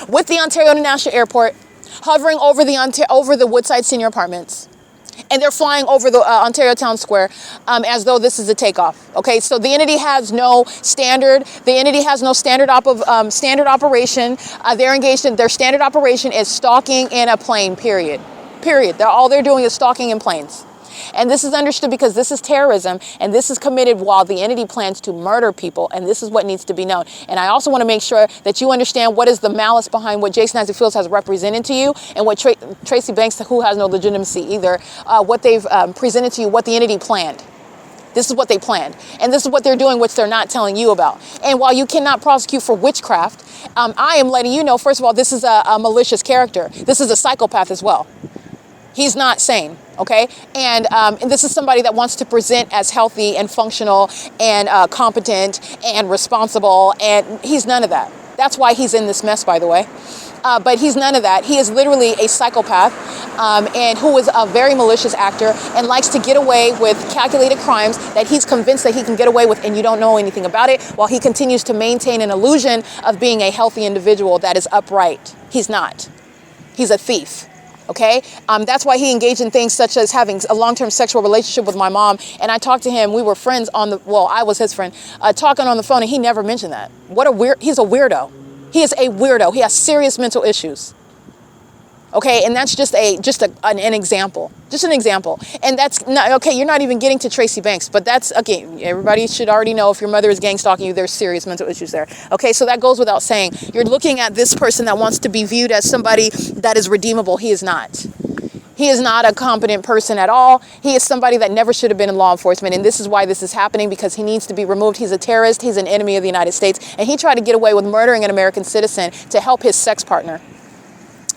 With the Ontario International Airport hovering over the Woodside Senior Apartments. And they're flying over the Ontario Town Square as though this is a takeoff. Okay, so the entity has no standard. The entity has no standard operation. They're engaged in their standard operation is stalking in a plane. Period. All they're doing is stalking in planes. And this is understood because this is terrorism, and this is committed while the entity plans to murder people, and this is what needs to be known. And I also want to make sure that you understand what is the malice behind what Jason Isaac Fields has represented to you, and what Tracy Banks, who has no legitimacy either, what they've presented to you, what the entity planned. This is what they planned, and this is what they're doing, which they're not telling you about. And while you cannot prosecute for witchcraft, I am letting you know, first of all, this is a malicious character. This is a psychopath as well. He's not sane, okay? And this is somebody that wants to present as healthy and functional and competent and responsible, and he's none of that. That's why he's in this mess, by the way. But he's none of that. He is literally a psychopath and who is a very malicious actor and likes to get away with calculated crimes that he's convinced that he can get away with, and you don't know anything about it, while he continues to maintain an illusion of being a healthy individual that is upright. He's not. He's a thief. Okay, that's why he engaged in things such as having a long-term sexual relationship with my mom. And I talked to him. We were friends I was his friend, talking on the phone, and he never mentioned that. He's a weirdo. He is a weirdo. He has serious mental issues. Okay, and that's just an example. Just an example. And that's not, okay, you're not even getting to Tracy Banks, but that's, okay, everybody should already know if your mother is gang stalking you, there's serious mental issues there. Okay, so that goes without saying. You're looking at this person that wants to be viewed as somebody that is redeemable. He is not. He is not a competent person at all. He is somebody that never should have been in law enforcement, and this is why this is happening, because he needs to be removed. He's a terrorist. He's an enemy of the United States, and he tried to get away with murdering an American citizen to help his sex partner.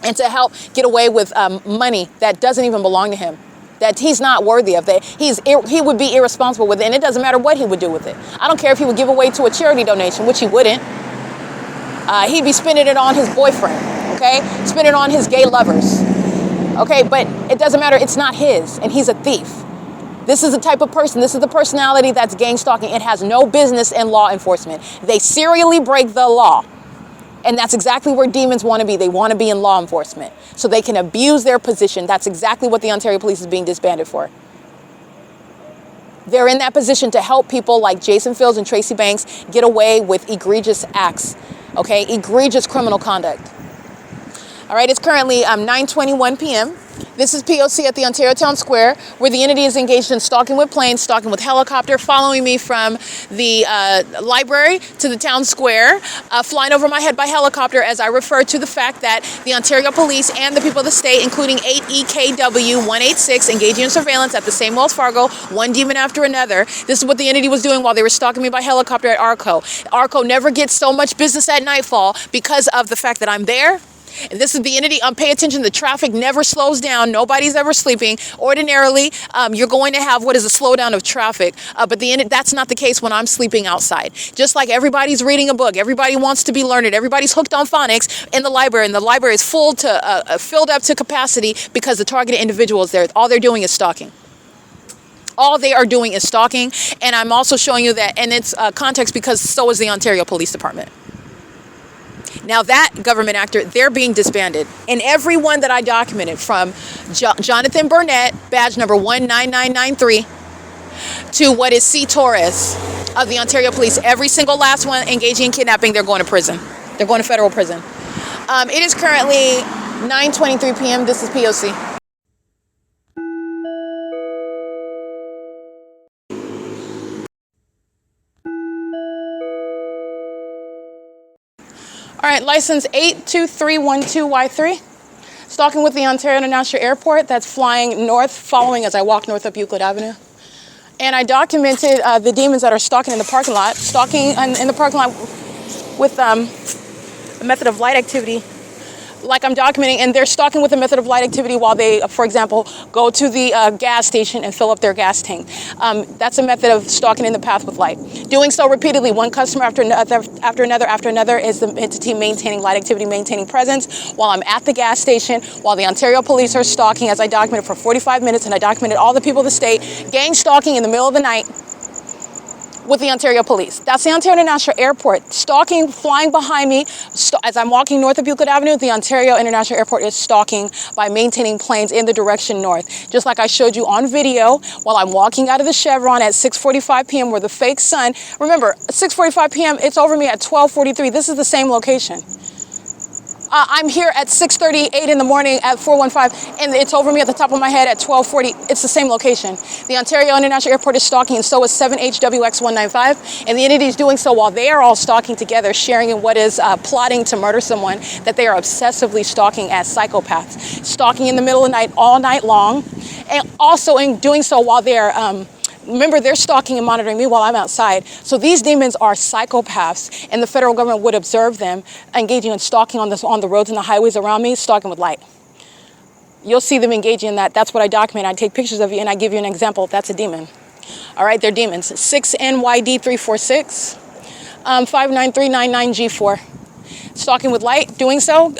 And to help get away with money that doesn't even belong to him, that he's not worthy of. That he would be irresponsible with it, and it doesn't matter what he would do with it. I don't care if he would give away to a charity donation, which he wouldn't. He'd be spending it on his boyfriend, okay? Spending it on his gay lovers, okay? But it doesn't matter. It's not his, and he's a thief. This is the type of person, this is the personality that's gang stalking. It has no business in law enforcement. They serially break the law. And that's exactly where demons want to be. They want to be in law enforcement so they can abuse their position. That's exactly what the Ontario Police is being disbanded for. They're in that position to help people like Jason Fields and Tracy Banks get away with egregious acts, okay? Egregious criminal conduct. All right, it's currently 9:21 p.m. This is P.O.C. at the Ontario Town Square, where the entity is engaged in stalking with planes, stalking with helicopter, following me from the library to the town square, flying over my head by helicopter as I refer to the fact that the Ontario Police and the people of the state, including 8 EKW 186, engaging in surveillance at the same Wells Fargo, one demon after another. This is what the entity was doing while they were stalking me by helicopter at ARCO. ARCO never gets so much business at nightfall because of the fact that I'm there. And this is the entity. Pay attention. The traffic never slows down. Nobody's ever sleeping. Ordinarily, you're going to have what is a slowdown of traffic. But that's not the case when I'm sleeping outside. Just like everybody's reading a book. Everybody wants to be learned. Everybody's hooked on phonics in the library. And the library is filled up to capacity because the targeted individual is there. All they're doing is stalking. All they are doing is stalking. And I'm also showing you that in its context because so is the Ontario Police Department. Now that government actor, they're being disbanded. And everyone that I documented from Jonathan Burnett, badge number 19993, to what is C. Torres of the Ontario Police, every single last one engaging in kidnapping, they're going to prison. They're going to federal prison. It is currently 9:23 p.m. This is P.O.C. All right, license 82312Y3, stalking with the Ontario International Airport. That's flying north, following as I walk north up Euclid Avenue. And I documented the demons that are stalking in the parking lot, stalking in the parking lot with a method of light activity, like I'm documenting, and they're stalking with a method of light activity while they, for example, go to the gas station and fill up their gas tank. That's a method of stalking in the path with light. Doing so repeatedly, one customer after another is the entity maintaining light activity, maintaining presence while I'm at the gas station, while the Ontario Police are stalking, as I documented for 45 minutes, and I documented all the people of the state, gang stalking in the middle of the night with the Ontario Police. That's the Ontario International Airport. Stalking, flying behind me. As I'm walking north of Euclid Avenue, the Ontario International Airport is stalking by maintaining planes in the direction north. Just like I showed you on video while I'm walking out of the Chevron at 6:45 p.m. where the fake sun, remember, 6:45 p.m., it's over me at 12:43. This is the same location. I'm here at 6:38 in the morning at 415, and it's over me at the top of my head at 12:40. It's the same location. The Ontario International Airport is stalking, and so is 7HWX195, and the entity is doing so while they are all stalking together, sharing in what is plotting to murder someone that they are obsessively stalking as psychopaths. Stalking in the middle of the night, all night long, and also in doing so while they're remember, they're stalking and monitoring me while I'm outside. So these demons are psychopaths, and the federal government would observe them engaging in stalking on the roads and the highways around me, stalking with light. You'll see them engaging in that. That's what I document. I take pictures of you, and I give you an example. That's a demon. All right, they're demons. 6NYD346, 59399G4. Stalking with light, doing so,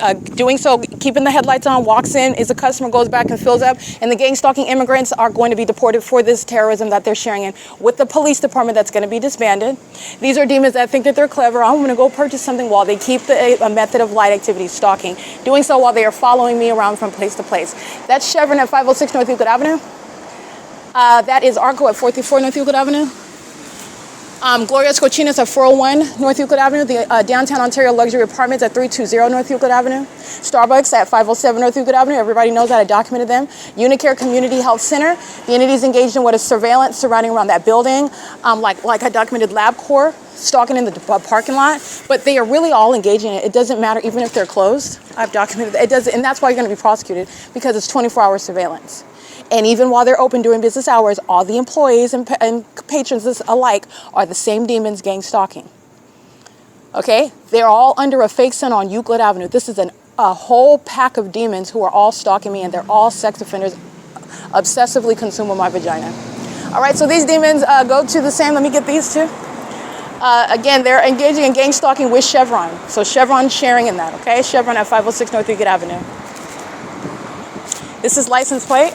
keeping the headlights on, walks in, is a customer, goes back and fills up, and the gang stalking immigrants are going to be deported for this terrorism that they're sharing in with the police department that's going to be disbanded. These are demons that think that they're clever. I'm going to go purchase something while they keep a method of light activity, stalking, doing so while they are following me around from place to place. That's Chevron at 506 North Euclid Avenue. That is ARCO at 434 North Euclid Avenue. Gloria's Cochinas at 401 North Euclid Avenue, the Downtown Ontario Luxury Apartments at 320 North Euclid Avenue, Starbucks at 507 North Euclid Avenue, everybody knows that, I documented them, UNICARE Community Health Center, the entity is engaged in what is surveillance surrounding around that building, like I documented LabCorp, stalking in the parking lot, but they are really all engaging in it. It doesn't matter even if they're closed. I've documented it, and that's why you're going to be prosecuted, because it's 24-hour surveillance. And even while they're open during business hours, all the employees and patrons alike are the same demons gang stalking. Okay? They're all under a fake sun on Euclid Avenue. This is a whole pack of demons who are all stalking me, and they're all sex offenders obsessively consume with my vagina. All right, so these demons go to the same. Let me get these two. Again, they're engaging in gang stalking with Chevron. So Chevron sharing in that, okay? Chevron at 506 North Euclid Avenue. This is license plate.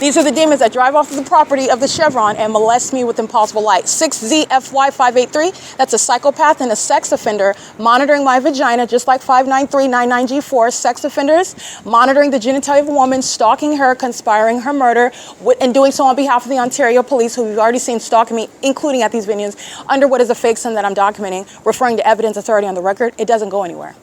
These are the demons that drive off of the property of the Chevron and molest me with impossible light. 6ZFY583, that's a psychopath and a sex offender monitoring my vagina, just like 59399G4, sex offenders, monitoring the genitalia of a woman, stalking her, conspiring her murder, and doing so on behalf of the Ontario police, who we've already seen stalking me, including at these venues, under what is a fake son that I'm documenting, referring to evidence that's already on the record. It doesn't go anywhere.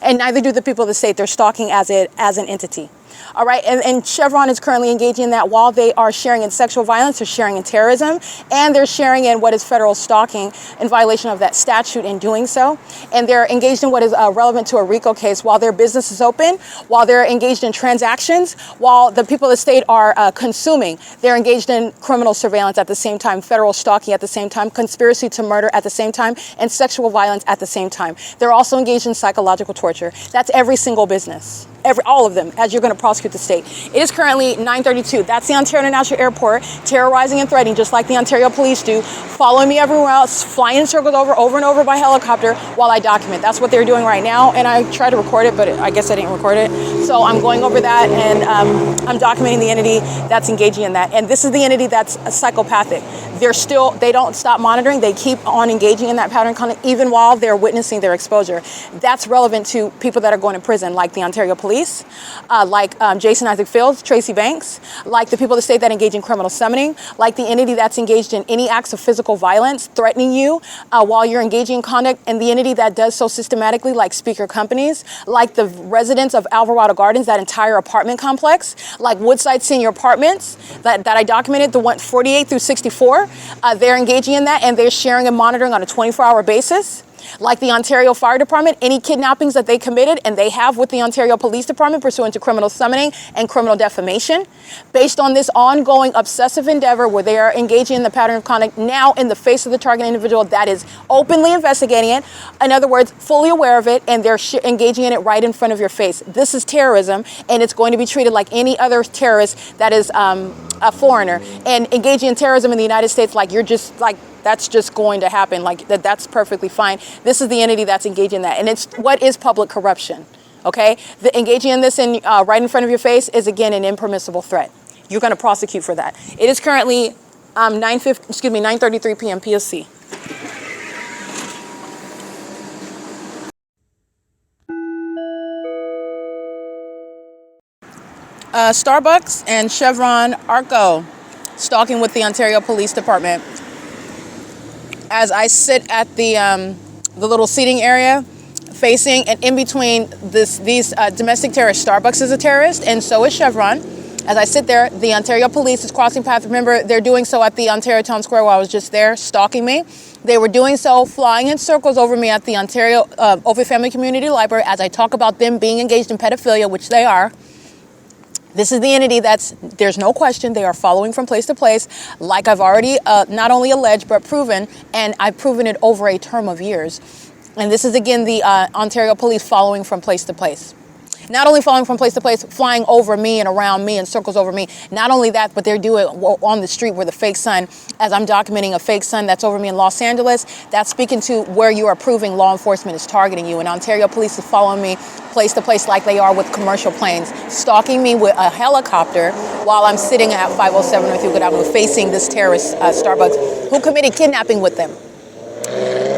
And neither do the people of the state. They're stalking as an entity. All right, and Chevron is currently engaging in that while they are sharing in sexual violence, they're sharing in terrorism, and they're sharing in what is federal stalking in violation of that statute in doing so. And they're engaged in what is relevant to a RICO case while their business is open, while they're engaged in transactions, while the people of the state are consuming. They're engaged in criminal surveillance at the same time, federal stalking at the same time, conspiracy to murder at the same time, and sexual violence at the same time. They're also engaged in psychological torture. That's every single business. All of them, as you're going to prosecute the state. It is currently 9:32. That's the Ontario International Airport, terrorizing and threatening, just like the Ontario police do, following me everywhere else, flying in circles over and over by helicopter while I document. That's what they're doing right now, and I tried to record it, but I guess I didn't record it. So I'm going over that, and I'm documenting the entity that's engaging in that. And this is the entity that's psychopathic. They don't stop monitoring. They keep on engaging in that pattern conduct, even while they're witnessing their exposure. That's relevant to people that are going to prison, like the Ontario police, like Jason Isaac Fields, Tracy Banks, like the people of the state that engage in criminal summoning, like the entity that's engaged in any acts of physical violence, threatening you while you're engaging in conduct, and the entity that does so systematically, like speaker companies, like the residents of Alvarado Gardens, that entire apartment complex, like Woodside Senior Apartments that I documented, the 48 through 64. They're engaging in that, and they're sharing and monitoring on a 24-hour basis. Like the Ontario Fire Department, any kidnappings that they committed, and they have with the Ontario Police Department pursuant to criminal summoning and criminal defamation, based on this ongoing obsessive endeavor where they are engaging in the pattern of conduct now in the face of the target individual that is openly investigating it. In other words, fully aware of it, and they're engaging in it right in front of your face. This is terrorism, and it's going to be treated like any other terrorist that is a foreigner. And engaging in terrorism in the United States, like you're just like, that's just going to happen, like that's perfectly fine. This is the entity that's engaging in that. And it's what is public corruption, okay? The engaging in this right in front of your face is, again, an impermissible threat. You're going to prosecute for that. It is currently 9:33 p.m. P.O.C. Starbucks and Chevron ARCO stalking with the Ontario Police Department. As I sit at the little seating area facing and in between these domestic terrorists, Starbucks is a terrorist and so is Chevron. As I sit there, the Ontario police is crossing paths. Remember, they're doing so at the Ontario Town Square while I was just there, stalking me. They were doing so, flying in circles over me at the Ontario OVITT Family Community Library as I talk about them being engaged in pedophilia, which they are. This is the entity there's no question, they are following from place to place, like I've already not only alleged, but proven, and I've proven it over a term of years. And this is, again, the Ontario police following from place to place. Not only following from place to place, flying over me and around me and circles over me. Not only that, but they're doing it on the street where the fake son, as I'm documenting a fake son that's over me in Los Angeles, that's speaking to where you are proving law enforcement is targeting you. And Ontario police is following me place to place like they are with commercial planes, stalking me with a helicopter while I'm sitting at 507 North Euclid Avenue facing this terrorist Starbucks who committed kidnapping with them.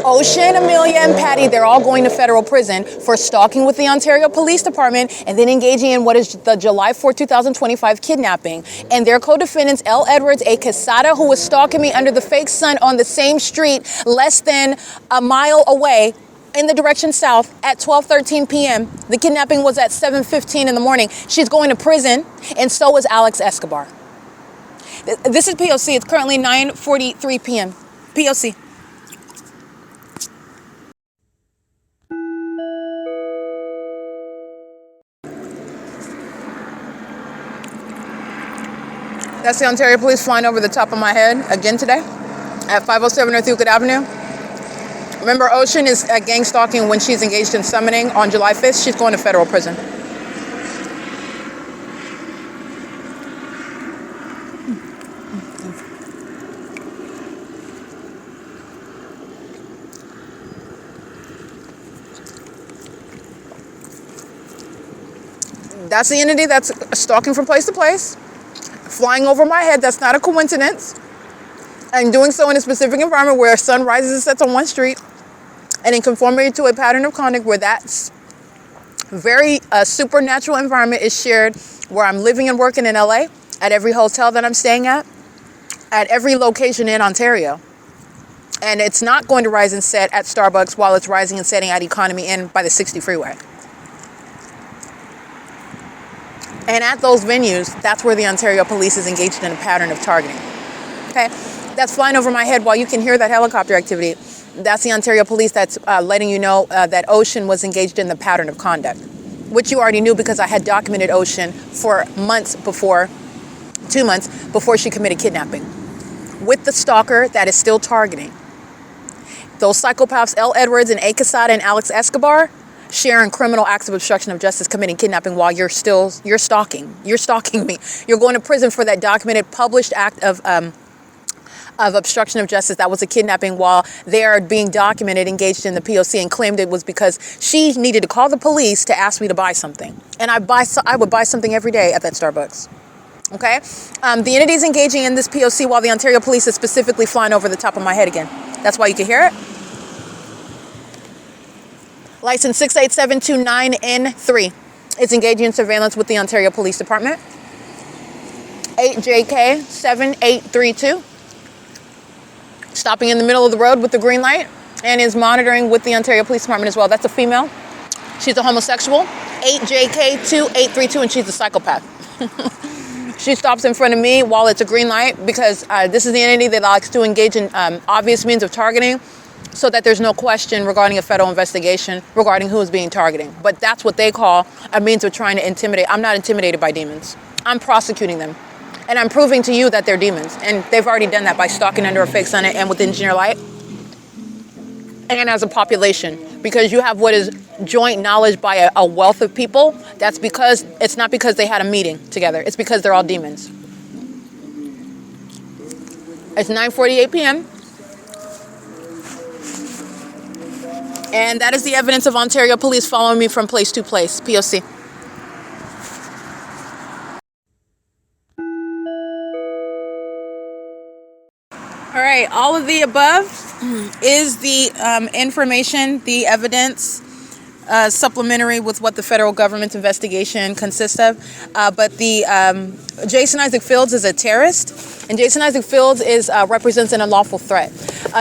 Ocean, Amelia, and Patty, they're all going to federal prison for stalking with the Ontario Police Department and then engaging in what is the July 4, 2025 kidnapping. And their co-defendants, L. Edwards, a casada who was stalking me under the fake sun on the same street less than a mile away in the direction south at 12:13 p.m. The kidnapping was at 7:15 in the morning. She's going to prison, and so is Alex Escobar. This is P.O.C. It's currently 9:43 p.m. P.O.C. That's the Ontario police flying over the top of my head again today at 507 North Euclid Avenue. Remember, Ocean is at gang stalking when she's engaged in summoning on July 5th. She's going to federal prison. That's the entity that's stalking from place to place, flying over my head. That's not a coincidence. And doing so in a specific environment where sun rises and sets on one street, and in conformity to a pattern of conduct where that very supernatural environment is shared, where I'm living and working in LA, at every hotel that I'm staying at every location in Ontario. And it's not going to rise and set at Starbucks while it's rising and setting at Economy Inn by the 60 freeway. And at those venues, that's where the Ontario Police is engaged in a pattern of targeting. Okay? That's flying over my head while you can hear that helicopter activity. That's the Ontario Police that's letting you know that Ocean was engaged in the pattern of conduct, which you already knew because I had documented Ocean for 2 months before she committed kidnapping, with the stalker that is still targeting. Those psychopaths, L. Edwards and A. Quesada and Alex Escobar, sharing criminal acts of obstruction of justice, committing kidnapping while you're stalking. You're stalking me. You're going to prison for that documented, published act of obstruction of justice. That was a kidnapping while they are being documented, engaged in the P.O.C. and claimed it was because she needed to call the police to ask me to buy something. And I would buy something every day at that Starbucks. Okay? The entity is engaging in this P.O.C. while the Ontario Police is specifically flying over the top of my head again. That's why you can hear it. License 68729N3 is engaging in surveillance with the Ontario Police Department. 8JK7832. Stopping in the middle of the road with the green light and is monitoring with the Ontario Police Department as well. That's a female. She's a homosexual. 8JK2832, and she's a psychopath. She stops in front of me while it's a green light because this is the entity that likes to engage in obvious means of targeting so that there's no question regarding a federal investigation regarding who is being targeting. But that's what they call a means of trying to intimidate. I'm not intimidated by demons. I'm prosecuting them. And I'm proving to you that they're demons. And they've already done that by stalking under a fake sun and with engineer light. And as a population. Because you have what is joint knowledge by a wealth of people. That's because, it's not because they had a meeting together. It's because they're all demons. It's 9:48 p.m. And that is the evidence of Ontario Police following me from place to place. P.O.C. All right, all of the above is the information, the evidence, supplementary with what the federal government's investigation consists of. But the Jason Isaac Fields is a terrorist, and Jason Isaac Fields represents an unlawful threat.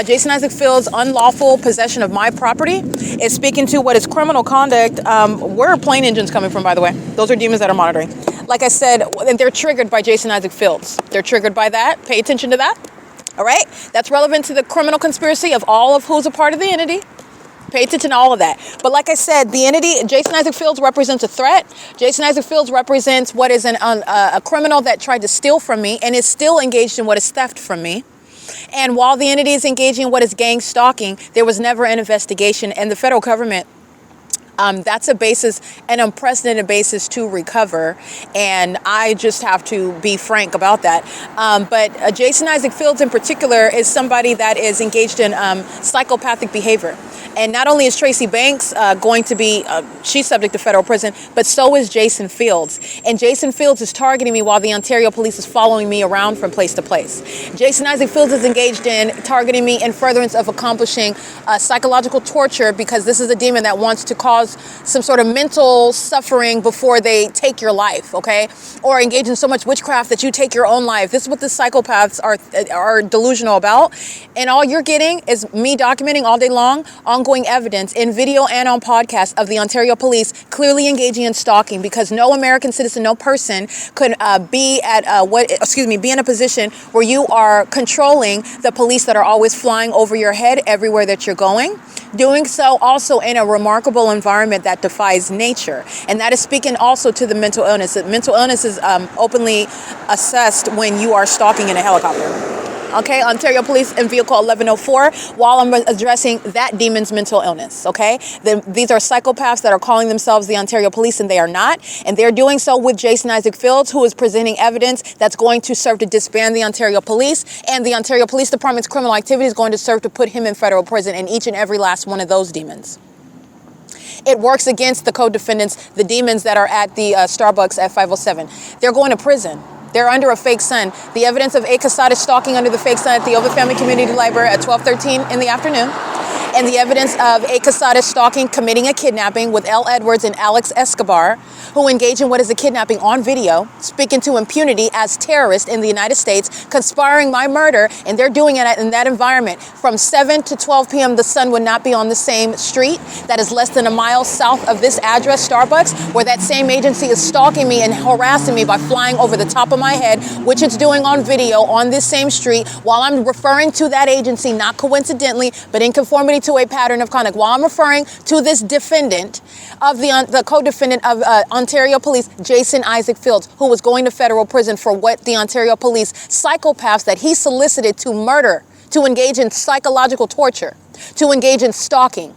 Jason Isaac Fields' unlawful possession of my property is speaking to what is criminal conduct. Where are plane engines coming from, by the way? Those are demons that are monitoring. Like I said, they're triggered by Jason Isaac Fields. They're triggered by that. Pay attention to that. All right? That's relevant to the criminal conspiracy of all of who's a part of the entity. Pay attention to all of that. But like I said, the entity, Jason Isaac Fields represents a threat. Jason Isaac Fields represents what is a criminal that tried to steal from me and is still engaged in what is theft from me. And while the entity is engaging in what is gang stalking, there was never an investigation. And the federal government, that's a basis, an unprecedented basis to recover. And I just have to be frank about that. But Jason Isaac Fields in particular is somebody that is engaged in psychopathic behavior. And not only is Tracy Banks going to be, she's subject to federal prison, but so is Jason Fields. And Jason Fields is targeting me while the Ontario Police is following me around from place to place. Jason Isaac Fields is engaged in targeting me in furtherance of accomplishing psychological torture, because this is a demon that wants to cause some sort of mental suffering before they take your life, okay? Or engage in so much witchcraft that you take your own life. This is what the psychopaths are delusional about. And all you're getting is me documenting all day long ongoing evidence in video and on podcast of the Ontario Police clearly engaging in stalking, because no American citizen, no person could be in a position where you are controlling the police that are always flying over your head everywhere that you're going. Doing so also in a remarkable environment that defies nature. And that is speaking also to the mental illness. Mental illness is openly assessed when you are stalking in a helicopter. Okay, Ontario Police in Vehicle 1104, while I'm addressing that demon's mental illness, okay? These are psychopaths that are calling themselves the Ontario Police, and they are not. And they're doing so with Jason Isaac Fields, who is presenting evidence that's going to serve to disband the Ontario Police. And the Ontario Police Department's criminal activity is going to serve to put him in federal prison, and each and every last one of those demons. It works against the co-defendants, the demons that are at the Starbucks at 507. They're going to prison. They're under a fake sun. The evidence of A. Quesada stalking under the fake sun at the OVITT Family Community Library at 12:13 in the afternoon. And the evidence of A. Quesada stalking, committing a kidnapping with L. Edwards and Alex Escobar, who engage in what is a kidnapping on video, speaking to impunity as terrorists in the United States, conspiring my murder, and they're doing it in that environment. From 7 to 12 p.m., the sun would not be on the same street that is less than a mile south of this address, Starbucks, where that same agency is stalking me and harassing me by flying over the top of my head, which it's doing on video on this same street, while I'm referring to that agency, not coincidentally, but in conformity to a pattern of conduct, while I'm referring to this defendant of the co-defendant of Ontario Police, Jason Isaac Fields, who was going to federal prison for what the Ontario Police psychopaths that he solicited to murder, to engage in psychological torture, to engage in stalking,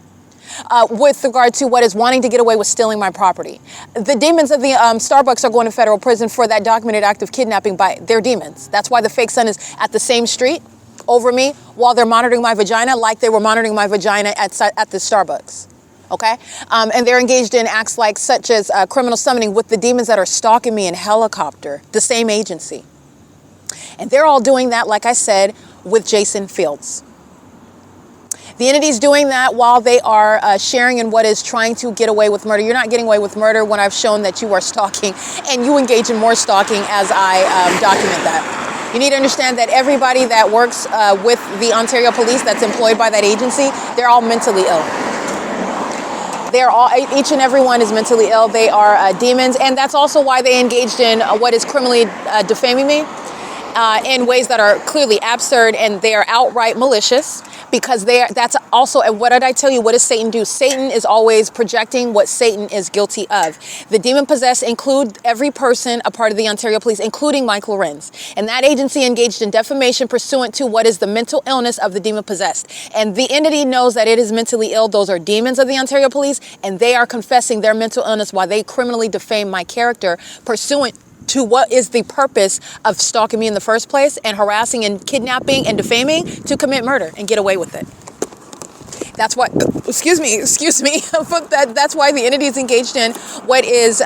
with regard to what is wanting to get away with stealing my property. The demons of the Starbucks are going to federal prison for that documented act of kidnapping by their demons. That's why the fake sun is at the same street over me while they're monitoring my vagina, like they were monitoring my vagina at the Starbucks. Okay? And they're engaged in acts like such as criminal summoning with the demons that are stalking me in helicopter, the same agency. And they're all doing that, like I said, with Jason Fields. The entity's doing that while they are sharing in what is trying to get away with murder. You're not getting away with murder when I've shown that you are stalking, and you engage in more stalking as I document that. You need to understand that everybody that works with the Ontario Police that's employed by that agency, they're all mentally ill. They're all, each and every one is mentally ill. They are demons, and that's also why they engaged in what is criminally defaming me in ways that are clearly absurd, and they are outright malicious, because that's also, and what did I tell you, what does Satan do? Satan is always projecting what Satan is guilty of. The demon-possessed include every person a part of the Ontario Police, including Mike Lorenz. And that agency engaged in defamation pursuant to what is the mental illness of the demon-possessed. And the entity knows that it is mentally ill. Those are demons of the Ontario Police, and they are confessing their mental illness while they criminally defame my character pursuant to what is the purpose of stalking me in the first place and harassing and kidnapping and defaming to commit murder and get away with it. That's what, excuse me, that's why the entity is engaged in what is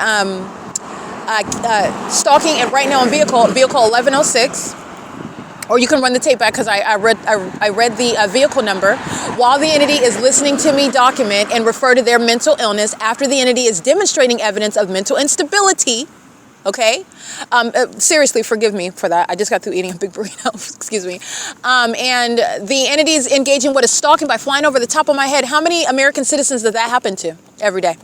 stalking, and right now in vehicle 1106, or you can run the tape back because I read the vehicle number, while the entity is listening to me document and refer to their mental illness after the entity is demonstrating evidence of mental instability. Okay? Seriously, forgive me for that. I just got through eating a big burrito. Excuse me. And the entity is engaging what is stalking by flying over the top of my head. How many American citizens does that happen to every day?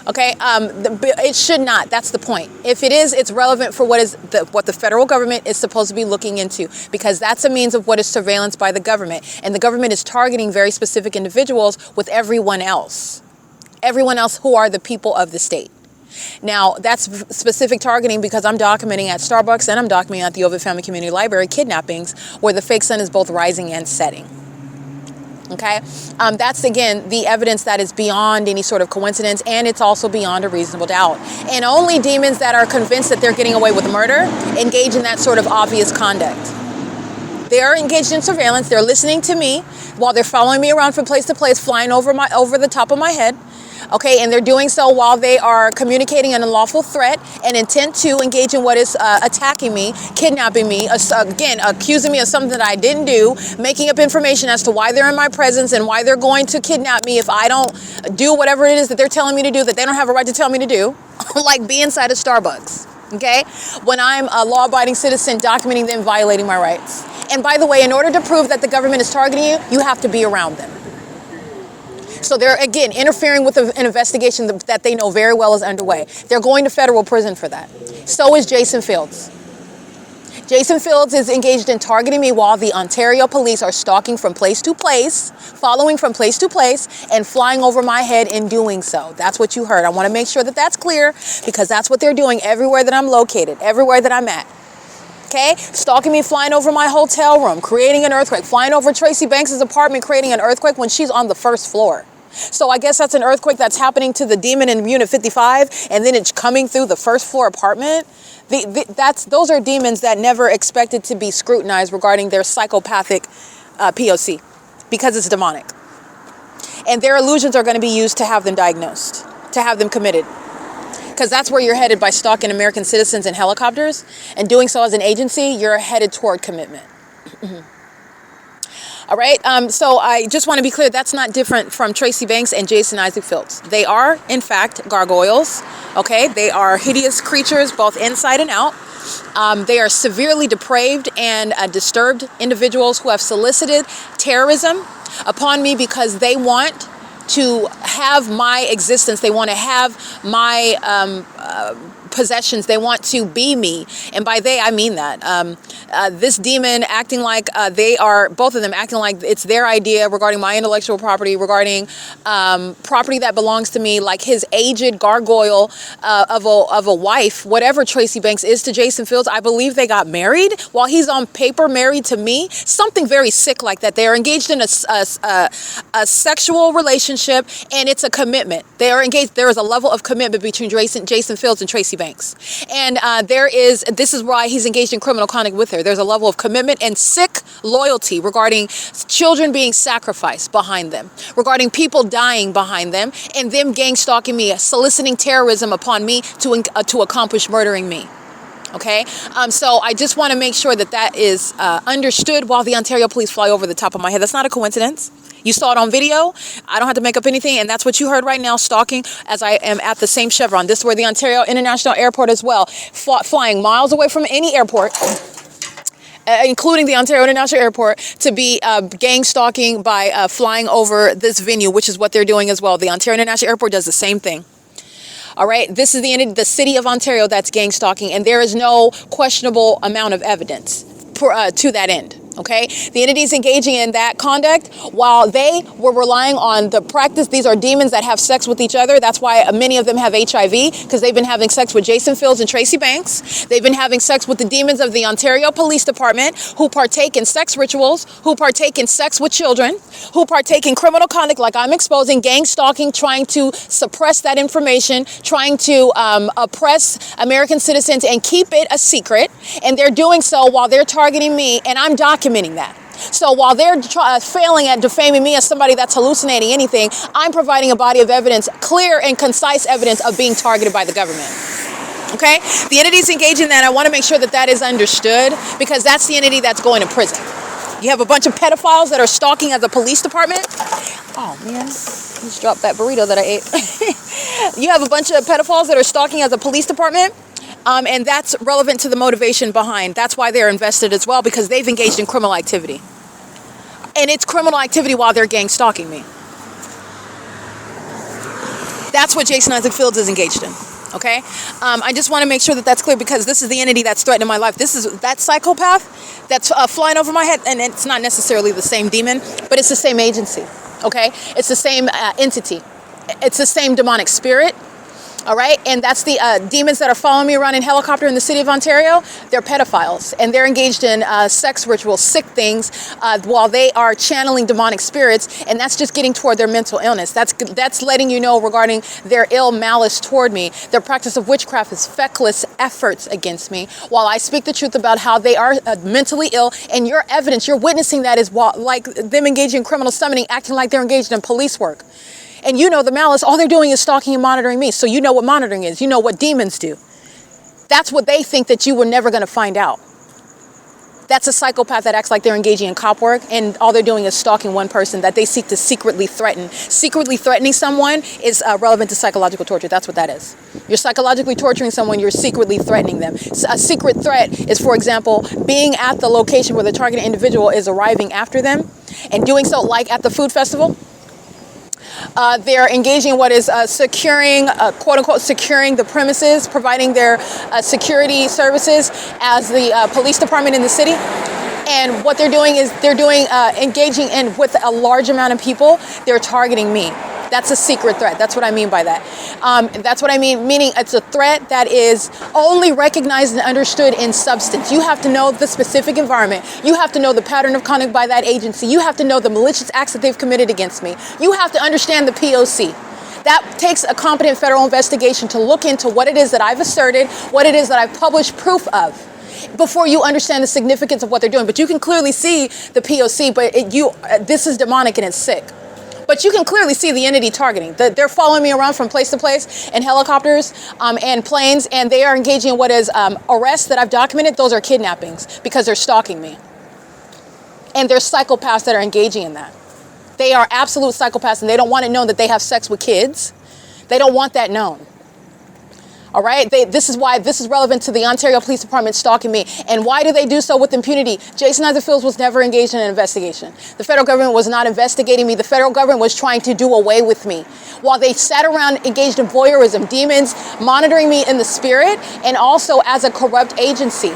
Okay? It should not. That's the point. If it is, it's relevant for what the federal government is supposed to be looking into, because that's a means of what is surveillance by the government. And the government is targeting very specific individuals with everyone else who are the people of the state. Now, that's specific targeting because I'm documenting at Starbucks and I'm documenting at the OVITT Family Community Library kidnappings where the fake sun is both rising and setting. Okay? That's, again, the evidence that is beyond any sort of coincidence, and it's also beyond a reasonable doubt. And only demons that are convinced that they're getting away with murder engage in that sort of obvious conduct. They are engaged in surveillance. They're listening to me while they're following me around from place to place, flying over the top of my head. Okay, and they're doing so while they are communicating an unlawful threat and intent to engage in what is attacking me, kidnapping me, again, accusing me of something that I didn't do, making up information as to why they're in my presence and why they're going to kidnap me if I don't do whatever it is that they're telling me to do that they don't have a right to tell me to do, like be inside a Starbucks, okay? When I'm a law-abiding citizen documenting them violating my rights. And by the way, in order to prove that the government is targeting you, you have to be around them. So they're, again, interfering with an investigation that they know very well is underway. They're going to federal prison for that. So is Jason Fields. Jason Fields is engaged in targeting me while the Ontario Police are stalking from place to place, following from place to place, and flying over my head in doing so. That's what you heard. I want to make sure that that's clear, because that's what they're doing everywhere that I'm located, everywhere that I'm at. Okay? Stalking me, flying over my hotel room, creating an earthquake, flying over Tracy Banks' apartment, creating an earthquake when she's on the first floor. So I guess that's an earthquake that's happening to the demon in Unit 55, and then it's coming through the first floor apartment. Those are demons that never expected to be scrutinized regarding their psychopathic P.O.C. because it's demonic. And their illusions are going to be used to have them diagnosed, to have them committed. because that's where you're headed by stalking American citizens in helicopters, and doing so as an agency, you're headed toward commitment. All right, so I just want to be clear, that's not different from Tracy Banks and Jason Isaac Phillips. They are, in fact, gargoyles, okay? They are hideous creatures, both inside and out. They are severely depraved and disturbed individuals who have solicited terrorism upon me because they want to have my existence. They want to have my possessions. They want to be me. And by they, I mean that. This demon acting like they are, both of them acting like it's their idea regarding my intellectual property, regarding property that belongs to me, like his aged gargoyle of a wife, whatever Tracy Banks is to Jason Fields. I believe they got married while he's on paper married to me. Something very sick like that. They are engaged in a sexual relationship, and it's a commitment. They are engaged. There is a level of commitment between Jason Fields and Tracy Banks. And this is why he's engaged in criminal conduct with her. There's a level of commitment and sick loyalty regarding children being sacrificed behind them, regarding people dying behind them, and them gang stalking me, soliciting terrorism upon me to accomplish murdering me. Okay, so I just want to make sure that that is understood while the Ontario police fly over the top of my head. That's not a coincidence. You saw it on video. I don't have to make up anything, and that's what you heard right now, stalking, as I am at the same Chevron. This is where the Ontario International Airport as well, flying miles away from any airport, including the Ontario International Airport, to be gang stalking by flying over this venue, which is what they're doing as well. The Ontario International Airport does the same thing. All right, this is the city of Ontario that's gang stalking, and there is no questionable amount of evidence to that end. Okay, the entities engaging in that conduct, while they were relying on the practice, these are demons that have sex with each other. That's why many of them have HIV, because they've been having sex with Jason Fields and Tracy Banks. They've been having sex with the demons of the Ontario Police Department, who partake in sex rituals, who partake in sex with children, who partake in criminal conduct like I'm exposing, gang stalking, trying to suppress that information, trying to oppress American citizens and keep it a secret. And they're doing so while they're targeting me, and I'm documenting that. So while they're failing at defaming me as somebody that's hallucinating anything, I'm providing a body of evidence, clear and concise evidence of being targeted by the government. Okay? The entities engaged in that, I want to make sure that that is understood, because that's the entity that's going to prison. You have a bunch of pedophiles that are stalking as a police department. Oh, man. Just dropped that burrito that I ate. You have a bunch of pedophiles that are stalking as a police department. And that's relevant to the motivation behind. That's why they're invested as well, because they've engaged in criminal activity. And it's criminal activity while they're gang stalking me. That's what Jason Isaac Fields is engaged in. Okay? I just want to make sure that that's clear, because this is the entity that's threatening my life. This is that psychopath that's flying over my head, and it's not necessarily the same demon, but it's the same agency. Okay? It's the same entity. It's the same demonic spirit. All right, and that's the demons that are following me around in helicopter in the city of Ontario. They're pedophiles, and they're engaged in sex rituals, sick things, while they are channeling demonic spirits, and that's just getting toward their mental illness. That's letting you know regarding their ill malice toward me. Their practice of witchcraft is feckless efforts against me, while I speak the truth about how they are mentally ill, and your evidence, you're witnessing that is like them engaging in criminal summoning, acting like they're engaged in police work. And you know the malice, all they're doing is stalking and monitoring me. So you know what monitoring is. You know what demons do. That's what they think that you were never going to find out. That's a psychopath that acts like they're engaging in cop work, and all they're doing is stalking one person that they seek to secretly threaten. Secretly threatening someone is relevant to psychological torture. That's what that is. You're psychologically torturing someone, you're secretly threatening them. A secret threat is, for example, being at the location where the targeted individual is arriving after them, and doing so like at the food festival. They're engaging in what is securing, quote unquote, securing the premises, providing their security services as the police department in the city. And what they're doing is engaging in with a large amount of people. They're targeting me. That's a secret threat. That's what I mean by that. That's what I mean, meaning it's a threat that is only recognized and understood in substance. You have to know the specific environment. You have to know the pattern of conduct by that agency. You have to know the malicious acts that they've committed against me. You have to understand the P.O.C. That takes a competent federal investigation to look into what it is that I've asserted, what it is that I've published proof of, before you understand the significance of what they're doing. But you can clearly see the P.O.C., but this is demonic and it's sick. But you can clearly see the entity targeting. They're following me around from place to place in helicopters and planes, and they are engaging in what is arrests that I've documented. Those are kidnappings because they're stalking me. And there's psychopaths that are engaging in that. They are absolute psychopaths, and they don't want it known that they have sex with kids. They don't want that known. All right, this is why this is relevant to the Ontario Police Department stalking me. And why do they do so with impunity? Jason Isaac Fields was never engaged in an investigation. The federal government was not investigating me. The federal government was trying to do away with me. While they sat around engaged in voyeurism, demons monitoring me in the spirit, and also as a corrupt agency.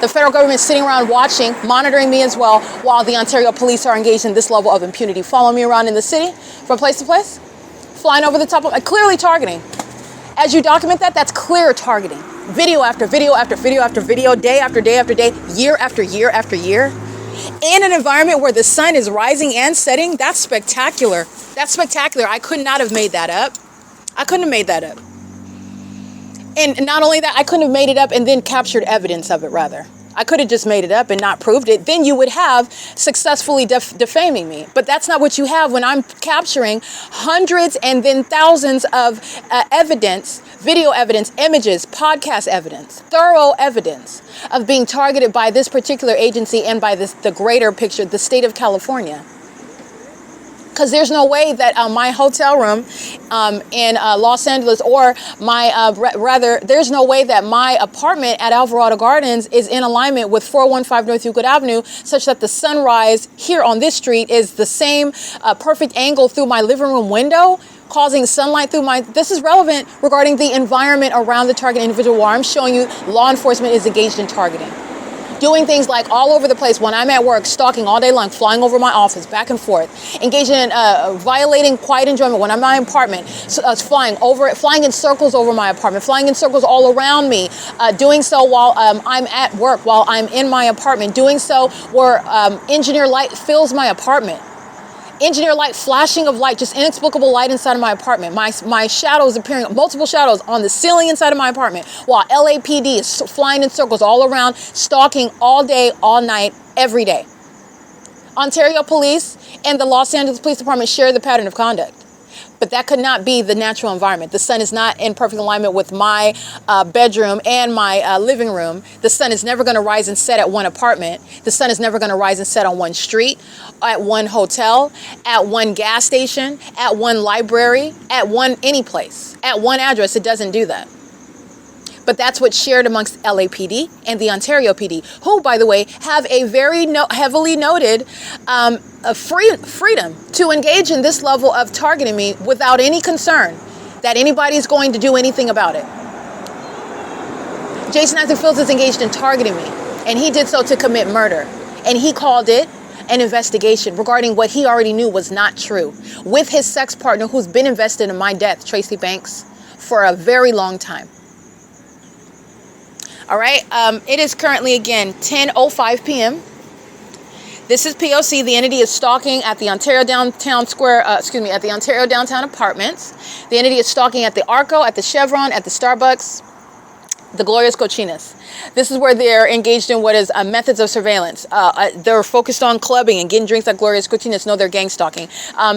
The federal government is sitting around watching, monitoring me as well, while the Ontario police are engaged in this level of impunity. Following me around in the city from place to place, flying over the top of, clearly targeting. As you document that, that's clear targeting. Video after video after video after video, day after day after day, year after year after year. In an environment where the sun is rising and setting, that's spectacular. That's spectacular. I could not have made that up. I couldn't have made that up. And not only that, I couldn't have made it up and then captured evidence of it, rather. I could have just made it up and not proved it. Then you would have successfully defaming me. But that's not what you have when I'm capturing hundreds and then thousands of evidence, video evidence, images, podcast evidence, thorough evidence of being targeted by this particular agency and by the greater picture, the state of California. Because there's no way that my hotel room in Los Angeles, or my, there's no way that my apartment at Alvarado Gardens is in alignment with 415 North Euclid Avenue, such that the sunrise here on this street is the same perfect angle through my living room window, causing sunlight through my... This is relevant regarding the environment around the target individual, where I'm showing you law enforcement is engaged in targeting. Doing things like all over the place when I'm at work, stalking all day long, flying over my office, back and forth, engaging in violating quiet enjoyment when I'm in my apartment, flying in circles over my apartment, flying in circles all around me, doing so while I'm at work, while I'm in my apartment, doing so where engineer light fills my apartment. Engineer light, flashing of light, just inexplicable light inside of my apartment. My shadows appearing, multiple shadows on the ceiling inside of my apartment, while LAPD is flying in circles all around, stalking all day, all night, every day. Ontario Police and the Los Angeles Police Department share the pattern of conduct. But that could not be the natural environment. The sun is not in perfect alignment with my bedroom and my living room. The sun is never going to rise and set at one apartment. The sun is never going to rise and set on one street, at one hotel, at one gas station, at one library, at one any place, at one address. It doesn't do that. But that's what's shared amongst LAPD and the Ontario PD, who, by the way, have a very heavily noted freedom to engage in this level of targeting me without any concern that anybody's going to do anything about it. Jason Isaac Fields is engaged in targeting me, and he did so to commit murder. And he called it an investigation regarding what he already knew was not true, with his sex partner who's been invested in my death, Tracy Banks, for a very long time. All right, it is currently, again, 10:05 p.m. This is P.O.C. The entity is stalking at the Ontario Downtown at the Ontario Downtown Apartments. The entity is stalking at the ARCO, at the CHEVRON, at the Starbucks, the Glorias Cochinas. This is where they're engaged in what is methods of surveillance. They're focused on clubbing and getting drinks at Glorias Cochinas. No, they're gang stalking.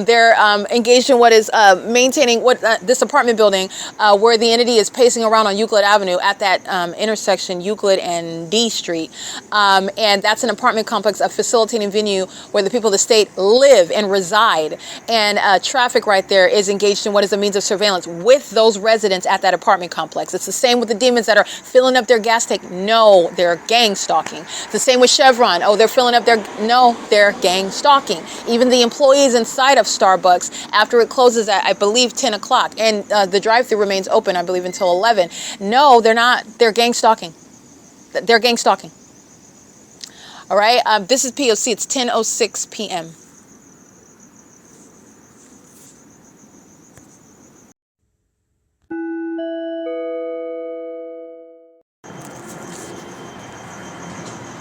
They're engaged in what is maintaining this apartment building where the entity is pacing around on Euclid Avenue at that intersection, Euclid and D Street. And that's an apartment complex, a facilitating venue where the people of the state live and reside. And traffic right there is engaged in what is a means of surveillance with those residents at that apartment complex. It's the same with the demons that are filling up their gas tank. No, they're gang stalking. The same with Chevron. Oh, they're filling up their... No, they're gang stalking. Even the employees inside of Starbucks, after it closes at, I believe, 10 o'clock, and the drive-thru remains open, I believe, until 11. No, they're not. They're gang stalking. They're gang stalking. All right? This is P.O.C. It's 10:06 p.m.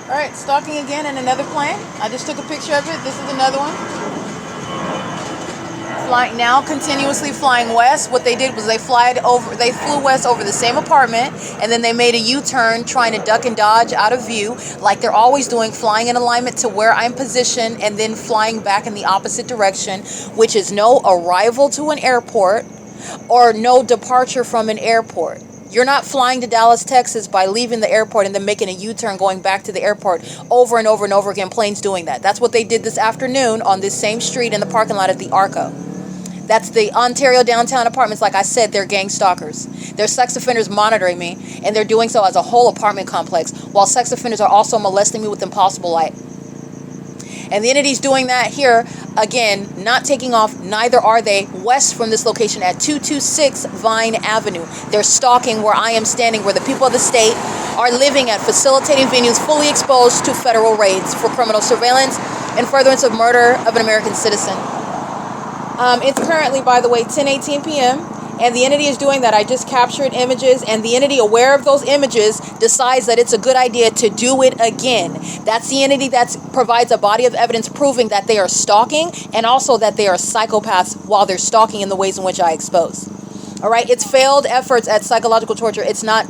All right, stalking again in another plane. I just took a picture of it. This is another one. flying now, continuously flying west. What they did was they flew west over the same apartment, and then they made a U-turn trying to duck and dodge out of view, like they're always doing, flying in alignment to where I'm positioned, and then flying back in the opposite direction, which is no arrival to an airport or no departure from an airport. You're not flying to Dallas, Texas by leaving the airport and then making a U-turn going back to the airport over and over and over again, planes doing that. That's what they did this afternoon on this same street in the parking lot at the ARCO. That's the Ontario downtown apartments. Like I said, they're gang stalkers. They're sex offenders monitoring me, and they're doing so as a whole apartment complex, while sex offenders are also molesting me with impossible light. And the entity's doing that here, again, not taking off, neither are they, west from this location at 226 Vine Avenue. They're stalking where I am standing, where the people of the state are living at, facilitating venues fully exposed to federal raids for criminal surveillance and furtherance of murder of an American citizen. It's currently, by the way, 10:18 p.m., and the entity is doing that. I just captured images, and the entity, aware of those images, decides that it's a good idea to do it again. That's the entity that provides a body of evidence proving that they are stalking, and also that they are psychopaths while they're stalking in the ways in which I expose. All right, it's failed efforts at psychological torture. It's not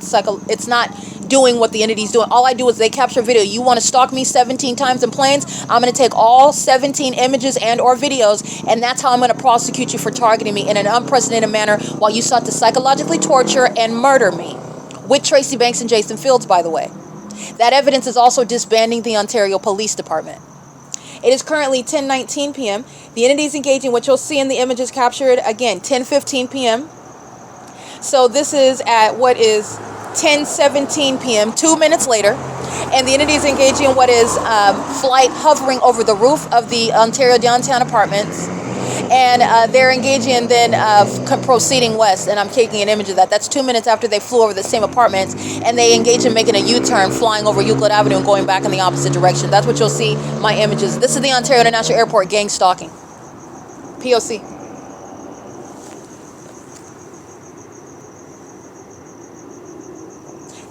doing what the entity's doing. All I do is they capture video. You want to stalk me 17 times in planes? I'm going to take all 17 images and or videos, and that's how I'm going to prosecute you for targeting me in an unprecedented manner while you sought to psychologically torture and murder me. With Tracy Banks and Jason Fields, by the way. That evidence is also disbanding the Ontario Police Department. It is currently 10:19 p.m. The entity is engaging, what you'll see in the images captured, again, 10:15 p.m. So this is at what is 10:17 p.m., 2 minutes later, and the entity is engaging in what is flight hovering over the roof of the Ontario downtown apartments, and they're engaging in then proceeding west, and I'm taking an image of that. That's 2 minutes after they flew over the same apartments, and they engage in making a U-turn, flying over Euclid Avenue and going back in the opposite direction. That's what you'll see, my images. This is the Ontario International Airport gang stalking. P.O.C.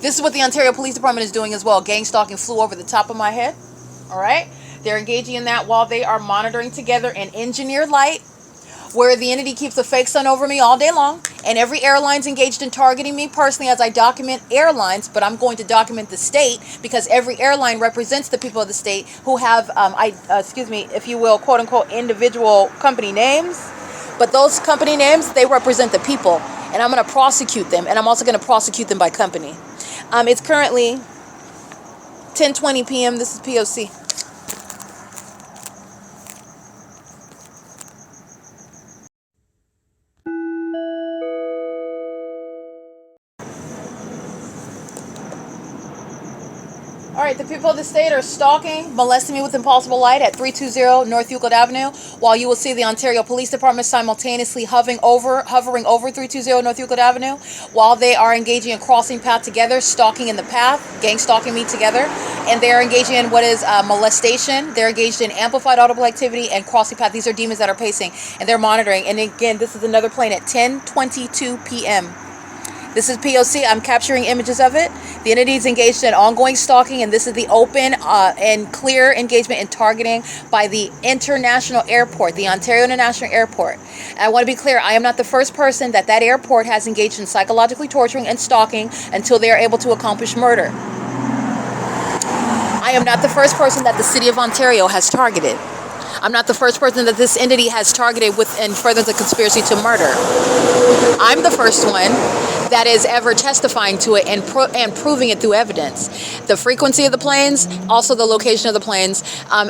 This is what the Ontario Police Department is doing as well. Gang stalking, flew over the top of my head. All right. They're engaging in that while they are monitoring together an engineered light where the entity keeps a fake sun over me all day long. And every airline's engaged in targeting me personally as I document airlines, but I'm going to document the state because every airline represents the people of the state who have, if you will, quote unquote, individual company names. But those company names, they represent the people. And I'm going to prosecute them. And I'm also going to prosecute them by company. It's currently 10:20 p.m. This is P.O.C. All right, the people of the state are stalking, molesting me with impossible light at 320 North Euclid Avenue, while you will see the Ontario Police Department simultaneously hovering over 320 North Euclid Avenue, while they are engaging in crossing path together, stalking in the path, gang stalking me together, and they are engaging in what is molestation. They're engaged in amplified audible activity and crossing path. These are demons that are pacing, and they're monitoring. And again, this is another plane at 10:22 p.m. This is P.O.C. I'm capturing images of it. The entity is engaged in ongoing stalking, and this is the open and clear engagement and targeting by the international airport, the Ontario International Airport. And I want to be clear, I am not the first person that airport has engaged in psychologically torturing and stalking until they are able to accomplish murder. I am not the first person that the City of Ontario has targeted. I'm not the first person that this entity has targeted with and further the conspiracy to murder. I'm the first one that is ever testifying to it and proving it through evidence. The frequency of the planes, also the location of the planes,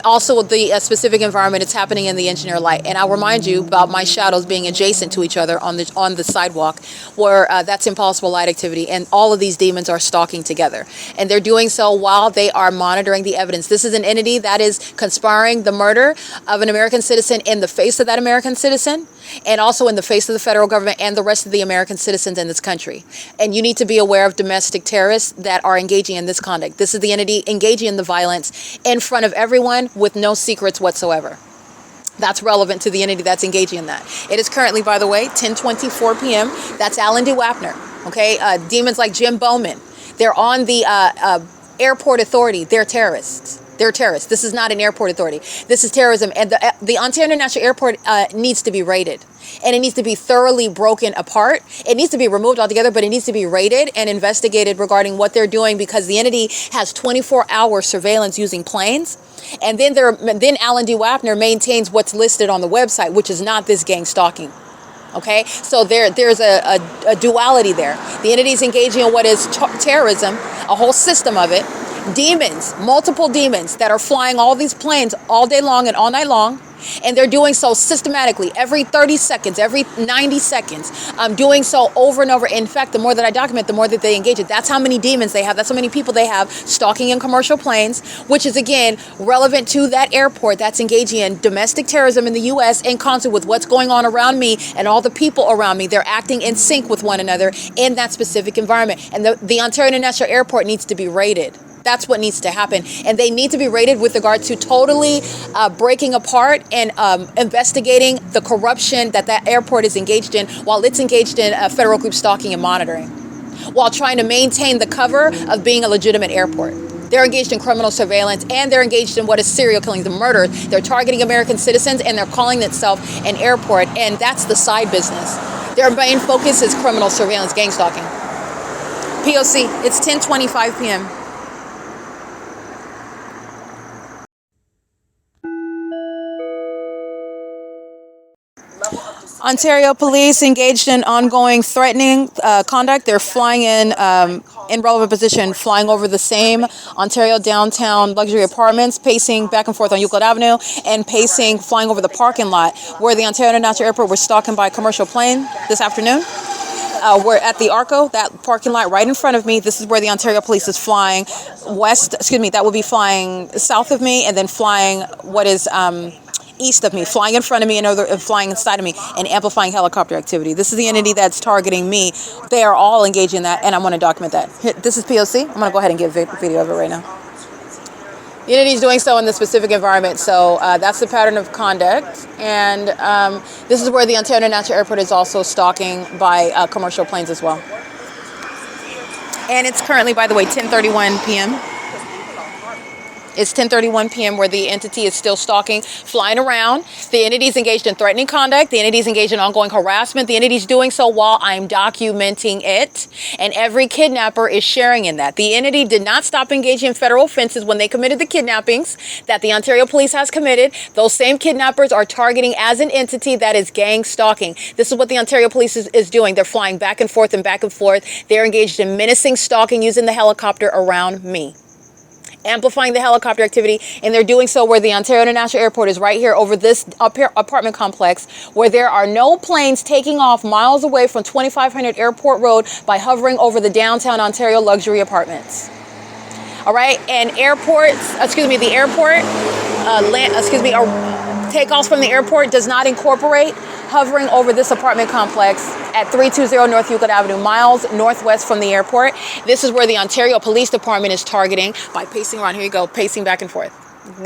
also the specific environment it's happening in the engineer light. And I'll remind you about my shadows being adjacent to each other on the sidewalk, where that's impossible light activity. And all of these demons are stalking together. And they're doing so while they are monitoring the evidence. This is an entity that is conspiring the murder of an American citizen in the face of that American citizen, and also in the face of the federal government and the rest of the American citizens in this country. And you need to be aware of domestic terrorists that are engaging in this conduct. This is the entity engaging in the violence in front of everyone with no secrets whatsoever. That's relevant to the entity that's engaging in that. It is currently, by the way, 10:24 p.m. That's Alan D. WAPNER. Okay, demons like Jim Bowman. They're on the airport authority. They're terrorists. They're terrorists. This is not an airport authority. This is terrorism. And the Ontario International Airport needs to be raided. And it needs to be thoroughly broken apart. It needs to be removed altogether, but it needs to be raided and investigated regarding what they're doing, because the entity has 24-hour surveillance using planes. And then Alan D. WAPNER maintains what's listed on the website, which is not this gang stalking. Okay, so there's a duality there. The entity is engaging in what is terrorism, a whole system of it. Demons, multiple demons that are flying all these planes all day long and all night long. And they're doing so systematically, every 30 seconds, every 90 seconds, doing so over and over. In fact, the more that I document, the more that they engage it. That's how many demons they have. That's how many people they have stalking in commercial planes, which is, again, relevant to that airport that's engaging in domestic terrorism in the U.S. in concert with what's going on around me and all the people around me. They're acting in sync with one another in that specific environment. And the Ontario International Airport needs to be raided. That's what needs to happen. And they need to be rated with regard to totally breaking apart and investigating the corruption that airport is engaged in while it's engaged in federal group stalking and monitoring, while trying to maintain the cover of being a legitimate airport. They're engaged in criminal surveillance, and they're engaged in what is serial killing, the murder. They're targeting American citizens, and they're calling itself an airport, and that's the side business. Their main focus is criminal surveillance, gang stalking. P.O.C. It's 10:25 p.m. Ontario police engaged in ongoing threatening conduct. They're flying in relevant position, flying over the same Ontario downtown luxury apartments, pacing back and forth on Euclid Avenue, and flying over the parking lot where the Ontario International Airport was stalking by a commercial plane this afternoon. We're at the ARCO, that parking lot right in front of me. This is where the Ontario police is flying that will be flying south of me, and then flying what is east of me, flying in front of me, and flying inside of me, and amplifying helicopter activity. This is the entity that's targeting me. They are all engaging in that, and I want to document that. This is P.O.C. I'm going to go ahead and give a video of it right now. The entity is doing so in the specific environment, so that's the pattern of conduct. And this is where the Ontario International Airport is also stalking by commercial planes as well. And it's currently, by the way, 10:31 p.m. It's 10:31 p.m. where the entity is still stalking, flying around. The entity is engaged in threatening conduct. The entity is engaged in ongoing harassment. The entity is doing so while I'm documenting it. And every kidnapper is sharing in that. The entity did not stop engaging in federal offenses when they committed the kidnappings that the Ontario police has committed. Those same kidnappers are targeting as an entity that is gang stalking. This is what the Ontario police is doing. They're flying back and forth and back and forth. They're engaged in menacing stalking using the helicopter around me, amplifying the helicopter activity, and they're doing so where the Ontario International Airport is right here over this apartment complex, where there are no planes taking off miles away from 2500 Airport Road by hovering over the downtown Ontario luxury apartments. All right, and the airport, takeoffs from the airport does not incorporate hovering over this apartment complex at 320 North Euclid Avenue, miles northwest from the airport. This is where the Ontario Police Department is targeting by pacing around. Here you go, pacing back and forth.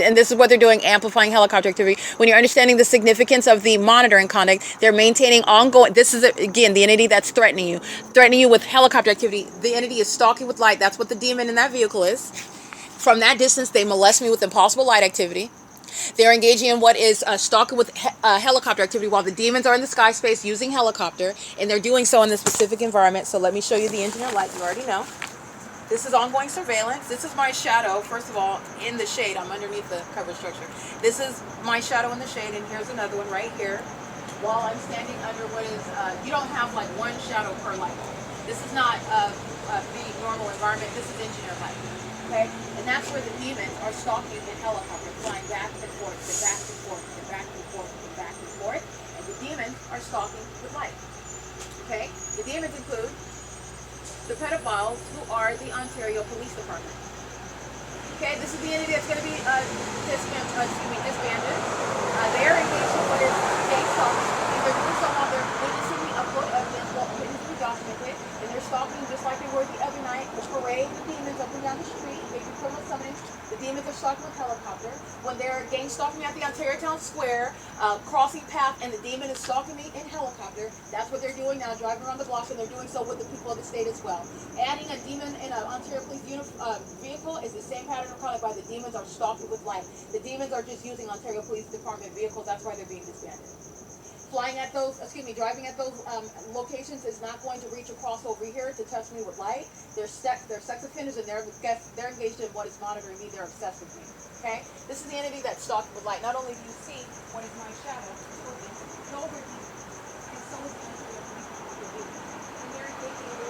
And this is what they're doing, amplifying helicopter activity. When you're understanding the significance of the monitoring conduct, they're maintaining ongoing. This is, again, the entity that's threatening you with helicopter activity. The entity is stalking with light. That's what the demon in that vehicle is. From that distance, they molest me with impossible light activity. They're engaging in what is stalking with helicopter activity while the demons are in the sky space using helicopter, and they're doing so in this specific environment. So let me show you the engineer light. You already know. This is ongoing surveillance. This is my shadow, first of all, in the shade. I'm underneath the cover structure. This is my shadow in the shade, and here's another one right here. While I'm standing under what is, you don't have like one shadow per light. This is not the normal environment. This is engineer light. Okay? And that's where the demons are stalking in helicopter, flying back and forth, and back and forth, and back and forth, and back and forth. And the demons are stalking with light. Okay? The demons include the pedophiles, who are the Ontario Police Department. Okay, this is the entity that's going to be disbanded. They are engaged in what is gang stalking, and they're doing so while they're witnessing the upload evidence, what witness we documented, and they're stalking just like they were the other night, which parade the demons up and down the street. They do criminal summoning. The demons are stalking with helicopter. When they're gang stalking me at the Ontario Town Square, crossing path, and the demon is stalking me in helicopter, that's what they're doing now, driving around the block, and they're doing so with the people of the state as well. Adding a demon in an Ontario Police vehicle is the same pattern of conduct by the demons are stalking with light. The demons are just using Ontario Police Department vehicles. That's why they're being disbanded. Driving at those locations is not going to reach across over here to touch me with light. They're sex offenders, and they're engaged in what is monitoring me. They're obsessed with me. Okay? This is the entity that's stalking with light. Not only do you see what is my shadow, it's over here, and so is the entity of the and they're engaging in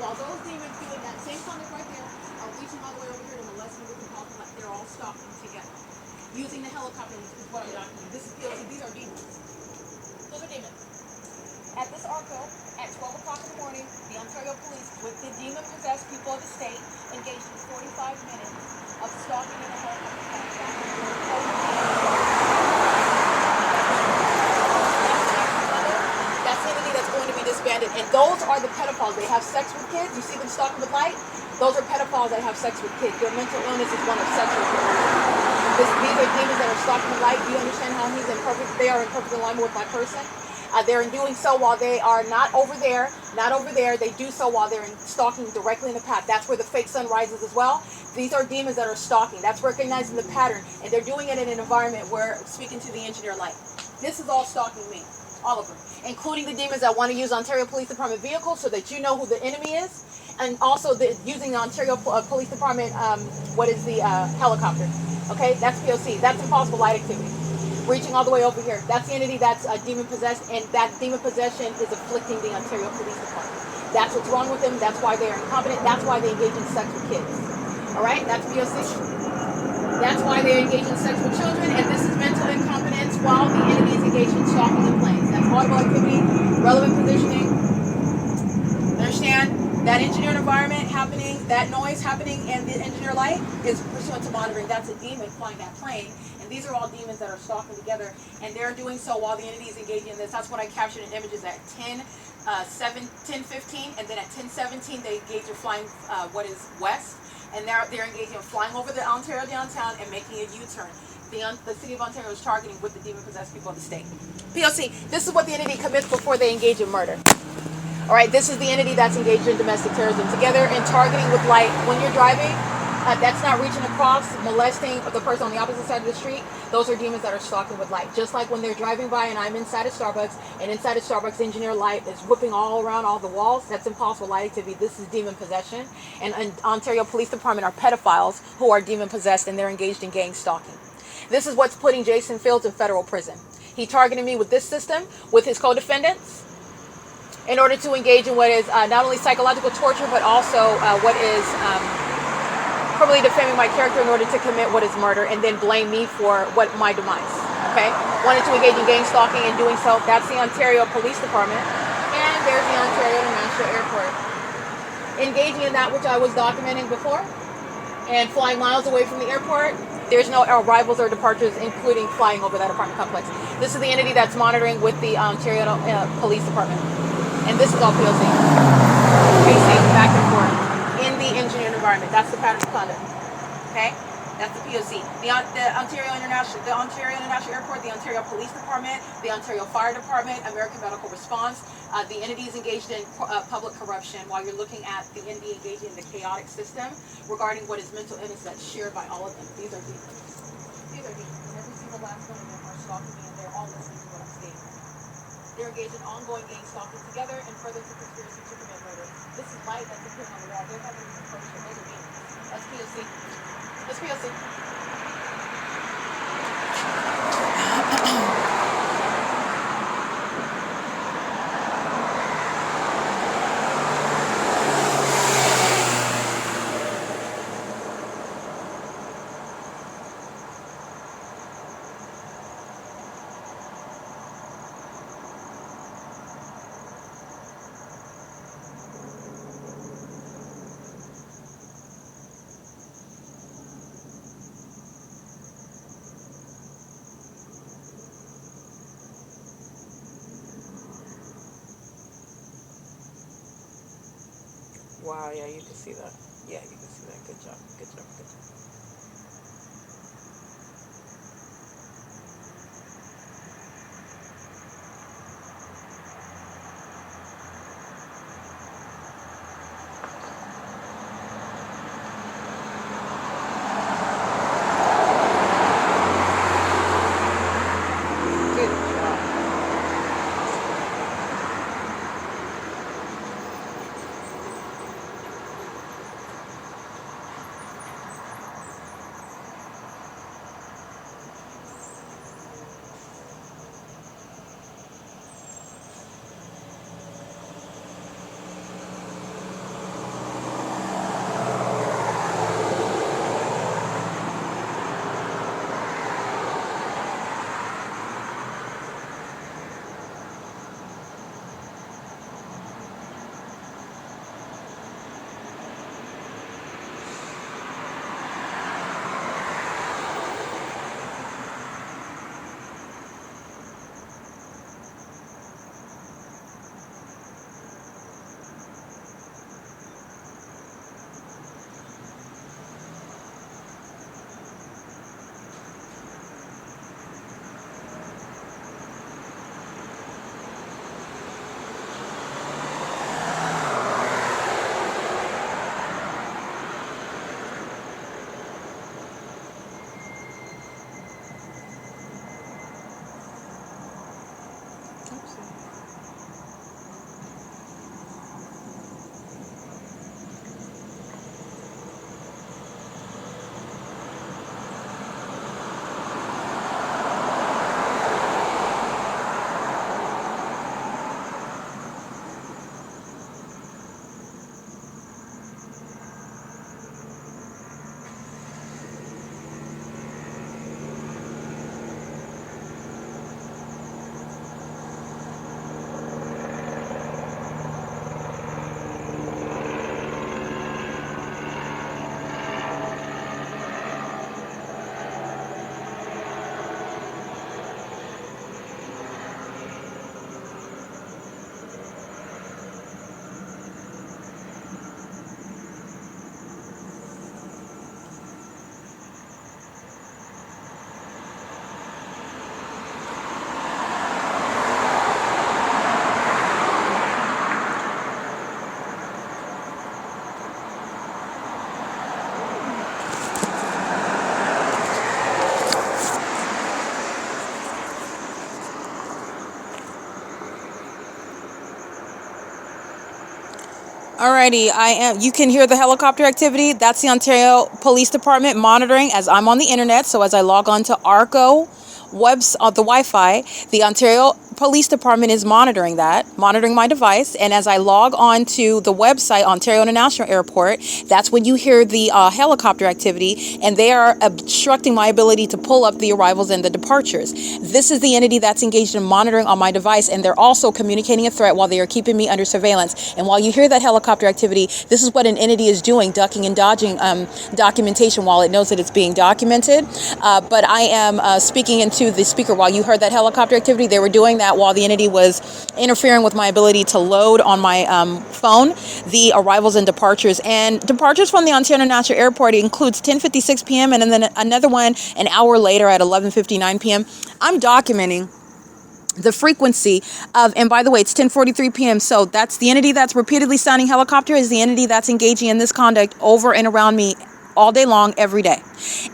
while those demons doing that same conduct right there are reaching all the way over here to molest me with the helicopter, like they're all stalking together. Using the helicopter is what I'm documenting. This is P.O.C. These are demons. Those are demons. At this ARCO, at 12 o'clock in the morning, the Ontario Police, with the demon-possessed people of the state, engaged in 45 minutes of stalking in a helicopter. Disbanded, and those are the pedophiles. They have sex with kids. You see them stalking with light? Those are pedophiles that have sex with kids. Their mental illness is one of sexual illness. These are demons that are stalking with light. Do you understand how they are in perfect alignment with my person? They're doing so while they are not over there. They do so while they're stalking directly in the path. That's where the fake sun rises as well. These are demons that are stalking. That's recognizing the pattern, and they're doing it in an environment where, speaking to the engineer light, this is all stalking me. All of them, including the demons that want to use Ontario Police Department vehicles so that you know who the enemy is, and also using the Ontario Police Department, helicopter. Okay, that's P.O.C. That's impossible light activity. Reaching all the way over here. That's the entity that's demon possessed, and that demon possession is afflicting the Ontario Police Department. That's what's wrong with them. That's why they are incompetent. That's why they engage in sex with kids. All right, that's P.O.C. That's why they engage in sex with children, and this is mental incompetence while the enemy is engaged in stalking the planes. That's audible activity, relevant positioning. Understand? That engineered environment happening, that noise happening, and the engineer light is pursuant to monitoring. That's a demon flying that plane, and these are all demons that are stalking together, and they're doing so while the entity is engaging in this. That's what I captured in images at 10:15, and then at 10:17 they engage in flying what is west. And they're engaging in flying over the Ontario downtown and making a U-turn. The city of Ontario is targeting with the demon-possessed people of the state. P.O.C. This is what the entity commits before they engage in murder. All right, this is the entity that's engaged in domestic terrorism. Together and targeting with light. When you're driving, that's not reaching across, molesting the person on the opposite side of the street. Those are demons that are stalking with light. Just like when they're driving by and I'm inside of Starbucks, and inside of Starbucks, engineer light is whipping all around all the walls. That's impossible light activity. This is demon possession. And Ontario Police Department are pedophiles who are demon possessed, and they're engaged in gang stalking. This is what's putting Jason Fields in federal prison. He targeted me with this system, with his co-defendants, in order to engage in what is not only psychological torture, but also what is criminally defaming my character in order to commit what is murder, and then blame me for what my demise. Okay? Wanted to engage in gang stalking and doing so. That's the Ontario Police Department. And there's the Ontario International Airport. Engaging in that which I was documenting before, and flying miles away from the airport. There's no arrivals or departures, including flying over that apartment complex. This is the entity that's monitoring with the Ontario Police Department. And this is all P.O.C. Pacing back and forth in the engineered environment. That's the pattern of conduct. Okay? That's the P.O.C. The Ontario International Airport, the Ontario Police Department, the Ontario Fire Department, American Medical Response. The entity is engaged in public corruption while you're looking at the entity engaging in the chaotic system regarding what is mental illness that's shared by all of them. These are demons. These are demons. And every single last one of them are stalking me, and they're all listening to what I'm stating. They're engaged in ongoing gang stalking together and further to conspiracy to commit murder. This is light that's appearing on the wall. They haven't even approached it. Those are demons. That's P.O.C. That's P.O.C. Wow, yeah, you can see that. Yeah, you can see that. Good job. Good job. Good job. Good job. Alrighty, you can hear the helicopter activity. That's the Ontario Police Department monitoring as I'm on the internet. So as I log on to ARCO the Wi-Fi, the Ontario Police Department is monitoring my device. And as I log on to the website, Ontario International Airport, that's when you hear the helicopter activity, and they are obstructing my ability to pull up the arrivals and the departures. This is the entity that's engaged in monitoring on my device, and they're also communicating a threat while they are keeping me under surveillance. And while you hear that helicopter activity, this is what an entity is doing, ducking and dodging documentation while it knows that it's being documented. But I am speaking into the speaker. While you heard that helicopter activity, they were doing that while the entity was interfering with my ability to load on my phone the arrivals and departures. And departures from the Ontario International Airport includes 10:56 p.m. and then another one an hour later at 11:59 p.m. I'm documenting the frequency of, and by the way, it's 10:43 p.m. So that's the entity that's repeatedly sounding helicopter is the entity that's engaging in this conduct over and around me all day long, every day.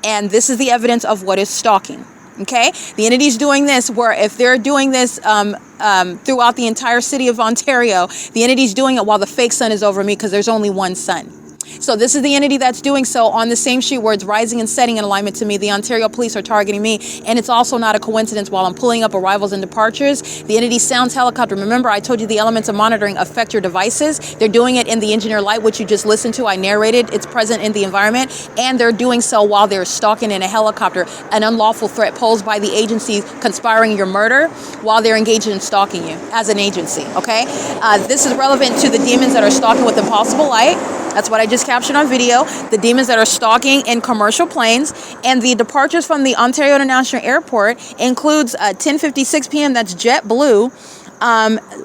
And this is the evidence of what is stalking. Okay, the entity's doing this where if they're doing this throughout the entire city of Ontario, the entity's doing it while the fake sun is over me because there's only one sun. So this is the entity that's doing so on the same sheet where it's rising and setting in alignment to me. The Ontario police are targeting me, and it's also not a coincidence. While I'm pulling up arrivals and departures, the entity sounds helicopter. Remember, I told you the elements of monitoring affect your devices. They're doing it in the engineer light, which you just listened to. I narrated. It's present in the environment, and they're doing so while they're stalking in a helicopter, an unlawful threat posed by the agency conspiring your murder while they're engaged in stalking you as an agency, okay? This is relevant to the demons that are stalking with impossible light. That's what I just captured on video. The demons that are stalking in commercial planes, and the departures from the Ontario International Airport includes 10:56 p.m. That's JetBlue,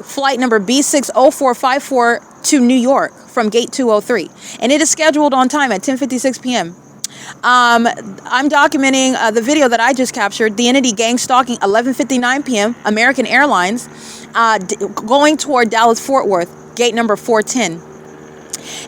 flight number B60454 to New York from gate 203, and it is scheduled on time at 10:56 p.m. I'm documenting the video that I just captured. The entity gang stalking 11:59 p.m. American Airlines, going toward Dallas Fort Worth, gate number 410.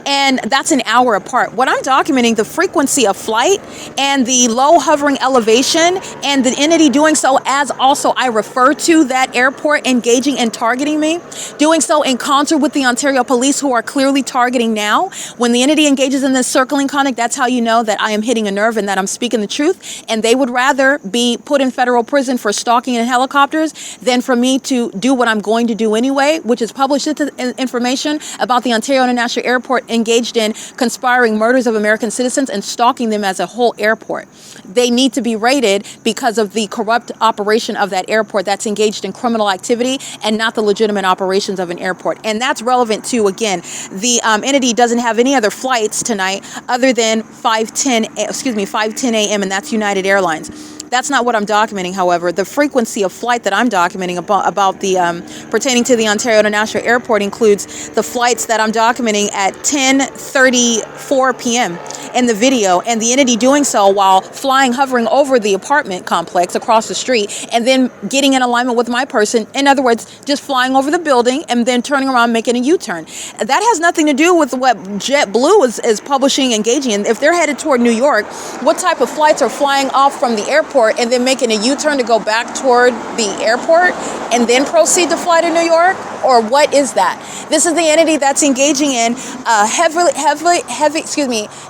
And that's an hour apart. What I'm documenting, the frequency of flight and the low hovering elevation, and the entity doing so as also I refer to that airport engaging and targeting me, doing so in concert with the Ontario police, who are clearly targeting now. When the entity engages in this circling conduct, that's how you know that I am hitting a nerve and that I'm speaking the truth. And they would rather be put in federal prison for stalking in helicopters than for me to do what I'm going to do anyway, which is publish information about the Ontario International Airport engaged in conspiring murders of American citizens and stalking them as a whole airport. They need to be raided because of the corrupt operation of that airport that's engaged in criminal activity and not the legitimate operations of an airport. And that's relevant to, again, the entity doesn't have any other flights tonight other than 5:10 a.m. and that's United Airlines. That's not what I'm documenting, however. The frequency of flight that I'm documenting about the pertaining to the Ontario International Airport includes the flights that I'm documenting at 10:34 p.m. in the video, and the entity doing so while flying, hovering over the apartment complex across the street, and then getting in alignment with my person. In other words, just flying over the building and then turning around, making a U-turn. That has nothing to do with what JetBlue is publishing, engaging in. If they're headed toward New York, what type of flights are flying off from the airport and then making a U-turn to go back toward the airport and then proceed to fly to New York? Or what is that? This is the entity that's engaging in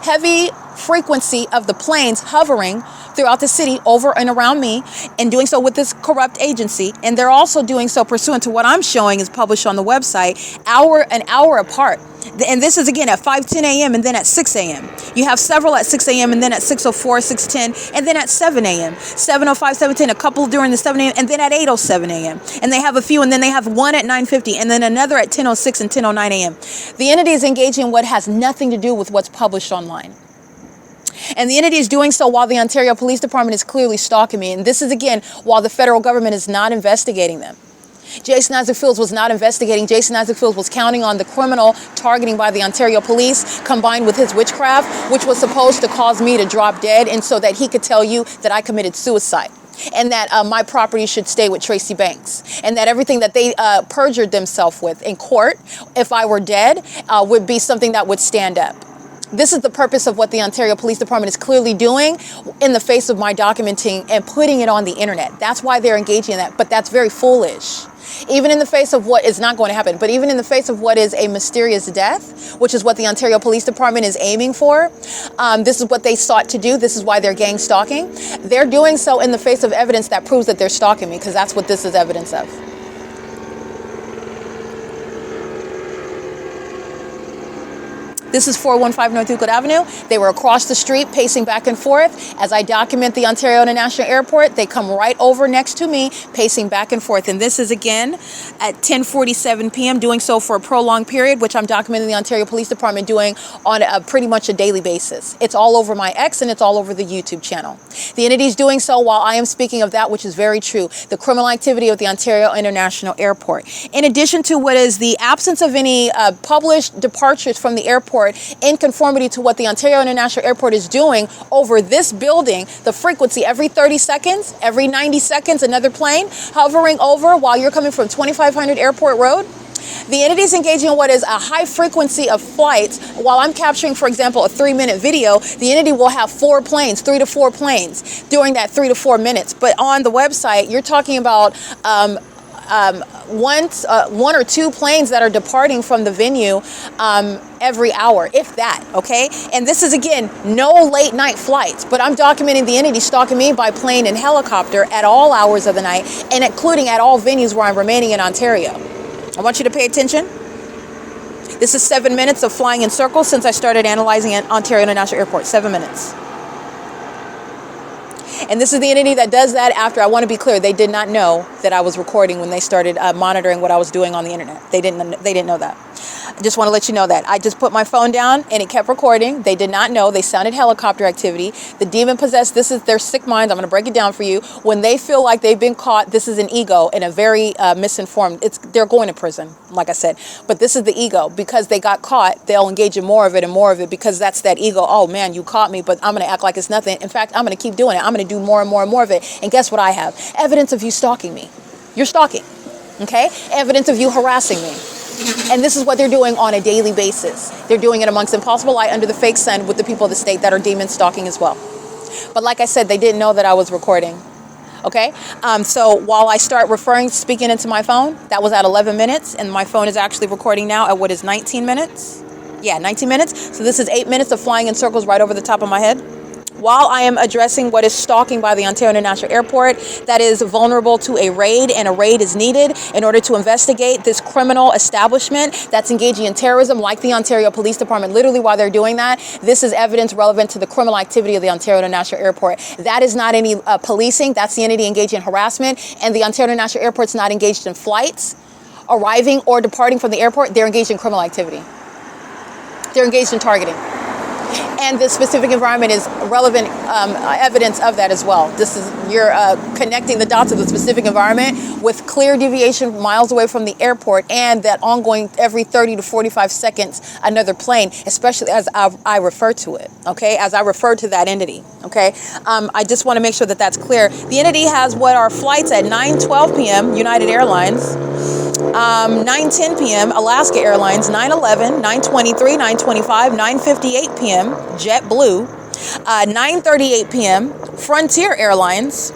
heavy frequency of the planes hovering throughout the city over and around me, and doing so with this corrupt agency. And they're also doing so pursuant to what I'm showing is published on the website, an hour apart. And this is again at 5:10 a.m. and then at 6 a.m. You have several at 6 a.m. and then at 6:04, 6:10, and then at 7 a.m. 7:05, 7:10, a couple during the 7 a.m. and then at 8:07 a.m. And they have a few, and then they have one at 9:50 and then another at 10:06 and 10:09 a.m. The entity is engaging in what has nothing to do with what's published online. And the entity is doing so while the Ontario Police Department is clearly stalking me. And this is, again, while the federal government is not investigating them. Jason Isaac Fields was not investigating. Jason Isaac Fields was counting on the criminal targeting by the Ontario police combined with his witchcraft, which was supposed to cause me to drop dead, and so that he could tell you that I committed suicide, and that my property should stay with Tracy Banks, and that everything that they perjured themselves with in court, if I were dead, would be something that would stand up. This is the purpose of what the Ontario Police Department is clearly doing in the face of my documenting and putting it on the internet. That's why they're engaging in that, but that's very foolish. Even in the face of what is not going to happen, but even in the face of what is a mysterious death, which is what the Ontario Police Department is aiming for, this is what they sought to do. This is why they're gang stalking. They're doing so in the face of evidence that proves that they're stalking me, because that's what this is evidence of. This is 415 North Euclid Avenue. They were across the street, pacing back and forth. As I document the Ontario International Airport, they come right over next to me, pacing back and forth. And this is, again, at 10:47 p.m., doing so for a prolonged period, which I'm documenting the Ontario Police Department doing on pretty much a daily basis. It's all over my X, and it's all over the YouTube channel. The entity is doing so while I am speaking of that, which is very true, the criminal activity of the Ontario International Airport. In addition to what is the absence of any published departures from the airport, in conformity to what the Ontario International Airport is doing over this building, the frequency every 30 seconds, every 90 seconds, another plane hovering over while you're coming from 2500 Airport Road. The entity is engaging in what is a high frequency of flights. While I'm capturing, for example, a 3-minute video, the entity will have 4 planes, 3 to 4 planes during that 3 to 4 minutes. But on the website, you're talking about one or two planes that are departing from the venue every hour, if that, okay? And this is, again, no late night flights, but I'm documenting the entity stalking me by plane and helicopter at all hours of the night, and including at all venues where I'm remaining in Ontario. I want you to pay attention. This is 7 minutes of flying in circles since I started analyzing at Ontario International Airport, 7 minutes. And this is the entity that does that after, I want to be clear, they did not know that I was recording when they started monitoring what I was doing on the internet. They didn't know that. I just want to let you know that. I just put my phone down and it kept recording. They did not know. They sounded helicopter activity. The demon possessed, this is their sick minds. I'm going to break it down for you. When they feel like they've been caught, this is an ego and a very misinformed. They're going to prison, like I said. But this is the ego. Because they got caught, they'll engage in more of it because that's that ego. Oh man, you caught me, but I'm going to act like it's nothing. In fact, I'm going to keep doing it. I'm going to do more and more and more of it. And guess what I have? Evidence of you stalking me. You're stalking. Okay? Evidence of you harassing me. And this is what they're doing on a daily basis. They're doing it amongst impossible light under the fake sun with the people of the state that are demon stalking as well. But like I said, they didn't know that I was recording. Okay? So while I start speaking into my phone, that was at 11 minutes, and my phone is actually recording now at what is 19 minutes? Yeah, 19 minutes. So this is 8 minutes of flying in circles right over the top of my head. While I am addressing what is stalking by the Ontario International Airport that is vulnerable to a raid, and a raid is needed in order to investigate this criminal establishment that's engaging in terrorism, like the Ontario Police Department. Literally, while they're doing that, this is evidence relevant to the criminal activity of the Ontario International Airport. That is not any policing. That's the entity engaging in harassment, and the Ontario International Airport's not engaged in flights, arriving or departing from the airport. They're engaged in criminal activity. They're engaged in targeting. And this specific environment is relevant evidence of that as well. You're connecting the dots of the specific environment with clear deviation miles away from the airport, and that ongoing every 30 to 45 seconds another plane, especially as I refer to it, okay, as I refer to that entity, okay. I just want to make sure that that's clear. The entity has what are flights at 9:12 p.m. United Airlines, 9:10 p.m. Alaska Airlines, 9:11, 9:23, 9:25, 9:58 p.m. JetBlue, 9:38 p.m. Frontier Airlines.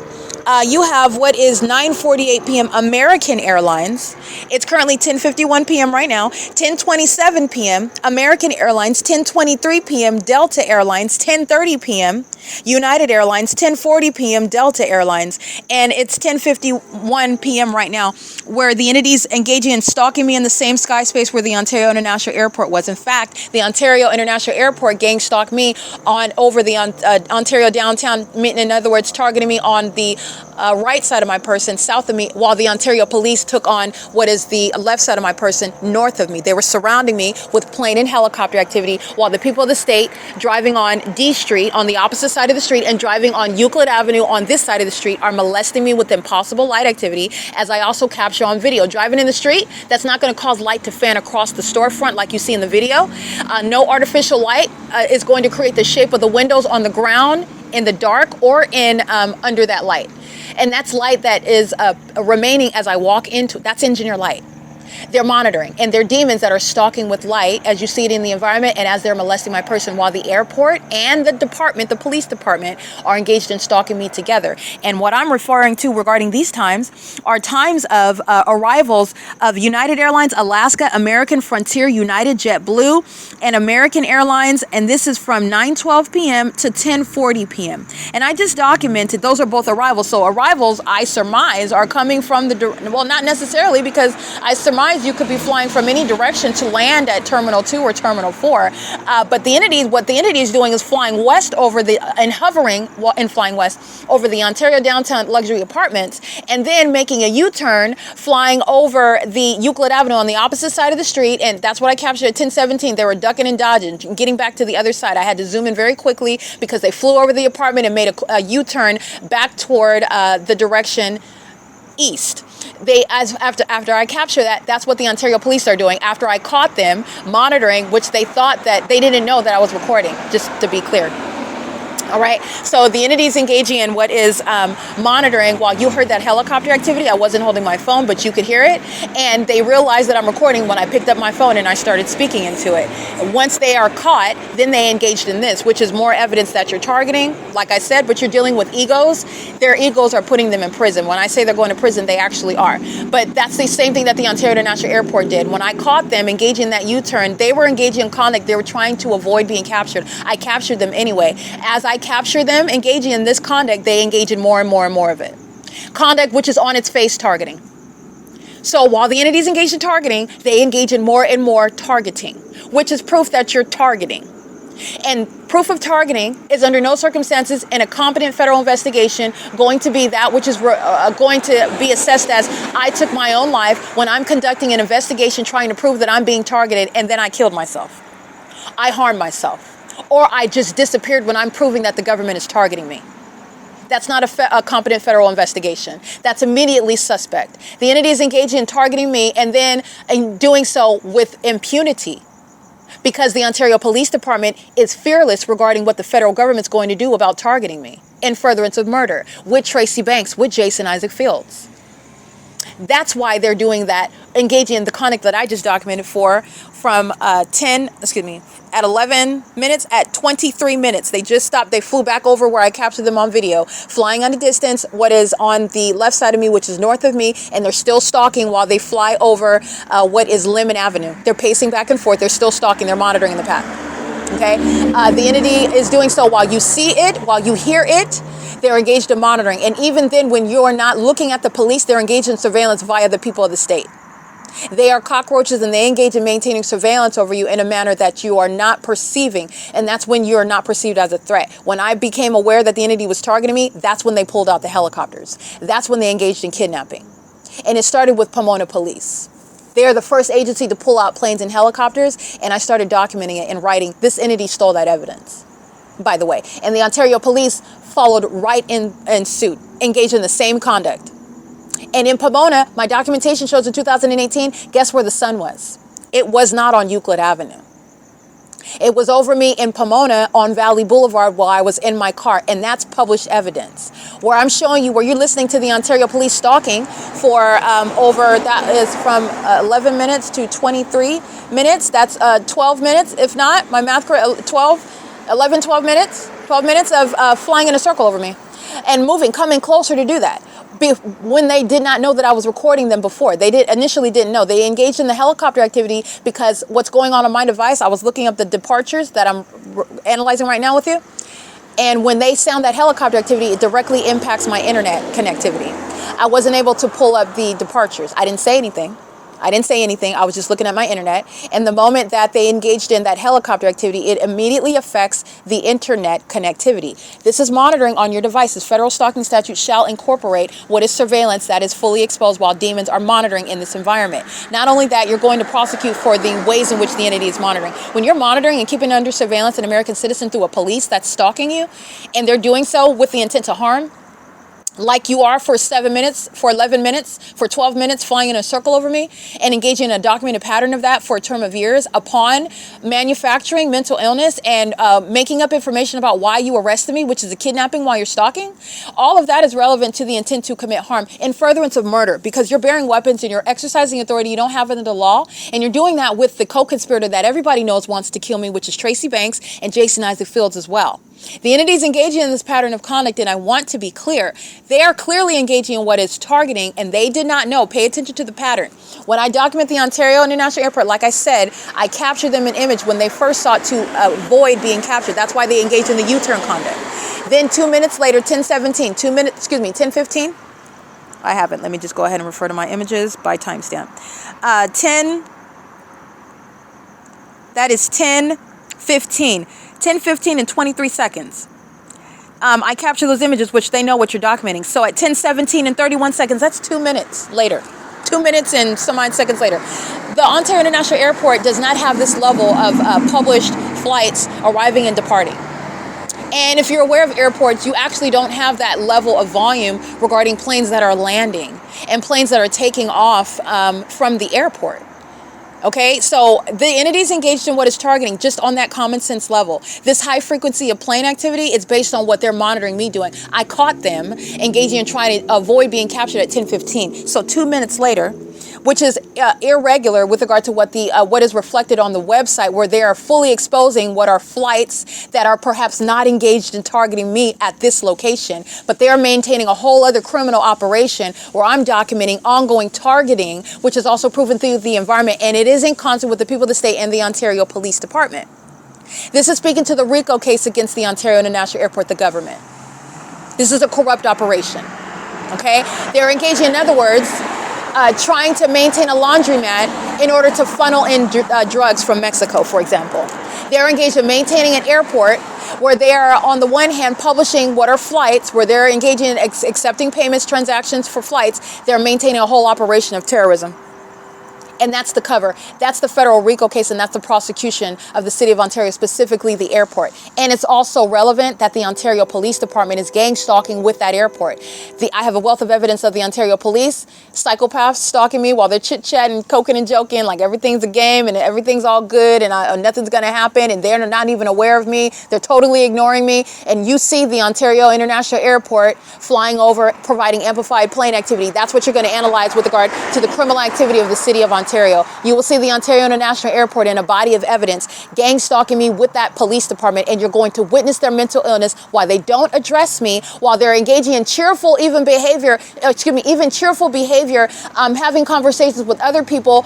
You have what is 9:48 p.m. American Airlines. It's currently 10:51 p.m. right now. 10:27 p.m. American Airlines. 10:23 p.m. Delta Airlines. 10:30 p.m. United Airlines. 10:40 p.m. Delta Airlines. And it's 10:51 p.m. right now, where the entity's engaging in stalking me in the same sky space where the Ontario International Airport was. In fact, the Ontario International Airport gang stalked me over the Ontario downtown, in other words, targeting me on the right side of my person, south of me, while the Ontario police took on what is the left side of my person, north of me. They were surrounding me with plane and helicopter activity, while the people of the state driving on D Street on the opposite side of the street and driving on Euclid Avenue on this side of the street are molesting me with impossible light activity, as I also capture on video. Driving in the street, that's not going to cause light to fan across the storefront like you see in the video. No artificial light is going to create the shape of the windows on the ground in the dark or in under that light. And that's light that is remaining as I walk into, that's engineer light. They're monitoring, and they're demons that are stalking with light as you see it in the environment, and as they're molesting my person, while the airport and the department, the police department, are engaged in stalking me together. And what I'm referring to regarding these times are times of arrivals of United Airlines, Alaska, American, Frontier, United, JetBlue, and American Airlines, and this is from 9:12 p.m. to 10:40 p.m. And I just documented those are both arrivals. So arrivals, I surmise, are coming from well, not necessarily, because I surmise you could be flying from any direction to land at Terminal 2 or Terminal 4. But what the entity is doing is flying west and hovering and flying west over the Ontario downtown luxury apartments, and then making a U-turn, flying over the Euclid Avenue on the opposite side of the street. And that's what I captured at 10:17. They were ducking and dodging, getting back to the other side. I had to zoom in very quickly because they flew over the apartment and made a U-turn back toward the direction east. After I capture that's what the Ontario police are doing. After I caught them monitoring, which they thought that they didn't know that I was recording, just to be clear. All right, so the entity is engaging in what is monitoring. While you heard that helicopter activity, I wasn't holding my phone, but you could hear it. And they realized that I'm recording when I picked up my phone and I started speaking into it. Once they are caught, then they engaged in this, which is more evidence that you're targeting, like I said, but you're dealing with egos. Their egos are putting them in prison. When I say they're going to prison, they actually are. But that's the same thing that the Ontario International Airport did. When I caught them engaging in that U-turn, they were engaging in conduct. They were trying to avoid being captured. I captured them anyway. As I capture them engaging in this conduct, they engage in more and more and more of it. Conduct which is on its face targeting. So while the entity is engaged in targeting, they engage in more and more targeting, which is proof that you're targeting. And proof of targeting is under no circumstances in a competent federal investigation going to be that which is going to be assessed as I took my own life when I'm conducting an investigation trying to prove that I'm being targeted and then I killed myself. I harmed myself. Or I just disappeared when I'm proving that the government is targeting me. That's not a competent federal investigation. That's immediately suspect. The entity is engaging in targeting me and then in doing so with impunity because the Ontario Police Department is fearless regarding what the federal government's going to do about targeting me in furtherance of murder with Tracy Banks, with Jason Isaac Fields. That's why they're doing that, engaging in the conduct that I just documented from at 11 minutes, at 23 minutes. They just stopped. They flew back over where I captured them on video, flying on a distance, what is on the left side of me, which is north of me, and they're still stalking while they fly over what is Lemon Avenue. They're pacing back and forth. They're still stalking. They're monitoring the path. Okay? The entity is doing so while you see it, while you hear it. They're engaged in monitoring. And even then, when you're not looking at the police, they're engaged in surveillance via the people of the state. They are cockroaches and they engage in maintaining surveillance over you in a manner that you are not perceiving. And that's when you're not perceived as a threat. When I became aware that the entity was targeting me, that's when they pulled out the helicopters. That's when they engaged in kidnapping. And it started with Pomona Police. They are the first agency to pull out planes and helicopters. And I started documenting it and writing, this entity stole that evidence, by the way. And the Ontario Police followed right in suit, engaged in the same conduct. And in Pomona, my documentation shows in 2018, guess where the sun was? It was not on Euclid Avenue. It was over me in Pomona on Valley Boulevard while I was in my car, and that's published evidence. Where I'm showing you, where you're listening to the Ontario Police stalking for that is from 11 minutes to 23 minutes. That's 12 minutes, if not, my math correct, 12 minutes of flying in a circle over me and moving, coming closer to do that. When they did not know that I was recording them before. They initially didn't know. They engaged in the helicopter activity because what's going on my device, I was looking up the departures that I'm analyzing right now with you. And when they sound that helicopter activity, it directly impacts my internet connectivity. I wasn't able to pull up the departures. I didn't say anything. I was just looking at my internet. And the moment that they engaged in that helicopter activity, it immediately affects the internet connectivity. This is monitoring on your devices. Federal stalking statute shall incorporate what is surveillance that is fully exposed while demons are monitoring in this environment. Not only that, you're going to prosecute for the ways in which the entity is monitoring. When you're monitoring and keeping under surveillance an American citizen through a police that's stalking you, and they're doing so with the intent to harm, like you are for 7 minutes, for 11 minutes, for 12 minutes, flying in a circle over me and engaging in a documented pattern of that for a term of years upon manufacturing mental illness and making up information about why you arrested me, which is a kidnapping while you're stalking. All of that is relevant to the intent to commit harm in furtherance of murder because you're bearing weapons and you're exercising authority you don't have under the law. And you're doing that with the co-conspirator that everybody knows wants to kill me, which is Tracy Banks and Jason Isaac Fields as well. The entities engaging in this pattern of conduct, and I want to be clear, they are clearly engaging in what is targeting, and they did not know. Pay attention to the pattern. When I document the Ontario International Airport, like I said, I captured them in image when they first sought to avoid being captured. That's why they engaged in the U-turn conduct. Then 2 minutes later, 10:15. I haven't. Let me just go ahead and refer to my images by timestamp. That is 10:15. 10:15 and 23 seconds. I capture those images, which they know what you're documenting. So at 10:17 and 31 seconds, that's 2 minutes later. 2 minutes and some odd seconds later. The Ontario International Airport does not have this level of published flights arriving and departing. And if you're aware of airports, you actually don't have that level of volume regarding planes that are landing and planes that are taking off from the airport. Okay, so the entities engaged in what is targeting just on that common sense level. This high frequency of plane activity is based on what they're monitoring me doing. I caught them engaging in trying to avoid being captured at 10:15. So 2 minutes later, which is irregular with regard to what is reflected on the website, where they are fully exposing what are flights that are perhaps not engaged in targeting me at this location, but they are maintaining a whole other criminal operation where I'm documenting ongoing targeting, which is also proven through the environment, and it is in concert with the people of the state and the Ontario Police Department. This is speaking to the RICO case against the Ontario International Airport, the government. This is a corrupt operation, okay? They're engaging, in other words, trying to maintain a laundromat in order to funnel in drugs from Mexico, for example. They're engaged in maintaining an airport where they are, on the one hand, publishing what are flights, where they're engaging in accepting payments, transactions for flights. They're maintaining a whole operation of terrorism. And that's the cover. That's the federal RICO case, and that's the prosecution of the city of Ontario, specifically the airport. And it's also relevant that the Ontario Police Department is gang stalking with that airport. I have a wealth of evidence of the Ontario Police, psychopaths stalking me while they're chit-chatting, coking and joking, like everything's a game and everything's all good and nothing's going to happen, and they're not even aware of me. They're totally ignoring me. And you see the Ontario International Airport flying over, providing amplified plane activity. That's what you're going to analyze with regard to the criminal activity of the city of Ontario. You will see the Ontario International Airport in a body of evidence, gang stalking me with that police department, and you're going to witness their mental illness while they don't address me, while they're engaging in cheerful even cheerful behavior, having conversations with other people,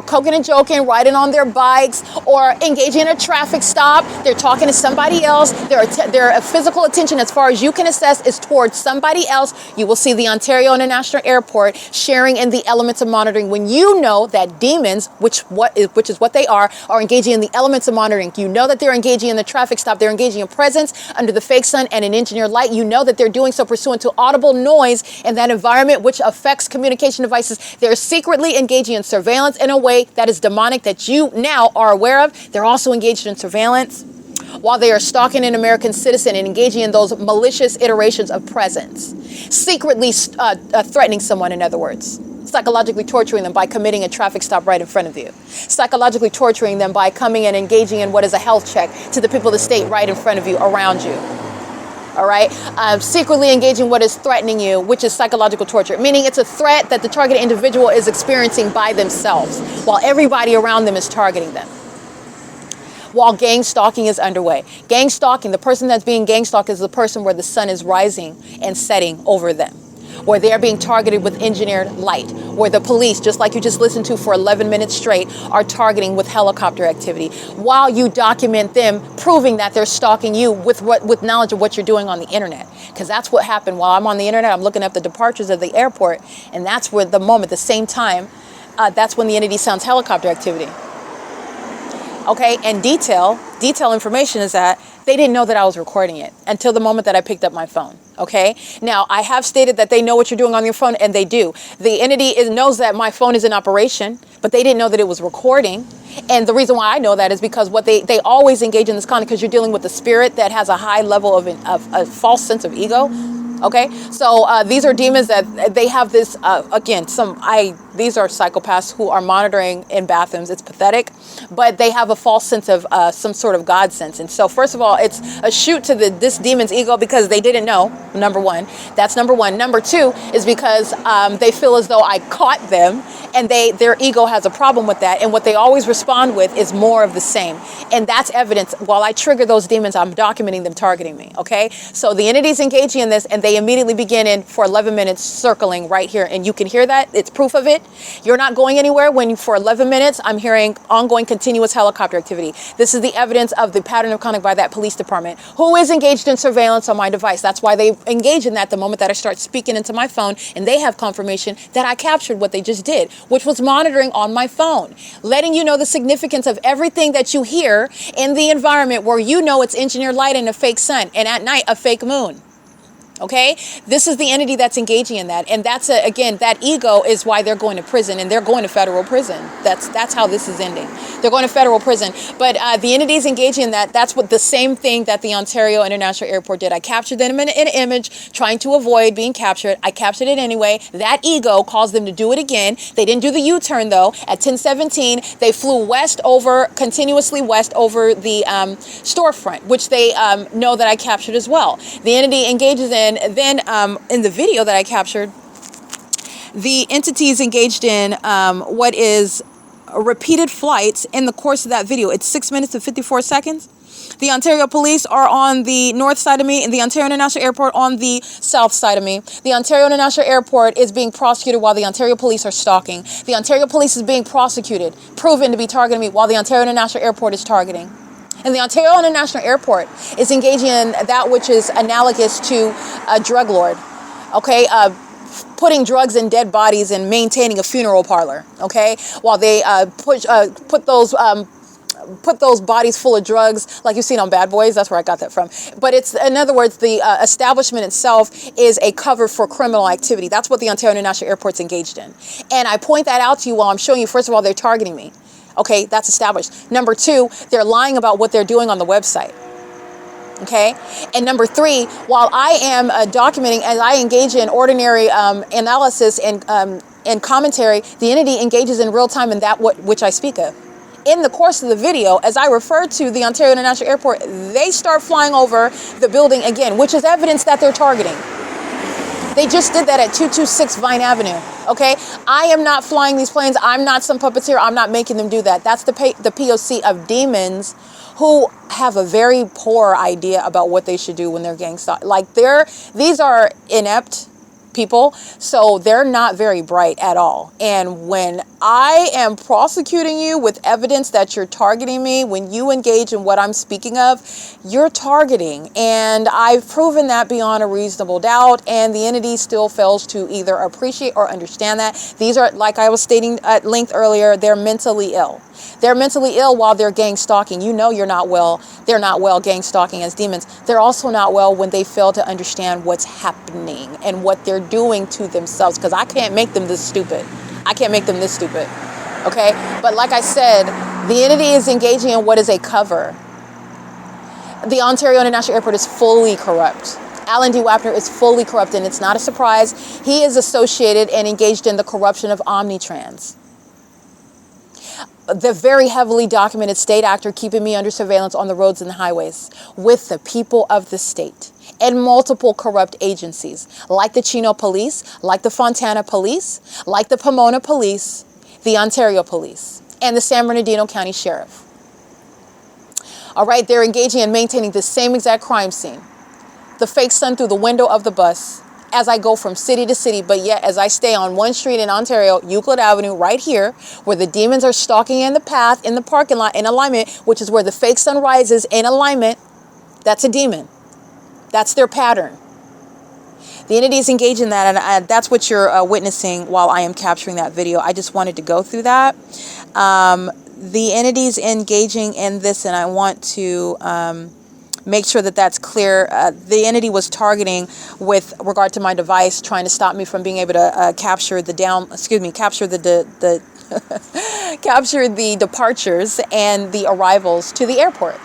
coking and joking, riding on their bikes, or engaging in a traffic stop. They're talking to somebody else. Their physical attention, as far as you can assess, is towards somebody else. You will see the Ontario International Airport sharing in the elements of monitoring when you know that demons, which is what they are engaging in the elements of monitoring. You know that they're engaging in the traffic stop. They're engaging in presence under the fake sun and an engineered light. You know that they're doing so pursuant to audible noise in that environment, which affects communication devices. They're secretly engaging in surveillance in a way that is demonic, that you now are aware of. They're also engaged in surveillance while they are stalking an American citizen and engaging in those malicious iterations of presence, secretly threatening someone, in other words. Psychologically torturing them by committing a traffic stop right in front of you. Psychologically torturing them by coming and engaging in what is a health check to the people of the state right in front of you, around you. All right? Secretly engaging what is threatening you, which is psychological torture, meaning it's a threat that the targeted individual is experiencing by themselves while everybody around them is targeting them, while gang stalking is underway. Gang stalking, the person that's being gang stalked is the person where the sun is rising and setting over them, where they're being targeted with engineered light, where the police, just like you just listened to for 11 minutes straight, are targeting with helicopter activity, while you document them proving that they're stalking you with knowledge of what you're doing on the internet. Because that's what happened while I'm on the internet. I'm looking up the departures of the airport, and that's where the same time, that's when the entity sounds helicopter activity. Okay, and detail information is that they didn't know that I was recording it until the moment that I picked up my phone. Okay, now I have stated that they know what you're doing on your phone, and they do. The entity knows that my phone is in operation, but they didn't know that it was recording. And the reason why I know that is because they always engage in this content, because you're dealing with a spirit that has a high level of a false sense of ego. Okay, so these are demons that they have this, these are psychopaths who are monitoring in bathrooms. It's pathetic, but they have a false sense of some sort of God sense. And so first of all, it's a shoot to this demon's ego because they didn't know, number one. That's number one. Number two is because they feel as though I caught them, and their ego has a problem with that. And what they always respond with is more of the same. And that's evidence. While I trigger those demons, I'm documenting them targeting me. Okay, so the entity's engaging in this, and they immediately begin in for 11 minutes circling right here. And you can hear that. It's proof of it. You're not going anywhere when for 11 minutes, I'm hearing ongoing continuous helicopter activity. This is the evidence of the pattern of conduct by that police department, who is engaged in surveillance on my device. That's why they engage in that the moment that I start speaking into my phone, and they have confirmation that I captured what they just did, which was monitoring on my phone, letting you know the significance of everything that you hear in the environment where you know it's engineered light and a fake sun, and at night a fake moon. Okay, this is the entity that's engaging in that, and that's again, that ego is why they're going to prison, and they're going to federal prison. That's how this is ending. They're going to federal prison, but the entity is engaging in that. That's what the same thing that the Ontario International Airport did. I captured them in an image, trying to avoid being captured. I captured it anyway. That ego caused them to do it again. They didn't do the U-turn though. At 10:17, they flew continuously west over the storefront, which they know that I captured as well. The entity engages in. Then in the video that I captured, the entities engaged in what is repeated flights in the course of that video. It's 6 minutes and 54 seconds. The Ontario police are on the north side of me, and the Ontario International Airport on the south side of me. The Ontario International Airport is being prosecuted while the Ontario police are stalking. The Ontario police is being prosecuted, proven to be targeting me, while the Ontario International Airport is targeting. And the Ontario International Airport is engaging in that which is analogous to a drug lord, okay? Putting drugs in dead bodies and maintaining a funeral parlor, okay? While they put those bodies full of drugs, like you've seen on Bad Boys. That's where I got that from. But it's, in other words, the establishment itself is a cover for criminal activity. That's what the Ontario International Airport's engaged in. And I point that out to you while I'm showing you, first of all, they're targeting me. Okay, that's established. Number two, they're lying about what they're doing on the website. Okay, and number three, while I am documenting as I engage in ordinary analysis and commentary, the entity engages in real time in that which I speak of. In the course of the video, as I refer to the Ontario International Airport, they start flying over the building again, which is evidence that they're targeting. They just did that at 226 Vine Avenue, okay? I am not flying these planes. I'm not some puppeteer. I'm not making them do that. That's the P.O.C. of demons who have a very poor idea about what they should do when they're gang stalked. Like, these are inept people, so they're not very bright at all. And when I am prosecuting you with evidence that you're targeting me, when you engage in what I'm speaking of, you're targeting. And I've proven that beyond a reasonable doubt, and the entity still fails to either appreciate or understand that. These are, like I was stating at length earlier, they're mentally ill. They're mentally ill while they're gang stalking. You know you're not well. They're not well gang stalking as demons. They're also not well when they fail to understand what's happening and what they're doing to themselves, because I can't make them this stupid. I can't make them this stupid. Okay? But like I said, the entity is engaging in what is a cover. The Ontario International Airport is fully corrupt. Alan D. WAPNER is fully corrupt, and it's not a surprise. He is associated and engaged in the corruption of Omnitrans, the very heavily documented state actor keeping me under surveillance on the roads and the highways with the people of the state, and multiple corrupt agencies like the Chino Police, like the Fontana Police, like the Pomona Police, the Ontario Police, and the San Bernardino County Sheriff. All right, they're engaging in maintaining the same exact crime scene. The fake sun through the window of the bus as I go from city to city, but yet as I stay on one street in Ontario, Euclid Avenue, right here, where the demons are stalking in the path, in the parking lot, in alignment, which is where the fake sun rises in alignment, that's a demon. That's their pattern. The entity is engaged in that, and that's what you're witnessing while I am capturing that video. I just wanted to go through that. The entity's engaging in this, and I want to make sure that that's clear. The entity was targeting with regard to my device, trying to stop me from being able to capture the capture the departures and the arrivals to the airport.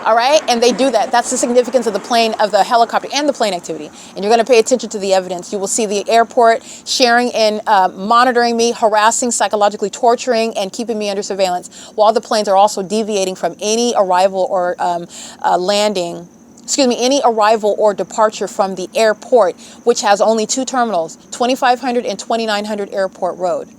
All right, and they do that. That's the significance of the plane, of the helicopter, and the plane activity. And you're going to pay attention to the evidence. You will see the airport sharing and monitoring me, harassing, psychologically torturing, and keeping me under surveillance, while the planes are also deviating from any arrival or any arrival or departure from the airport, which has only two terminals, 2500 and 2900 Airport Road.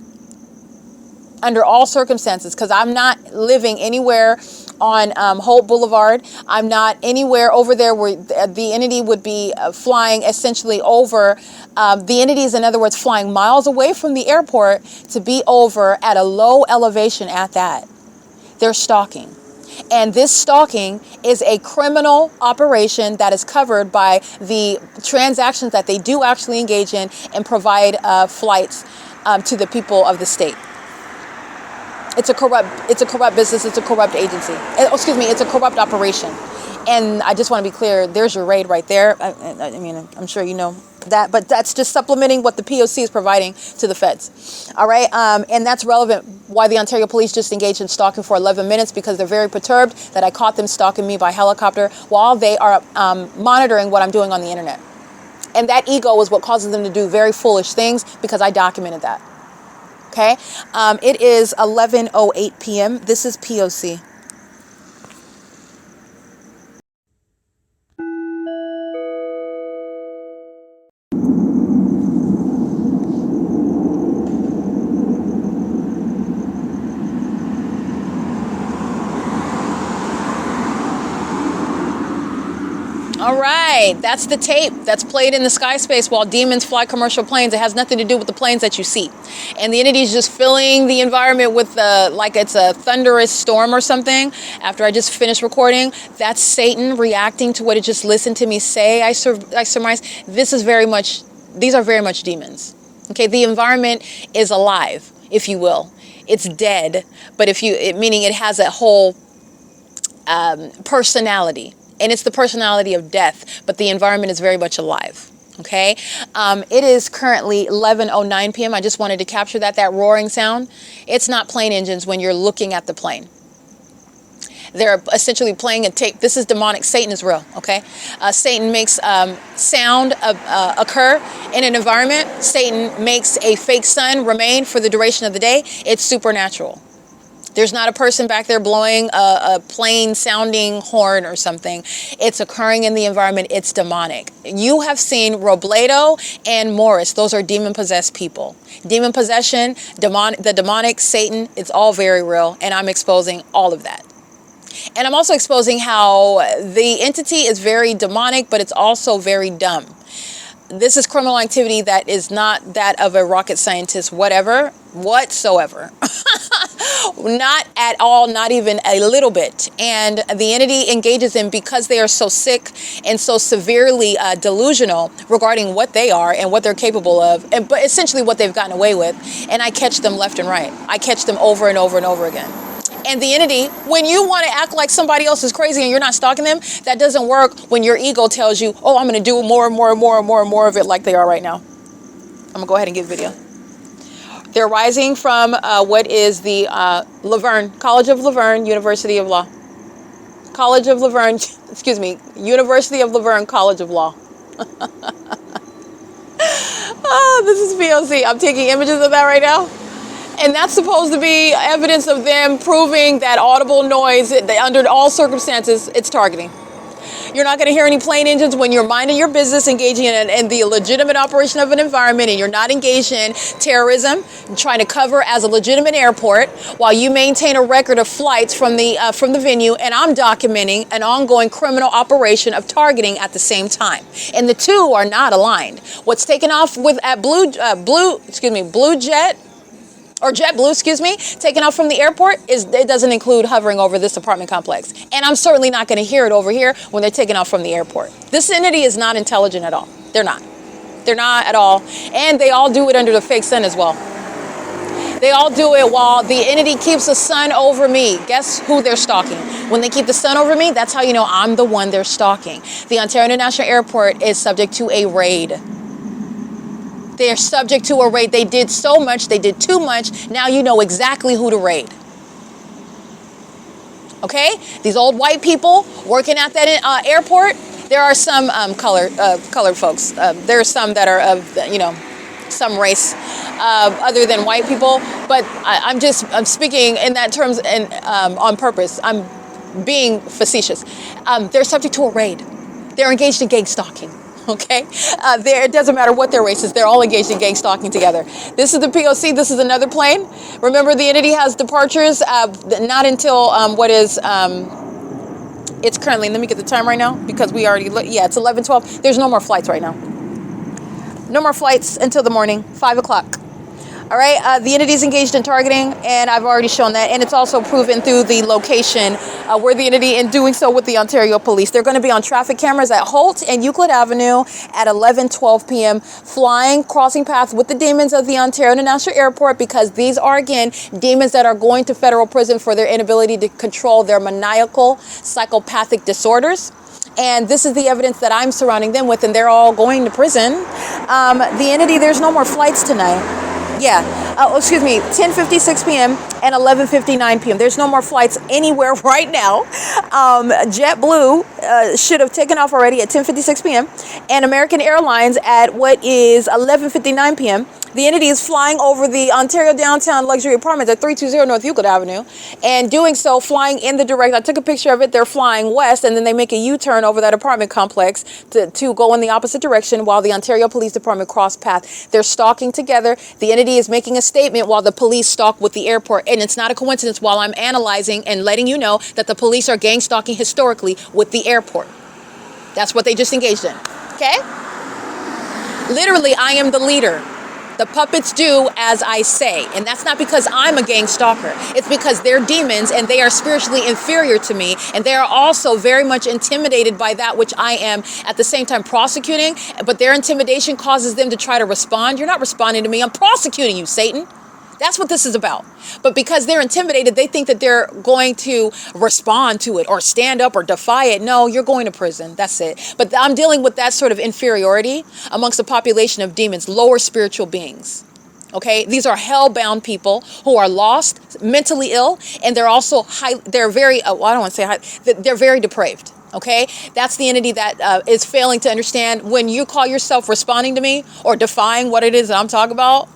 Under all circumstances, because I'm not living anywhere on Holt Boulevard. I'm not anywhere over there where the entity would be flying essentially over. The entity is, in other words, flying miles away from the airport to be over at a low elevation at that. They're stalking. And this stalking is a criminal operation that is covered by the transactions that they do actually engage in and provide flights to the people of the state. It's a corrupt business. It's a corrupt agency. Excuse me. It's a corrupt operation. And I just want to be clear. There's your raid right there. I mean, I'm sure you know that, but that's just supplementing what the P.O.C. is providing to the feds. All right. And that's relevant why the Ontario police just engaged in stalking for 11 minutes, because they're very perturbed that I caught them stalking me by helicopter while they are monitoring what I'm doing on the internet. And that ego is what causes them to do very foolish things, because I documented that. Okay, it is 11:08 p.m. This is P.O.C. All right, that's the tape that's played in the sky space while demons fly commercial planes. It has nothing to do with the planes that you see. And the entity is just filling the environment with like it's a thunderous storm or something. After I just finished recording, that's Satan reacting to what it just listened to me say. I surmise these are very much demons. Okay, the environment is alive, if you will. It's dead, but meaning it has a whole personality. And it's the personality of death, but the environment is very much alive. Okay, it is currently 11:09 p.m. I just wanted to capture that roaring sound. It's not plane engines when you're looking at the plane. They're essentially playing a tape. This is demonic. Satan is real. Okay, Satan makes sound occur in an environment. Satan makes a fake sun remain for the duration of the day. It's supernatural. There's not a person back there blowing a plain sounding horn or something. It's occurring in the environment. It's demonic. You have seen Robledo and Morris. Those are demon possessed people. Demon possession, the demonic, Satan, it's all very real. And I'm exposing all of that. And I'm also exposing how the entity is very demonic, but it's also very dumb. This is criminal activity that is not that of a rocket scientist, whatsoever. Not at all, not even a little bit. And the entity engages in because they are so sick and so severely delusional regarding what they are and what they're capable of, but essentially what they've gotten away with. And I catch them left and right. I catch them over and over and over again. And the entity, when you want to act like somebody else is crazy and you're not stalking them, that doesn't work when your ego tells you, oh, I'm going to do more and more and more and more and more of it like they are right now. I'm going to go ahead and get video. They're rising from what is the Laverne, College of Laverne, University of Law. College of Laverne, excuse me, University of Laverne, College of Law. Oh, this is P.O.C. I'm taking images of that right now. And that's supposed to be evidence of them proving that audible noise, under all circumstances, it's targeting. You're not going to hear any plane engines when you're minding your business, engaging in the legitimate operation of an environment, and you're not engaged in terrorism, trying to cover as a legitimate airport while you maintain a record of flights from the venue, and I'm documenting an ongoing criminal operation of targeting at the same time. And the two are not aligned. What's taken off at Blue Jet, or JetBlue, excuse me, taken off from the airport, it doesn't include hovering over this apartment complex. And I'm certainly not going to hear it over here when they're taking off from the airport. This entity is not intelligent at all. They're not. They're not at all. And they all do it under the fake sun as well. They all do it while the entity keeps the sun over me. Guess who they're stalking? When they keep the sun over me, that's how you know I'm the one they're stalking. The Ontario International Airport is subject to a raid. They're subject to a raid. They did so much. They did too much. Now you know exactly who to raid. Okay? These old white people working at that airport. There are some colored folks. There are some that are of, some race other than white people. But I'm speaking in that terms and on purpose. I'm being facetious. They're subject to a raid. They're engaged in gang stalking. Okay, it doesn't matter what their race is. They're all engaged in gang stalking together. This is the P.O.C. This is another plane. Remember, the entity has departures not until it's currently, let me get the time right now because we already it's 11:12. There's no more flights right now. No more flights until the morning, 5 o'clock. All right, the entity is engaged in targeting, and I've already shown that, and it's also proven through the location where the entity, in doing so with the Ontario Police. They're going to be on traffic cameras at Holt and Euclid Avenue at 11:12 p.m., flying, crossing paths with the demons of the Ontario International Airport, because these are, again, demons that are going to federal prison for their inability to control their maniacal, psychopathic disorders. And this is the evidence that I'm surrounding them with, and they're all going to prison. The entity, there's no more flights tonight. Yeah, 10:56 p.m. and 11:59 p.m. There's no more flights anywhere right now. JetBlue should have taken off already at 10:56 p.m. and American Airlines at what is 11:59 p.m. The entity is flying over the Ontario downtown luxury apartments at 320 North Euclid Avenue, and doing so, flying in the direct. I took a picture of it. They're flying west, and then they make a U-turn over that apartment complex to go in the opposite direction while the Ontario Police Department cross path. They're stalking together. The entity is making a statement while the police stalk with the airport, and it's not a coincidence while I'm analyzing and letting you know that the police are gang stalking historically with the airport. That's what they just engaged in. Okay? Literally, I am the leader. The puppets do as I say, and that's not because I'm a gang stalker. It's because they're demons and they are spiritually inferior to me, and they are also very much intimidated by that which I am at the same time prosecuting, but their intimidation causes them to try to respond. You're not responding to me. I'm prosecuting you, Satan. That's what this is about. But because they're intimidated, they think that they're going to respond to it or stand up or defy it. No, you're going to prison. That's it. But I'm dealing with that sort of inferiority amongst a population of demons, lower spiritual beings. Okay, these are hell-bound people who are lost, mentally ill, and they're also they're very, I don't want to say high, they're very depraved. Okay, that's the entity that is failing to understand when you call yourself responding to me or defying what it is that I'm talking about.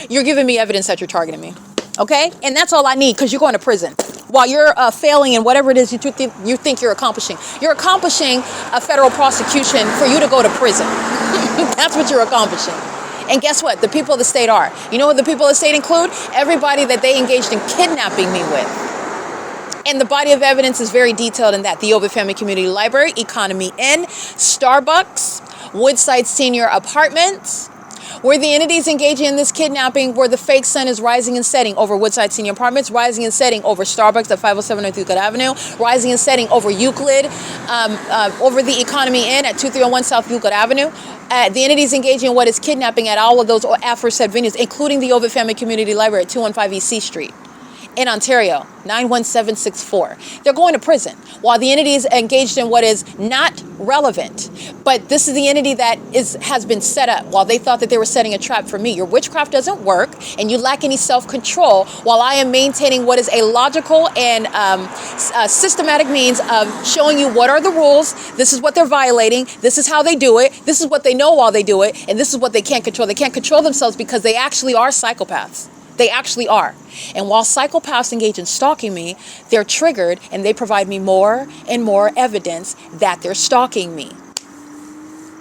You're giving me evidence that you're targeting me, okay? And that's all I need, because you're going to prison. While you're failing in whatever it is you think you're accomplishing. You're accomplishing a federal prosecution for you to go to prison. That's what you're accomplishing. And guess what? The people of the state are. You know what the people of the state include? Everybody that they engaged in kidnapping me with. And the body of evidence is very detailed in that. The OVITT Family Community Library, Economy Inn, Starbucks, Woodside Senior Apartments, where the entities engaging in this kidnapping, where the fake sun is rising and setting over Woodside Senior Apartments, rising and setting over Starbucks at 507 North Euclid Avenue, rising and setting over Euclid, over the Economy Inn at 2301 South Euclid Avenue. The entities engaging in what is kidnapping at all of those aforesaid venues, including the OVITT Family Community Library at 215 East C Street in Ontario, 91764. They're going to prison while the entity is engaged in what is not relevant. But this is the entity that has been set up while they thought that they were setting a trap for me. Your witchcraft doesn't work, and you lack any self-control while I am maintaining what is a logical and systematic means of showing you what are the rules. This is what they're violating. This is how they do it. This is what they know while they do it. And this is what they can't control. They can't control themselves because they actually are psychopaths. They actually are. And while psychopaths engage in stalking me, they're triggered and they provide me more and more evidence that they're stalking me.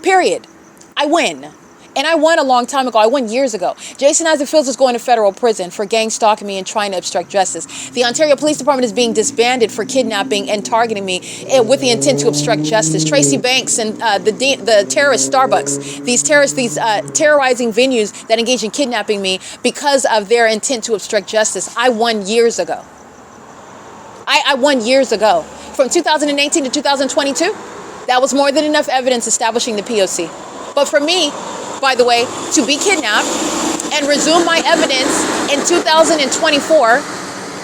Period. I win. And I won a long time ago. I won years ago. Jason Isaac Fields is going to federal prison for gang stalking me and trying to obstruct justice. The Ontario Police Department is being disbanded for kidnapping and targeting me with the intent to obstruct justice. Tracy Banks and the terrorist Starbucks, these terrorizing venues that engage in kidnapping me because of their intent to obstruct justice. I won years ago. I won years ago. From 2018 to 2022, that was more than enough evidence establishing the P.O.C. But for me, by the way, to be kidnapped and resume my evidence in 2024,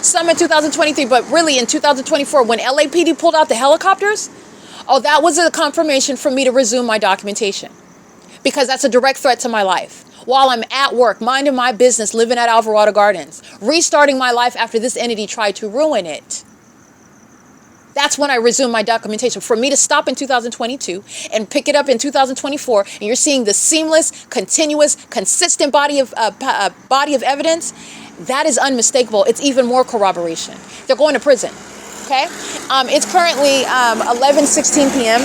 some in 2023, but really in 2024 when LAPD pulled out the helicopters, that was a confirmation for me to resume my documentation, because that's a direct threat to my life. While I'm at work, minding my business, living at Alvarado Gardens, restarting my life after this entity tried to ruin it. That's when I resumed my documentation. For me to stop in 2022 and pick it up in 2024, and you're seeing the seamless, continuous, consistent body of evidence, that is unmistakable. It's even more corroboration. They're going to prison. Okay? It's currently 11:16 p.m.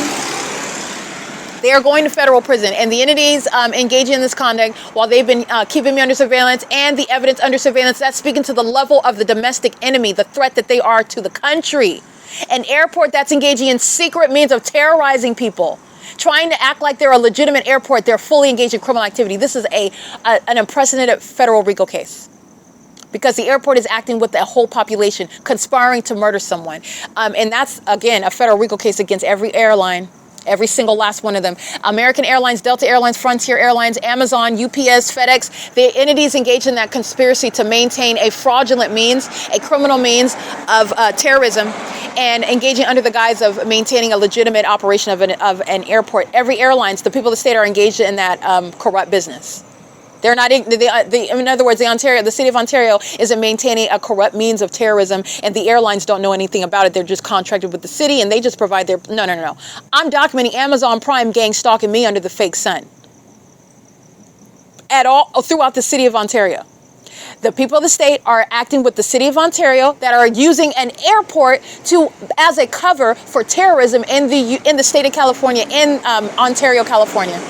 They are going to federal prison, and the entities engaging in this conduct while they've been keeping me under surveillance and the evidence under surveillance, that's speaking to the level of the domestic enemy, the threat that they are to the country. An airport that's engaging in secret means of terrorizing people, trying to act like they're a legitimate airport. They're fully engaged in criminal activity. This is an unprecedented federal RICO case, because the airport is acting with the whole population, conspiring to murder someone. And that's, again, a federal RICO case against every airline, every single last one of them. American Airlines, Delta Airlines, Frontier Airlines, Amazon, UPS, FedEx, the entities engaged in that conspiracy to maintain a fraudulent means, a criminal means of terrorism, and engaging under the guise of maintaining a legitimate operation of an airport. Every airlines, the people of the state are engaged in that corrupt business. They're not, in other words, the city of Ontario isn't maintaining a corrupt means of terrorism, and the airlines don't know anything about it. They're just contracted with the city, and they just provide their, no. I'm documenting Amazon Prime gang stalking me under the fake sun. At all, throughout the city of Ontario. The people of the state are acting with the city of Ontario that are using an airport as a cover for terrorism in the state of California, in Ontario, California.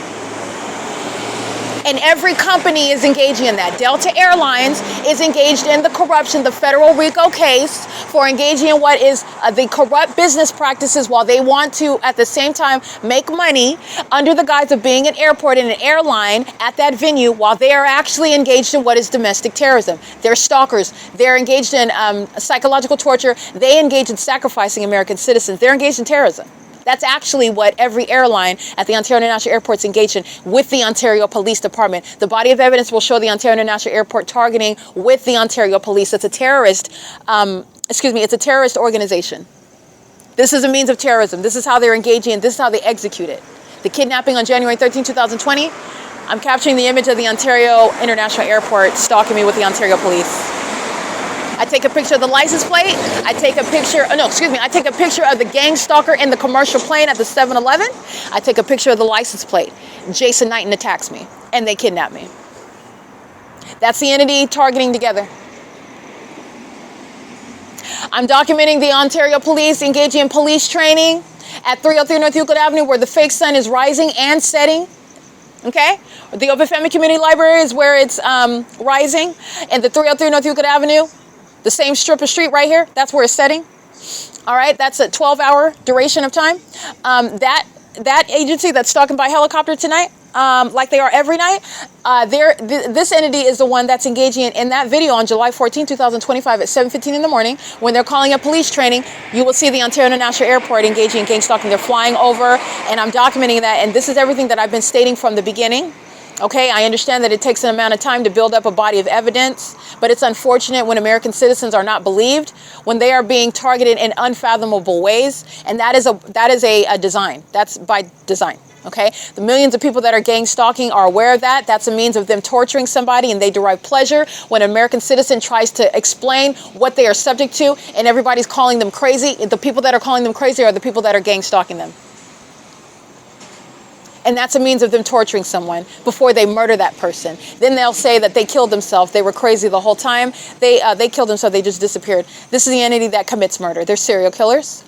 And every company is engaging in that. Delta Airlines is engaged in the corruption, the federal RICO case, for engaging in what is the corrupt business practices, while they want to, at the same time, make money under the guise of being an airport and an airline at that venue, while they are actually engaged in what is domestic terrorism. They're stalkers. They're engaged in psychological torture. They engage in sacrificing American citizens. They're engaged in terrorism. That's actually what every airline at the Ontario International Airport is engaged in with the Ontario Police Department. The body of evidence will show the Ontario International Airport targeting with the Ontario Police. It's a terrorist, it's a terrorist organization. This is a means of terrorism. This is how they're engaging, and this is how they execute it. The kidnapping on January 13, 2020, I'm capturing the image of the Ontario International Airport stalking me with the Ontario Police. I take a picture of the license plate. I take a picture of the gang stalker in the commercial plane at the 7-Eleven. I take a picture of the license plate. Jason Knighton attacks me, and they kidnap me. That's the entity targeting together. I'm documenting the Ontario Police engaging in police training at 303 North Euclid Avenue, where the fake sun is rising and setting. Okay? The Open Family Community Library is where it's rising. And the 303 North Euclid Avenue, the same strip of street right here, that's where it's setting. All right, that's a 12-hour duration of time. That agency that's stalking by helicopter tonight, like they are every night, this entity is the one that's engaging in that video on July 14, 2025 at 7:15 in the morning. When they're calling up police training, you will see the Ontario International Airport engaging in gang stalking. They're flying over, and I'm documenting that, and this is everything that I've been stating from the beginning. Okay, I understand that it takes an amount of time to build up a body of evidence, but it's unfortunate when American citizens are not believed, when they are being targeted in unfathomable ways, and that is a design. That's by design. Okay, the millions of people that are gang stalking are aware of that. That's a means of them torturing somebody, and they derive pleasure when an American citizen tries to explain what they are subject to, and everybody's calling them crazy. The people that are calling them crazy are the people that are gang stalking them. And that's a means of them torturing someone before they murder that person. Then they'll say that they killed themselves. They were crazy the whole time. They killed themselves. They just disappeared. This is the entity that commits murder. They're serial killers.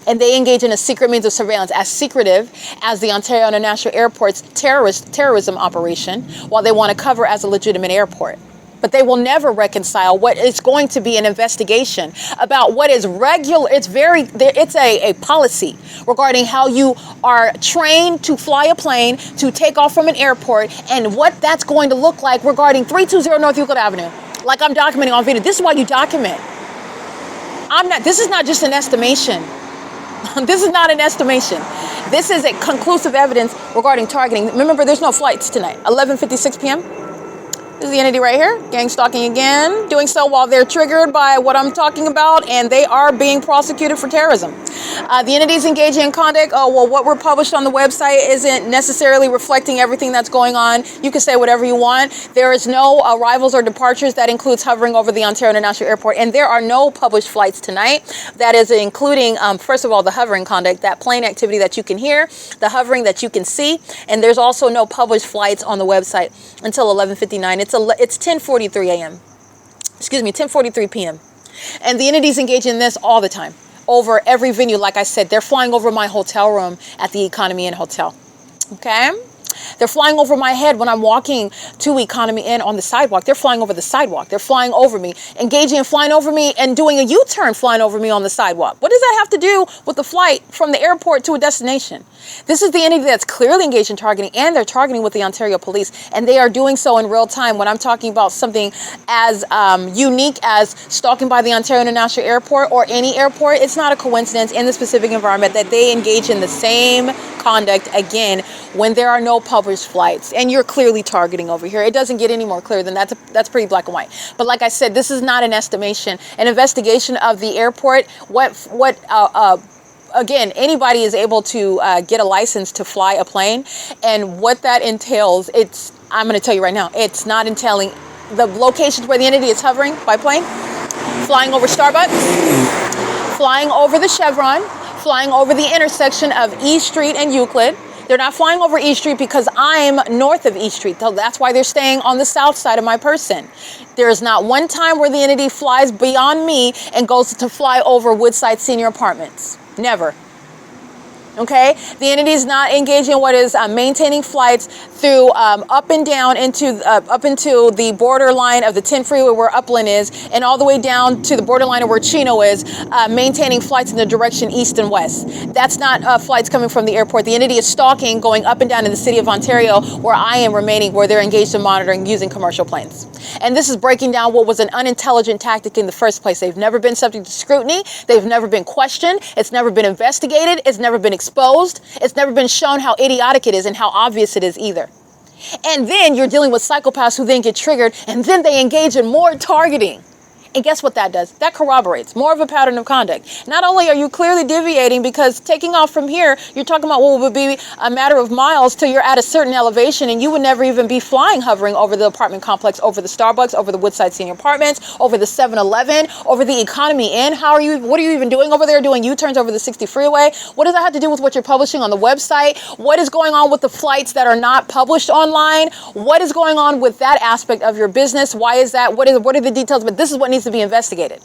And they engage in a secret means of surveillance, as secretive as the Ontario International Airport's terrorism operation, while they want to cover as a legitimate airport. But they will never reconcile what is going to be an investigation about what is regular. It's a policy regarding how you are trained to fly a plane, to take off from an airport, and what that's going to look like regarding 320 North Euclid Avenue. Like I'm documenting on video. This is why you document. This is not just an estimation. This is not an estimation. This is a conclusive evidence regarding targeting. Remember, there's no flights tonight. 11:56 p.m. This is the entity right here, gang stalking again, doing so while they're triggered by what I'm talking about, and they are being prosecuted for terrorism. The entities engaging in conduct, what we're published on the website isn't necessarily reflecting everything that's going on. You can say whatever you want. There is no arrivals or departures. That includes hovering over the Ontario International Airport, and there are no published flights tonight. That is including, first of all, the hovering conduct, that plane activity that you can hear, the hovering that you can see, and there's also no published flights on the website until 11:59. It's 10:43 a.m. Excuse me, 10:43 p.m. And the entities engage in this all the time, over every venue. Like I said, they're flying over my hotel room at the Economy Inn Hotel. Okay? They're flying over my head when I'm walking to Economy Inn on the sidewalk. They're flying over the sidewalk. They're flying over me, engaging and flying over me and doing a U-turn flying over me on the sidewalk. What does that have to do with the flight from the airport to a destination? This is the entity that's clearly engaged in targeting, and they're targeting with the Ontario Police, and they are doing so in real time. When I'm talking about something as unique as stalking by the Ontario International Airport or any airport, it's not a coincidence in the specific environment that they engage in the same conduct again when there are no published flights, and you're clearly targeting over here. It doesn't get any more clear than that. That's pretty black and white. But like I said, this is not an estimation, an investigation of the airport. Again, anybody is able to get a license to fly a plane, and what that entails, I'm going to tell you right now, it's not entailing the locations where the entity is hovering by plane, flying over Starbucks, flying over the Chevron, flying over the intersection of E Street and Euclid. They're not flying over E Street because I'm north of E Street. That's why they're staying on the south side of my person. There is not one time where the entity flies beyond me and goes to fly over Woodside Senior Apartments. Never. Okay, the entity is not engaging in what is maintaining flights through up and down into the borderline of the 10 freeway where Upland is, and all the way down to the borderline of where Chino is, maintaining flights in the direction east and west. That's not flights coming from the airport. The entity is stalking, going up and down in the city of Ontario, where I am remaining, where they're engaged in monitoring using commercial planes. And this is breaking down what was an unintelligent tactic in the first place. They've never been subject to scrutiny. They've never been questioned. It's never been investigated. It's never been exposed. It's never been shown how idiotic it is and how obvious it is either. And then you're dealing with psychopaths who then get triggered, and then they engage in more targeting. And guess what that does? That corroborates more of a pattern of conduct. Not only are you clearly deviating, because taking off from here, you're talking about what would be a matter of miles till you're at a certain elevation, and you would never even be flying, hovering over the apartment complex, over the Starbucks, over the Woodside Senior Apartments, over the 7-Eleven, over the Economy Inn. What are you even doing over there, doing U-turns over the 60 freeway? What does that have to do with what you're publishing on the website? What is going on with the flights that are not published online? What is going on with that aspect of your business? Why is that? What are the details? But this is what needs to be investigated,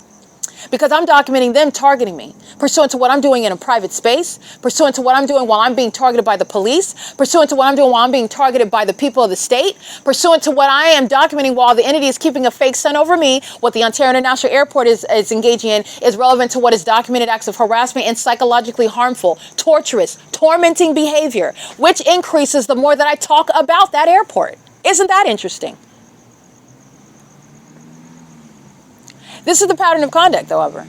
because I'm documenting them targeting me pursuant to what I'm doing in a private space, pursuant to what I'm doing while I'm being targeted by the police, pursuant to what I'm doing while I'm being targeted by the people of the state, pursuant to what I am documenting while the entity is keeping a fake sun over me. What the Ontario International Airport is engaging in is relevant to what is documented acts of harassment and psychologically harmful, torturous, tormenting behavior, which increases the more that I talk about that airport. Isn't that interesting? This is the pattern of conduct, however.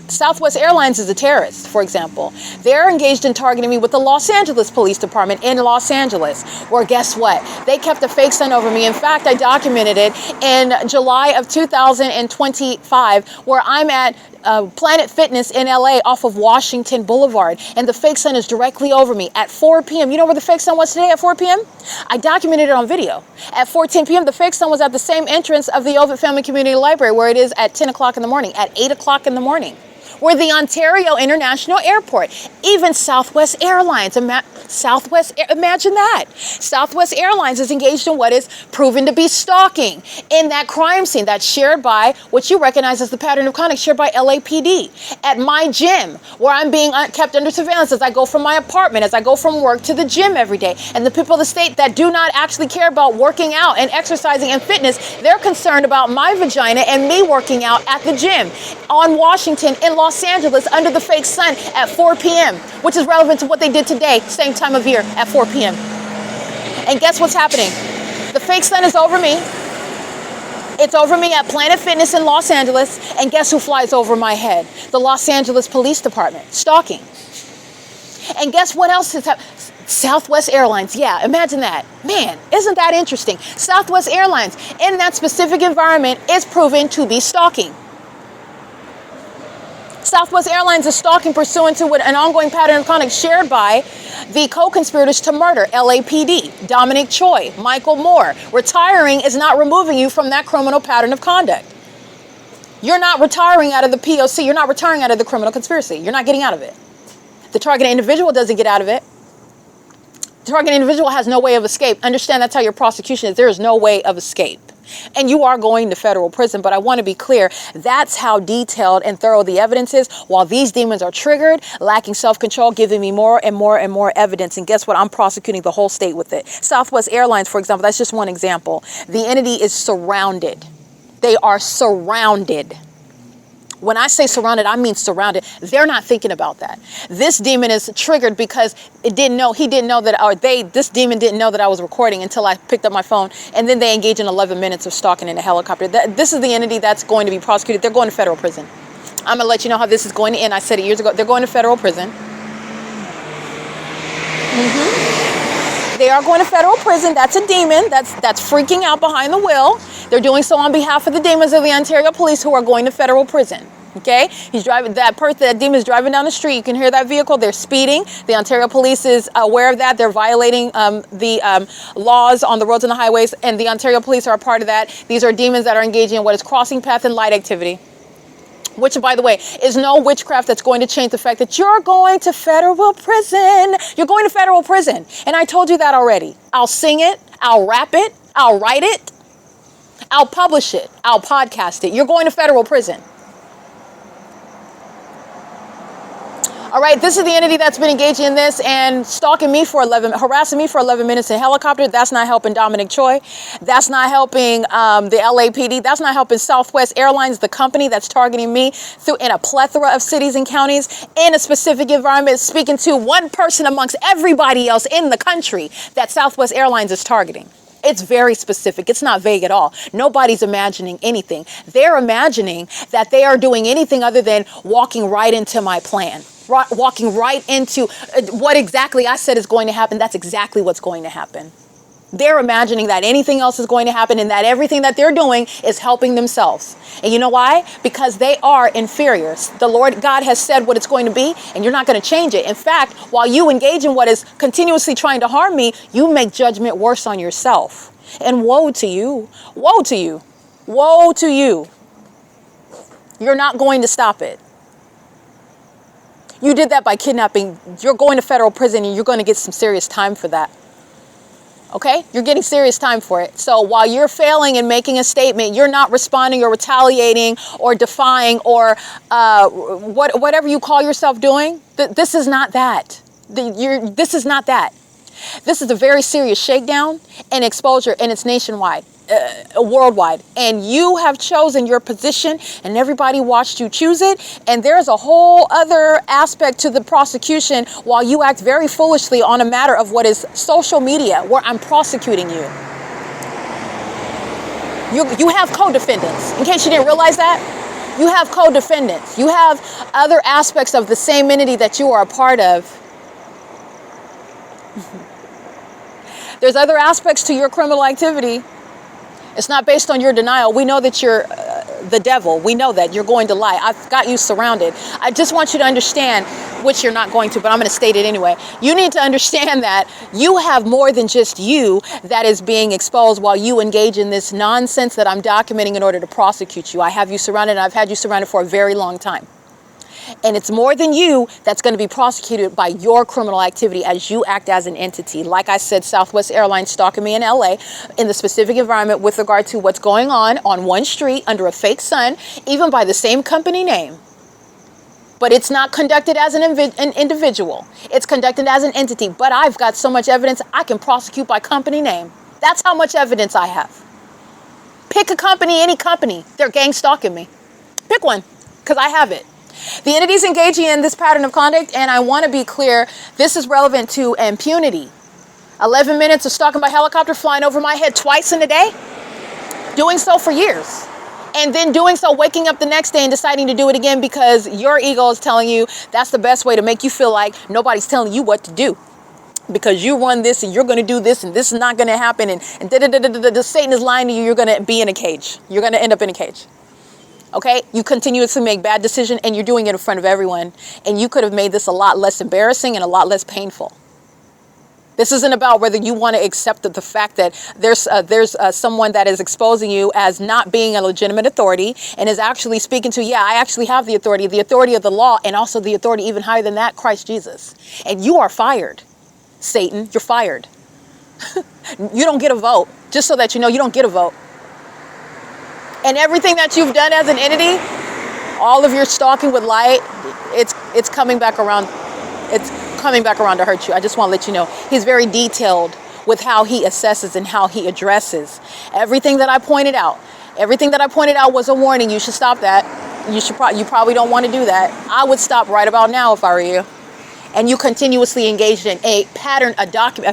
Southwest Airlines is a terrorist, for example. They're engaged in targeting me with the Los Angeles Police Department in Los Angeles, where guess what? They kept a fake sun over me. In fact, I documented it in July of 2025, where I'm at Planet Fitness in LA off of Washington Boulevard, and the fake sun is directly over me at 4 p.m. You know where the fake sun was today at 4 p.m.? I documented it on video. At 4:10 p.m., the fake sun was at the same entrance of the OVITT Family Community Library, where it is at 10 o'clock in the morning, at 8 o'clock in the morning. Where the Ontario International Airport, even Southwest Airlines, imagine that. Southwest Airlines is engaged in what is proven to be stalking in that crime scene that's shared by what you recognize as the pattern of conduct shared by LAPD. At my gym, where I'm being kept under surveillance as I go from my apartment, as I go from work to the gym every day. And the people of the state that do not actually care about working out and exercising and fitness, they're concerned about my vagina and me working out at the gym on Washington in Los Angeles under the fake sun at 4 p.m., which is relevant to what they did today, same time of year at 4 p.m. And guess what's happening? The fake sun is over me. It's over me at Planet Fitness in Los Angeles, and guess who flies over my head? The Los Angeles Police Department, stalking. And guess what else is happening? Southwest Airlines, yeah, imagine that. Man, isn't that interesting? Southwest Airlines, in that specific environment, is proven to be stalking. Southwest Airlines is stalking pursuant to an ongoing pattern of conduct shared by the co-conspirators to murder, LAPD, Dominic Choi, Michael Moore. Retiring is not removing you from that criminal pattern of conduct. You're not retiring out of the P.O.C. You're not retiring out of the criminal conspiracy. You're not getting out of it. The targeted individual doesn't get out of it. The targeted individual has no way of escape. Understand that's how your prosecution is. There is no way of escape. And you are going to federal prison, but I want to be clear, that's how detailed and thorough the evidence is. While these demons are triggered, lacking self-control, giving me more and more and more evidence. And guess what? I'm prosecuting the whole state with it. Southwest Airlines, for example, that's just one example. The entity is surrounded. They are surrounded. When I say surrounded, I mean surrounded. They're not thinking about that. This demon is triggered because this demon didn't know that I was recording until I picked up my phone, and then they engage in 11 minutes of stalking in a helicopter. This is the entity that's going to be prosecuted. They're going to federal prison. I'm gonna let you know how this is going to end. I said it years ago. They're going to federal prison. They are going to federal prison. That's a demon that's freaking out behind the wheel. They're doing so on behalf of the demons of the Ontario police who are going to federal prison. Okay, he's driving, that demon is driving down the street. You can hear that vehicle. They're speeding. The Ontario police is aware of that. They're violating the laws on the roads and the highways, and the Ontario police are a part of that. These are demons that are engaging in what is crossing path and light activity, which, by the way, is no witchcraft that's going to change the fact that you're going to federal prison. You're going to federal prison. And I told you that already. I'll sing it. I'll rap it. I'll write it. I'll publish it. I'll podcast it. You're going to federal prison. All right, this is the entity that's been engaging in this and harassing me for 11 minutes in a helicopter. That's not helping Dominic Choi. That's not helping the LAPD. That's not helping Southwest Airlines, the company that's targeting me in a plethora of cities and counties in a specific environment, speaking to one person amongst everybody else in the country that Southwest Airlines is targeting. It's very specific. It's not vague at all. Nobody's imagining anything. They're imagining that they are doing anything other than walking right into my plan. Walking right into what exactly I said is going to happen. That's exactly what's going to happen. They're imagining that anything else is going to happen and that everything that they're doing is helping themselves. And you know why? Because they are inferiors. The Lord God has said what it's going to be, and you're not going to change it. In fact, while you engage in what is continuously trying to harm me, you make judgment worse on yourself. And woe to you. Woe to you. Woe to you. You're not going to stop it. You did that by kidnapping. You're going to federal prison and you're going to get some serious time for that. Okay? You're getting serious time for it. So while you're failing and making a statement, you're not responding or retaliating or defying or whatever you call yourself doing. This is not that. This is not that. This is a very serious shakedown and exposure, and it's nationwide. Worldwide, and you have chosen your position and everybody watched you choose it, and there's a whole other aspect to the prosecution while you act very foolishly on a matter of what is social media where I'm prosecuting you. You have co-defendants, in case you didn't realize that. You have co-defendants. You have other aspects of the same entity that you are a part of. There's other aspects to your criminal activity. It's not based on your denial. We know that you're the devil. We know that you're going to lie. I've got you surrounded. I just want you to understand, which you're not going to, but I'm going to state it anyway. You need to understand that you have more than just you that is being exposed while you engage in this nonsense that I'm documenting in order to prosecute you. I have you surrounded, and I've had you surrounded for a very long time. And it's more than you that's going to be prosecuted by your criminal activity as you act as an entity. Like I said, Southwest Airlines stalking me in LA in the specific environment with regard to what's going on one street under a fake sun, even by the same company name. But it's not conducted as an individual. It's conducted as an entity. But I've got so much evidence I can prosecute by company name. That's how much evidence I have. Pick a company, any company. They're gang stalking me. Pick one, because I have it. The entity's engaging in this pattern of conduct, and I want to be clear, this is relevant to impunity. 11 minutes of stalking by helicopter, flying over my head twice in a day, doing so for years. And then doing so, waking up the next day and deciding to do it again because your ego is telling you that's the best way to make you feel like nobody's telling you what to do. Because you run this and you're going to do this and this is not going to happen and Satan is lying to you, you're going to be in a cage. You're going to end up in a cage. Okay, you continuously make bad decisions and you're doing it in front of everyone. And you could have made this a lot less embarrassing and a lot less painful. This isn't about whether you want to accept the fact that there's someone that is exposing you as not being a legitimate authority and is actually speaking to, yeah, I actually have the authority of the law, and also the authority even higher than that, Christ Jesus. And you are fired, Satan. You're fired. You don't get a vote. Just so that you know, you don't get a vote. And everything that you've done as an entity, all of your stalking with light, it's coming back around. It's coming back around to hurt you. I just want to let you know. He's very detailed with how he assesses and how he addresses everything that I pointed out. Everything that I pointed out was a warning. You should stop that. You probably don't want to do that. I would stop right about now if I were you. And you continuously engaged in a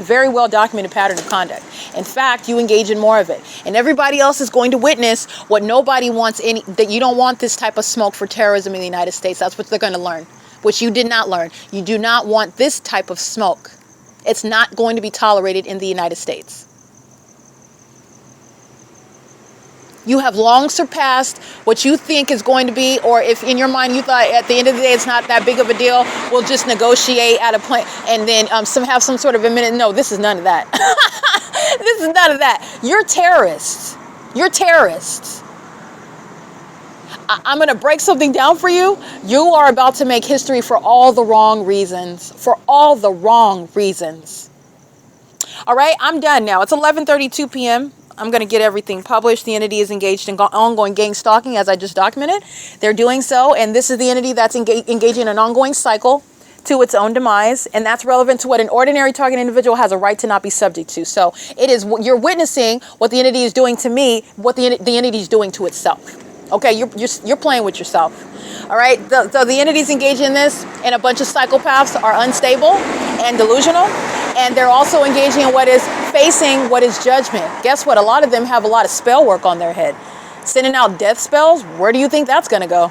very well documented pattern of conduct. In fact, you engage in more of it. And everybody else is going to witness what nobody wants, that you don't want this type of smoke for terrorism in the United States. That's what they're going to learn, which you did not learn. You do not want this type of smoke. It's not going to be tolerated in the United States. You have long surpassed what you think is going to be, or if in your mind you thought at the end of the day it's not that big of a deal, we'll just negotiate at a point and then have some sort of a minute. No, this is none of that. This is none of that. You're terrorists. You're terrorists. I'm going to break something down for you. You are about to make history for all the wrong reasons. For all the wrong reasons. All right, I'm done now. It's 11:32 p.m. I'm going to get everything published. The entity is engaged in ongoing gang stalking, as I just documented. They're doing so, and this is the entity that's engaging in an ongoing cycle to its own demise, and that's relevant to what an ordinary target individual has a right to not be subject to. So it is, you're witnessing what the entity is doing to me, what the entity is doing to itself. Okay, you're playing with yourself. All right, so the entities engaged in this, and a bunch of psychopaths are unstable and delusional, and they're also engaging in what is judgment. Guess what? A lot of them have a lot of spell work on their head. Sending out death spells, where do you think that's going to go?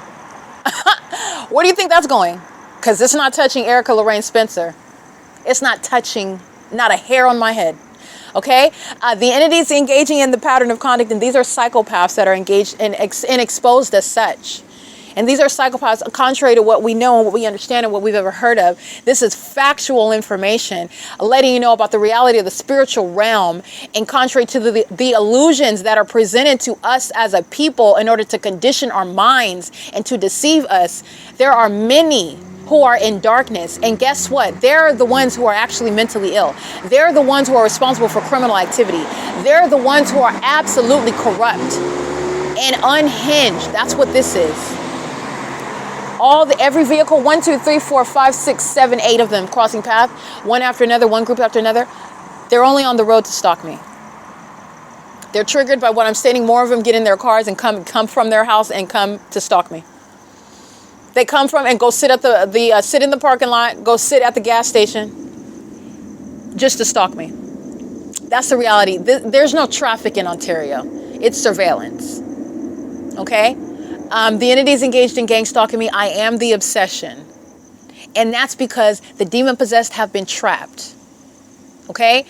Where do you think that's going? Because it's not touching Erica Lorraine Spencer. It's not touching, not a hair on my head. Okay? The entities engaging in the pattern of conduct, and these are psychopaths that are engaged and exposed as such. And these are psychopaths, contrary to what we know and what we understand and what we've ever heard of. This is factual information, letting you know about the reality of the spiritual realm, and contrary to the illusions that are presented to us as a people in order to condition our minds and to deceive us. There are many who are in darkness, and guess what? They're the ones who are actually mentally ill. They're the ones who are responsible for criminal activity. They're the ones who are absolutely corrupt and unhinged. That's what this is. Every vehicle, 1, 2, 3, 4, 5, 6, 7, 8 of them crossing path, one after another, one group after another. They're only on the road to stalk me. They're triggered by what I'm stating. More of them get in their cars and come from their house and come to stalk me. They come from and go sit at sit in the parking lot, go sit at the gas station, just to stalk me. That's the reality. There's no traffic in Ontario. It's surveillance. Okay? The entities engaged in gang stalking me, I am the obsession. And that's because the demon-possessed have been trapped. Okay?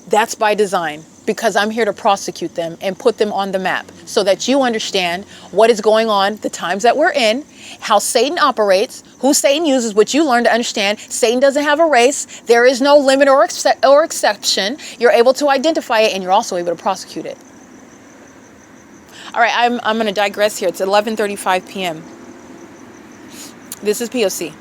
That's by design, because I'm here to prosecute them and put them on the map so that you understand what is going on, the times that we're in, how Satan operates, who Satan uses, which you learn to understand. Satan doesn't have a race. There is no limit or exception. You're able to identify it, and you're also able to prosecute it. All right, I'm going to digress here. It's 11:35 p.m. This is P.O.C.